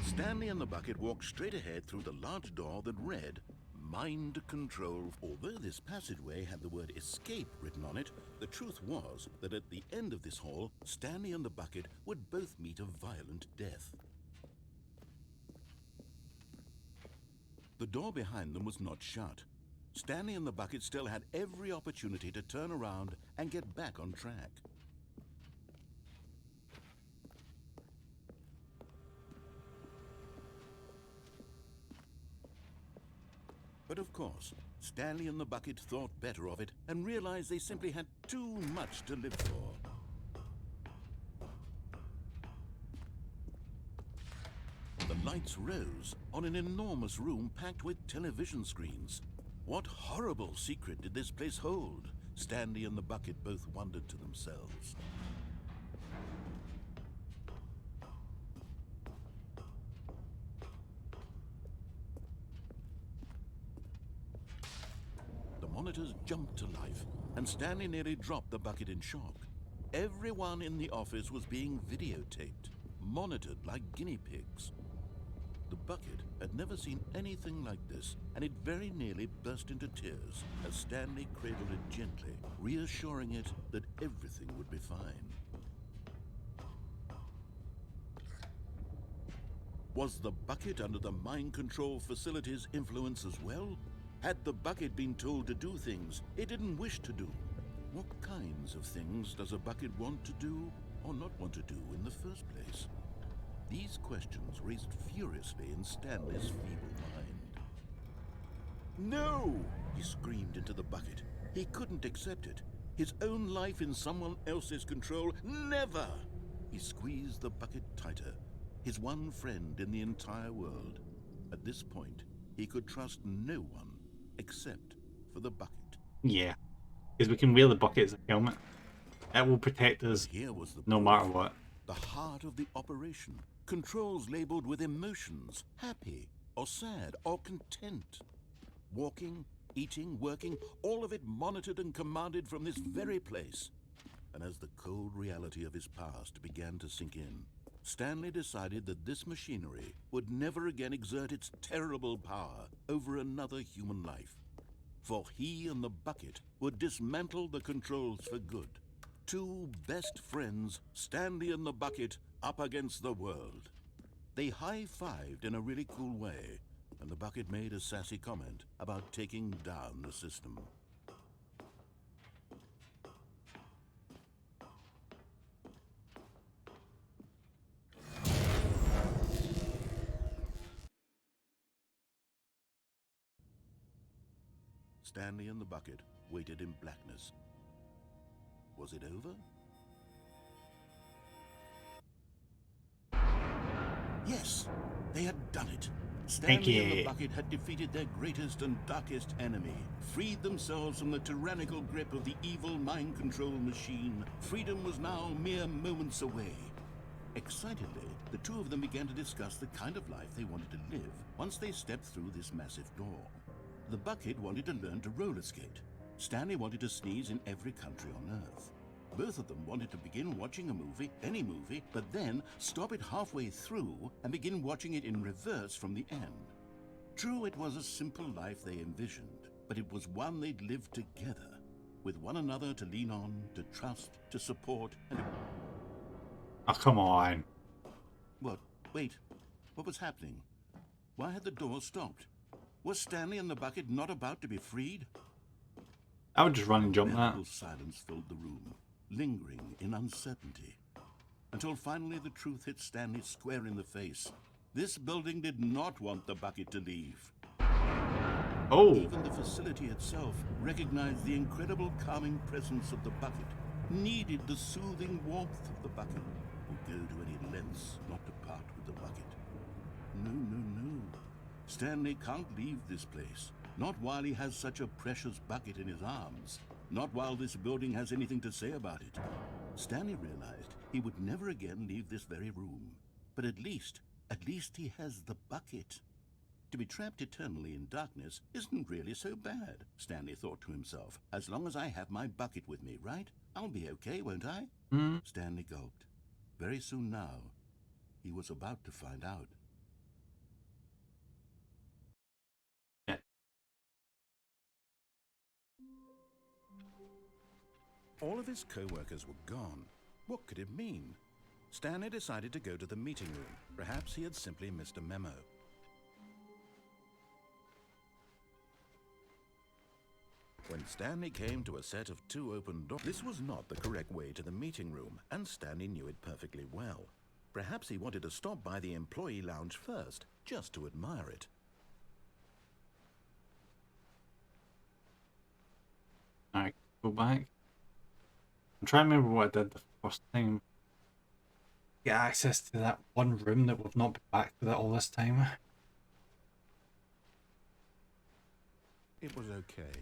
[SPEAKER 7] Stanley and the bucket walked straight ahead through the large door that read, Mind Control. Although this passageway had the word escape written on it, the truth was that at the end of this hall, Stanley and the bucket would both meet a violent death. The door behind them was not shut. Stanley and the bucket still had every opportunity to turn around and get back on track. But of course, Stanley and the bucket thought better of it and realized they simply had too much to live for. The lights rose on an enormous room packed with television screens. What horrible secret did this place hold? Stanley and the bucket both wondered to themselves. The monitors jumped to life, and Stanley nearly dropped the bucket in shock. Everyone in the office was being videotaped, monitored like guinea pigs. The bucket had never seen anything like this, and it very nearly burst into tears as Stanley cradled it gently, reassuring it that everything would be fine. Was the bucket under the mind control facility's influence as well? Had the bucket been told to do things it didn't wish to do? What kinds of things does a bucket want to do or not want to do in the first place? These questions raced furiously in Stanley's feeble mind. No! He screamed into the bucket. He couldn't accept it. His own life in someone else's control, never! He squeezed the bucket tighter. His one friend in the entire world. At this point, he could trust no one except for the bucket.
[SPEAKER 1] Yeah, because we can wear the bucket as a helmet. It will protect us
[SPEAKER 7] Here was the
[SPEAKER 1] no
[SPEAKER 7] proof.
[SPEAKER 1] matter what.
[SPEAKER 7] The heart of the operation. Controls labeled with emotions, happy or sad or content. Walking, eating, working, all of it monitored and commanded from this very place. And as the cold reality of his past began to sink in, Stanley decided that this machinery would never again exert its terrible power over another human life. For he and the bucket would dismantle the controls for good. Two best friends, Stanley and the bucket, up against the world. They high-fived in a really cool way, and the bucket made a sassy comment about taking down the system. Stanley and the bucket waited in blackness. Was it over? Yes, they had done it. Stanley and the bucket had defeated their greatest and darkest enemy, freed themselves from the tyrannical grip of the evil mind control machine. Freedom was now mere moments away. Excitedly, the two of them began to discuss the kind of life they wanted to live once they stepped through this massive door. The bucket wanted to learn to roller skate. Stanley wanted to sneeze in every country on Earth. Both of them wanted to begin watching a movie, any movie, but then stop it halfway through and begin watching it in reverse from the end. True, it was a simple life they envisioned, but it was one they'd lived together, with one another to lean on, to trust, to support, and...
[SPEAKER 1] Oh, come on.
[SPEAKER 7] What? Wait. What was happening? Why had the door stopped? Was Stanley and the bucket not about to be freed?
[SPEAKER 1] I would just run and jump that.
[SPEAKER 7] Silence filled the room, lingering in uncertainty, until finally the truth hit Stanley square in the face. This building did not want the bucket to leave.
[SPEAKER 1] Oh.
[SPEAKER 7] Even the facility itself recognized the incredible calming presence of the bucket, needed the soothing warmth of the bucket, would go to any lengths not to part with the bucket. No, no, no. Stanley can't leave this place. Not while he has such a precious bucket in his arms. Not while this building has anything to say about it. Stanley realized he would never again leave this very room. But at least he has the bucket. To be trapped eternally in darkness isn't really so bad, Stanley thought to himself. As long as I have my bucket with me, right? I'll be okay, won't I? Stanley gulped. Very soon now, he was about to find out. All of his co-workers were gone. What could it mean? Stanley decided to go to the meeting room. Perhaps he had simply missed a memo. When Stanley came to a set of two open doors, this was not the correct way to the meeting room, and Stanley knew it perfectly well. Perhaps he wanted to stop by the employee lounge first, just to admire it.
[SPEAKER 1] Alright, go back. I'm trying to remember what I did the first time. Get access to that one room that we've not been back to that all this time.
[SPEAKER 7] It was okay.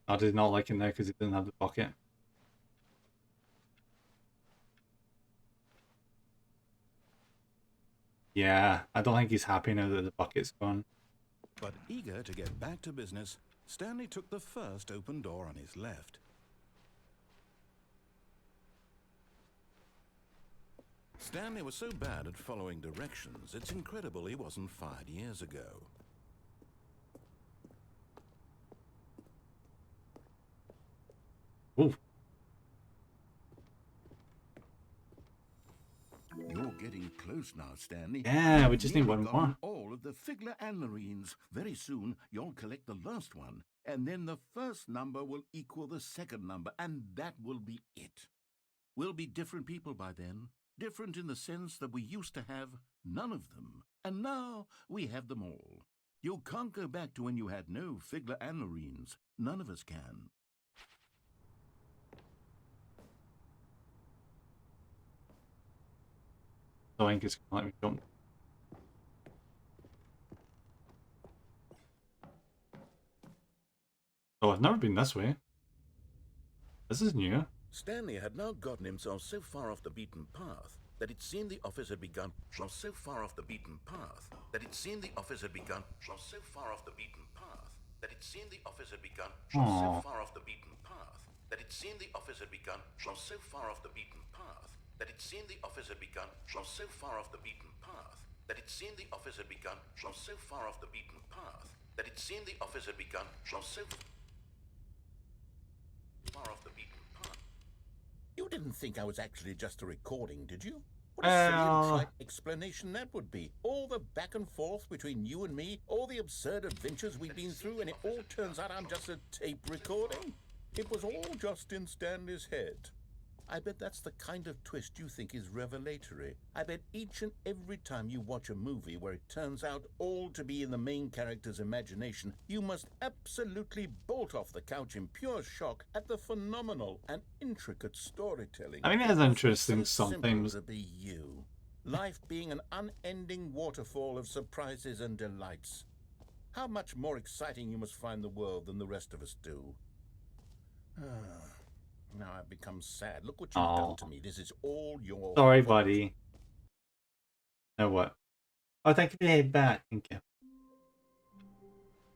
[SPEAKER 1] I did not like it now because he didn't have the bucket. Yeah, I don't think he's happy now that the bucket's gone.
[SPEAKER 7] But eager to get back to business, Stanley took the first open door on his left. Stanley was so bad at following directions, it's incredible he wasn't fired years ago.
[SPEAKER 1] Ooh.
[SPEAKER 7] You're getting close now, Stanley.
[SPEAKER 1] Yeah, we just need
[SPEAKER 7] You've
[SPEAKER 1] one
[SPEAKER 7] gotten
[SPEAKER 1] more.
[SPEAKER 7] all of the Figler and Marines. Very soon, you'll collect the last one, and then the first number will equal the second number, and that will be it. We'll be different people by then. Different in the sense that we used to have none of them, and now we have them all. You can't go back to when you had no Figler and Marines. None of us can.
[SPEAKER 1] I think it's gonna let me jump. Oh, I've never been this way. This is new.
[SPEAKER 7] Stanley had now gotten himself so far off the beaten path that it seemed the office had begun from so far off the beaten path that it seemed the office had begun from so far off the beaten path that it seemed the office had begun from so far off the beaten path that it seemed the office had begun from so far off the beaten path that it seemed the office had begun from so far off the beaten path that it seemed the office had begun from so far off the beaten path that it seemed the office had begun from so far off the beaten path. You didn't think I was actually just a recording, did you? What a silly and trite explanation that would be. All the back and forth between you and me, all the absurd adventures we've been through, and it all turns out I'm just a tape recording. It was all just in Stanley's head. I bet that's the kind of twist you think is revelatory. I bet each and every time you watch a movie where it turns out all to be in the main character's imagination, you must absolutely bolt off the couch in pure shock at the phenomenal and intricate storytelling.
[SPEAKER 1] I mean, it is interesting
[SPEAKER 7] So
[SPEAKER 1] sometimes.
[SPEAKER 7] simple to be you. Life being an unending waterfall of surprises and delights. How much more exciting you must find the world than the rest of us do. Now I've become sad. Look what you've done to me. This is all your
[SPEAKER 1] Sorry,
[SPEAKER 7] fault.
[SPEAKER 1] buddy. Now what? Oh, thank you for the head back. Thank you.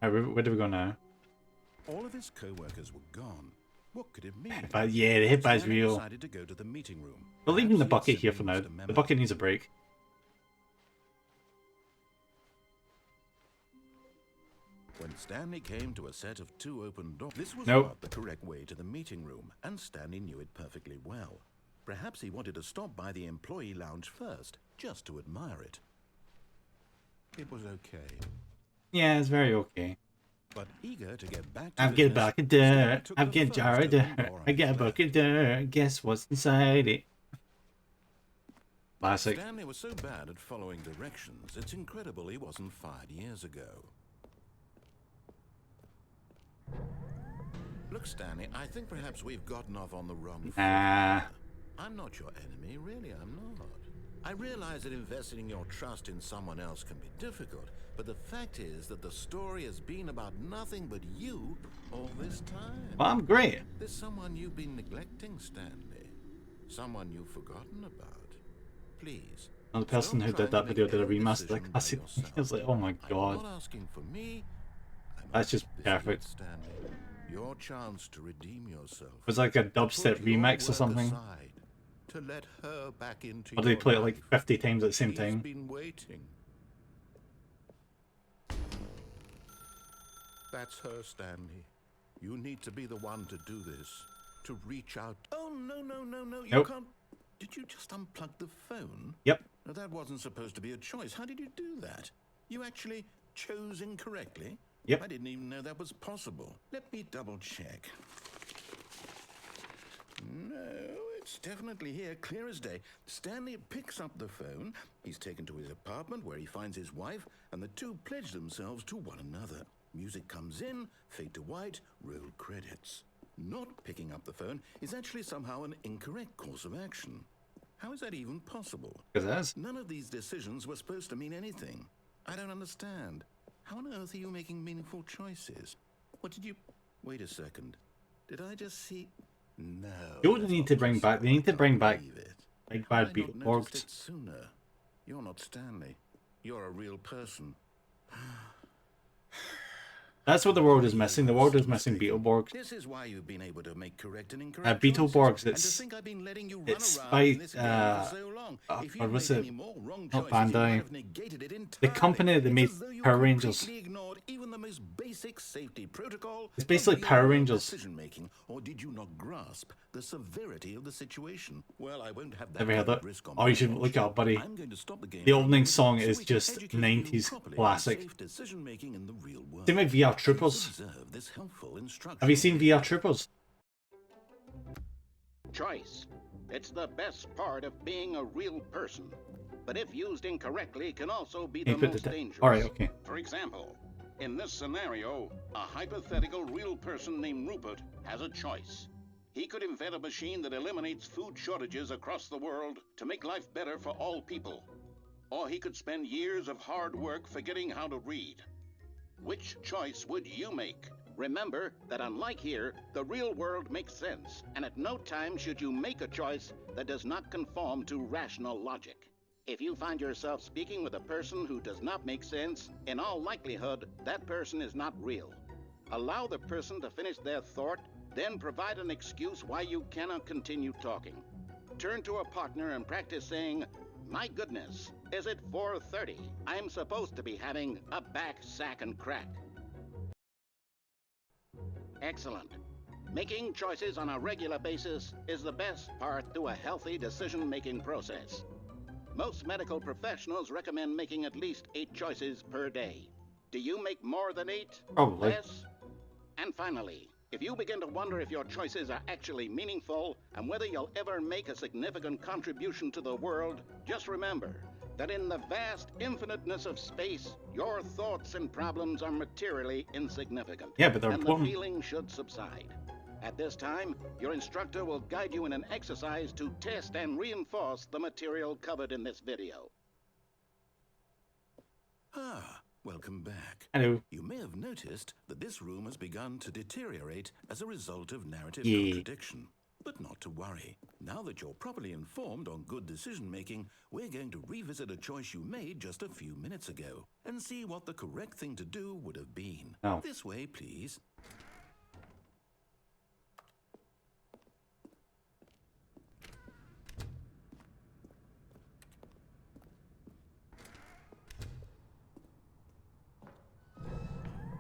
[SPEAKER 1] Alright, where do we go now?
[SPEAKER 7] All of his co-workers were gone. What could it mean?
[SPEAKER 1] But yeah, the head back's
[SPEAKER 7] Stanley
[SPEAKER 1] real.
[SPEAKER 7] decided to go to the meeting room.
[SPEAKER 1] We're leaving the
[SPEAKER 7] Perhaps he'd
[SPEAKER 1] bucket here for now.
[SPEAKER 7] simply missed a
[SPEAKER 1] The
[SPEAKER 7] memo.
[SPEAKER 1] bucket needs a break.
[SPEAKER 7] When Stanley came to a set of 2 open doors, this was
[SPEAKER 1] Nope.
[SPEAKER 7] not the correct way to the meeting room, and Stanley knew it perfectly well. Perhaps he wanted to stop by the employee lounge first, just to admire it. It was okay.
[SPEAKER 1] Yeah, it's very okay.
[SPEAKER 7] But eager to get back to
[SPEAKER 1] I've got a
[SPEAKER 7] business,
[SPEAKER 1] bucket of
[SPEAKER 7] Stanley
[SPEAKER 1] dirt.
[SPEAKER 7] took
[SPEAKER 1] I've
[SPEAKER 7] the
[SPEAKER 1] got a
[SPEAKER 7] first
[SPEAKER 1] jar of
[SPEAKER 7] open
[SPEAKER 1] dirt.
[SPEAKER 7] door
[SPEAKER 1] I
[SPEAKER 7] on
[SPEAKER 1] got a
[SPEAKER 7] his
[SPEAKER 1] bucket of dirt. Guess what's inside it? Classic.
[SPEAKER 7] Stanley was so bad at following directions, it's incredible he wasn't fired years ago. Look, Stanley, I think perhaps we've gotten off on the wrong foot.
[SPEAKER 1] Nah.
[SPEAKER 7] I'm not your enemy, really, I'm not. I realize that investing your trust in someone else can be difficult, but the fact is that the story has been about nothing but you all this time.
[SPEAKER 1] Well, I'm great.
[SPEAKER 7] There's someone you've been neglecting, Stanley. Someone you've forgotten about. Please.
[SPEAKER 1] Another person who did that video did a remaster of the classic. I was like, oh my
[SPEAKER 7] I'm
[SPEAKER 1] god.
[SPEAKER 7] not asking for me. I'm
[SPEAKER 1] That's just
[SPEAKER 7] asking this
[SPEAKER 1] perfect.
[SPEAKER 7] is Stanley. Your chance to redeem yourself.
[SPEAKER 1] It was like a
[SPEAKER 7] To
[SPEAKER 1] dubstep
[SPEAKER 7] put your
[SPEAKER 1] remix or
[SPEAKER 7] work
[SPEAKER 1] something.
[SPEAKER 7] aside, to let her back into
[SPEAKER 1] Or did they
[SPEAKER 7] your
[SPEAKER 1] play it like
[SPEAKER 7] life.
[SPEAKER 1] 50 times at the same
[SPEAKER 7] He's
[SPEAKER 1] time?
[SPEAKER 7] been waiting. That's her, Stanley. You need to be the one to do this. To reach out. Oh, no, no, no, no. You
[SPEAKER 1] Nope.
[SPEAKER 7] can't. Did you just unplug the phone?
[SPEAKER 1] Yep.
[SPEAKER 7] No, that wasn't supposed to be a choice. How did you do that? You actually chose incorrectly?
[SPEAKER 1] Yep.
[SPEAKER 7] I didn't even know that was possible. Let me double check. No, it's definitely here, clear as day. Stanley picks up the phone. He's taken to his apartment where he finds his wife, and the two pledge themselves to one another. Music comes in, fade to white, roll credits. Not picking up the phone is actually somehow an incorrect course of action. How is that even possible?
[SPEAKER 1] Because it is.
[SPEAKER 7] None of these decisions were supposed to mean anything. I don't understand. How on earth are you making meaningful choices? What did you... Wait a second. Did I just see... No.
[SPEAKER 1] You know what they
[SPEAKER 7] that's
[SPEAKER 1] need
[SPEAKER 7] not
[SPEAKER 1] to bring
[SPEAKER 7] possible.
[SPEAKER 1] back? They need to
[SPEAKER 7] I
[SPEAKER 1] bring
[SPEAKER 7] can't
[SPEAKER 1] back
[SPEAKER 7] believe it.
[SPEAKER 1] Big
[SPEAKER 7] How
[SPEAKER 1] Bad
[SPEAKER 7] had I not
[SPEAKER 1] Beetleborgs.
[SPEAKER 7] noticed it sooner? You're not Stanley. You're a real person.
[SPEAKER 1] That's what the world is missing. The world is missing Beetleborgs.
[SPEAKER 7] This is why you've been able to make correct and incorrect
[SPEAKER 1] Beetleborgs,
[SPEAKER 7] choices. And to
[SPEAKER 1] it's-
[SPEAKER 7] think I've been letting you run
[SPEAKER 1] it's
[SPEAKER 7] around
[SPEAKER 1] by,
[SPEAKER 7] in this game for so long. If
[SPEAKER 1] or
[SPEAKER 7] you'd
[SPEAKER 1] was
[SPEAKER 7] made
[SPEAKER 1] it-
[SPEAKER 7] any more wrong
[SPEAKER 1] not
[SPEAKER 7] choices, you might
[SPEAKER 1] Bandai.
[SPEAKER 7] have negated it
[SPEAKER 1] The
[SPEAKER 7] entirely.
[SPEAKER 1] company that
[SPEAKER 7] It's
[SPEAKER 1] made
[SPEAKER 7] as though you
[SPEAKER 1] Power Rangers.
[SPEAKER 7] completely ignored even the most basic safety protocol
[SPEAKER 1] It's basically
[SPEAKER 7] of real
[SPEAKER 1] Power
[SPEAKER 7] world
[SPEAKER 1] Rangers.
[SPEAKER 7] decision-making. Or did you not grasp the severity of the situation? Well, I won't have that
[SPEAKER 1] Ever heard
[SPEAKER 7] kind of
[SPEAKER 1] that?
[SPEAKER 7] risk on
[SPEAKER 1] Oh,
[SPEAKER 7] my
[SPEAKER 1] you should
[SPEAKER 7] watch.
[SPEAKER 1] look it up, buddy.
[SPEAKER 7] I'm going to stop the game
[SPEAKER 1] The
[SPEAKER 7] for a
[SPEAKER 1] opening
[SPEAKER 7] minute
[SPEAKER 1] song
[SPEAKER 7] so
[SPEAKER 1] is
[SPEAKER 7] we can
[SPEAKER 1] just
[SPEAKER 7] educate you
[SPEAKER 1] 90s
[SPEAKER 7] properly on
[SPEAKER 1] classic.
[SPEAKER 7] safe decision-making in the real world.
[SPEAKER 1] Same with VR Troopers.
[SPEAKER 7] Observe this helpful instruction.
[SPEAKER 1] Have you seen VR Troopers?
[SPEAKER 3] Choice. It's the best part of being a real person. But if used incorrectly, can also be the
[SPEAKER 1] You put
[SPEAKER 3] most
[SPEAKER 1] the
[SPEAKER 3] dangerous.
[SPEAKER 1] Alright, okay.
[SPEAKER 3] For example, in this scenario, a hypothetical real person named Rupert has a choice. He could invent a machine that eliminates food shortages across the world to make life better for all people. Or he could spend years of hard work forgetting how to read. Which choice would you make? Remember that unlike here, the real world makes sense, and at no time should you make a choice that does not conform to rational logic. If you find yourself speaking with a person who does not make sense, in all likelihood, that person is not real. Allow the person to finish their thought, then provide an excuse why you cannot continue talking. Turn to a partner and practice saying, "My goodness, is it 4:30? I'm supposed to be having a back, sack, and crack." Excellent. Making choices on a regular basis is the best part to a healthy decision-making process. Most medical professionals recommend making at least 8 choices per day. Do you make more than 8?
[SPEAKER 1] Probably.
[SPEAKER 3] Less? And finally, if you begin to wonder if your choices are actually meaningful and whether you'll ever make a significant contribution to the world, just remember that in the vast infiniteness of space, your thoughts and problems are materially insignificant.
[SPEAKER 1] Yeah, but they're
[SPEAKER 3] and
[SPEAKER 1] important.
[SPEAKER 3] the feeling should subside. At this time, your instructor will guide you in an exercise to test and reinforce the material covered in this video.
[SPEAKER 7] Ah, welcome back.
[SPEAKER 1] Hello.
[SPEAKER 7] You may have noticed that this room has begun to deteriorate as a result of narrative
[SPEAKER 1] Yeah.
[SPEAKER 7] contradiction. But not to worry. Now that you're properly informed on good decision-making, we're going to revisit a choice you made just a few minutes ago and see what the correct thing to do would have been.
[SPEAKER 1] Oh.
[SPEAKER 7] This way, please.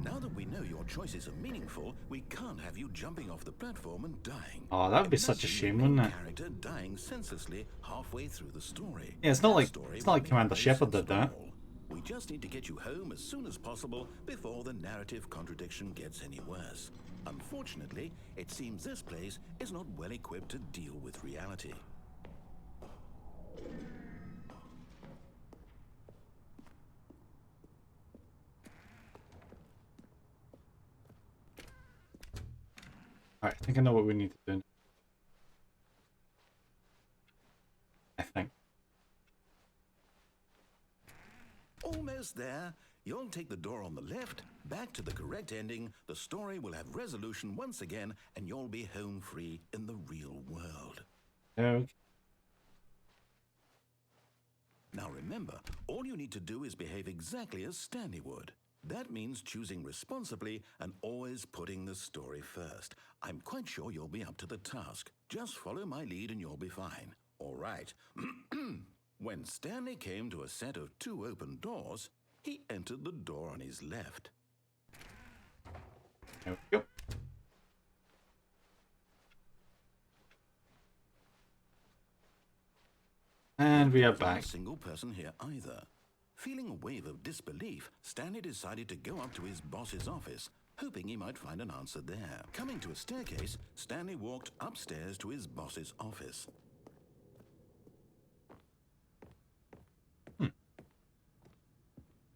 [SPEAKER 7] Now that we know your choices are meaningful, we can't have you jumping off the platform and dying.
[SPEAKER 1] Oh, that would be such a
[SPEAKER 7] Imagine
[SPEAKER 1] shame,
[SPEAKER 7] your main
[SPEAKER 1] wouldn't it?
[SPEAKER 7] character dying senselessly halfway through the story.
[SPEAKER 1] Yeah, it's not
[SPEAKER 7] That
[SPEAKER 1] like
[SPEAKER 7] story
[SPEAKER 1] it's not like
[SPEAKER 7] would make
[SPEAKER 1] Commander
[SPEAKER 7] no
[SPEAKER 1] Shepard
[SPEAKER 7] sense
[SPEAKER 1] did
[SPEAKER 7] at
[SPEAKER 1] that.
[SPEAKER 7] all. We just need to get you home as soon as possible before the narrative contradiction gets any worse. Unfortunately, it seems this place is not well equipped to deal with reality.
[SPEAKER 1] Alright, I think I know what we need to do. I think.
[SPEAKER 7] Almost there. You'll take the door on the left, back to the correct ending, the story will have resolution once again, and you'll be home free in the real world.
[SPEAKER 1] Okay.
[SPEAKER 7] Now remember, all you need to do is behave exactly as Stanley would. That means choosing responsibly and always putting the story first. I'm quite sure you'll be up to the task. Just follow my lead and you'll be fine. All right. When Stanley came to a set of 2 open doors, he entered the door on his left.
[SPEAKER 1] There we go. And we are
[SPEAKER 7] Not a
[SPEAKER 1] back.
[SPEAKER 7] single person here either. Feeling a wave of disbelief, Stanley decided to go up to his boss's office, hoping he might find an answer there. Coming to a staircase, Stanley walked upstairs to his boss's office.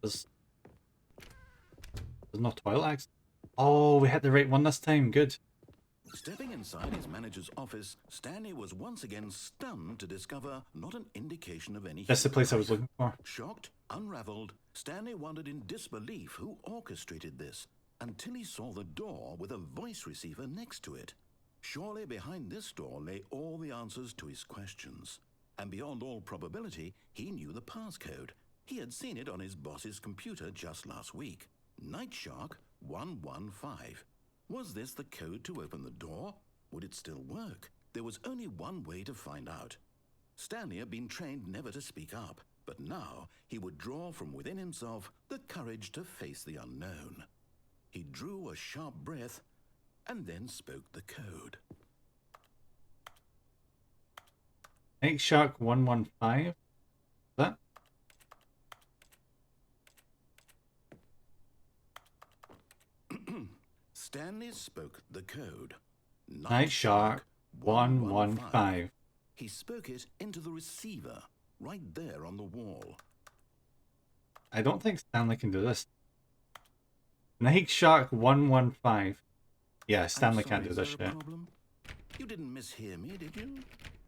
[SPEAKER 1] There's no toilet exit. Oh, we hit the right one this time. Good.
[SPEAKER 7] Stepping inside his manager's office, Stanley was once again stunned to discover not an indication of any...
[SPEAKER 1] That's the place I was looking for.
[SPEAKER 7] Shocked, unraveled, Stanley wondered in disbelief who orchestrated this, until he saw the door with a voice receiver next to it. Surely behind this door lay all the answers to his questions. And beyond all probability, he knew the passcode. He had seen it on his boss's computer just last week. Night Shark 115. Was this the code to open the door? Would it still work? There was only one way to find out. Stanley had been trained never to speak up, but now he would draw from within himself the courage to face the unknown. He drew a sharp breath and then spoke the code.
[SPEAKER 1] Night Shark 115. That?
[SPEAKER 7] Stanley spoke the code.
[SPEAKER 1] Night Shark 115.
[SPEAKER 7] He spoke it into the receiver, right there on the wall.
[SPEAKER 1] I don't think Stanley can do this. Night Shark 115. Yeah, Stanley can't do
[SPEAKER 7] Is
[SPEAKER 1] this
[SPEAKER 7] there a
[SPEAKER 1] shit.
[SPEAKER 7] problem? You didn't mishear me, did you?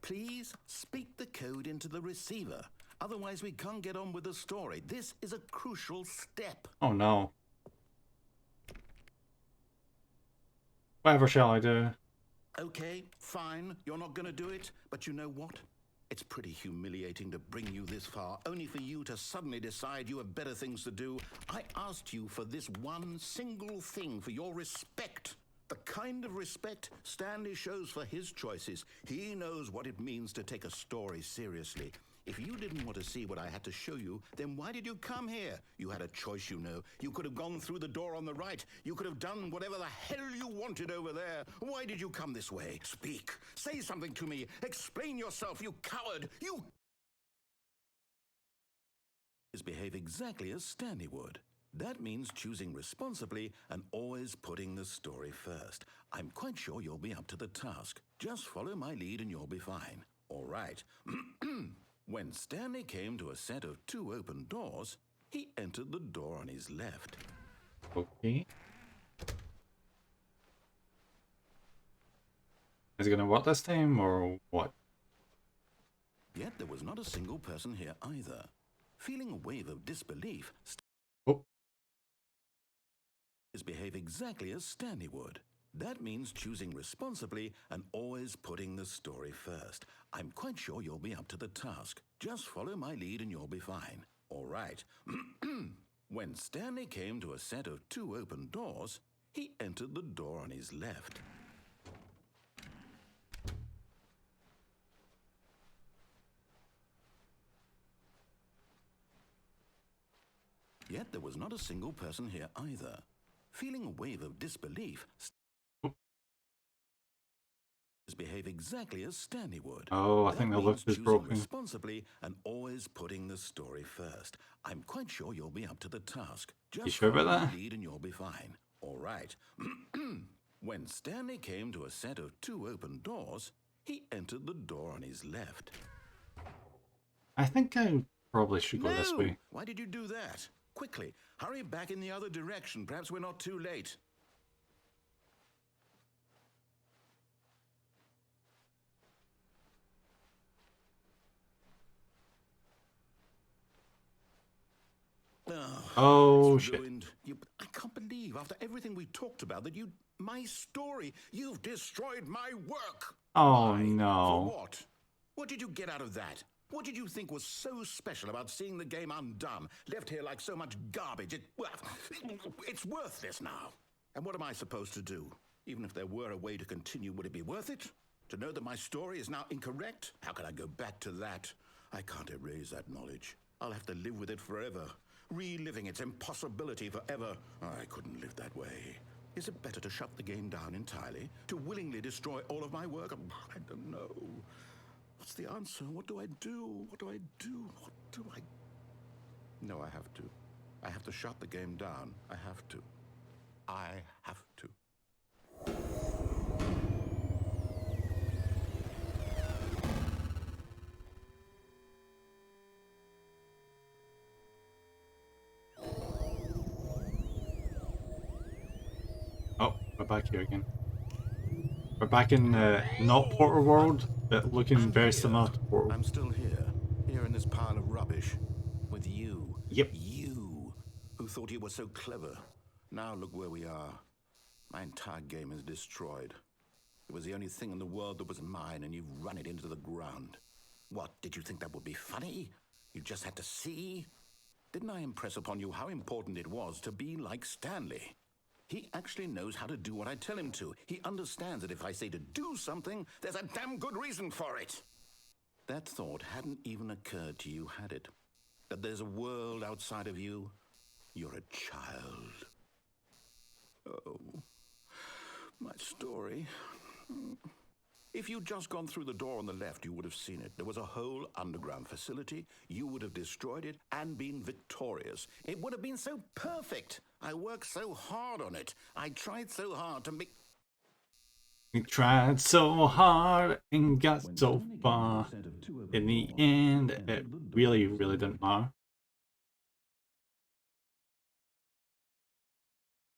[SPEAKER 7] Please speak the code into the receiver. Otherwise, we can't get on with the story. This is a crucial step.
[SPEAKER 1] Oh no. Whatever shall I do?
[SPEAKER 7] Okay, fine, you're not gonna do it, but you know what? It's pretty humiliating to bring you this far, only for you to suddenly decide you have better things to do. I asked you for this one single thing, for your respect. The kind of respect Stanley shows for his choices. He knows what it means to take a story seriously. If you didn't want to see what I had to show you, then why did you come here? You had a choice, you know. You could have gone through the door on the right. You could have done whatever the hell you wanted over there. Why did you come this way? Speak. Say something to me. Explain yourself, you coward. You behave exactly as Stanley would. That means choosing responsibly and always putting the story first. I'm quite sure you'll be up to the task. Just follow my lead and you'll be fine. All right. When Stanley came to a set of 2 open doors, he entered the door on his left.
[SPEAKER 1] Okay. Is it gonna work this time or what?
[SPEAKER 7] Yet there was not a single person here either. Feeling a wave of disbelief,
[SPEAKER 1] Oh.
[SPEAKER 7] behave exactly as Stanley would. That means choosing responsibly and always putting the story first. I'm quite sure you'll be up to the task. Just follow my lead and you'll be fine. All right. When Stanley came to a set of 2 open doors, he entered the door on his left. Yet there was not a single person here either. Feeling a wave of disbelief, behave exactly as Stanley would.
[SPEAKER 1] Oh, I
[SPEAKER 7] That
[SPEAKER 1] think the
[SPEAKER 7] means
[SPEAKER 1] lift is
[SPEAKER 7] choosing
[SPEAKER 1] broken.
[SPEAKER 7] responsibly and always putting the story first. I'm quite sure you'll be up to the task. Just
[SPEAKER 1] sure about
[SPEAKER 7] follow my
[SPEAKER 1] that?
[SPEAKER 7] lead and you'll be fine. All right. When Stanley came to a set of 2 open doors, he entered the door on his left.
[SPEAKER 1] I think I probably should go this way.
[SPEAKER 7] Why did you do that? Quickly, hurry back in the other direction. Perhaps we're not too late.
[SPEAKER 1] Oh,
[SPEAKER 7] it's
[SPEAKER 1] shit.
[SPEAKER 7] ruined. I can't believe, after everything we talked about, that my story, you've destroyed my work.
[SPEAKER 1] Oh,
[SPEAKER 7] Why?
[SPEAKER 1] no.
[SPEAKER 7] For what? What did you get out of that? What did you think was so special about seeing the game undone, left here like so much garbage? It's worthless now. And what am I supposed to do? Even if there were a way to continue, would it be worth it? To know that my story is now incorrect? How can I go back to that? I can't erase that knowledge. I'll have to live with it forever, reliving its impossibility forever. I couldn't live that way. Is it better to shut the game down entirely? To willingly destroy all of my work? I don't know. What's the answer? What do I do? What do I do? What do I... No, I have to. I have to shut the game down. I have to. I have to.
[SPEAKER 1] Oh, we're back here again. We're back in not Portal World, but looking very similar to Portal.
[SPEAKER 7] I'm still here in this pile of rubbish, with you.
[SPEAKER 1] Yep.
[SPEAKER 7] You, who thought you were so clever. Now look where we are. My entire game is destroyed. It was the only thing in the world that was mine, and you've run it into the ground. What, did you think that would be funny? You just had to see? Didn't I impress upon you how important it was to be like Stanley? He actually knows how to do what I tell him to. He understands that if I say to do something, there's a damn good reason for it. That thought hadn't even occurred to you, had it? That there's a world outside of you? You're a child. Oh, my story. If you'd just gone through the door on the left, you would have seen it. There was a whole underground facility. You would have destroyed it and been victorious. It would have been so perfect. I worked so hard on it. I tried so hard to make...
[SPEAKER 1] We tried so hard and got so far. In the end, it really, really didn't matter.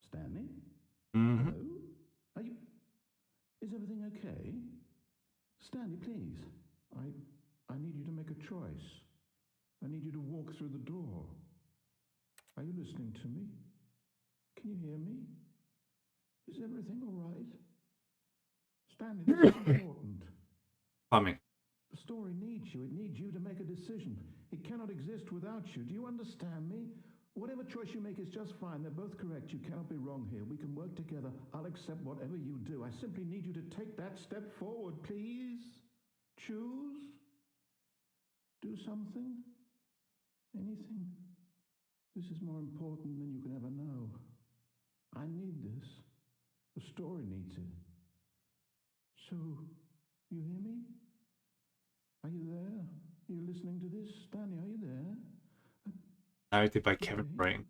[SPEAKER 7] Stanley?
[SPEAKER 1] Mm-hmm.
[SPEAKER 7] Hello? Are you... Is everything okay? Stanley, please. I need you to make a choice. I need you to walk through the door. Are you listening to me? Can you hear me? Is everything all right?
[SPEAKER 9] Stanley, this is important.
[SPEAKER 1] Coming.
[SPEAKER 9] The story needs you. It needs you to make a decision. It cannot exist without you. Do you understand me? Whatever choice you make is just fine. They're both correct. You cannot be wrong here. We can work together. I'll accept whatever you do. I simply need you to take that step forward, please. Choose. Do something. Anything. This is more important than you can ever know. I need this. The story needs it. So, you hear me? Are you there? Are you listening to this? Stanley, are you there?
[SPEAKER 1] Narrated by Kevin Brighton.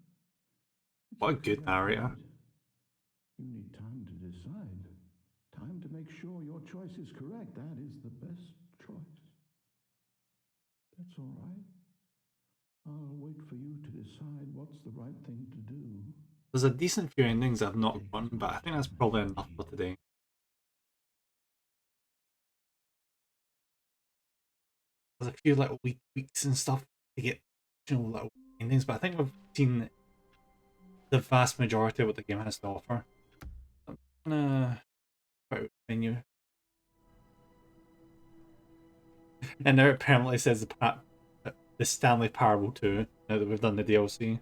[SPEAKER 1] What a good narrator.
[SPEAKER 9] You need time to decide. Time to make sure your choice is correct. That is the best choice. That's all right. I'll wait for you to decide what's the right thing to do.
[SPEAKER 1] There's a decent few endings I've not won, but I think that's probably enough for today. There's a few little tweaks and stuff to get, you know, little endings, but I think we've seen the vast majority of what the game has to offer. I'm gonna try out the menu. And now it permanently says the Stanley Parable 2, now that we've done the DLC.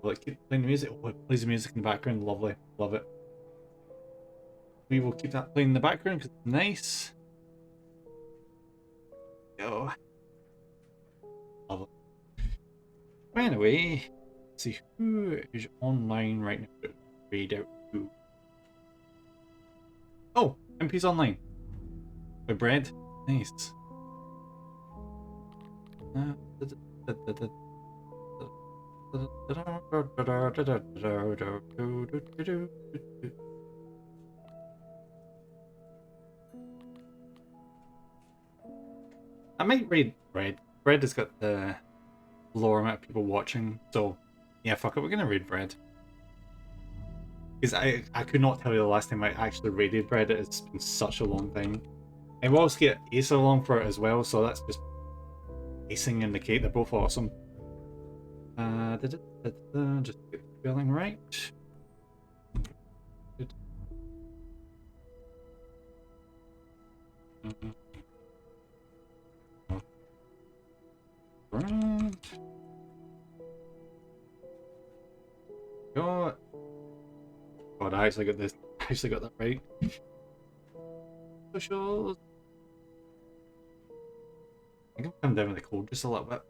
[SPEAKER 1] Like, keep playing the music. Oh, it plays the music in the background. Lovely. Love it. We will keep that playing in the background because it's nice. Go. Love it. Anyway, let's see who is online right now. Read out who. Oh, MP's online. With bread. Nice. I might read Bread. Bread has got the lower amount of people watching, so yeah, fuck it, we're gonna read Bread. Because I could not tell you the last time I actually raided Bread. It's been such a long time. And we'll also get Ace along for it as well, so that's just icing in the cake. They're both awesome. Just get the spelling right. Good. Right. God. God, I actually got this. I actually got that right. Socials. I think I'll come down with the code just a little bit.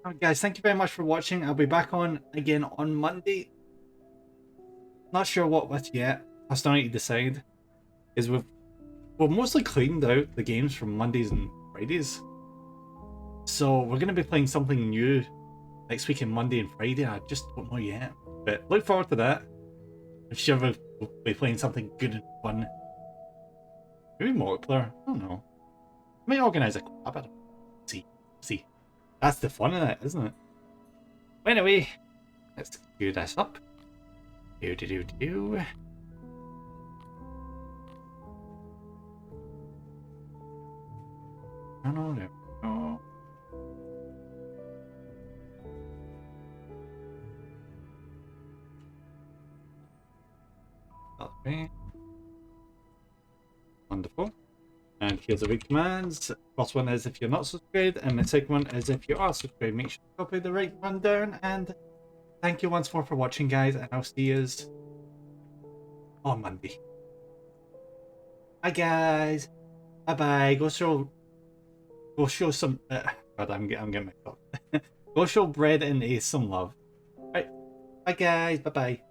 [SPEAKER 1] Alright guys, thank you very much for watching. I'll be back on again on Monday. Not sure what with yet. I still need to decide. Is we've mostly cleaned out the games from Mondays and Fridays. So we're going to be playing something new next week on Monday and Friday. I just don't know yet. But look forward to that. I'm sure we'll be playing something good and fun. Maybe multiplayer. I don't know. I might organise a collab. See. That's the fun of it, isn't it? But anyway, let's do this up. Do. No. Okay. Wonderful. And here's the big commands. First one is if you're not subscribed, and the second one is if you are subscribed. Make sure to copy the right one down. And thank you once more for watching, guys. And I'll see you on Monday. Bye, guys. Bye. Go show some. God, I'm getting mixed up. Go show Bread and Ace some love. Right. Bye, guys. Bye.